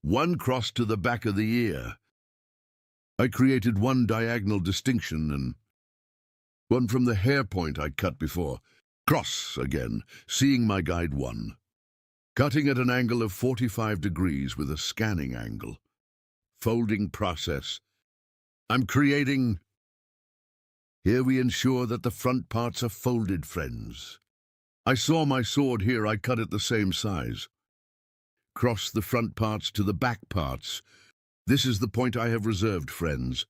[SPEAKER 3] one cross to the back of the ear. I created one diagonal distinction and one from the hair point I cut before. Cross again, seeing my guide 1. Cutting at an angle of 45 degrees with a scanning angle. Folding process. I'm creating. Here we ensure that the front parts are folded, friends. I saw my sword here, I cut it the same size. Cross the front parts to the back parts. This is the point I have reserved, friends.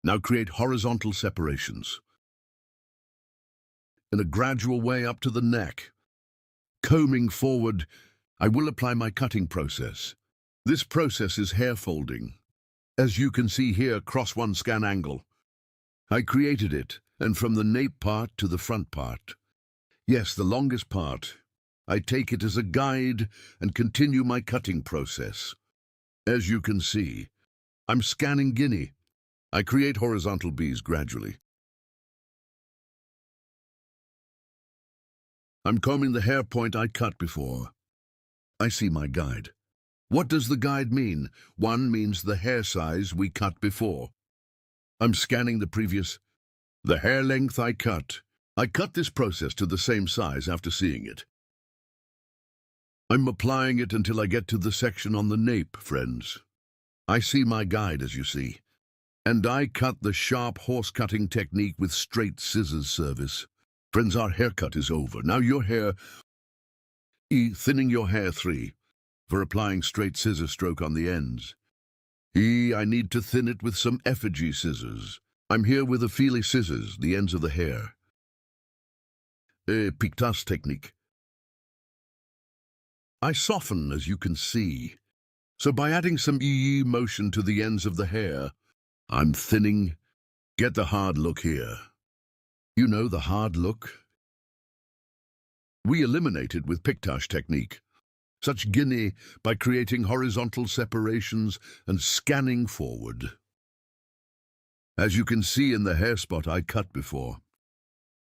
[SPEAKER 3] Now create horizontal separations. In a gradual way up to the neck. Combing forward, I will apply my cutting process. This process is hair folding. As you can see here, cross one scan angle. I created it, and from the nape part to the front part. Yes, the longest part. I take it as a guide and continue my cutting process. As you can see, I'm scanning Guinea. I create horizontal Bs gradually. I'm combing the hair point I cut before. I see my guide. What does the guide mean? 1 means the hair size we cut before. I'm scanning the previous. The hair length I cut. I cut this process to the same size after seeing it. I'm applying it until I get to the section on the nape, friends. I see my guide, as you see. And I cut the sharp horse-cutting technique with straight scissors service. Friends, our haircut is over. Now your hair. Thinning your hair 3. For applying straight scissor stroke on the ends. I need to thin it with some effigy scissors. I'm here with a feely scissors, the ends of the hair. Pictas technique. I soften, as you can see. So by adding some motion to the ends of the hair, I'm thinning. Get the hard look here. You know the hard look? We eliminate it with pictage technique. Such Guinea by creating horizontal separations and scanning forward. As you can see in the hair spot I cut before,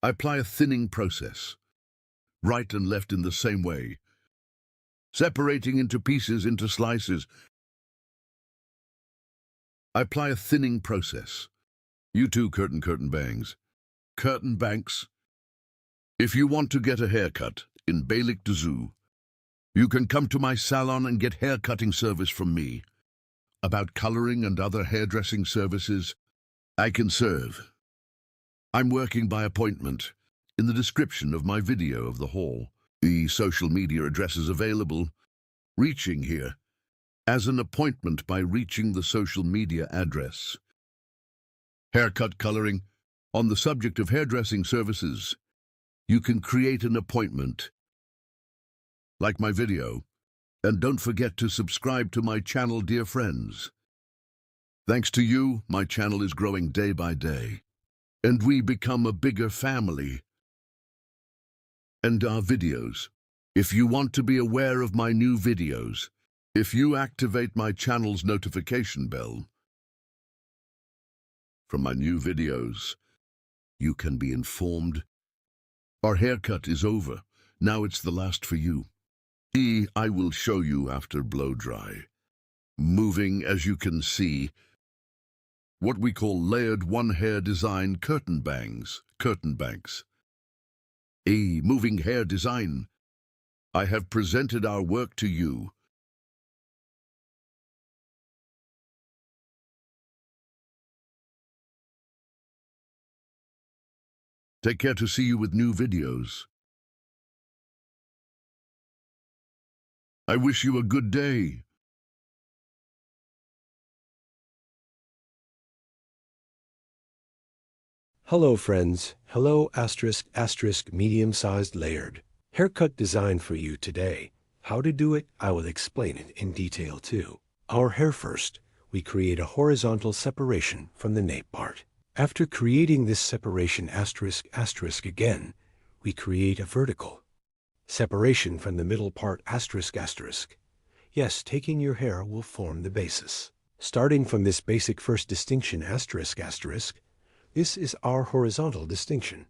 [SPEAKER 3] I apply a thinning process, right and left in the same way, separating into pieces, into slices. I apply a thinning process. You too, curtain bangs. Curtain banks. If you want to get a haircut in Beylik Düzü, you can come to my salon and get hair cutting service from me. About coloring and other hairdressing services, I can serve. I'm working by appointment in the description of my video of the hall. The social media address is available. Reaching here. As an appointment by reaching the social media address. Haircut coloring. On the subject of hairdressing services, you can create an appointment. Like my video. And don't forget to subscribe to my channel, dear friends. Thanks to you, my channel is growing day by day. And we become a bigger family. And our videos. If you want to be aware of my new videos, if you activate my channel's notification bell from my new videos, you can be informed. Our haircut is over. Now it's the last for you. I will show you after blow dry. Moving, as you can see, what we call layered one-hair design curtain bangs. Moving hair design. I have presented our work to you. Take care to see you with new videos. I wish you a good day.
[SPEAKER 2] Hello friends, hello *** medium-sized layered. Haircut design for you today. How to do it, I will explain it in detail too. Our hair first, we create a horizontal separation from the nape part. After creating this separation *** again, we create a vertical separation from the middle part ***. Yes, taking your hair will form the basis. Starting from this basic first distinction ***, this is our horizontal distinction,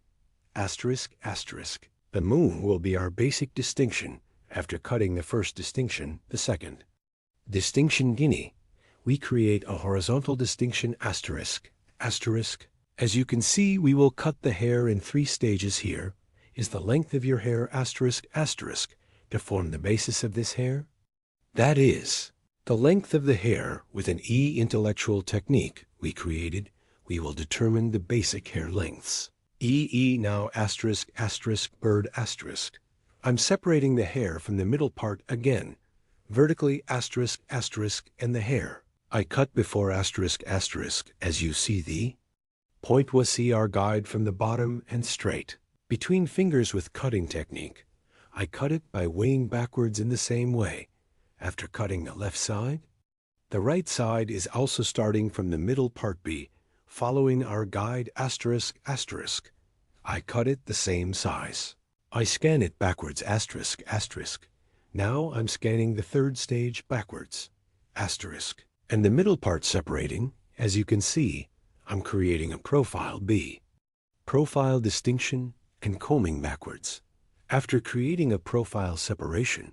[SPEAKER 2] ***. The moon will be our basic distinction after cutting the first distinction, the second. Distinction guinea, we create a horizontal distinction ***. As you can see, we will cut the hair in 3 stages. Here is the length of your hair ***, to form the basis of this hair. That is, the length of the hair with an intellectual technique we created. We will determine the basic hair lengths. Now ***, bird ***. I'm separating the hair from the middle part again, vertically ***, and the hair. I cut before ***, as you see the point was see our guide from the bottom and straight. Between fingers with cutting technique, I cut it by weighing backwards in the same way. After cutting the left side, the right side is also starting from the middle part B, following our guide ***. I cut it the same size. I scan it backwards ***. Now I'm scanning the 3rd stage backwards ***. And the middle part separating, as you can see, I'm creating a profile B. Profile distinction and combing backwards. After creating a profile separation,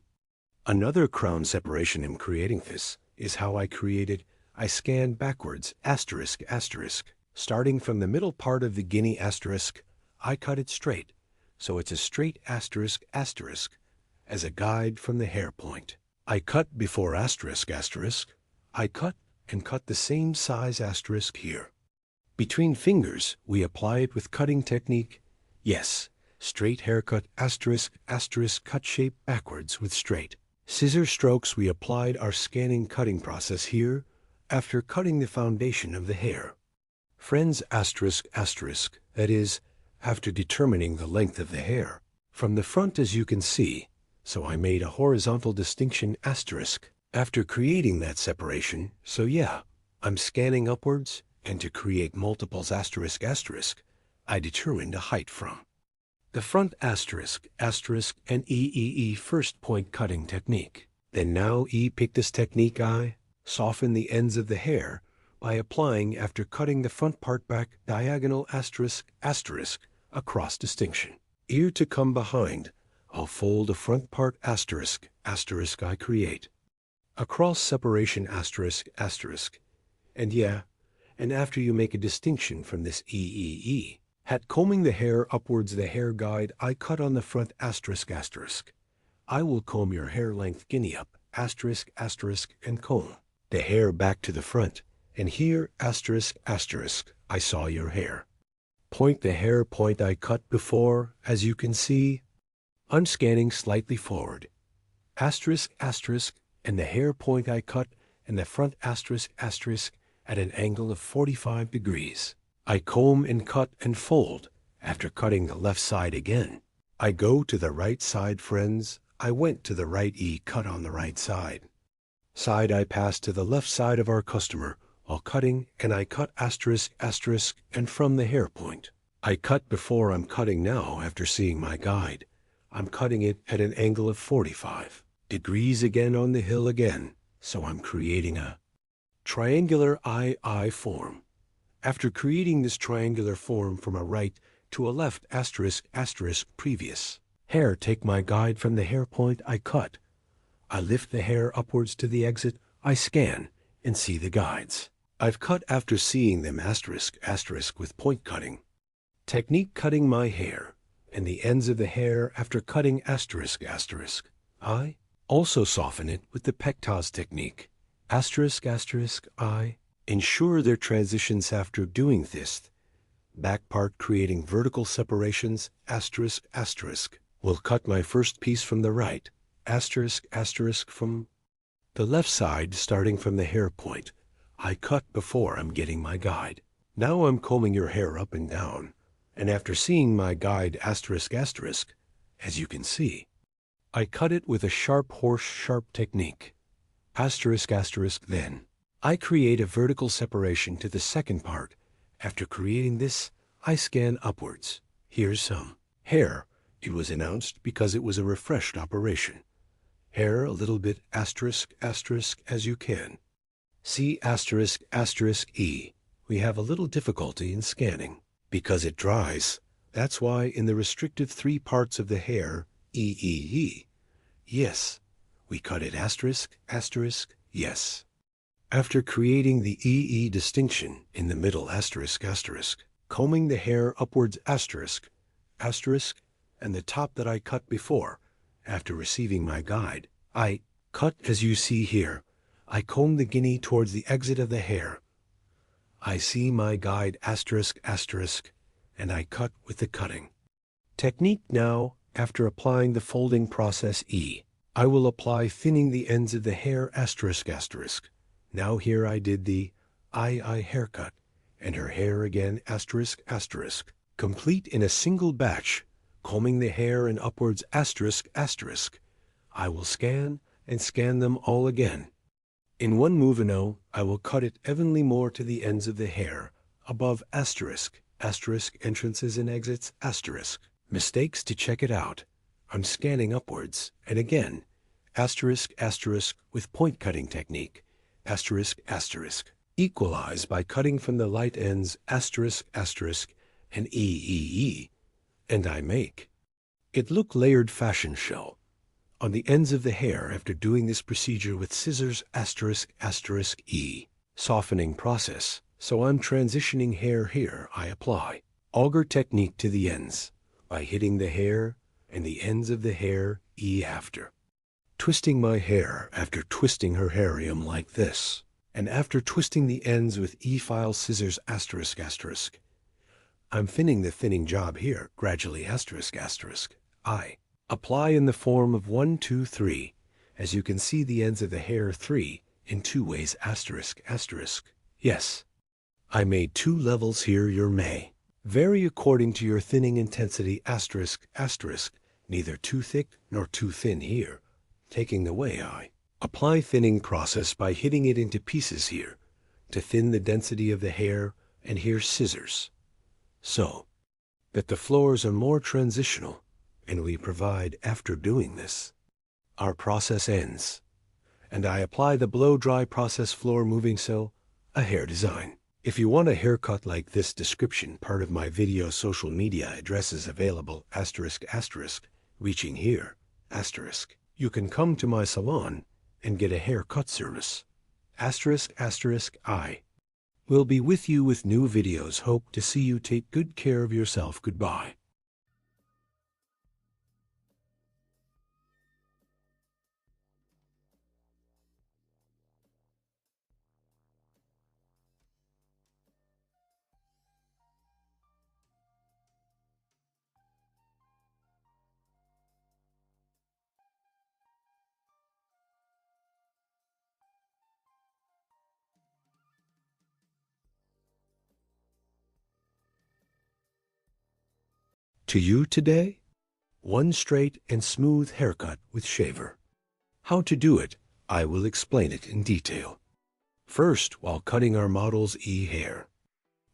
[SPEAKER 2] another crown separation in creating this is how I created. I scan backwards ***. Starting from the middle part of the guinea ***, I cut it straight, so it's a straight ***, as a guide from the hair point. I cut before ***. I cut and cut the same size * here. Between fingers, we apply it with cutting technique. Yes, straight haircut ***, cut shape backwards with straight. Scissor strokes, we applied our scanning cutting process here after cutting the foundation of the hair. Friends ***, that is, after determining the length of the hair from the front, as you can see, so I made a horizontal distinction ***. After creating that separation, so yeah, I'm scanning upwards, and to create multiples ***, I determined a height from the front ***, and first point cutting technique. Then now pick this technique I soften the ends of the hair by applying after cutting the front part back diagonal ***, across distinction. Ear to come behind, I'll fold a front part ***, I create. Across separation ***, and yeah, and after you make a distinction from this hat combing the hair upwards, the hair guide I cut on the front ***. I will comb your hair length guinea up ***, and comb the hair back to the front, and here ***, I saw your hair. Point the hair point I cut before, as you can see. I'm scanning slightly forward. Asterisk, asterisk, and the hair point I cut, and the front asterisk, asterisk, at an angle of 45 degrees. I comb and cut and fold. After cutting the left side again, I go to the right side, friends. I went to the right cut on the right side. I pass to the left side of our customer while cutting, and I cut asterisk, asterisk, and from the hair point. I cut before I'm cutting now after seeing my guide. I'm cutting it at an angle of 45 degrees again on the hill again, so I'm creating a triangular II form. After creating this triangular form from a right to a left asterisk, asterisk previous hair, take my guide from the hair point I cut. I lift the hair upwards to the exit, I scan, and see the guides. I've cut after seeing them asterisk, asterisk with point cutting. Technique cutting my hair, and the ends of the hair after cutting asterisk, asterisk. I also soften it with the pectaz technique. Asterisk, asterisk, I ensure their transitions after doing this. Back part creating vertical separations, asterisk, asterisk. Will cut my first piece from the right, asterisk, asterisk from the left side starting from the hair point. I cut before I'm getting my guide. Now I'm combing your hair up and down, and after seeing my guide asterisk, asterisk, as you can see, I cut it with a sharp horse sharp technique. Asterisk, asterisk, then I create a vertical separation to the second part. After creating this, I scan upwards. Here's some hair. It was announced because it was a refreshed operation. Hair a little bit asterisk, asterisk as you can. See asterisk, asterisk E. We have a little difficulty in scanning because it dries. That's why in the restrictive 3 parts of the hair, E. Yes, we cut it asterisk, asterisk, yes. After creating the EE distinction in the middle asterisk, asterisk, combing the hair upwards asterisk, asterisk, and the top that I cut before, after receiving my guide, I cut as you see here. I comb the guinea towards the exit of the hair. I see my guide asterisk, asterisk, and I cut with the cutting. Technique now, after applying the folding process E, I will apply thinning the ends of the hair asterisk, asterisk. Now here I did the II haircut, and her hair again asterisk, asterisk, complete in a single batch, combing the hair and upwards asterisk, asterisk. I will scan and scan them all again. In one movino, I will cut it evenly more to the ends of the hair, above asterisk, asterisk entrances and exits, asterisk. Mistakes to check it out. I'm scanning upwards, and again, asterisk, asterisk with point cutting technique, asterisk, asterisk. Equalize by cutting from the light ends, asterisk, asterisk, and E, and I make it look layered fashion show. On the ends of the hair after doing this procedure with scissors, asterisk, asterisk, E. Softening process, so I'm transitioning hair here, I apply auger technique to the ends by hitting the hair and the ends of the hair, E after. Twisting my hair after twisting her hairum like this, and after twisting the ends with E-file scissors, asterisk, asterisk. I'm thinning the thinning job here, gradually, asterisk, asterisk. I apply in the form of 1, 2, 3. As you can see the ends of the hair 3 in 2 ways, asterisk, asterisk. Yes, I made 2 levels here, your may vary according to your thinning intensity, asterisk, asterisk. Neither too thick nor too thin here. Taking the way I apply thinning process by hitting it into pieces here to thin the density of the hair, and here scissors, so that the floors are more transitional, and we provide after doing this. Our process ends, and I apply the blow-dry process floor moving so, a hair design. If you want a haircut like this description, part of my video social media addresses available, asterisk, asterisk, reaching here, asterisk. You can come to my salon and get a haircut service. Asterisk, asterisk, I will be with you with new videos. Hope to see you. Take good care of yourself. Goodbye. To you today, one straight and smooth haircut with shaver. How to do it, I will explain it in detail. First, while cutting our model's hair,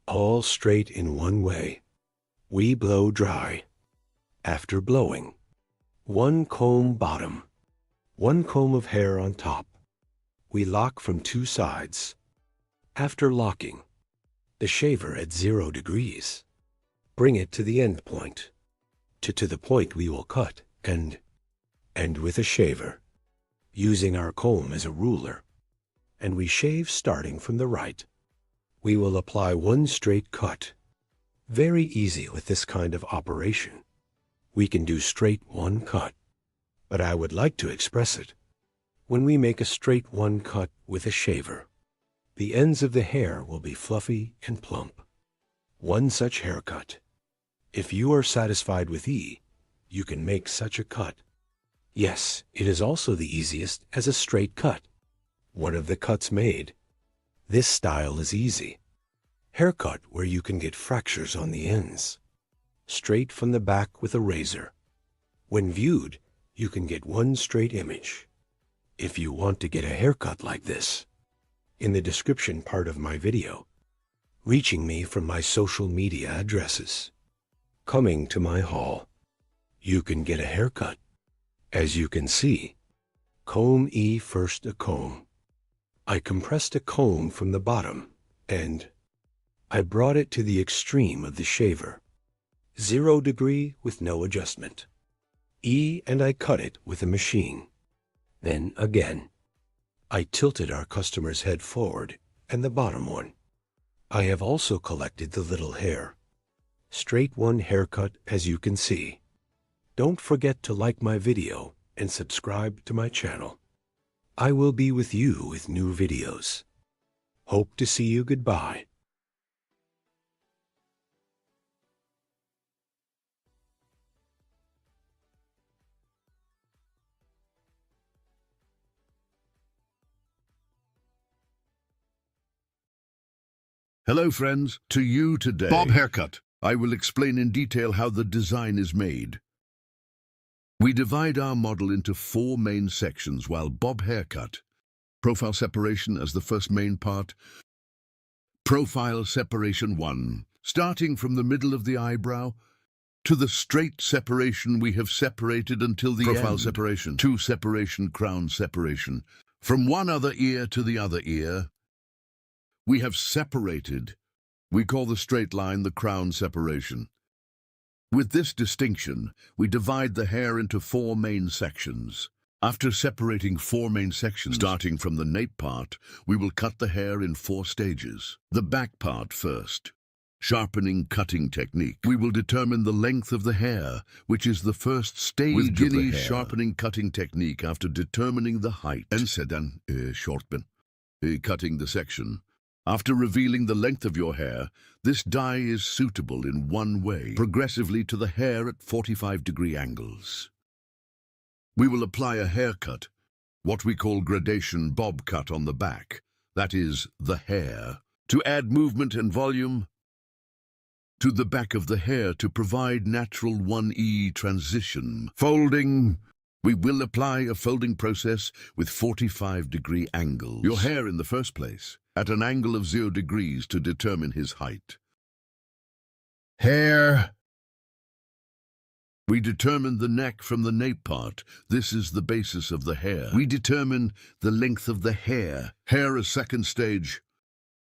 [SPEAKER 2] all straight in one way, we blow dry. After blowing, one comb bottom, one comb of hair on top. We lock from two sides. After locking, the shaver at 0 degrees. Bring it to the end point, to the point we will cut, and with a shaver, using our comb as a ruler, and we shave starting from the right. We will apply one straight cut. Very easy with this kind of operation. We can do straight one cut, but I would like to express it. When we make a straight one cut with a shaver, the ends of the hair will be fluffy and plump. One such haircut. If you are satisfied with you can make such a cut. Yes, it is also the easiest as a straight cut. One of the cuts made. This style is easy. Haircut where you can get fractures on the ends. Straight from the back with a razor. When viewed, you can get one straight image. If you want to get a haircut like this, in the description part of my video, reaching me from my social media addresses, coming to my hall, you can get a haircut. As you can see, comb first a comb. I compressed a comb from the bottom, and I brought it to the extreme of the shaver, 0 degree with no adjustment. And I cut it with a machine. Then again, I tilted our customer's head forward and the bottom one. I have also collected the little hair. Straight one haircut as you can see. Don't forget to like my video and subscribe to my channel. I will be with you with new videos. Hope to see you. Goodbye.
[SPEAKER 3] Hello friends, to you today. Bob Haircut. I will explain in detail how the design is made. We divide our model into 4 main sections while Bob Haircut. Profile separation as the first main part. Profile separation 1. Starting from the middle of the eyebrow to the straight separation we have separated until the end. Profile separation 2. Separation, crown separation. From one other ear to the other ear. We have separated. We call the straight line the crown separation. With this distinction, we divide the hair into 4 main sections. After separating 4 main sections, starting from the nape part, we will cut the hair in 4 stages. The back part first. Sharpening cutting technique. We will determine the length of the hair, which is the first stage with of the hair. Sharpening cutting technique after determining the height. En sedan sharpen. Cutting the section. After revealing the length of your hair, this dye is suitable in one way, progressively to the hair at 45-degree angles. We will apply a haircut, what we call gradation bob cut on the back, that is, the hair, to add movement and volume to the back of the hair to provide natural 1E transition. Folding. We will apply a folding process with 45-degree angles. Your hair in the first place, at an angle of 0 degrees to determine his height. Hair. We determine the neck from the nape part. This is the basis of the hair. We determine the length of the hair. Hair as second stage.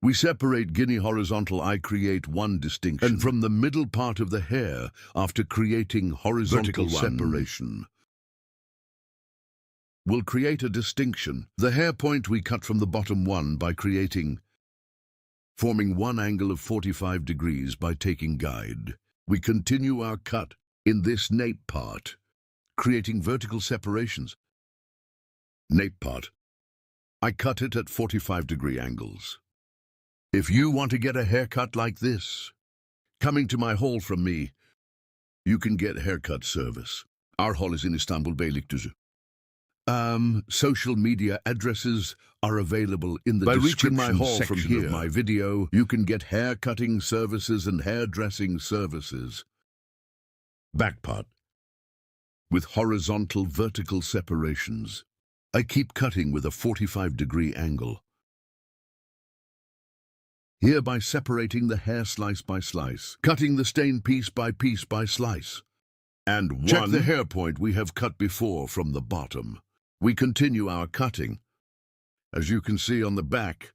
[SPEAKER 3] We separate guinea horizontal. I create one distinction. And from the middle part of the hair, after creating horizontal separation, we'll create a distinction. The hair point we cut from the bottom one by forming one angle of 45 degrees by taking guide. We continue our cut in this nape part, creating vertical separations. Nape part. I cut it at 45-degree angles. If you want to get a haircut like this, coming to my hall from me, you can get haircut service. Our hall is in Istanbul, Beylikdüzü. Social media addresses are available in the description section my hall from here. Of my video, you can get hair cutting services and hairdressing services. back part, with horizontal vertical separations. I keep cutting with a 45-degree angle, hereby separating the hair slice by slice, cutting the stain piece by slice. And check the hair point we have cut before from the bottom. We continue our cutting, as you can see on the back,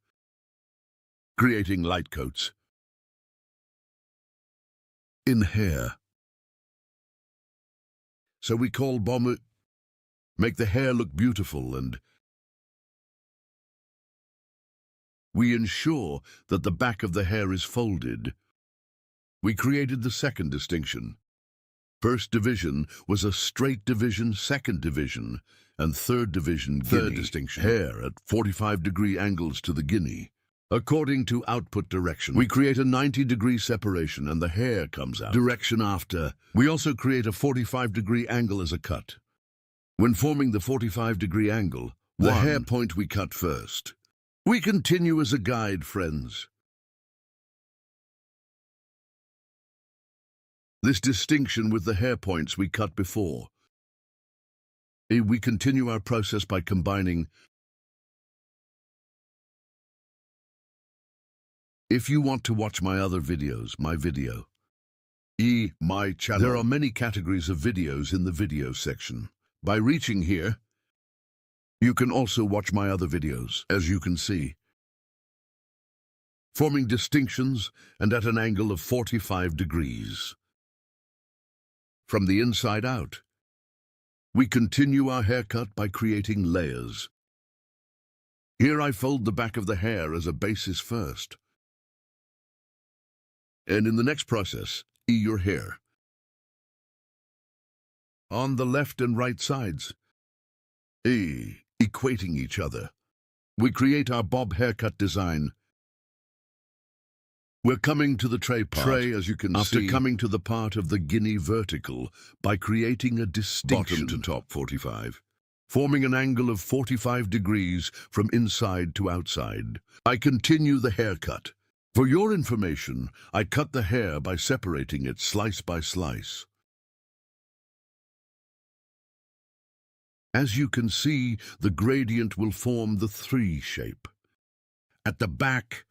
[SPEAKER 3] creating light coats in hair. So we call bomber, make the hair look beautiful, and we ensure that the back of the hair is folded. We created the second distinction. First division was a straight division, second division, and third division third distinction. Hair at 45-degree angles to the guinea. According to output direction, we create a 90-degree separation and the hair comes out. Direction after. We also create a 45-degree angle as a cut. When forming the 45-degree angle, the hair point we cut first. We continue as a guide, friends. This distinction with the hair points we cut before. We continue our process by combining. If you want to watch my other videos, my channel. There are many categories of videos in the video section. By reaching here, you can also watch my other videos, as you can see. Forming distinctions and at an angle of 45 degrees. From the inside out, we continue our haircut by creating layers. Here I fold the back of the hair as a basis first. And in the next process, your hair. On the left and right sides, equating each other. We create our bob haircut design. We're coming to the tray part, as you can see, after coming to the part of the guinea vertical by creating a distinction bottom to top 45, forming an angle of 45 degrees from inside to outside. I continue the haircut. For your information, I cut the hair by separating it slice by slice. As you can see, the gradient will form the 3 shape. At the back,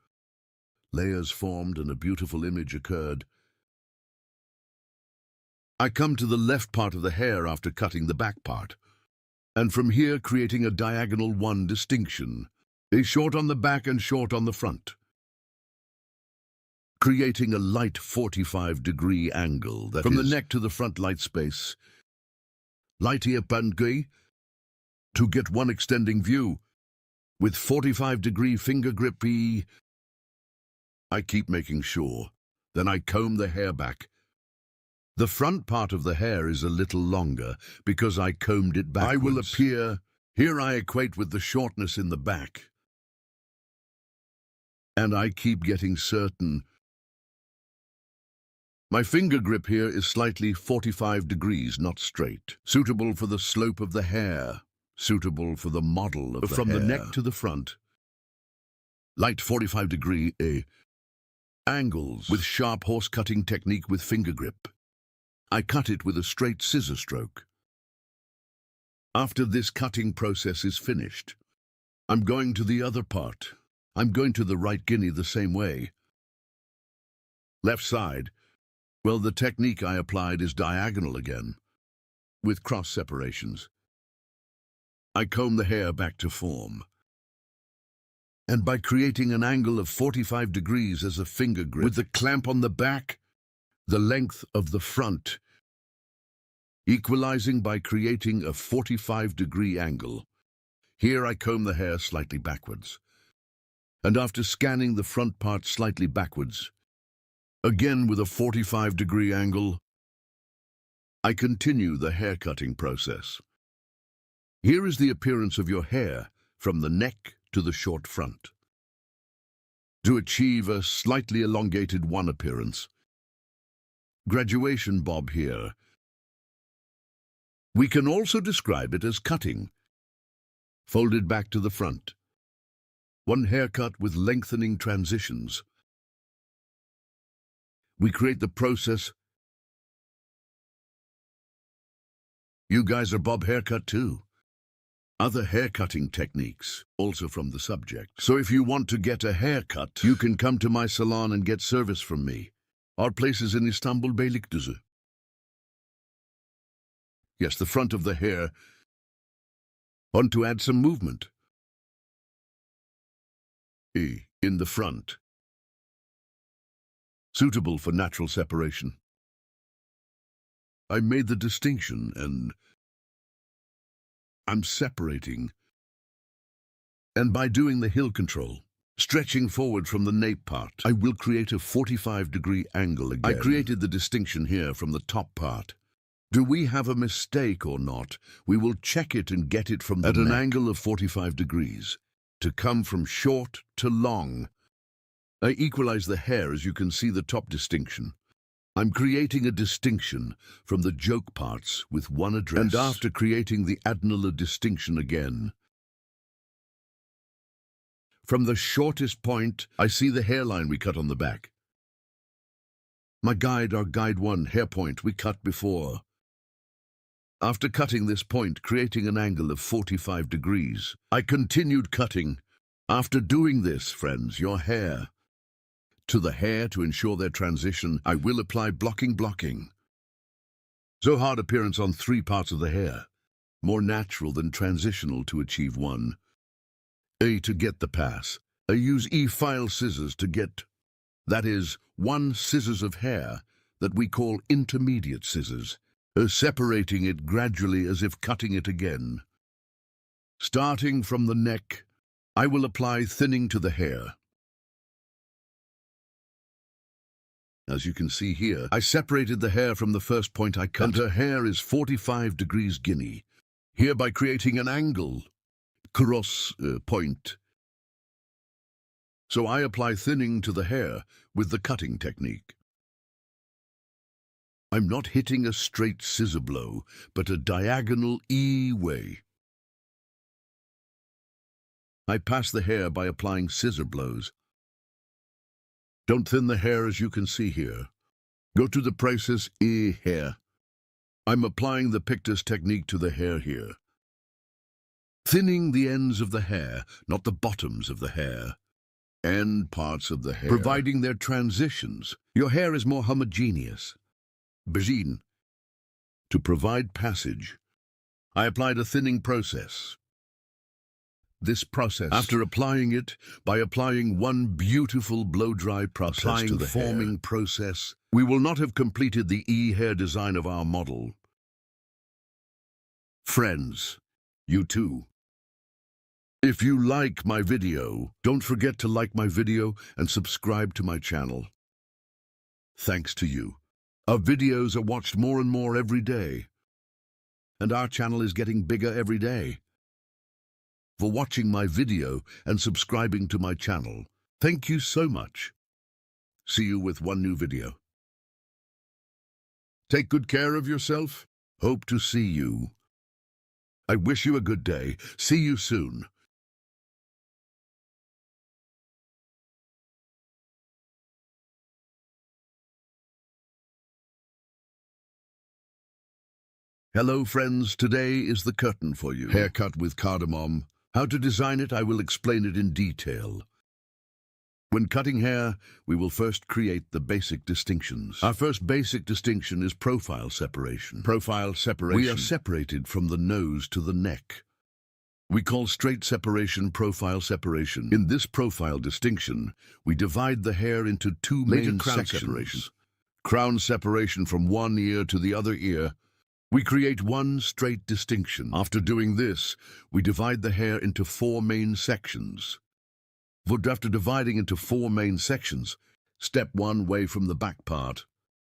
[SPEAKER 3] layers formed and a beautiful image occurred. I come to the left part of the hair after cutting the back part, and from here creating a diagonal 1 distinction, a short on the back and short on the front, creating a light 45-degree angle that from the neck to the front light space, light ear bandgui, to get one extending view, with 45-degree finger grip I keep making sure. Then I comb the hair back. The front part of the hair is a little longer because I combed it backwards. I will appear. Here I equate with the shortness in the back. And I keep getting certain. My finger grip here is slightly 45 degrees, not straight. Suitable for the slope of the hair. Suitable for the model of the hair. From the neck to the front. Light 45-degree angles with sharp horse-cutting technique with finger grip. I cut it with a straight scissor stroke. After this cutting process is finished, I'm going to the other part. I'm going to the right guinea the same way. Left side, well, the technique I applied is diagonal again, with cross separations. I comb the hair back to form. And by creating an angle of 45 degrees as a finger grip, with the clamp on the back, the length of the front, equalizing by creating a 45-degree angle. Here I comb the hair slightly backwards. And after scanning the front part slightly backwards, again with a 45-degree angle, I continue the hair cutting process. Here is the appearance of your hair from the neck to the short front. To achieve a slightly elongated 1 appearance. Graduation bob here. We can also describe it as cutting. Folded back to the front. 1 haircut with lengthening transitions. We create the process You guys are Bob Haircut too. Other haircutting techniques, also from the subject. So if you want to get a haircut, you can come to my salon and get service from me. Our place is in Istanbul Beylikdüzü. Yes, the front of the hair. Want to add some movement? In the front. Suitable for natural separation. I made the distinction and I'm separating. And by doing the hill control, stretching forward from the nape part, I will create a 45-degree angle again. I created the distinction here from the top part. Do we have a mistake or not? We will check it and get it from the neck. At an angle of 45 degrees, to come from short to long. I equalize the hair as you can see the top distinction. I'm creating a distinction from the joke parts with one address. And after creating the adenolar distinction again, from the shortest point, I see the hairline we cut on the back. My guide, our guide 1 hair point we cut before. After cutting this point, creating an angle of 45 degrees, I continued cutting. After doing this, friends, your hair, to the hair to ensure their transition, I will apply blocking. So hard appearance on 3 parts of the hair, more natural than transitional to achieve 1. To get the pass, I use E-file scissors to get, that is, 1 scissors of hair that we call intermediate scissors, separating it gradually as if cutting it again. Starting from the neck, I will apply thinning to the hair. As you can see here, I separated the hair from the first point I cut, and her hair is 45 degrees Guinea, hereby creating an angle, cross point. So I apply thinning to the hair with the cutting technique. I'm not hitting a straight scissor blow, but a diagonal E way. I pass the hair by applying scissor blows. Don't thin the hair as you can see here. Go to the process hair. I'm applying the pictus technique to the hair here. Thinning the ends of the hair, not the bottoms of the hair. End parts of the hair. Providing their transitions. Your hair is more homogeneous. Begin. To provide passage, I applied a thinning process. This process, after applying it, by applying one beautiful blow-dry process to the forming process, we will not have completed the E-hair design of our model. Friends, you too. If you like my video, don't forget to like my video and subscribe to my channel. Thanks to you, our videos are watched more and more every day, and our channel is getting bigger every day. For watching my video and subscribing to my channel. Thank you so much. See you with one new video. Take good care of yourself. Hope to see you. I wish you a good day. See you soon. Hello friends, today is the curtain for you. Haircut with cardamom. How to design it, I will explain it in detail. When cutting hair, we will first create the basic distinctions. Our first basic distinction is profile separation. Profile separation. We are separated from the nose to the neck. We call straight separation profile separation. In this profile distinction, we divide the hair into 2 main sections. Crown separation from one ear to the other ear. We create one straight distinction. After doing this, we divide the hair into 4 main sections. After dividing into 4 main sections, step 1 away from the back part.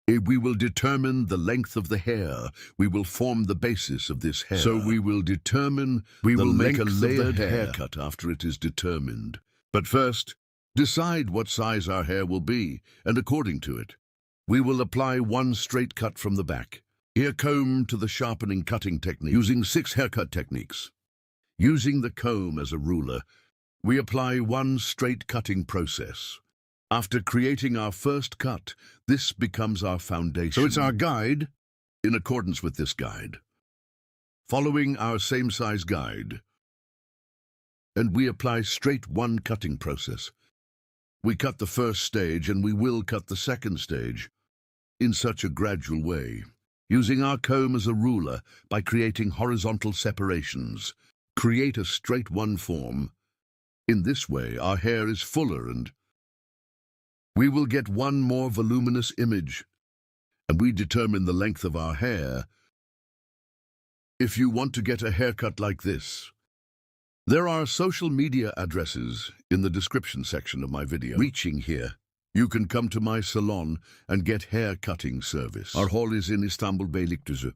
[SPEAKER 3] We will determine the length of the hair. We will form the basis of this hair. So we will determine we will make a layered haircut after it is determined. But first, decide what size our hair will be, and according to it, we will apply one straight cut from the back. Ear comb to the sharpening cutting technique, using 6 haircut techniques. Using the comb as a ruler, we apply one straight cutting process. After creating our first cut, this becomes our foundation. So it's our guide, in accordance with this guide. following our same-size guide. And we apply straight one cutting process. We cut the first stage and we will cut the second stage in such a gradual way, using our comb as a ruler by creating horizontal separations. Create a straight one form. In this way, our hair is fuller and we will get one more voluminous image, and we determine the length of our hair. If you want to get a haircut like this, there are social media addresses in the description section of my video. Reaching here, you can come to my salon and get hair cutting service. Our hall is in Istanbul Beylikdüzü.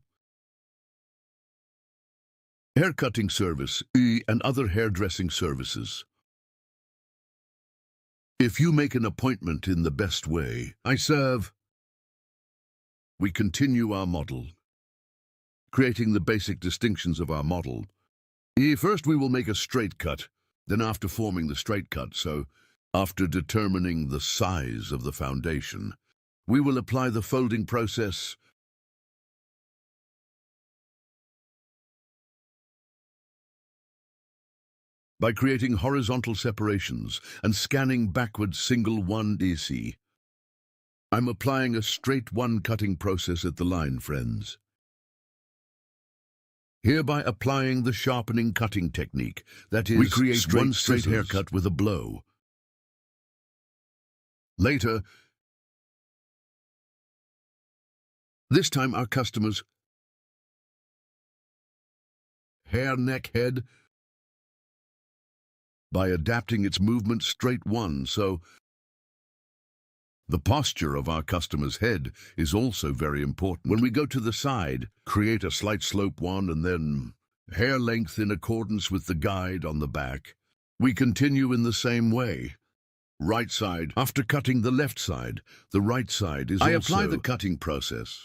[SPEAKER 3] Hair cutting service, and other hairdressing services. If you make an appointment in the best way, I serve. We continue our model, creating the basic distinctions of our model. First we will make a straight cut, then after forming the straight cut, so after determining the size of the foundation, we will apply the folding process. By creating horizontal separations and scanning backwards single 1DC. I'm applying a straight one cutting process at the line, friends. Hereby applying the sharpening cutting technique, that is, we create one straight haircut with a blow. Later, this time our customer's hair, neck, head, by adapting its movement straight one, so the posture of our customer's head is also very important. When we go to the side, create a slight slope one and then hair length in accordance with the guide on the back. We continue in the same way. Right side, after cutting the left side, the right side is also... I apply the cutting process.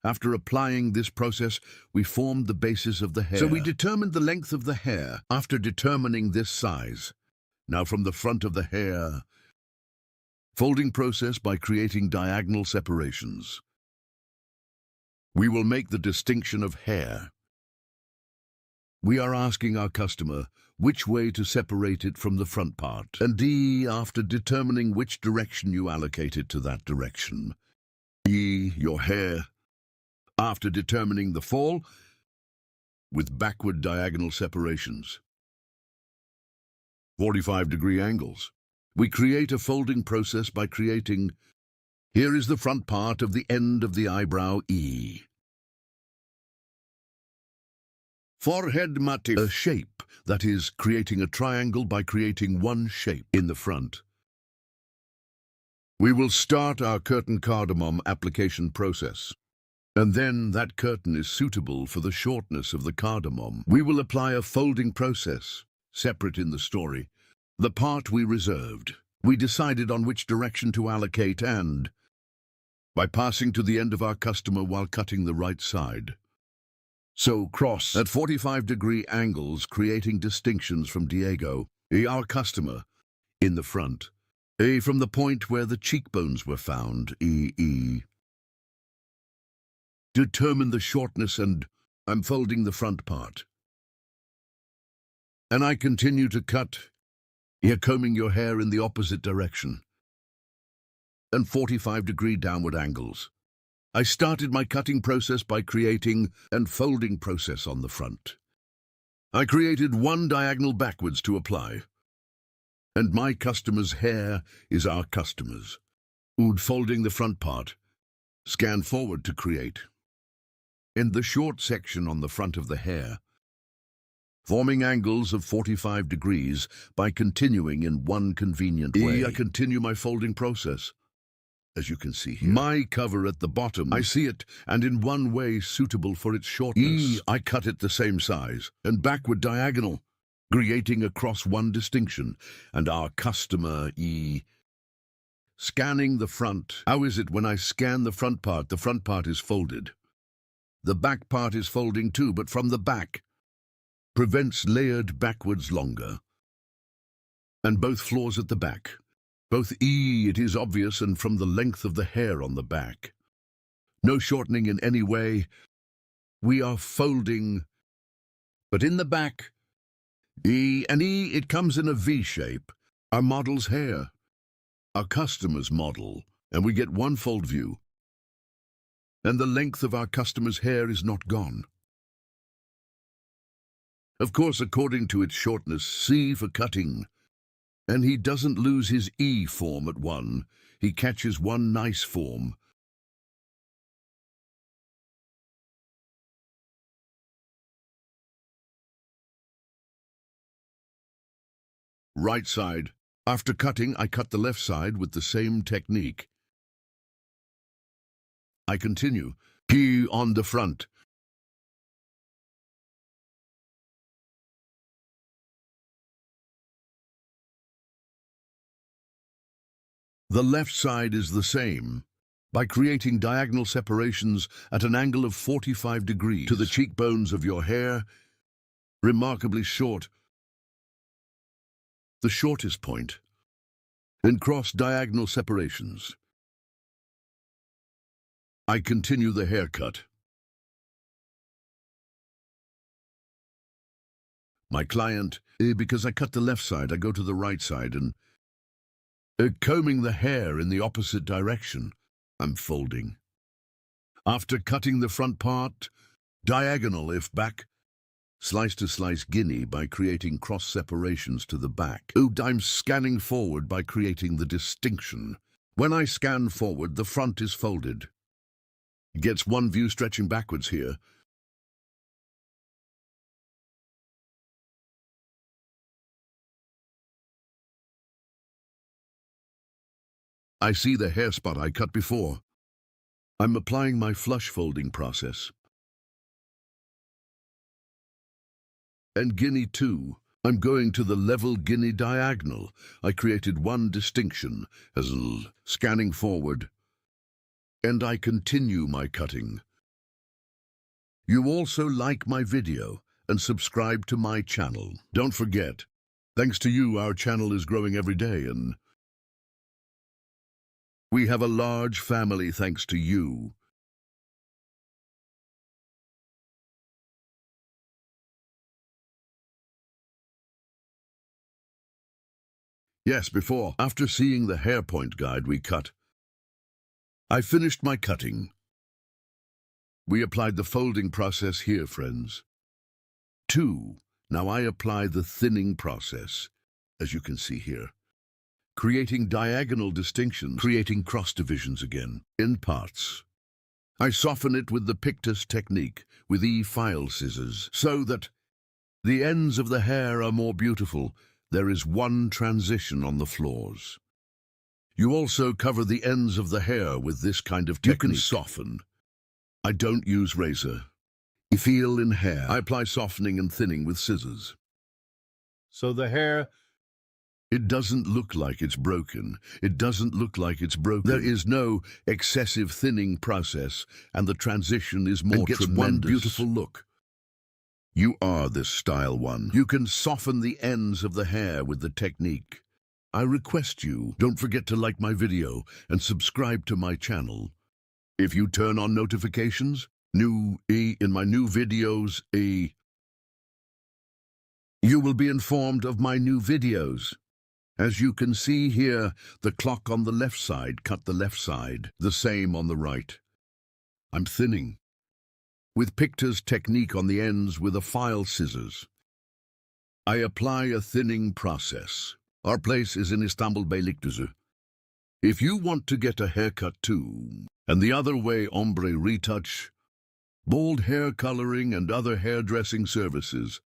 [SPEAKER 3] After applying this process, we formed the basis of the hair. So we determined the length of the hair after determining this size. Now from the front of the hair, folding process by creating diagonal separations. We will make the distinction of hair. We are asking our customer which way to separate it from the front part. And after determining which direction you allocate it to that direction. Your hair. After determining the fall, with backward diagonal separations. 45-degree angles. We create a folding process by creating, here is the front part of the end of the eyebrow, Forehead motif. A shape, that is, creating a triangle by creating one shape in the front. We will start our curtain cardamom application process. And then that curtain is suitable for the shortness of the cardamom. We will apply a folding process, separate in the story. The part we reserved. We decided on which direction to allocate and, by passing to the end of our customer while cutting the right side. So cross at 45-degree angles, creating distinctions from Diego, our customer, in the front. From the point where the cheekbones were found, Determine the shortness and I'm folding the front part. And I continue to cut, here combing your hair in the opposite direction. And 45-degree downward angles. I started my cutting process by creating and folding process on the front. I created one diagonal backwards to apply. And my customer's hair is our customer's. Folding the front part. Scan forward to create. In the short section on the front of the hair, forming angles of 45 degrees by continuing in one convenient way. I continue my folding process. As you can see here, my cover at the bottom, I see it, and in one way suitable for its shortness. I cut it the same size, and backward diagonal, creating across one distinction, and our customer, Scanning the front. How is it when I scan the front part is folded. The back part is folding too, but from the back. Prevents layered backwards longer. And both floors at the back. Both it is obvious and from the length of the hair on the back. No shortening in any way. We are folding, but in the back, it comes in a V shape. Our model's hair, our customer's model, and we get one fold view. And the length of our customer's hair is not gone. Of course, according to its shortness, C for cutting. And he doesn't lose his E form at one. He catches one nice form. Right side. After cutting, I cut the left side with the same technique. I continue. He on the front. The left side is the same, by creating diagonal separations at an angle of 45 degrees to the cheekbones of your hair, remarkably short, the shortest point, and cross diagonal separations. I continue the haircut. My client, because I cut the left side, I go to the right side and combing the hair in the opposite direction. I'm folding. After cutting the front part, diagonal if back, slice to slice guinea by creating cross separations to the back. I'm scanning forward by creating the distinction. When I scan forward, the front is folded. It gets one view stretching backwards here. I see the hair spot I cut before. I'm applying my flush folding process. And guinea too. I'm going to the level guinea diagonal. I created one distinction as scanning forward. And I continue my cutting. You also like my video and subscribe to my channel. Don't forget, thanks to you, our channel is growing every day and we have a large family thanks to you. Yes, after seeing the hair point guide we cut, I finished my cutting. We applied the folding process here, friends. 2. Now I apply the thinning process, as you can see here. Creating diagonal distinctions, creating cross divisions again, in parts. I soften it with the Pictus technique, with E-file scissors, so that the ends of the hair are more beautiful. There is one transition on the floors. You also cover the ends of the hair with this kind of technique. You can soften. I don't use razor. You feel in hair. I apply softening and thinning with scissors. So the hair, it doesn't look like it's broken. It doesn't look like it's broken. There is no excessive thinning process, and the transition is more tremendous. One beautiful look. You are this style one. You can soften the ends of the hair with the technique. I request you, don't forget to like my video and subscribe to my channel. If you turn on notifications, in my new videos, you will be informed of my new videos. As you can see here, the clock on the left side cut the left side, the same on the right. I'm thinning. With Pictus technique on the ends with a file scissors. I apply a thinning process. Our place is in Istanbul Beylikdüzü. If you want to get a haircut too, and the other way ombre retouch, bold hair coloring and other hairdressing services,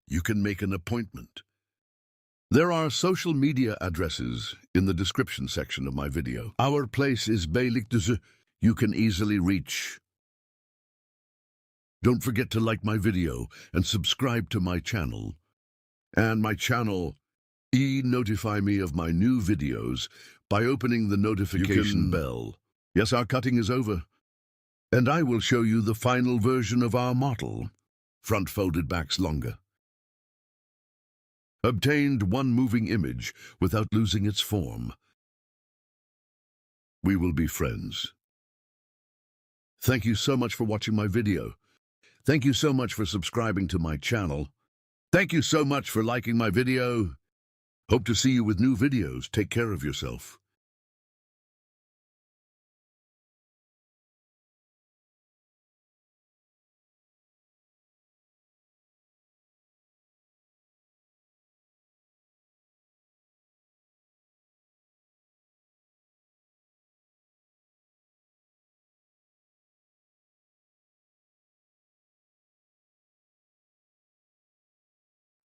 [SPEAKER 3] you can make an appointment. There are social media addresses in the description section of my video. Our place is Beylikdüzü. You can easily reach. Don't forget to like my video and subscribe to my channel. And my channel, notify me of my new videos by opening the notification bell. Yes, our cutting is over. And I will show you the final version of our model. Front folded backs longer. Obtained one moving image without losing its form. We will be friends. Thank you so much for watching my video. Thank you so much for subscribing to my channel. Thank you so much for liking my video. Hope to see you with new videos. Take care of yourself.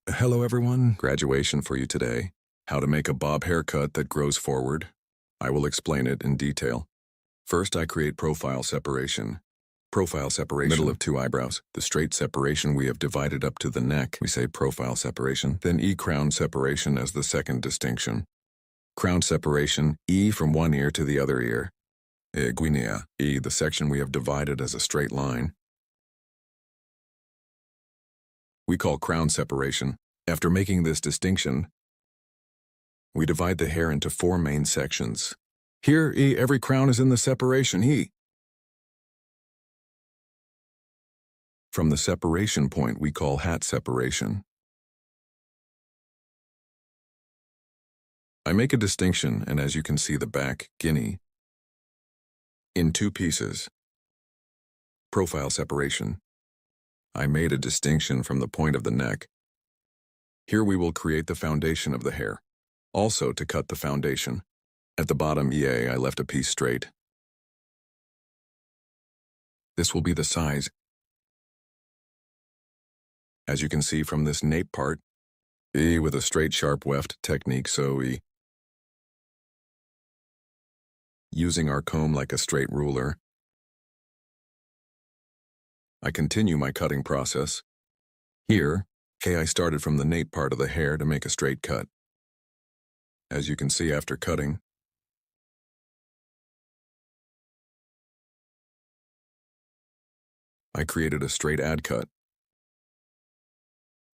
[SPEAKER 6] Hello everyone, graduation for you today. How to make a bob haircut that grows forward. I will explain it in detail. First, I create profile separation. Profile separation, middle of two eyebrows. The straight separation we have divided up to the neck, we say profile separation. Then E crown separation as the second distinction. Crown separation, E from one ear to the other ear. Guinea, E, the section we have divided as a straight line. We call crown separation. After making this distinction, we divide the hair into four main sections. Here, every crown is in the separation, From the separation point, we call hat separation. I make a distinction, and as you can see the back, guinea, in two pieces. Profile separation. I made a distinction from the point of the neck. Here we will create the foundation of the hair. Also, to cut the foundation. At the bottom, I left a piece straight. This will be the size. As you can see from this nape part, with a straight sharp weft technique, so using our comb like a straight ruler, I continue my cutting process. Here, I started from the nape part of the hair to make a straight cut. As you can see after cutting, I created a straight ad cut.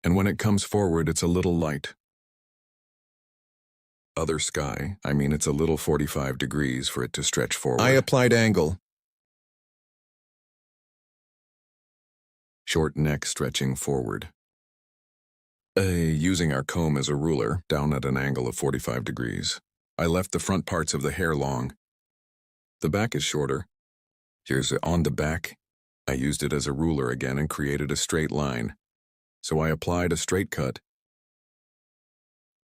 [SPEAKER 6] And when it comes forward, it's a little light. Other sky, it's a little 45 degrees for it to stretch forward. I applied angle. Short neck stretching forward. Using our comb as a ruler, down at an angle of 45 degrees. I left the front parts of the hair long. The back is shorter. Here's on the back. I used it as a ruler again and created a straight line. So I applied a straight cut.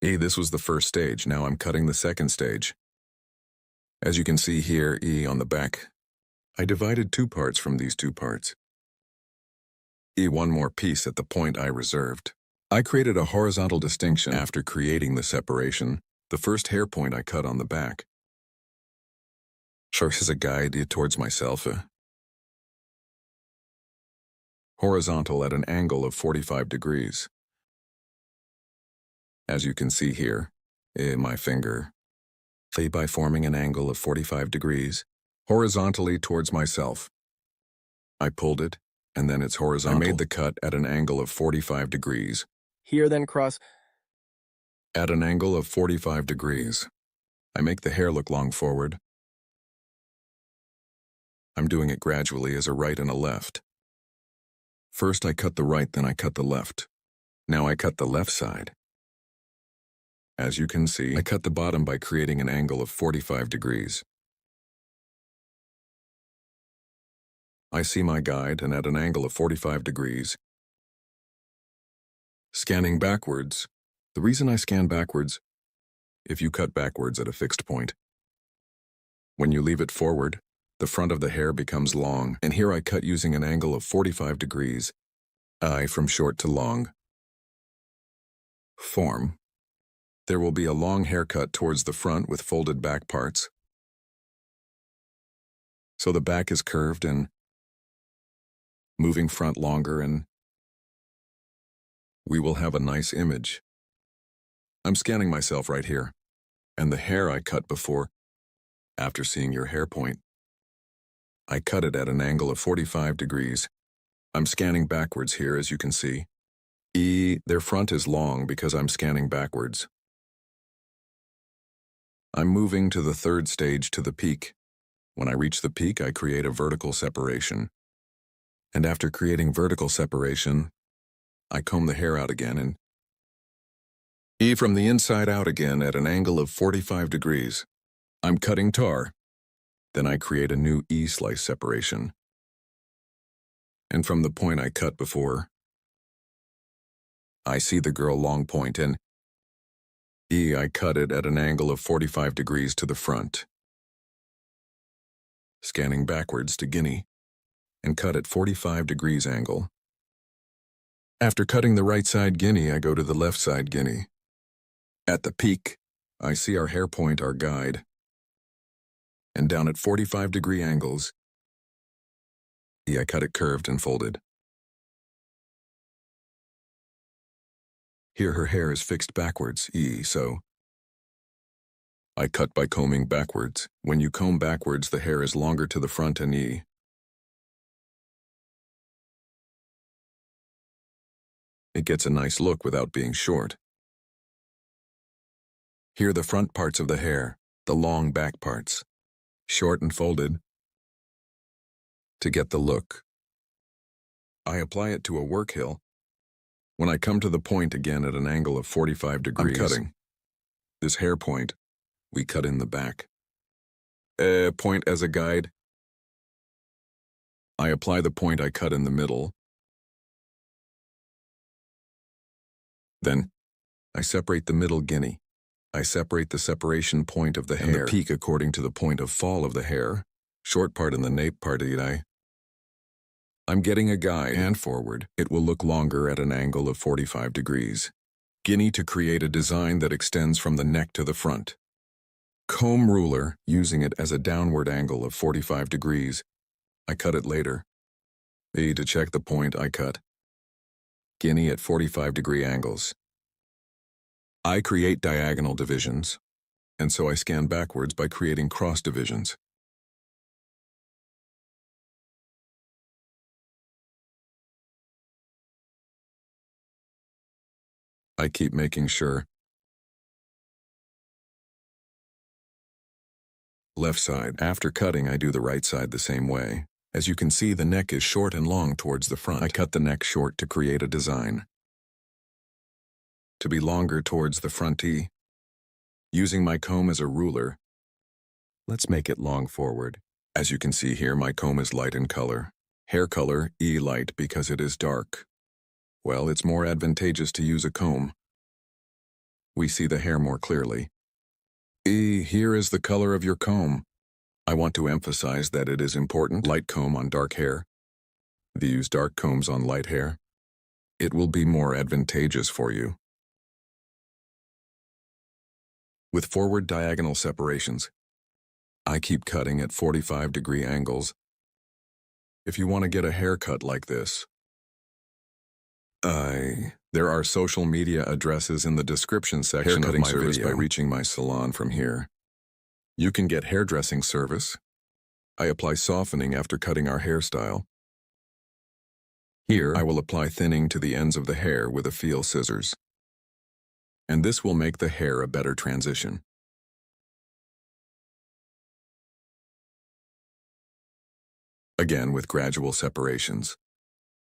[SPEAKER 6] This was the first stage. Now I'm cutting the second stage. As you can see here, on the back, I divided two parts from these two parts. One more piece at the point I reserved. I created a horizontal distinction after creating the separation. The first hair point I cut on the back. Serves as a guide towards myself. Horizontal at an angle of 45 degrees. As you can see here, my finger, by forming an angle of 45 degrees, horizontally towards myself. I pulled it, and then it's horizontal. I made the cut at an angle of 45 degrees.
[SPEAKER 10] Here then cross.
[SPEAKER 6] At an angle of 45 degrees. I make the hair look long forward. I'm doing it gradually as a right and a left. First I cut the right, then I cut the left. Now I cut the left side. As you can see, I cut the bottom by creating an angle of 45 degrees. I see my guide, and at an angle of 45 degrees. Scanning backwards. The reason I scan backwards, if you cut backwards at a fixed point, when you leave it forward, the front of the hair becomes long, and here I cut using an angle of 45 degrees, from short to long. Form. There will be a long haircut towards the front with folded back parts. So the back is curved and moving front longer, and we will have a nice image. I'm scanning myself right here, and the hair I cut before, after seeing your hair point, I cut it at an angle of 45 degrees. I'm scanning backwards here, as you can see. Their front is long because I'm scanning backwards. I'm moving to the third stage to the peak. When I reach the peak, I create a vertical separation. And after creating vertical separation, I comb the hair out again and from the inside out again at an angle of 45 degrees. I'm cutting tar. Then I create a new E-slice separation. And from the point I cut before, I see the girl long point and I cut it at an angle of 45 degrees to the front. Scanning backwards to Guinea and cut at 45 degrees angle. After cutting the right side Guinea, I go to the left side Guinea. At the peak, I see our hair point, our guide. And down at 45-degree angles, I cut it curved and folded. Here her hair is fixed backwards, so I cut by combing backwards. When you comb backwards, the hair is longer to the front and it gets a nice look without being short. Here the front parts of the hair, the long back parts, short and folded, to get the look. I apply it to a work hill. When I come to the point again at an angle of 45 degrees, I'm cutting. This hair point, we cut in the back. Point as a guide. I apply the point I cut in the middle. Then, I separate the middle Guinea. I separate the separation point of the hair and the peak according to the point of fall of the hair, short part and the nape part. I'm getting a guide and forward. It will look longer at an angle of 45 degrees. Guinea to create a design that extends from the neck to the front. Comb ruler, using it as a downward angle of 45 degrees. I cut it later. To check the point, I cut Guinea at 45-degree angles. I create diagonal divisions, and so I scan backwards by creating cross divisions. I keep making sure. Left side. After cutting, I do the right side the same way. As you can see, the neck is short and long towards the front. I cut the neck short to create a design. To be longer towards the front Using my comb as a ruler, let's make it long forward. As you can see here, my comb is light in color. Hair color, light because it is dark. Well, it's more advantageous to use a comb. We see the hair more clearly. Here is the color of your comb. I want to emphasize that it is important. Light comb on dark hair. Use dark combs on light hair. It will be more advantageous for you. With forward diagonal separations, I keep cutting at 45-degree angles. If you want to get a haircut like this, there are social media addresses in the description section of my video. By reaching my salon from here. You can get hairdressing service. I apply softening after cutting our hairstyle. Here, I will apply thinning to the ends of the hair with a feel scissors. And this will make the hair a better transition. Again with gradual separations.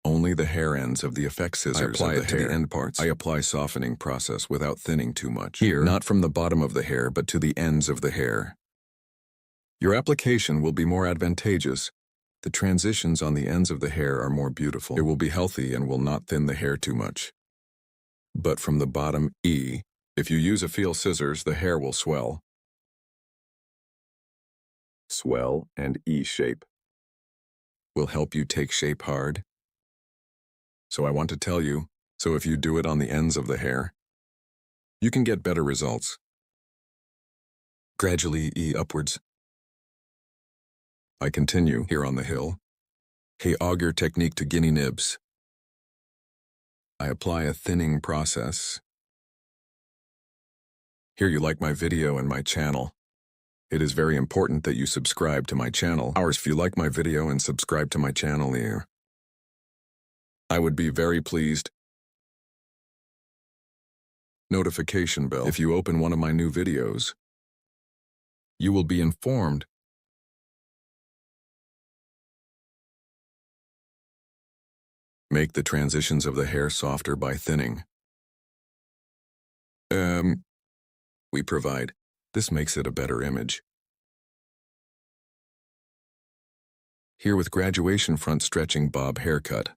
[SPEAKER 6] Only the hair ends of the effect scissors apply it to the end parts. I apply softening process without thinning too much. Here, not from the bottom of the hair, but to the ends of the hair. Your application will be more advantageous. The transitions on the ends of the hair are more beautiful. It will be healthy and will not thin the hair too much. But from the bottom, if you use a feel scissors, the hair will swell. Swell and shape will help you take shape hard. So I want to tell you, so if you do it on the ends of the hair, you can get better results. Gradually upwards. I continue here on the hill. Auger technique to guinea nibs. I apply a thinning process. Here you like my video and my channel. It is very important that you subscribe to my channel. If you like my video and subscribe to my channel here, I would be very pleased. Notification bell. If you open one of my new videos, you will be informed Make the transitions of the hair softer by thinning. We provide. This makes it a better image. Here with graduation front stretching bob haircut.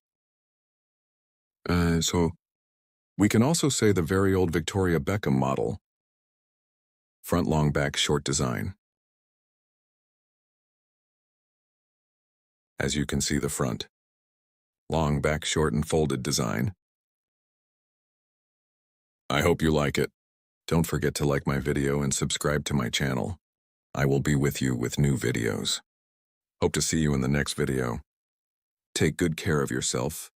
[SPEAKER 6] So we can also say the very old Victoria Beckham model. Front long back short design. As you can see the front. Long back short and folded design. I hope you like it. Don't forget to like my video and subscribe to my channel. I will be with you with new videos. Hope to see you in the next video. Take good care of yourself.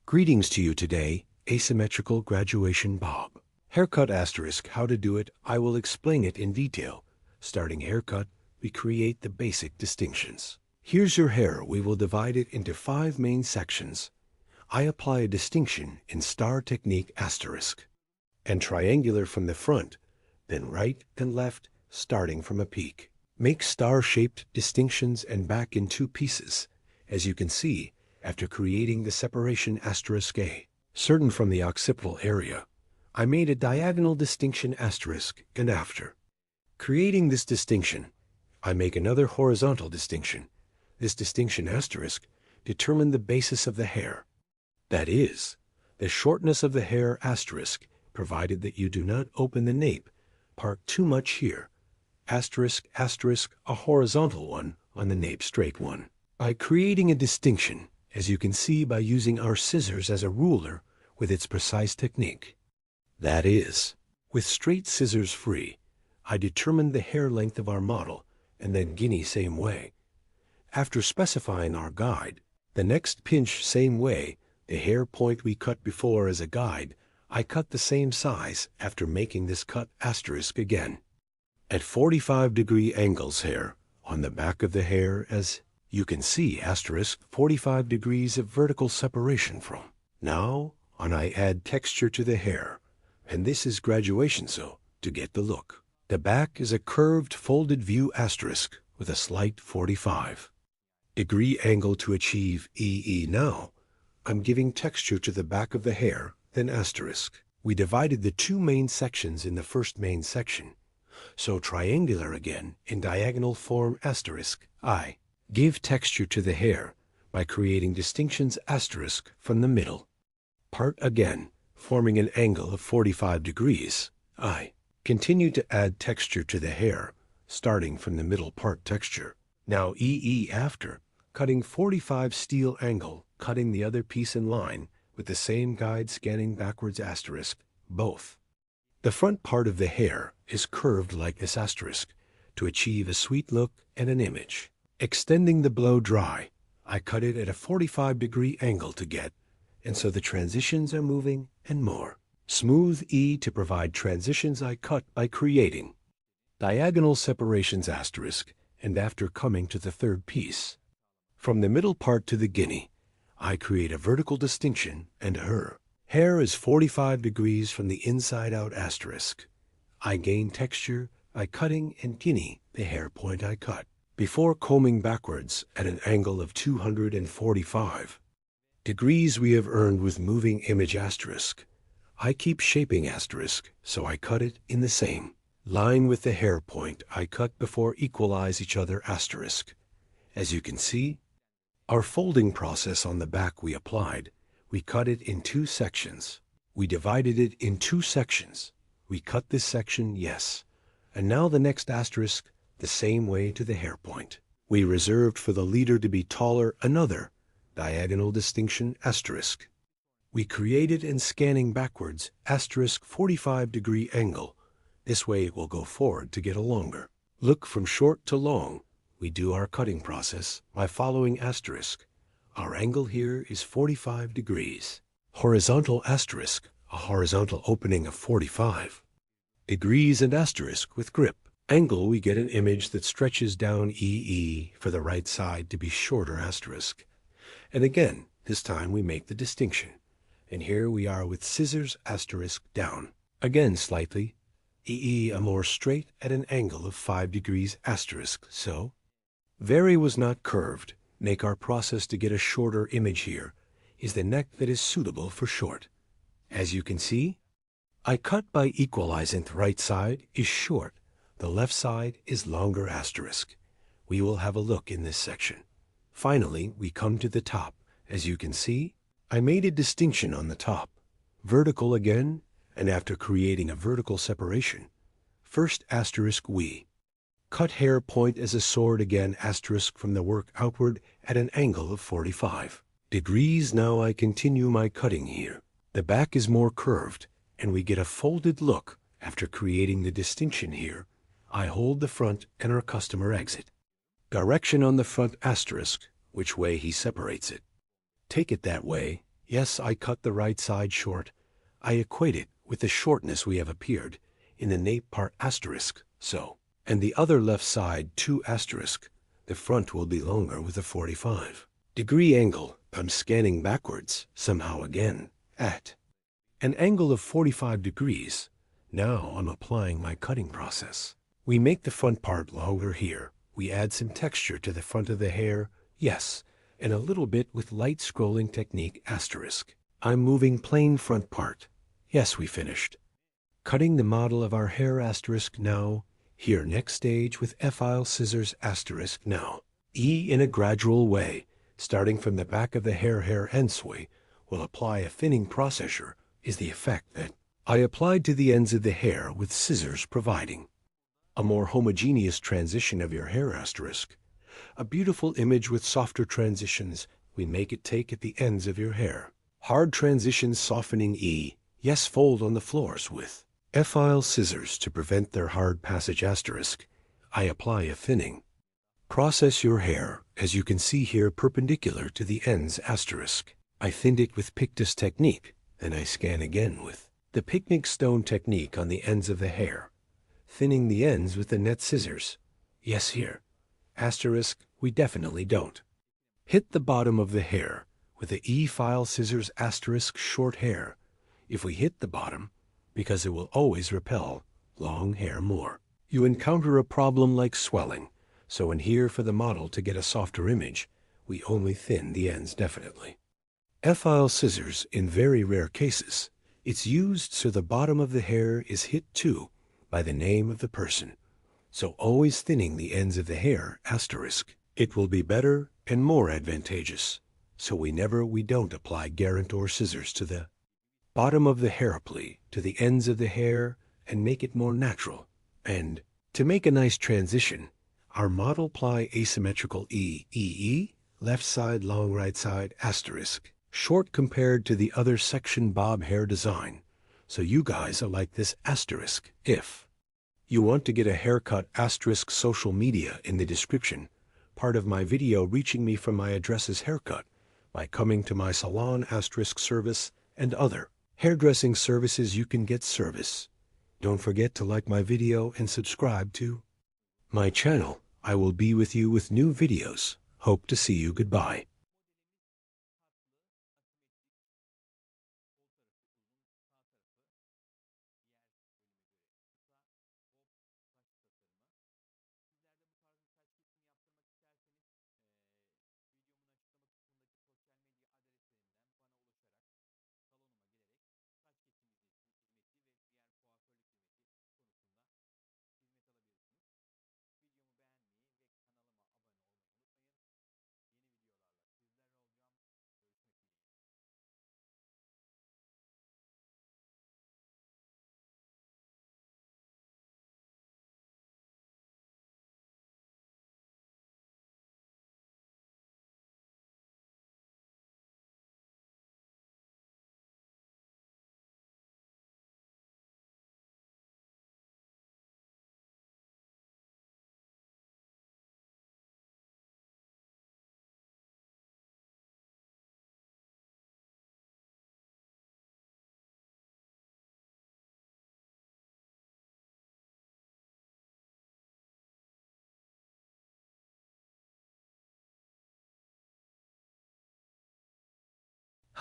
[SPEAKER 2] Greetings to you today, asymmetrical graduation bob. Haircut asterisk, how to do it, I will explain it in detail. Starting haircut, we create the basic distinctions. Here's your hair, we will divide it into 5 main sections. I apply a distinction in star technique asterisk, and triangular from the front, then right and left, starting from a peak. Make star-shaped distinctions and back in 2 pieces, as you can see, after creating the separation asterisk A. Certain from the occipital area, I made a diagonal distinction asterisk and after. Creating this distinction, I make another horizontal distinction. This distinction asterisk determine the basis of the hair. That is, the shortness of the hair asterisk, provided that you do not open the nape part too much here. Asterisk asterisk, a horizontal one on the nape straight one. By creating a distinction, as you can see by using our scissors as a ruler with its precise technique. That is, with straight scissors free, I determined the hair length of our model, and then guinea same way. After specifying our guide, the next pinch same way, the hair point we cut before as a guide, I cut the same size after making this cut asterisk again. At 45-degree angles here, on the back of the hair, as you can see asterisk 45 degrees of vertical separation from. Now, on I add texture to the hair, and this is graduation so, to get the look. The back is a curved folded view asterisk with a slight 45-degree angle to achieve EE. Now, I'm giving texture to the back of the hair, then asterisk. We divided the 2 main sections in the first main section, so triangular again in diagonal form asterisk. I give texture to the hair by creating distinctions asterisk from the middle part again, forming an angle of 45 degrees. I continue to add texture to the hair, starting from the middle part texture. Now EE after, cutting 45 steel angle, cutting the other piece in line with the same guide scanning backwards asterisk, both. The front part of the hair is curved like this asterisk to achieve a sweet look and an image. Extending the blow dry, I cut it at a 45-degree angle to get, and so the transitions are moving and more. Smooth E to provide transitions I cut by creating diagonal separations asterisk, and after coming to the third piece. From the middle part to the guinea, I create a vertical distinction and her. Hair is 45 degrees from the inside out asterisk. I gain texture by cutting and guinea the hair point I cut. Before combing backwards at an angle of 245 degrees we have earned with moving image asterisk. I keep shaping asterisk, so I cut it in the same line with the hair point I cut before equalize each other asterisk. As you can see, our folding process on the back we applied, we cut it in 2 sections. We divided it in 2 sections. We cut this section, yes. And now the next asterisk, the same way to the hair point. We reserved for the leader to be taller another diagonal distinction asterisk. We created in scanning backwards asterisk 45-degree angle. This way it will go forward to get a longer look from short to long. We do our cutting process by following asterisk. Our angle here is 45 degrees. Horizontal asterisk, a horizontal opening of 45 degrees and asterisk with grip. Angle, we get an image that stretches down EE for the right side to be shorter asterisk. And again, this time we make the distinction. And here we are with scissors asterisk down. Again slightly, a more straight at an angle of 5 degrees asterisk, so. Vary was not curved. Make our process to get a shorter image here is the neck that is suitable for short. As you can see, I cut by equalizing the right side is short. The left side is longer asterisk. We will have a look in this section. Finally, we come to the top. As you can see, I made a distinction on the top. Vertical again, and after creating a vertical separation, first asterisk we. Cut hair point as a sword again asterisk from the work outward at an angle of 45 degrees. Now I continue my cutting here. The back is more curved, and we get a folded look after creating the distinction here. I hold the front and our customer exit. Direction on the front asterisk, which way he separates it. Take it that way. Yes, I cut the right side short. I equate it with the shortness we have appeared in the nape part asterisk, so. And the other left side 2 asterisk. The front will be longer with a 45 degree angle. I'm scanning backwards, somehow again, at an angle of 45 degrees. Now I'm applying my cutting process. We make the front part longer here. We add some texture to the front of the hair, yes, and a little bit with light scrolling technique asterisk. I'm moving plain front part. Yes, we finished. Cutting the model of our hair asterisk now. Here next stage with F-file scissors asterisk now. E in a gradual way, starting from the back of the hair endsway, will apply a thinning processor is the effect that I applied to the ends of the hair with scissors providing a more homogeneous transition of your hair asterisk. A beautiful image with softer transitions we make it take at the ends of your hair. Hard transitions softening E. Yes, fold on the floors with F-file scissors to prevent their hard passage asterisk. I apply a thinning. Process your hair, as you can see here, perpendicular to the ends asterisk. I thinned it with Pictus technique, then I scan again with the picnic stone technique on the ends of the hair, thinning the ends with the net scissors. Yes, here. Asterisk, we definitely don't. Hit the bottom of the hair with the E-file scissors asterisk short hair. If we hit the bottom, because it will always repel long hair more. You encounter a problem like swelling, so in here for the model to get a softer image, we only thin the ends definitely. F-file scissors in very rare cases. It's used so the bottom of the hair is hit too by the name of the person. So always thinning the ends of the hair asterisk. It will be better and more advantageous. So we don't apply guarantor scissors to the bottom of the hair ply to the ends of the hair and make it more natural. And to make a nice transition, our model ply asymmetrical E, left side long right side asterisk, short compared to the other section bob hair design. So you guys are like this asterisk. If you want to get a haircut asterisk social media in the description, part of my video reaching me from my addresses haircut by coming to my salon asterisk service and other hairdressing services you can get service. Don't forget to like my video and subscribe to my channel. I will be with you with new videos. Hope to see you. Goodbye.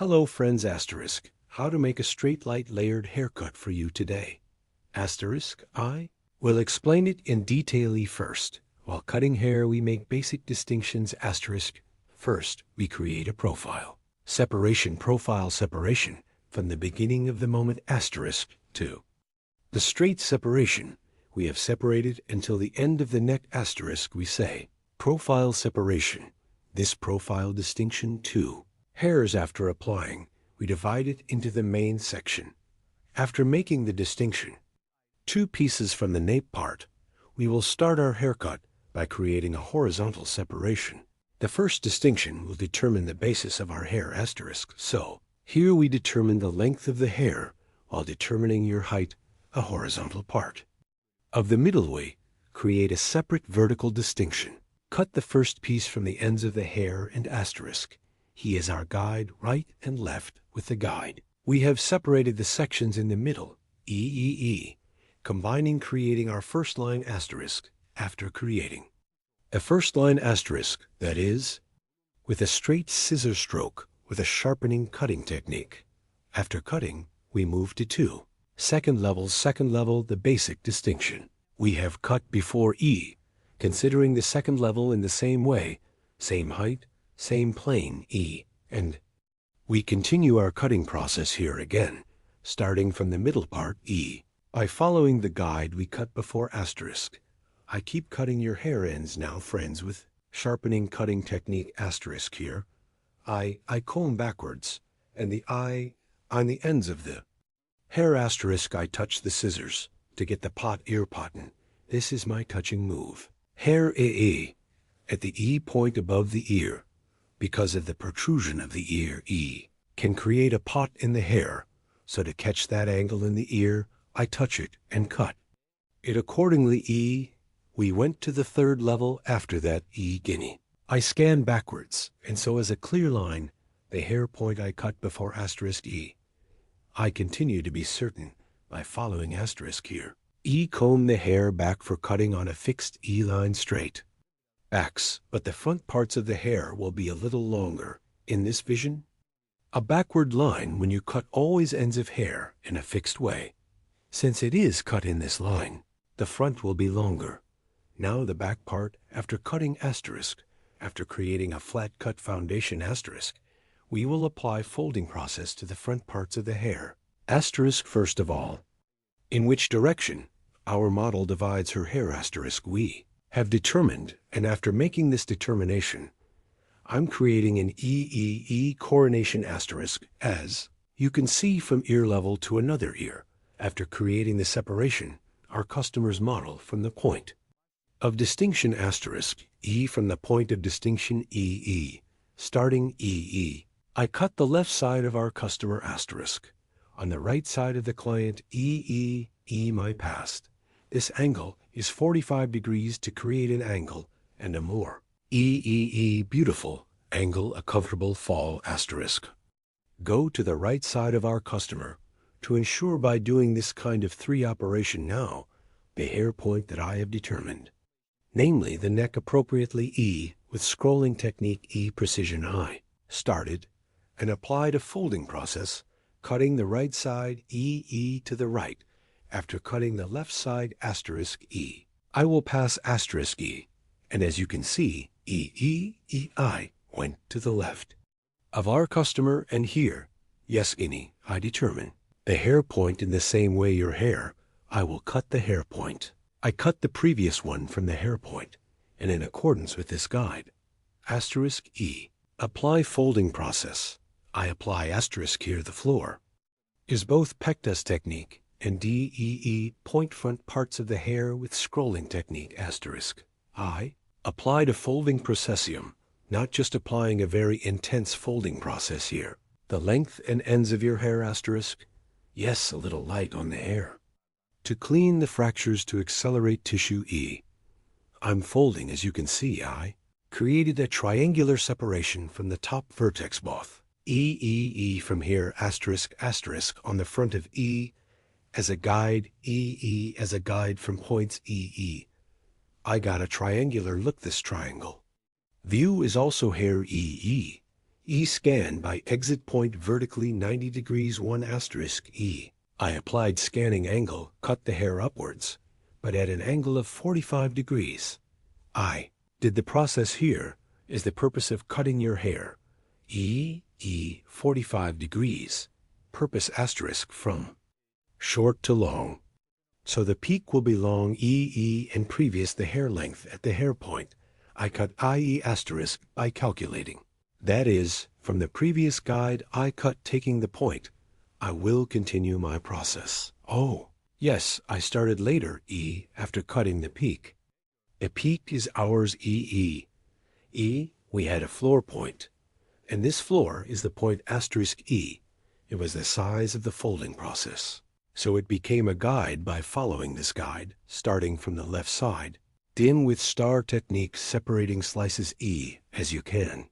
[SPEAKER 2] Hello friends asterisk. How to make a straight light layered haircut for you today. asterisk I will explain it in detail first. While cutting hair, we make basic distinctions asterisk. First, we create a profile. Separation, profile separation, from the beginning of the moment asterisk to the straight separation. We have separated until the end of the neck asterisk, we say. Profile separation. This profile distinction too. Hairs after applying, we divide it into the main section. After making the distinction, 2 pieces from the nape part, we will start our haircut by creating a horizontal separation. The first distinction will determine the basis of our hair asterisk. So, here we determine the length of the hair while determining your height, a horizontal part. Of the middle way, create a separate vertical distinction. Cut the first piece from the ends of the hair and asterisk. He is our guide, right and left with the guide. We have separated the sections in the middle, E, combining creating our first line asterisk after creating. A first line asterisk, that is, with a straight scissor stroke with a sharpening cutting technique. After cutting, we move to 2. Second level, the basic distinction. We have cut before E, considering the second level in the same way, same height, same plane, E, and we continue our cutting process here again, starting from the middle part, E. By following the guide we cut before asterisk. I keep cutting your hair ends now, friends, with sharpening cutting technique asterisk here. I comb backwards, and the I on the ends of the hair asterisk I touch the scissors to get the pot ear potten. This is my touching move. Hair at the E point above the ear, because of the protrusion of the ear E, can create a pot in the hair, so to catch that angle in the ear, I touch it and cut. It accordingly E, we went to the third level after that E guinea. I scan backwards, and so as a clear line, the hair point I cut before asterisk E. I continue to be certain by following asterisk here. E comb the hair back for cutting on a fixed E line straight. Backs, but the front parts of the hair will be a little longer. In this vision, a backward line when you cut always ends of hair in a fixed way. Since it is cut in this line, the front will be longer. Now the back part, after cutting asterisk, after creating a flat cut foundation asterisk, we will apply folding process to the front parts of the hair. Asterisk first of all. In which direction our model divides her hair asterisk we have determined, and after making this determination, I'm creating an E coronation asterisk as you can see from ear level to another ear, after creating the separation, our customer's model from the point of distinction asterisk, E from the point of distinction EE, starting EE. I cut the left side of our customer asterisk. On the right side of the client EE, my past. This angle is 45 degrees to create an angle and a more EE beautiful angle, a comfortable fall asterisk. Go to the right side of our customer to ensure by doing this kind of 3 operation now, the hair point that I have determined, namely the neck appropriately E with scrolling technique E precision I, started and applied a folding process, cutting the right side EE to the right after cutting the left side asterisk E. I will pass asterisk E, and as you can see, EI went to the left of our customer, and here, yes, guinea, I determine the hair point in the same way your hair, I will cut the hair point. I cut the previous one from the hair point, and in accordance with this guide, asterisk E, apply folding process. I apply asterisk here the floor, is both pectus technique and DEE point front parts of the hair with scrolling technique asterisk. I applied a folding processium, not just applying a very intense folding process here. The length and ends of your hair asterisk, yes, a little light on the hair. To clean the fractures to accelerate tissue E, I'm folding as you can see. I created a triangular separation from the top vertex both. EE from here asterisk on the front of E as a guide, EE as a guide from points EE. I got a triangular look this triangle. View is also hair EE. E scan by exit point vertically 90 degrees 1 asterisk E. I applied scanning angle, cut the hair upwards, but at an angle of 45 degrees. I did the process here is the purpose of cutting your hair. E 45 degrees. Purpose asterisk from short to long. So the peak will be long E and previous the hair length at the hair point. I cut IE asterisk by calculating. That is, from the previous guide I cut taking the point. I will continue my process. Oh, yes, I started later E after cutting the peak. A peak is ours EE. We had a floor point, and this floor is the point asterisk E. It was the size of the folding process. So it became a guide by following this guide, starting from the left side. Dim with star technique separating slices E as you can.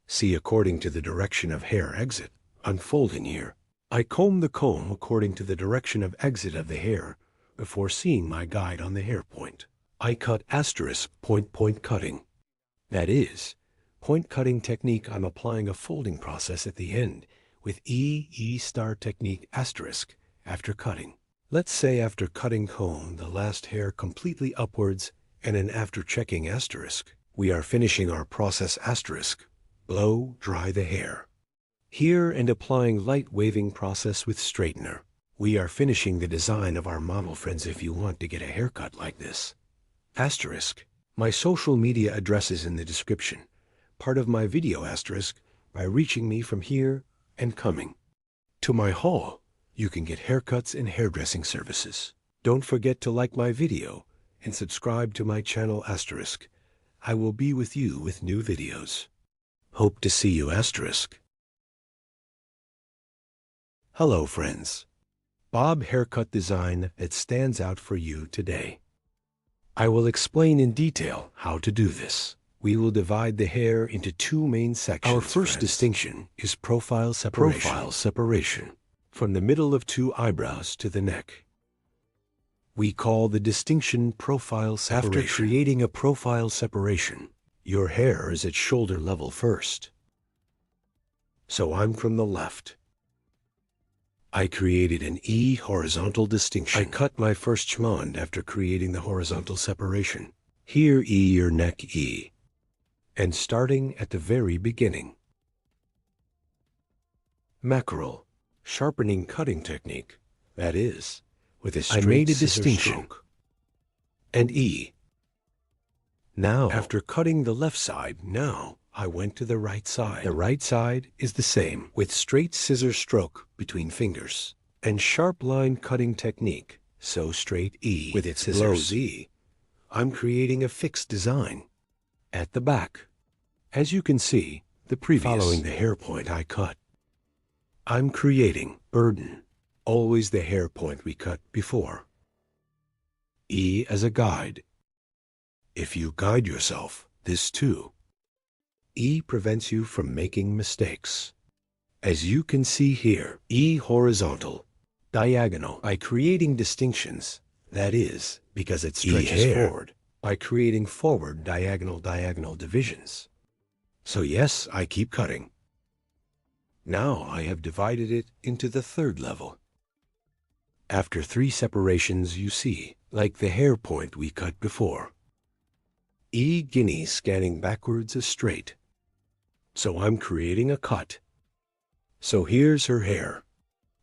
[SPEAKER 2] See according to the direction of hair exit, unfolding here. I comb the comb according to the direction of exit of the hair before seeing my guide on the hair point. I cut asterisk point cutting. That is, point cutting technique I'm applying a folding process at the end with E star technique asterisk after cutting. Let's say after cutting comb the last hair completely upwards and an after checking asterisk. We are finishing our process asterisk. Blow dry the hair. Here and applying light waving process with straightener. We are finishing the design of our model friends if you want to get a haircut like this. Asterisk. My social media address is in the description. Part of my video asterisk by reaching me from here and coming. To my haul, you can get haircuts and hairdressing services. Don't forget to like my video and subscribe to my channel asterisk. I will be with you with new videos. Hope to see you asterisk. Hello friends. Bob haircut design that stands out for you today. I will explain in detail how to do this. We will divide the hair into two main sections. Our first distinction is profile separation. From the middle of two eyebrows to the neck. We call the distinction profile separation. After creating a profile separation, your hair is at shoulder level first. So I'm from the left. I created an E horizontal distinction. I cut my first chmond after creating the horizontal separation. Here E your neck E. And starting at the very beginning. Mackerel, sharpening cutting technique. That is, with a straight I made a distinction. Stroke. And E. Now, after cutting the left side, now I went to the right side. The right side is the same, with straight scissor stroke between fingers, and sharp line cutting technique, so straight E with its blows E. I'm creating a fixed design. At the back, as you can see, the previous, following the hair point I cut. I'm creating burden, always the hair point we cut before. E as a guide. If you guide yourself, this too. E prevents you from making mistakes. As you can see here, E horizontal, diagonal, by creating distinctions, that is, because it stretches forward, by creating forward diagonal divisions. So yes, I keep cutting. Now I have divided it into the third level. After 3 separations you see, like the hair point we cut before. E guinea scanning backwards is straight. So I'm creating a cut. So here's her hair.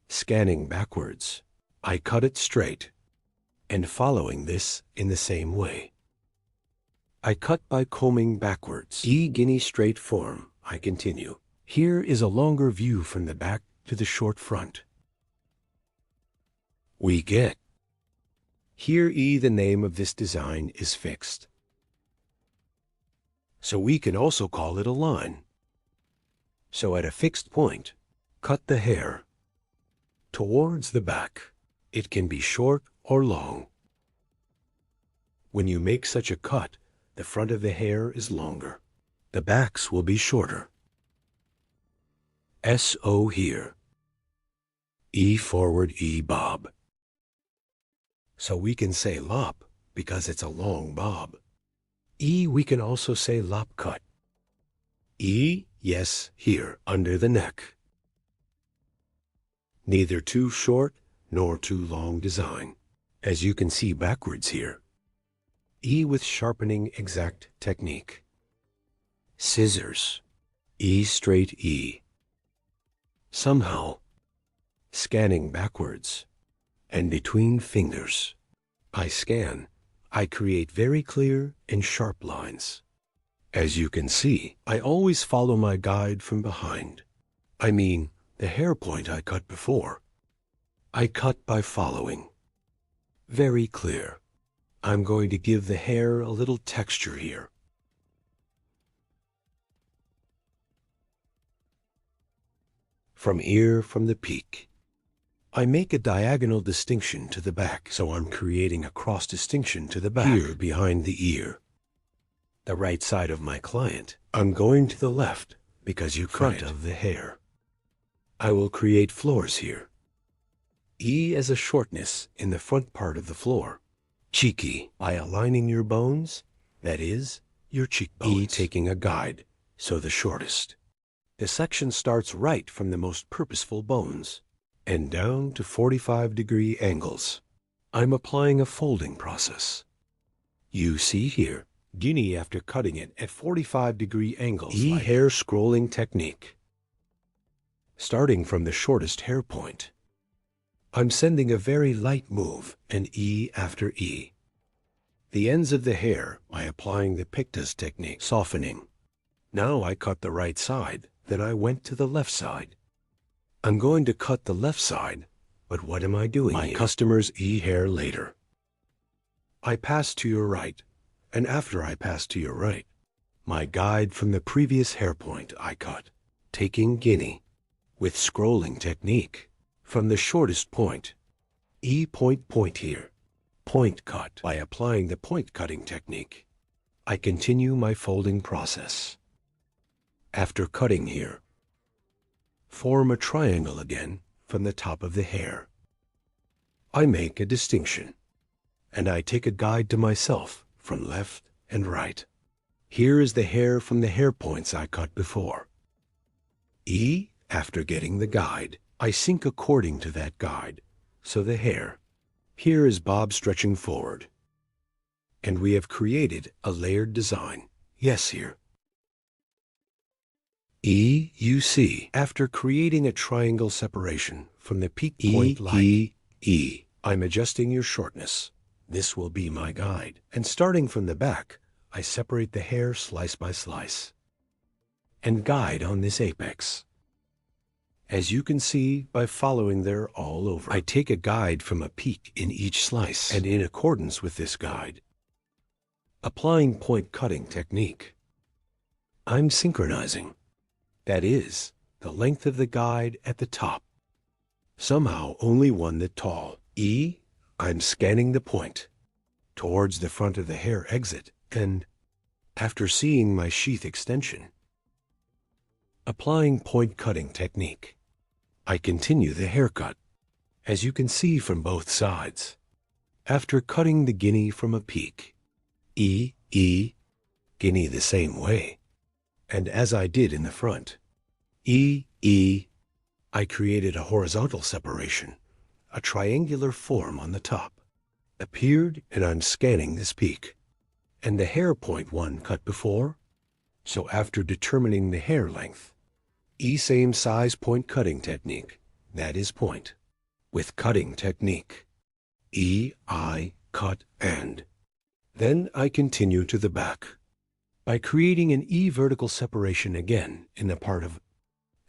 [SPEAKER 2] Scanning backwards. I cut it straight. And following this in the same way. I cut by combing backwards. E guinea straight form. I continue. Here is a longer view from the back to the short front. We get. Here E the name of this design is fixed. So we can also call it a line. So at a fixed point, cut the hair. Towards the back, it can be short or long. When you make such a cut, the front of the hair is longer. The backs will be shorter. SO here. E forward E bob. So we can say lop because it's a long bob. E we can also say lop cut. E, yes, here, under the neck. Neither too short nor too long design. As you can see backwards here. E with sharpening exact technique. Scissors. E straight E. Somehow, scanning backwards and between fingers. I scan. I create very clear and sharp lines. As you can see, I always follow my guide from behind. I mean, the hair point I cut before. I cut by following. Very clear. I'm going to give the hair a little texture here. From ear from the peak. I make a diagonal distinction to the back, so I'm creating a cross distinction to the back here behind the ear. The right side of my client. I'm going to the left because you front of the hair. I will create floors here. E as a shortness in the front part of the floor. Cheeky by aligning your bones, that is, your cheekbones. E taking a guide, so the shortest. The section starts right from the most purposeful bones and down to 45-degree angles. I'm applying a folding process. You see here, guinea after cutting it at 45-degree angles. E like hair scrolling technique. Starting from the shortest hair point. I'm sending a very light move and E after E. The ends of the hair by applying the pictas technique, softening. Now I cut the right side, then I went to the left side. I'm going to cut the left side, but what am I doing here? My customer's E hair later. I pass to your right, and after I pass to your right, my guide from the previous hair point I cut, taking guinea, with scrolling technique, from the shortest point, E point here, point cut. By applying the point cutting technique, I continue my folding process. After cutting here, form a triangle again from the top of the hair. I make a distinction, and I take a guide to myself from left and right. Here is the hair from the hair points I cut before. E, after getting the guide, I sync according to that guide, so the hair. Here is bob stretching forward. And we have created a layered design. Yes, here. E, you see, after creating a triangle separation from the peak point line. E, I'm adjusting your shortness. This will be my guide. And starting from the back, I separate the hair slice by slice. And guide on this apex. As you can see by following there all over, I take a guide from a peak in each slice, and in accordance with this guide, applying point cutting technique, I'm synchronizing. That is, the length of the guide at the top. Somehow only one that tall. E, I'm scanning the point towards the front of the hair exit, and after seeing my sheath extension, applying point cutting technique, I continue the haircut, as you can see from both sides. After cutting the guinea from a peak, E, guinea the same way, and as I did in the front, E, I created a horizontal separation, a triangular form on the top, appeared, and I'm scanning this peak, and the hair point one cut before, so after determining the hair length, E same size point cutting technique, that is point, with cutting technique, E, I, cut, and. Then I continue to the back, by creating an E vertical separation again in the part of,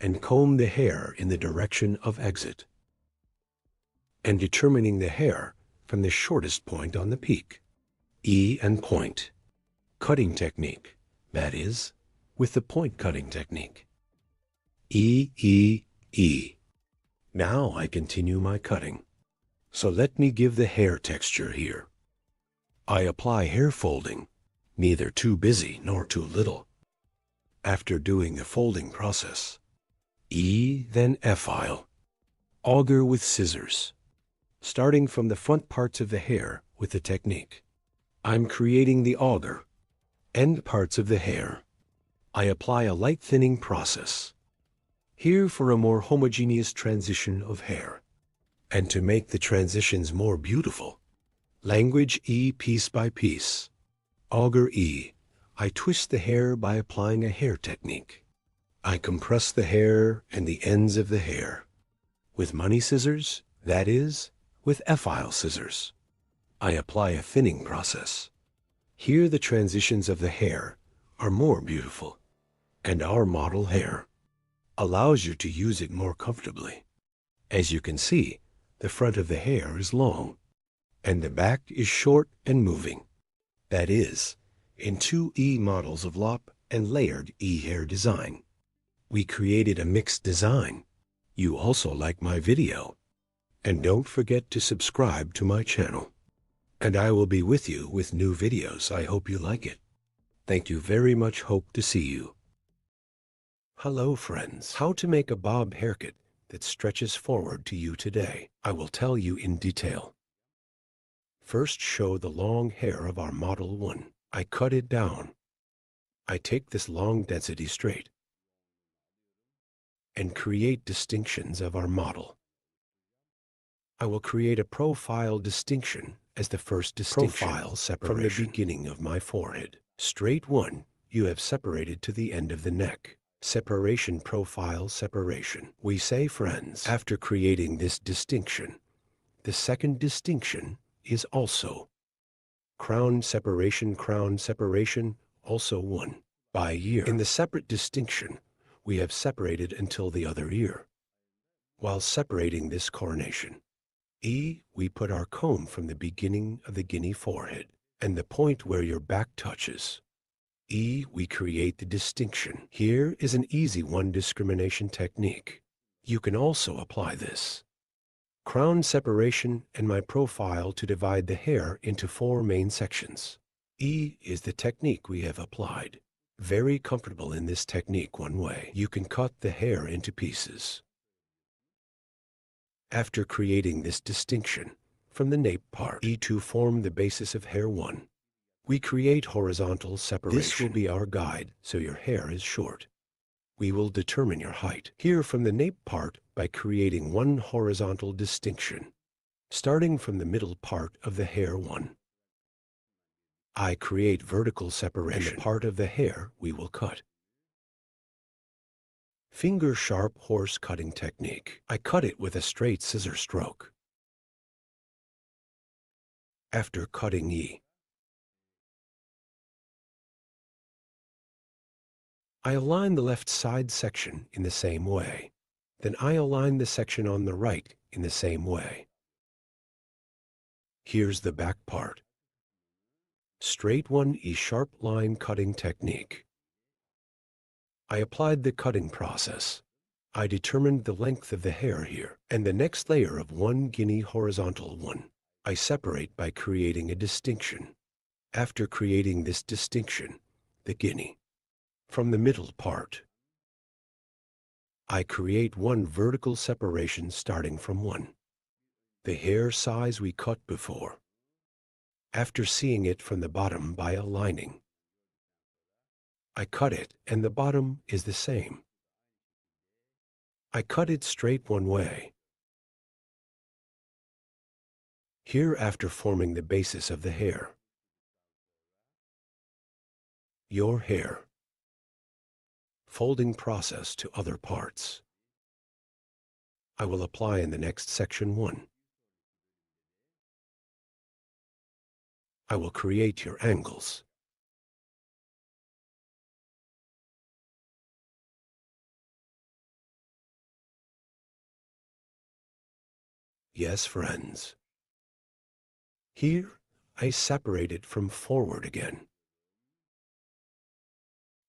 [SPEAKER 2] and comb the hair in the direction of exit, and determining the hair from the shortest point on the peak, E and point, cutting technique, that is, with the point cutting technique. E. Now I continue my cutting. So let me give the hair texture here. I apply hair folding, neither too busy nor too little. After doing the folding process, E, then F-file, auger with scissors, starting from the front parts of the hair with the technique. I'm creating the auger, end parts of the hair. I apply a light thinning process. Here for a more homogeneous transition of hair. And to make the transitions more beautiful, language E piece by piece. Auger E. I twist the hair by applying a hair technique. I compress the hair and the ends of the hair. With money scissors, that is, with F-file scissors. I apply a thinning process. Here the transitions of the hair are more beautiful, and our model hair allows you to use it more comfortably. As you can see, the front of the hair is long, and the back is short and moving. That is, in two E models of lop and layered E hair design. We created a mixed design. You also like my video. And don't forget to subscribe to my channel. And I will be with you with new videos. I hope you like it. Thank you very much. Hope to see you. Hello friends. How to make a bob haircut that stretches forward to you today. I will tell you in detail. First, show the long hair of our Model 1. I cut it down. I take this long density straight and create distinctions of our model. I will create a profile distinction as the first distinction profile separation from the beginning of my forehead. Straight one, you have separated to the end of the neck. Separation profile separation. We say, friends, after creating this distinction, the second distinction is also crown separation, also one by ear. In the separate distinction, we have separated until the other ear. While separating this coronation, E, we put our comb from the beginning of the guinea forehead and the point where your back touches. E, we create the distinction. Here is an easy one discrimination technique. You can also apply this. Crown separation and my profile to divide the hair into 4 main sections. E is the technique we have applied. Very comfortable in this technique one way. You can cut the hair into pieces. After creating this distinction from the nape part, E to form the basis of hair 1. We create horizontal separation. This will be our guide, so your hair is short. We will determine your height. Here from the nape part by creating one horizontal distinction, starting from the middle part of the hair 1. I create vertical separation, and the part of the hair we will cut. Finger sharp horse cutting technique. I cut it with a straight scissor stroke. After cutting E, I align the left side section in the same way. Then I align the section on the right in the same way. Here's the back part. Straight one E sharp line cutting technique. I applied the cutting process. I determined the length of the hair here, and the next layer of one guinea horizontal one. I separate by creating a distinction. After creating this distinction, the guinea, from the middle part, I create one vertical separation starting from 1. The hair size we cut before. After seeing it from the bottom by aligning, I cut it and the bottom is the same. I cut it straight one way. Here after forming the basis of the hair. Your hair. Folding process to other parts. I will apply in the next section 1. I will create your angles. Yes, friends. Here, I separate it from forward again.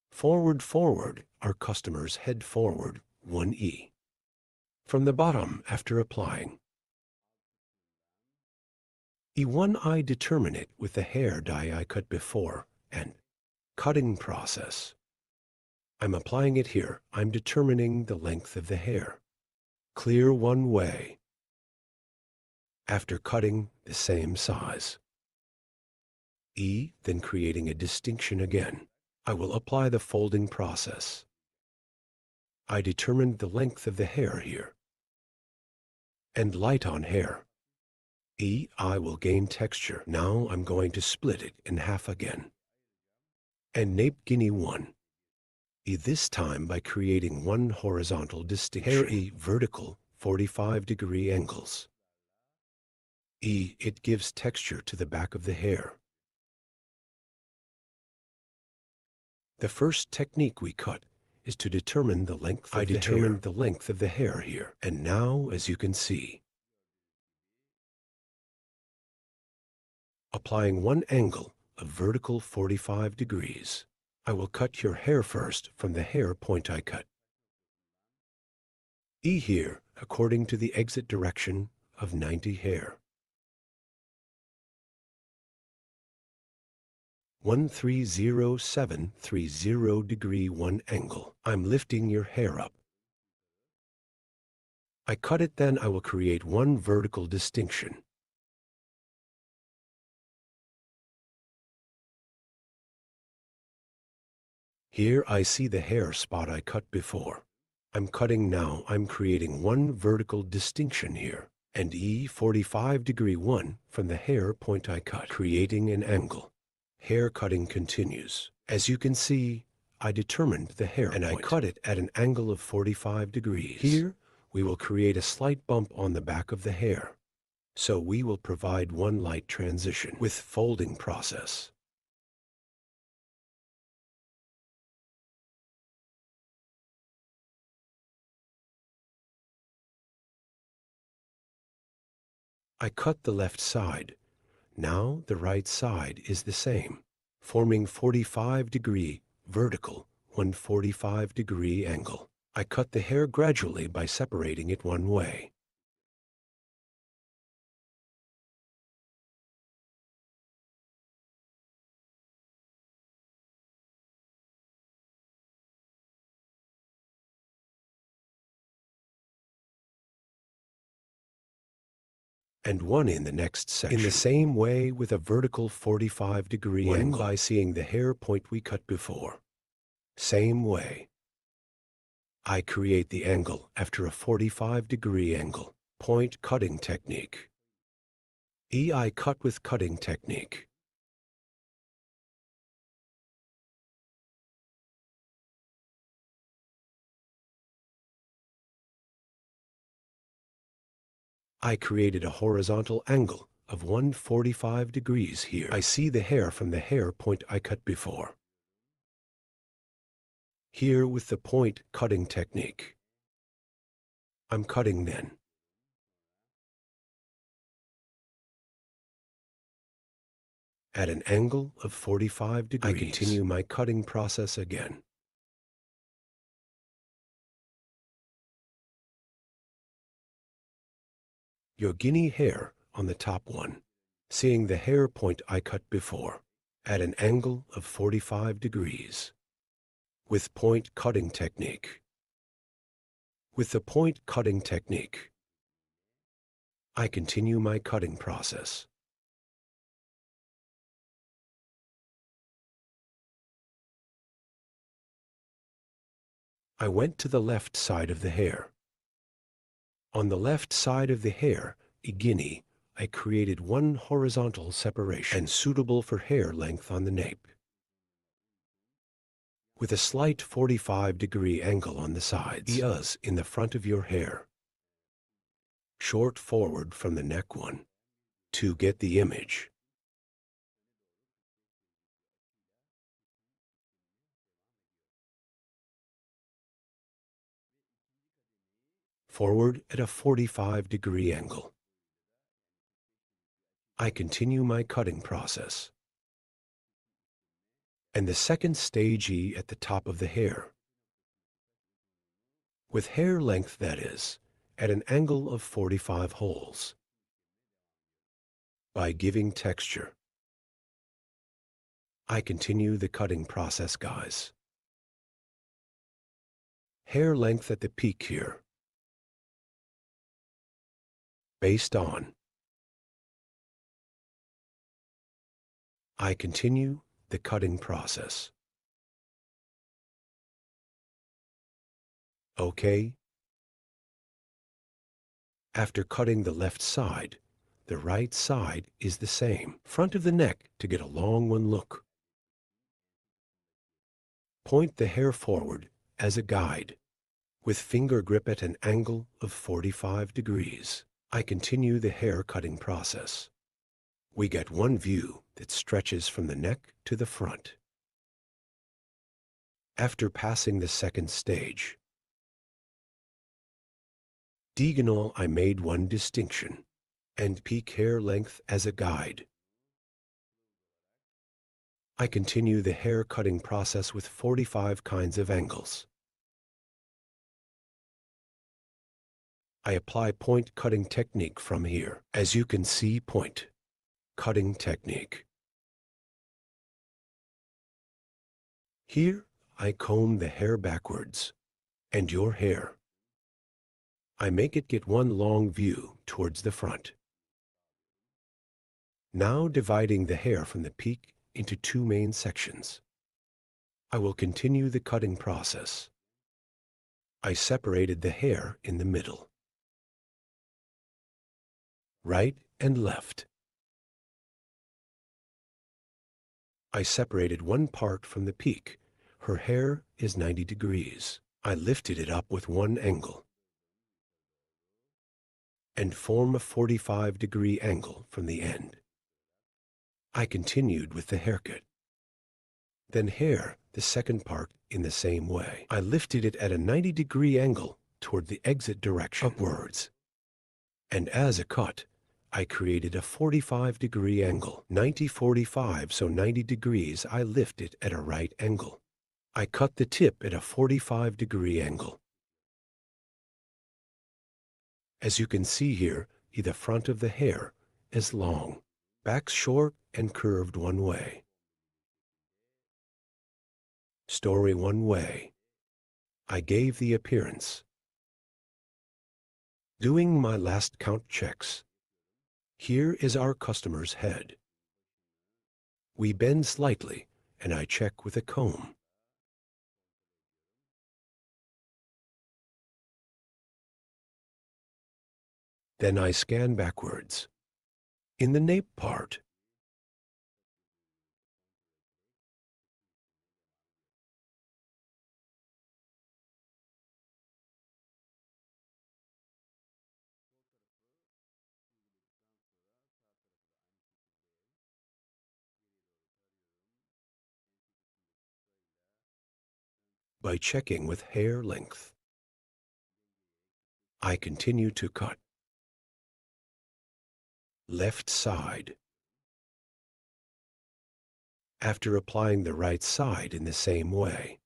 [SPEAKER 2] Forward, our customers head forward 1E. From the bottom after applying. E1 I determine it with the hair dye I cut before and cutting process. I'm applying it here. I'm determining the length of the hair. Clear one way. After cutting the same size. E, then creating a distinction again. I will apply the folding process. I determined the length of the hair here. and light on hair. E, I will gain texture. Now I'm going to split it in half again. And nape guinea 1. E this time by creating one horizontal distinction. Hair E vertical 45-degree angles. E, it gives texture to the back of the hair. The first technique we cut is to determine the length of the hair. I determined the length of the hair here. And now, as you can see, applying one angle of vertical 45 degrees, I will cut your hair first from the hair point I cut. E here, according to the exit direction of 90 hair. 130730 degree 1 angle. I'm lifting your hair up. I cut it, then I will create one vertical distinction. Here I see the hair spot I cut before. I'm cutting now. I'm creating one vertical distinction here, and E 45 degree 1 from the hair point I cut, creating an angle. Hair cutting continues. As you can see, I determined the hair and point, I cut it at an angle of 45 degrees. Here, we will create a slight bump on the back of the hair. So we will provide one light transition with folding process. I cut the left side. Now the right side is the same, forming 45-degree vertical, 145-degree angle. I cut the hair gradually by separating it one way. And one in the next section. In the same way with a vertical 45-degree angle by seeing the hair point we cut before. Same way. I create the angle after a 45-degree angle. Point cutting technique. E, I cut with cutting technique. I created a horizontal angle of 145 degrees here. I see the hair from the hair point I cut before. Here with the point cutting technique. I'm cutting then. At an angle of 45 degrees. I continue my cutting process again. Your guinea hair on the top one, seeing the hair point I cut before, at an angle of 45 degrees, with point cutting technique. With the point cutting technique, I continue my cutting process. I went to the left side of the hair. On the left side of the hair, a guinea, I created one horizontal separation and suitable for hair length on the nape, with a slight 45-degree angle on the sides, in the front of your hair. Short forward from the neck one, to get the image. Forward at a 45-degree angle. I continue my cutting process. And the second stage E at the top of the hair. With hair length, that is, at an angle of 45 holes. By giving texture. I continue the cutting process, guys. Hair length at the peak here. Based on. I continue the cutting process. Okay. After cutting the left side, the right side is the same. Front of the neck to get a long one look. Point the hair forward as a guide, with finger grip at an angle of 45 degrees. I continue the hair cutting process. We get one view that stretches from the neck to the front. After passing the second stage, diagonal, I made one distinction, and peak hair length as a guide. I continue the hair cutting process with 45 kinds of angles. I apply point cutting technique from here. As you can see, point cutting technique. Here, I comb the hair backwards, and your hair. I make it get one long view towards the front. Now dividing the hair from the peak into two main sections. I will continue the cutting process. I separated the hair in the middle. Right and left. I separated one part from the peak. Her hair is 90 degrees. I lifted it up with one angle and form a 45-degree angle from the end. I continued with the haircut. Then hair, the second part, in the same way. I lifted it at a 90-degree angle toward the exit direction upwards. And as a cut, I created a 45-degree angle, 90-45, so 90 degrees. I lift it at a right angle. I cut the tip at a 45-degree angle. As you can see here, the front of the hair is long, back short and curved one way. Story one way. I gave the appearance. Doing my last count checks. Here is our customer's head. We bend slightly, and I check with a comb. Then I scan backwards. In the nape part, by checking with hair length, I continue to cut. Left side. After applying the right side in the same way.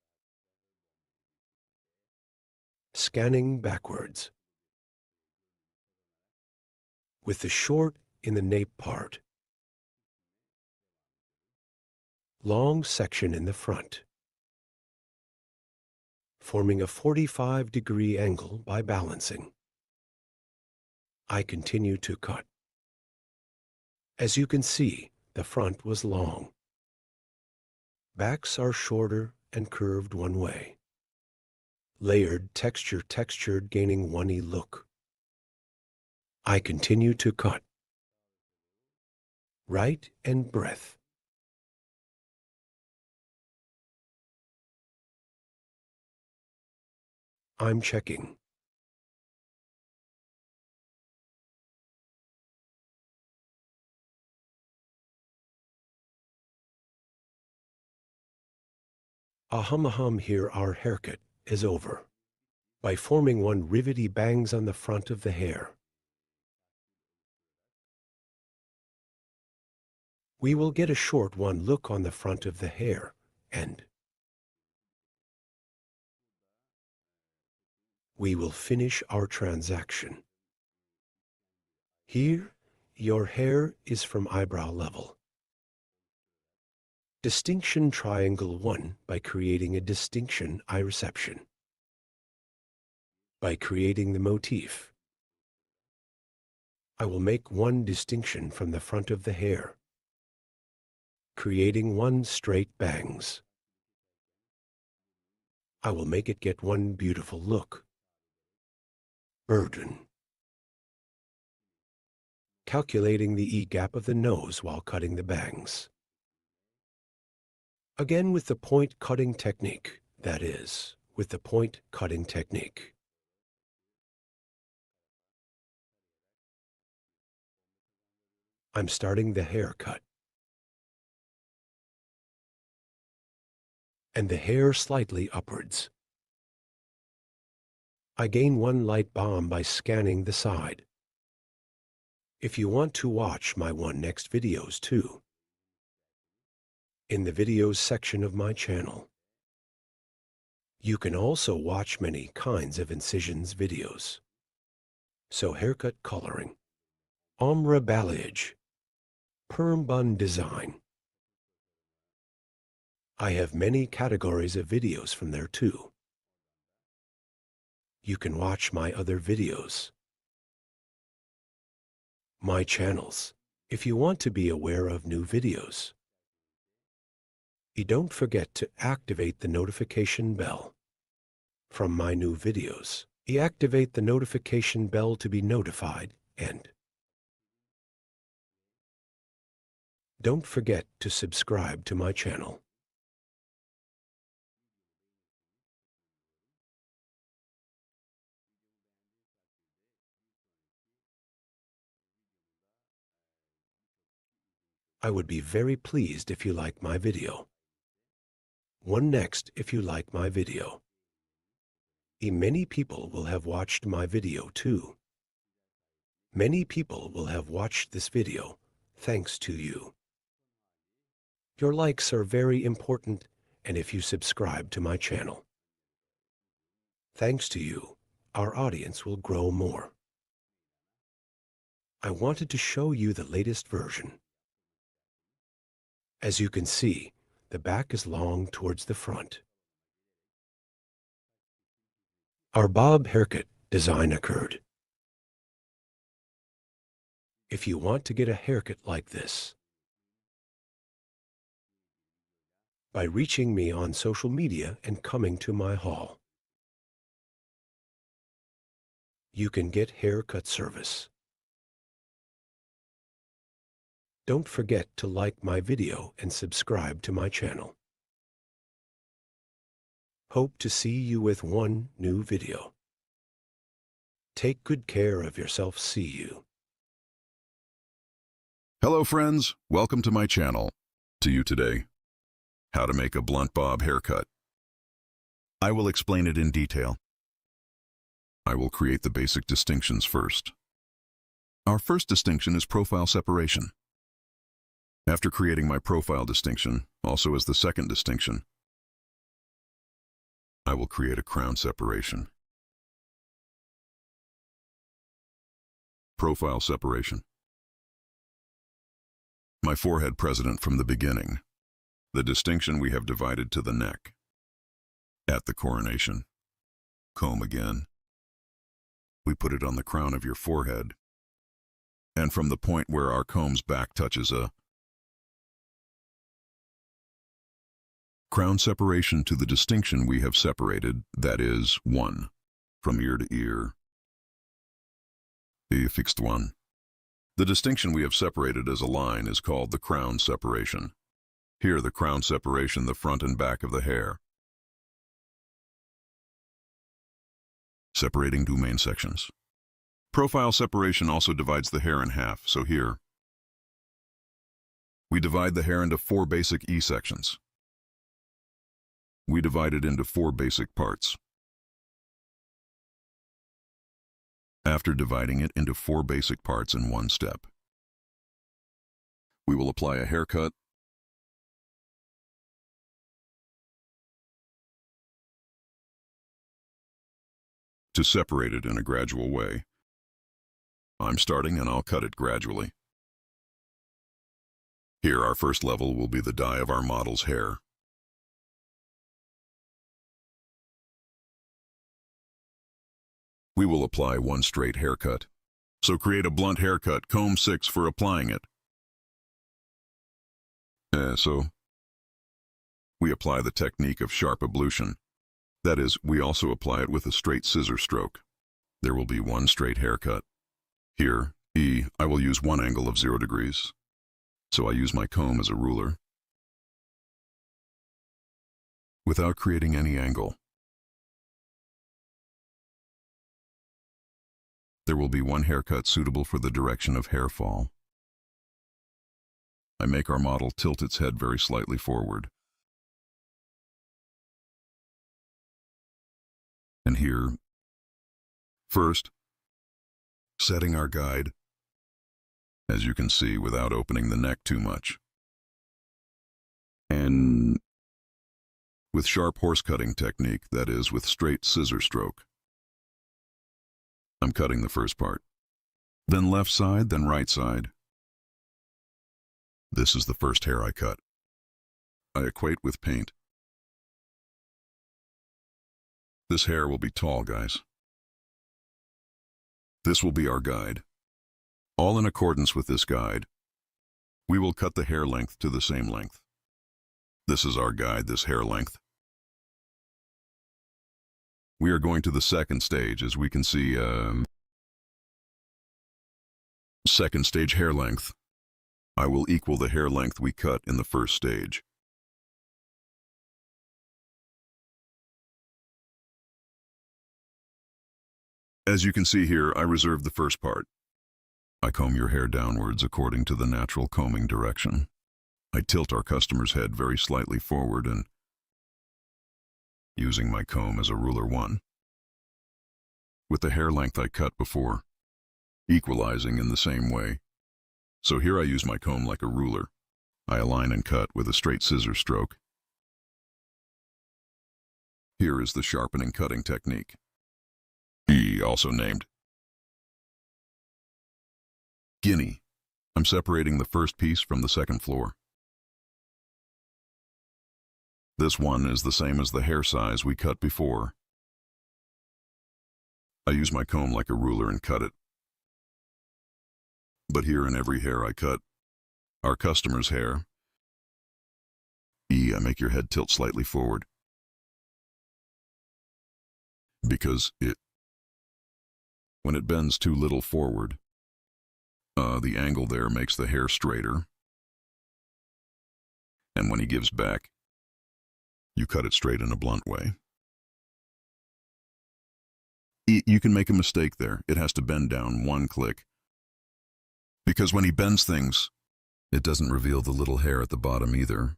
[SPEAKER 2] Scanning backwards. With the short in the nape part. Long section in the front. Forming a 45-degree angle by balancing. I continue to cut. As you can see, the front was long. Backs are shorter and curved one way. Layered, textured, gaining one-y look. I continue to cut. Right and breadth. I'm checking. Ahum, here our haircut is over. By forming one rivety bangs on the front of the hair. We will get a short one look on the front of the hair, and we will finish our transaction. Here, your hair is from eyebrow level. Distinction triangle 1 by creating a distinction eye reception. By creating the motif, I will make one distinction from the front of the hair, creating one straight bangs. I will make it get one beautiful look. Burden. calculating the E-gap of the nose while cutting the bangs. Again with the point cutting technique, that is, with the point cutting technique. I'm starting the haircut. And the hair slightly upwards. I gain one light bomb by scanning the side. If you want to watch my next videos too, in the videos section of my channel, you can also watch many kinds of incisions videos. So haircut coloring, ombre balayage, perm bun design. I have many categories of videos from there too. You can watch my other videos, my channels, if you want to be aware of new videos. You don't forget to activate the notification bell from my new videos. You activate the notification bell to be notified, and don't forget to subscribe to my channel. I would be very pleased if you like my video. One next if you like my video. Many people will have watched my video too. Many people will have watched this video thanks to you. Your likes are very important, and if you subscribe to my channel, thanks to you, our audience will grow more. I wanted to show you the latest version. As you can see, the back is long towards the front. Our bob haircut design occurred. If you want to get a haircut like this, by reaching me on social media and coming to my hall, you can get haircut service. Don't forget to like my video and subscribe to my channel. Hope to see you with one new video. Take good care of yourself. See you.
[SPEAKER 5] Hello friends, welcome to my channel. To you today, how to make a blunt bob haircut. I will explain it in detail. I will create the basic distinctions first. Our first distinction is profile separation. After creating my profile distinction, also as the second distinction, I will create a crown separation. Profile separation. My forehead present from the beginning. The distinction we have divided to the neck. At the coronation. Comb again. We put it on the crown of your forehead. And from the point where our comb's back touches a crown separation to the distinction we have separated, that is, 1, from ear to ear. The fixed one. The distinction we have separated as a line is called the crown separation. Here the crown separation, the front and back of the hair. Separating two main sections. Profile separation also divides the hair in half, so here we divide the hair into 4 basic E sections. We divide it into 4 basic parts. After dividing it into 4 basic parts in one step, we will apply a haircut to separate it in a gradual way. I'm starting and I'll cut it gradually. Here our first level will be the dye of our model's hair. We will apply one straight haircut. So create a blunt haircut, comb 6 for applying it. So we apply the technique of sharp ablution. That is, we also apply it with a straight scissor stroke. There will be one straight haircut. Here, E. I will use one angle of 0 degrees. So I use my comb as a ruler. Without creating any angle. There will be one haircut suitable for the direction of hair fall. I make our model tilt its head very slightly forward. And here, first, setting our guide, as you can see, without opening the neck too much. And with sharp horse cutting technique, that is, with straight scissor stroke. I'm cutting the first part. Then left side, then right side. This is the first hair I cut. I equate with paint. This hair will be tall, guys. This will be our guide. All in accordance with this guide, we will cut the hair length to the same length. This is our guide, this hair length. We are going to the second stage, as we can see, second stage hair length. I will equal the hair length we cut in the first stage. As you can see here, I reserve the first part. I comb your hair downwards according to the natural combing direction. I tilt our customer's head very slightly forward and, using my comb as a ruler 1, with the hair length I cut before, equalizing in the same way. So here I use my comb like a ruler. I align and cut with a straight scissor stroke. Here is the sharpening cutting technique. E, also named Guinea. I'm separating the first piece from the second floor. This one is the same as the hair size we cut before. I use my comb like a ruler and cut it. But here in every hair I cut, our customer's hair, E, I make your head tilt slightly forward. Because when it bends too little forward, the angle there makes the hair straighter. And when he gives back, you cut it straight in a blunt way. You can make a mistake there. It has to bend down 1 click. Because when he bends things, it doesn't reveal the little hair at the bottom either.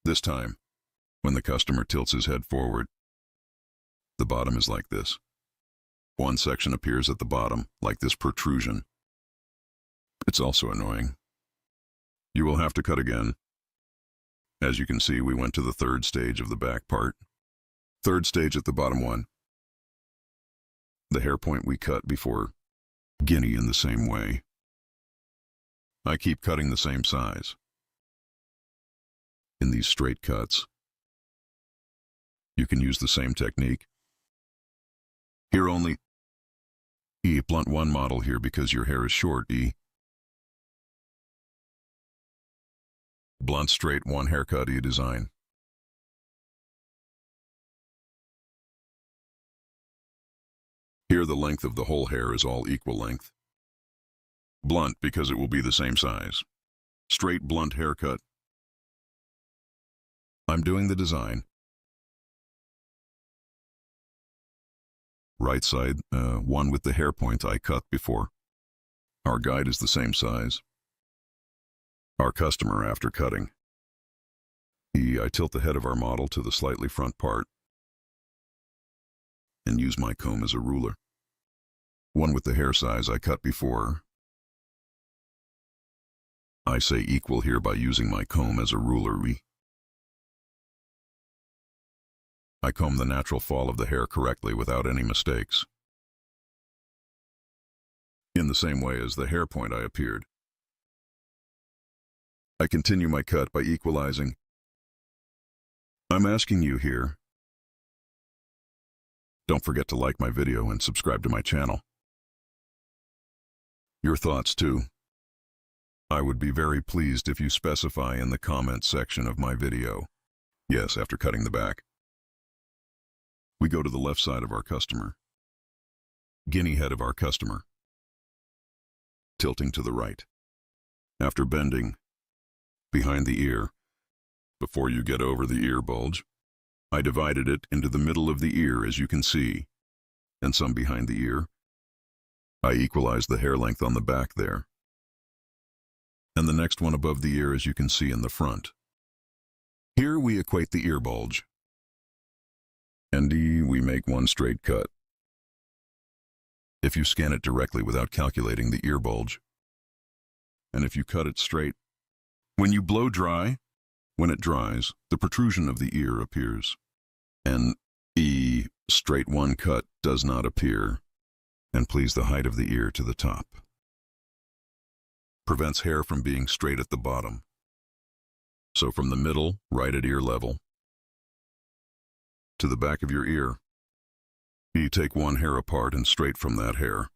[SPEAKER 5] This time, when the customer tilts his head forward, the bottom is like this. One section appears at the bottom, like this protrusion. It's also annoying. You will have to cut again. As you can see, we went to the third stage of the back part. Third stage at the bottom one. The hair point we cut before, Guinea in the same way. I keep cutting the same size. In these straight cuts, you can use the same technique. Here only, E, blunt 1 model here because your hair is short, E. Blunt straight 1 haircut, E design. Here the length of the whole hair is all equal length. Blunt because it will be the same size. Straight blunt haircut. I'm doing the design. Right side, one with the hair point I cut before. Our guide is the same size. Our customer after cutting. E, I tilt the head of our model to the slightly front part and use my comb as a ruler. One with the hair size I cut before. I say equal here by using my comb as a ruler. I comb the natural fall of the hair correctly without any mistakes. In the same way as the hair point I appeared. I continue my cut by equalizing. I'm asking you here. Don't forget to like my video and subscribe to my channel. Your thoughts too. I would be very pleased if you specify in the comment section of my video. Yes, after cutting the back. We go to the left side of our customer. Guinea head of our customer. tilting to the right. After bending behind the ear, before you get over the ear bulge, I divided it into the middle of the ear, as you can see, and some behind the ear. I equalized the hair length on the back there, and the next one above the ear, as you can see in the front. Here we equate the ear bulge, and we make one straight cut. If you scan it directly without calculating the ear bulge, and if you cut it straight, when you blow dry, when it dries, the protrusion of the ear appears, and straight one cut does not appear, and please the height of the ear to the top. Prevents hair from being straight at the bottom. So from the middle, right at ear level, to the back of your ear, you take one hair apart and straight from that hair.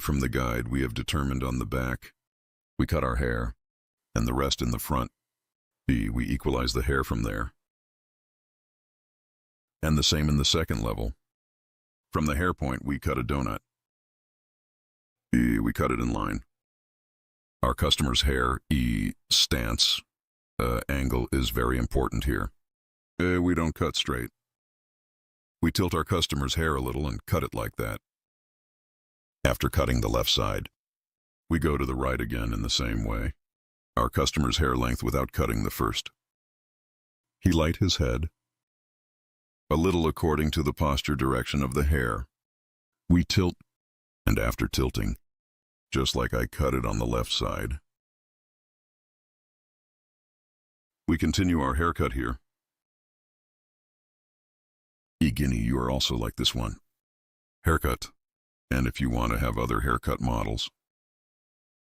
[SPEAKER 5] From the guide we have determined on the back, we cut our hair, and the rest in the front. We equalize the hair from there. And the same in the second level. From the hair point, we cut a donut. We cut it in line. Our customer's hair, stance, angle is very important here. We don't cut straight. We tilt our customer's hair a little and cut it like that. After cutting the left side, we go to the right again in the same way. Our customer's hair length without cutting the first. He light his head, a little according to the posture direction of the hair. We tilt, and after tilting, just like I cut it on the left side, we continue our haircut here. Guinea, you are also like this one. Haircut. And if you want to have other haircut models,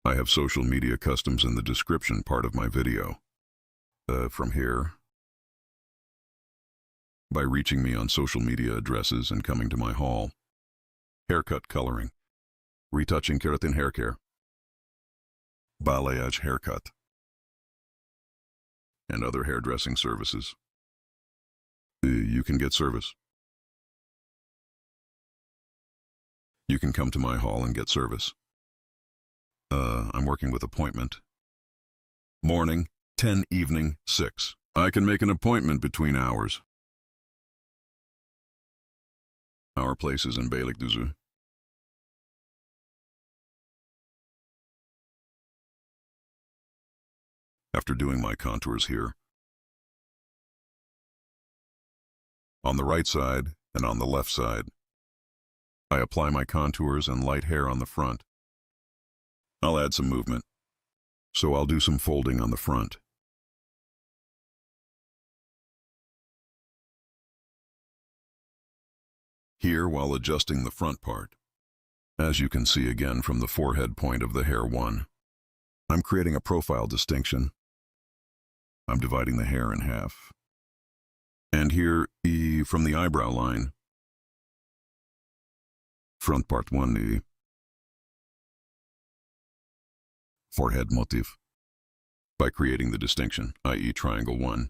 [SPEAKER 5] I have social media customs in the description part of my video. From here, by reaching me on social media addresses and coming to my hall. Haircut coloring, retouching keratin hair care, balayage haircut, and other hairdressing services. You can get service. You can come to my hall and get service. I'm working with appointment. Morning, 10, evening, 6. I can make an appointment between hours. Our place is in Beylikdüzü. After doing my contours here, on the right side and on the left side, I apply my contours and light hair on the front. I'll add some movement, so I'll do some folding on the front. Here, while adjusting the front part, as you can see again from the forehead point of the hair 1, I'm creating a profile distinction. I'm dividing the hair in half. And here, from the eyebrow line, front part 1, forehead motif, by creating the distinction, i.e. triangle 1.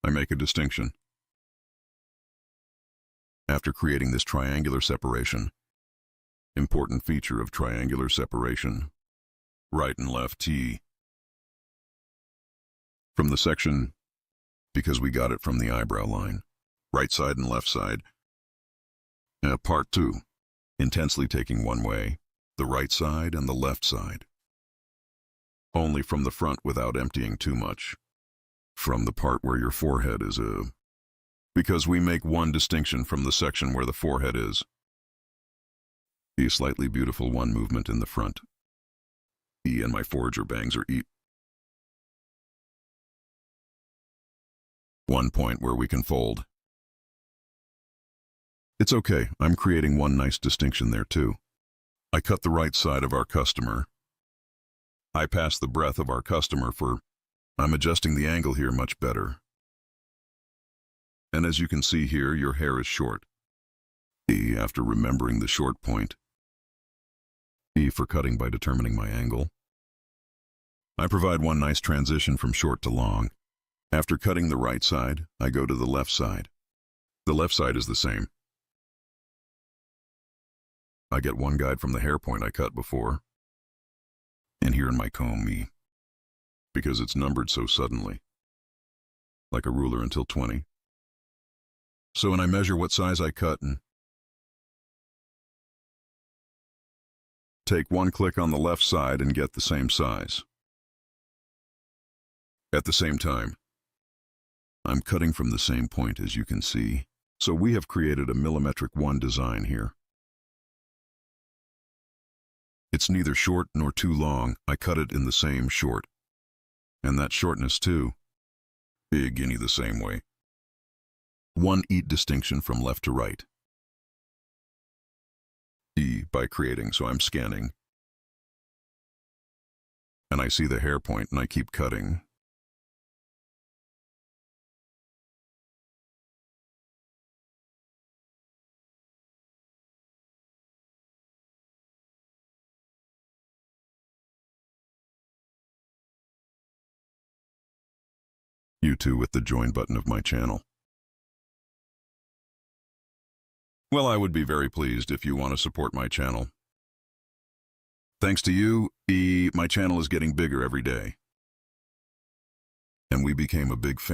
[SPEAKER 5] I make a distinction. After creating this triangular separation, important feature of triangular separation, right and left T. From the section, because we got it from the eyebrow line, right side and left side. Part 2, intensely taking one way, the right side and the left side. Only from the front without emptying too much. From the part where your forehead is because we make one distinction from the section where the forehead is. A slightly beautiful one movement in the front. And my forager bangs are one point where we can fold. It's okay, I'm creating one nice distinction there too. I cut the right side of our customer. I pass the breadth of our customer I'm adjusting the angle here much better. And as you can see here, your hair is short. After remembering the short point. For cutting by determining my angle. I provide one nice transition from short to long. After cutting the right side, I go to the left side. The left side is the same. I get one guide from the hair point I cut before, and here in my comb E, because it's numbered so suddenly, like a ruler until 20. So when I measure what size I cut and take one click on the left side and get the same size. At the same time, I'm cutting from the same point, as you can see, so we have created a millimetric 1 design here. It's neither short nor too long. I cut it in the same short. And that shortness too, beginning the same way. 1 eat distinction from left to right. E by creating, so I'm scanning. And I see the hair point and I keep cutting. You too with the join button of my channel. Well, I would be very pleased if you want to support my channel. Thanks to you, my channel is getting bigger every day. And we became a big fan.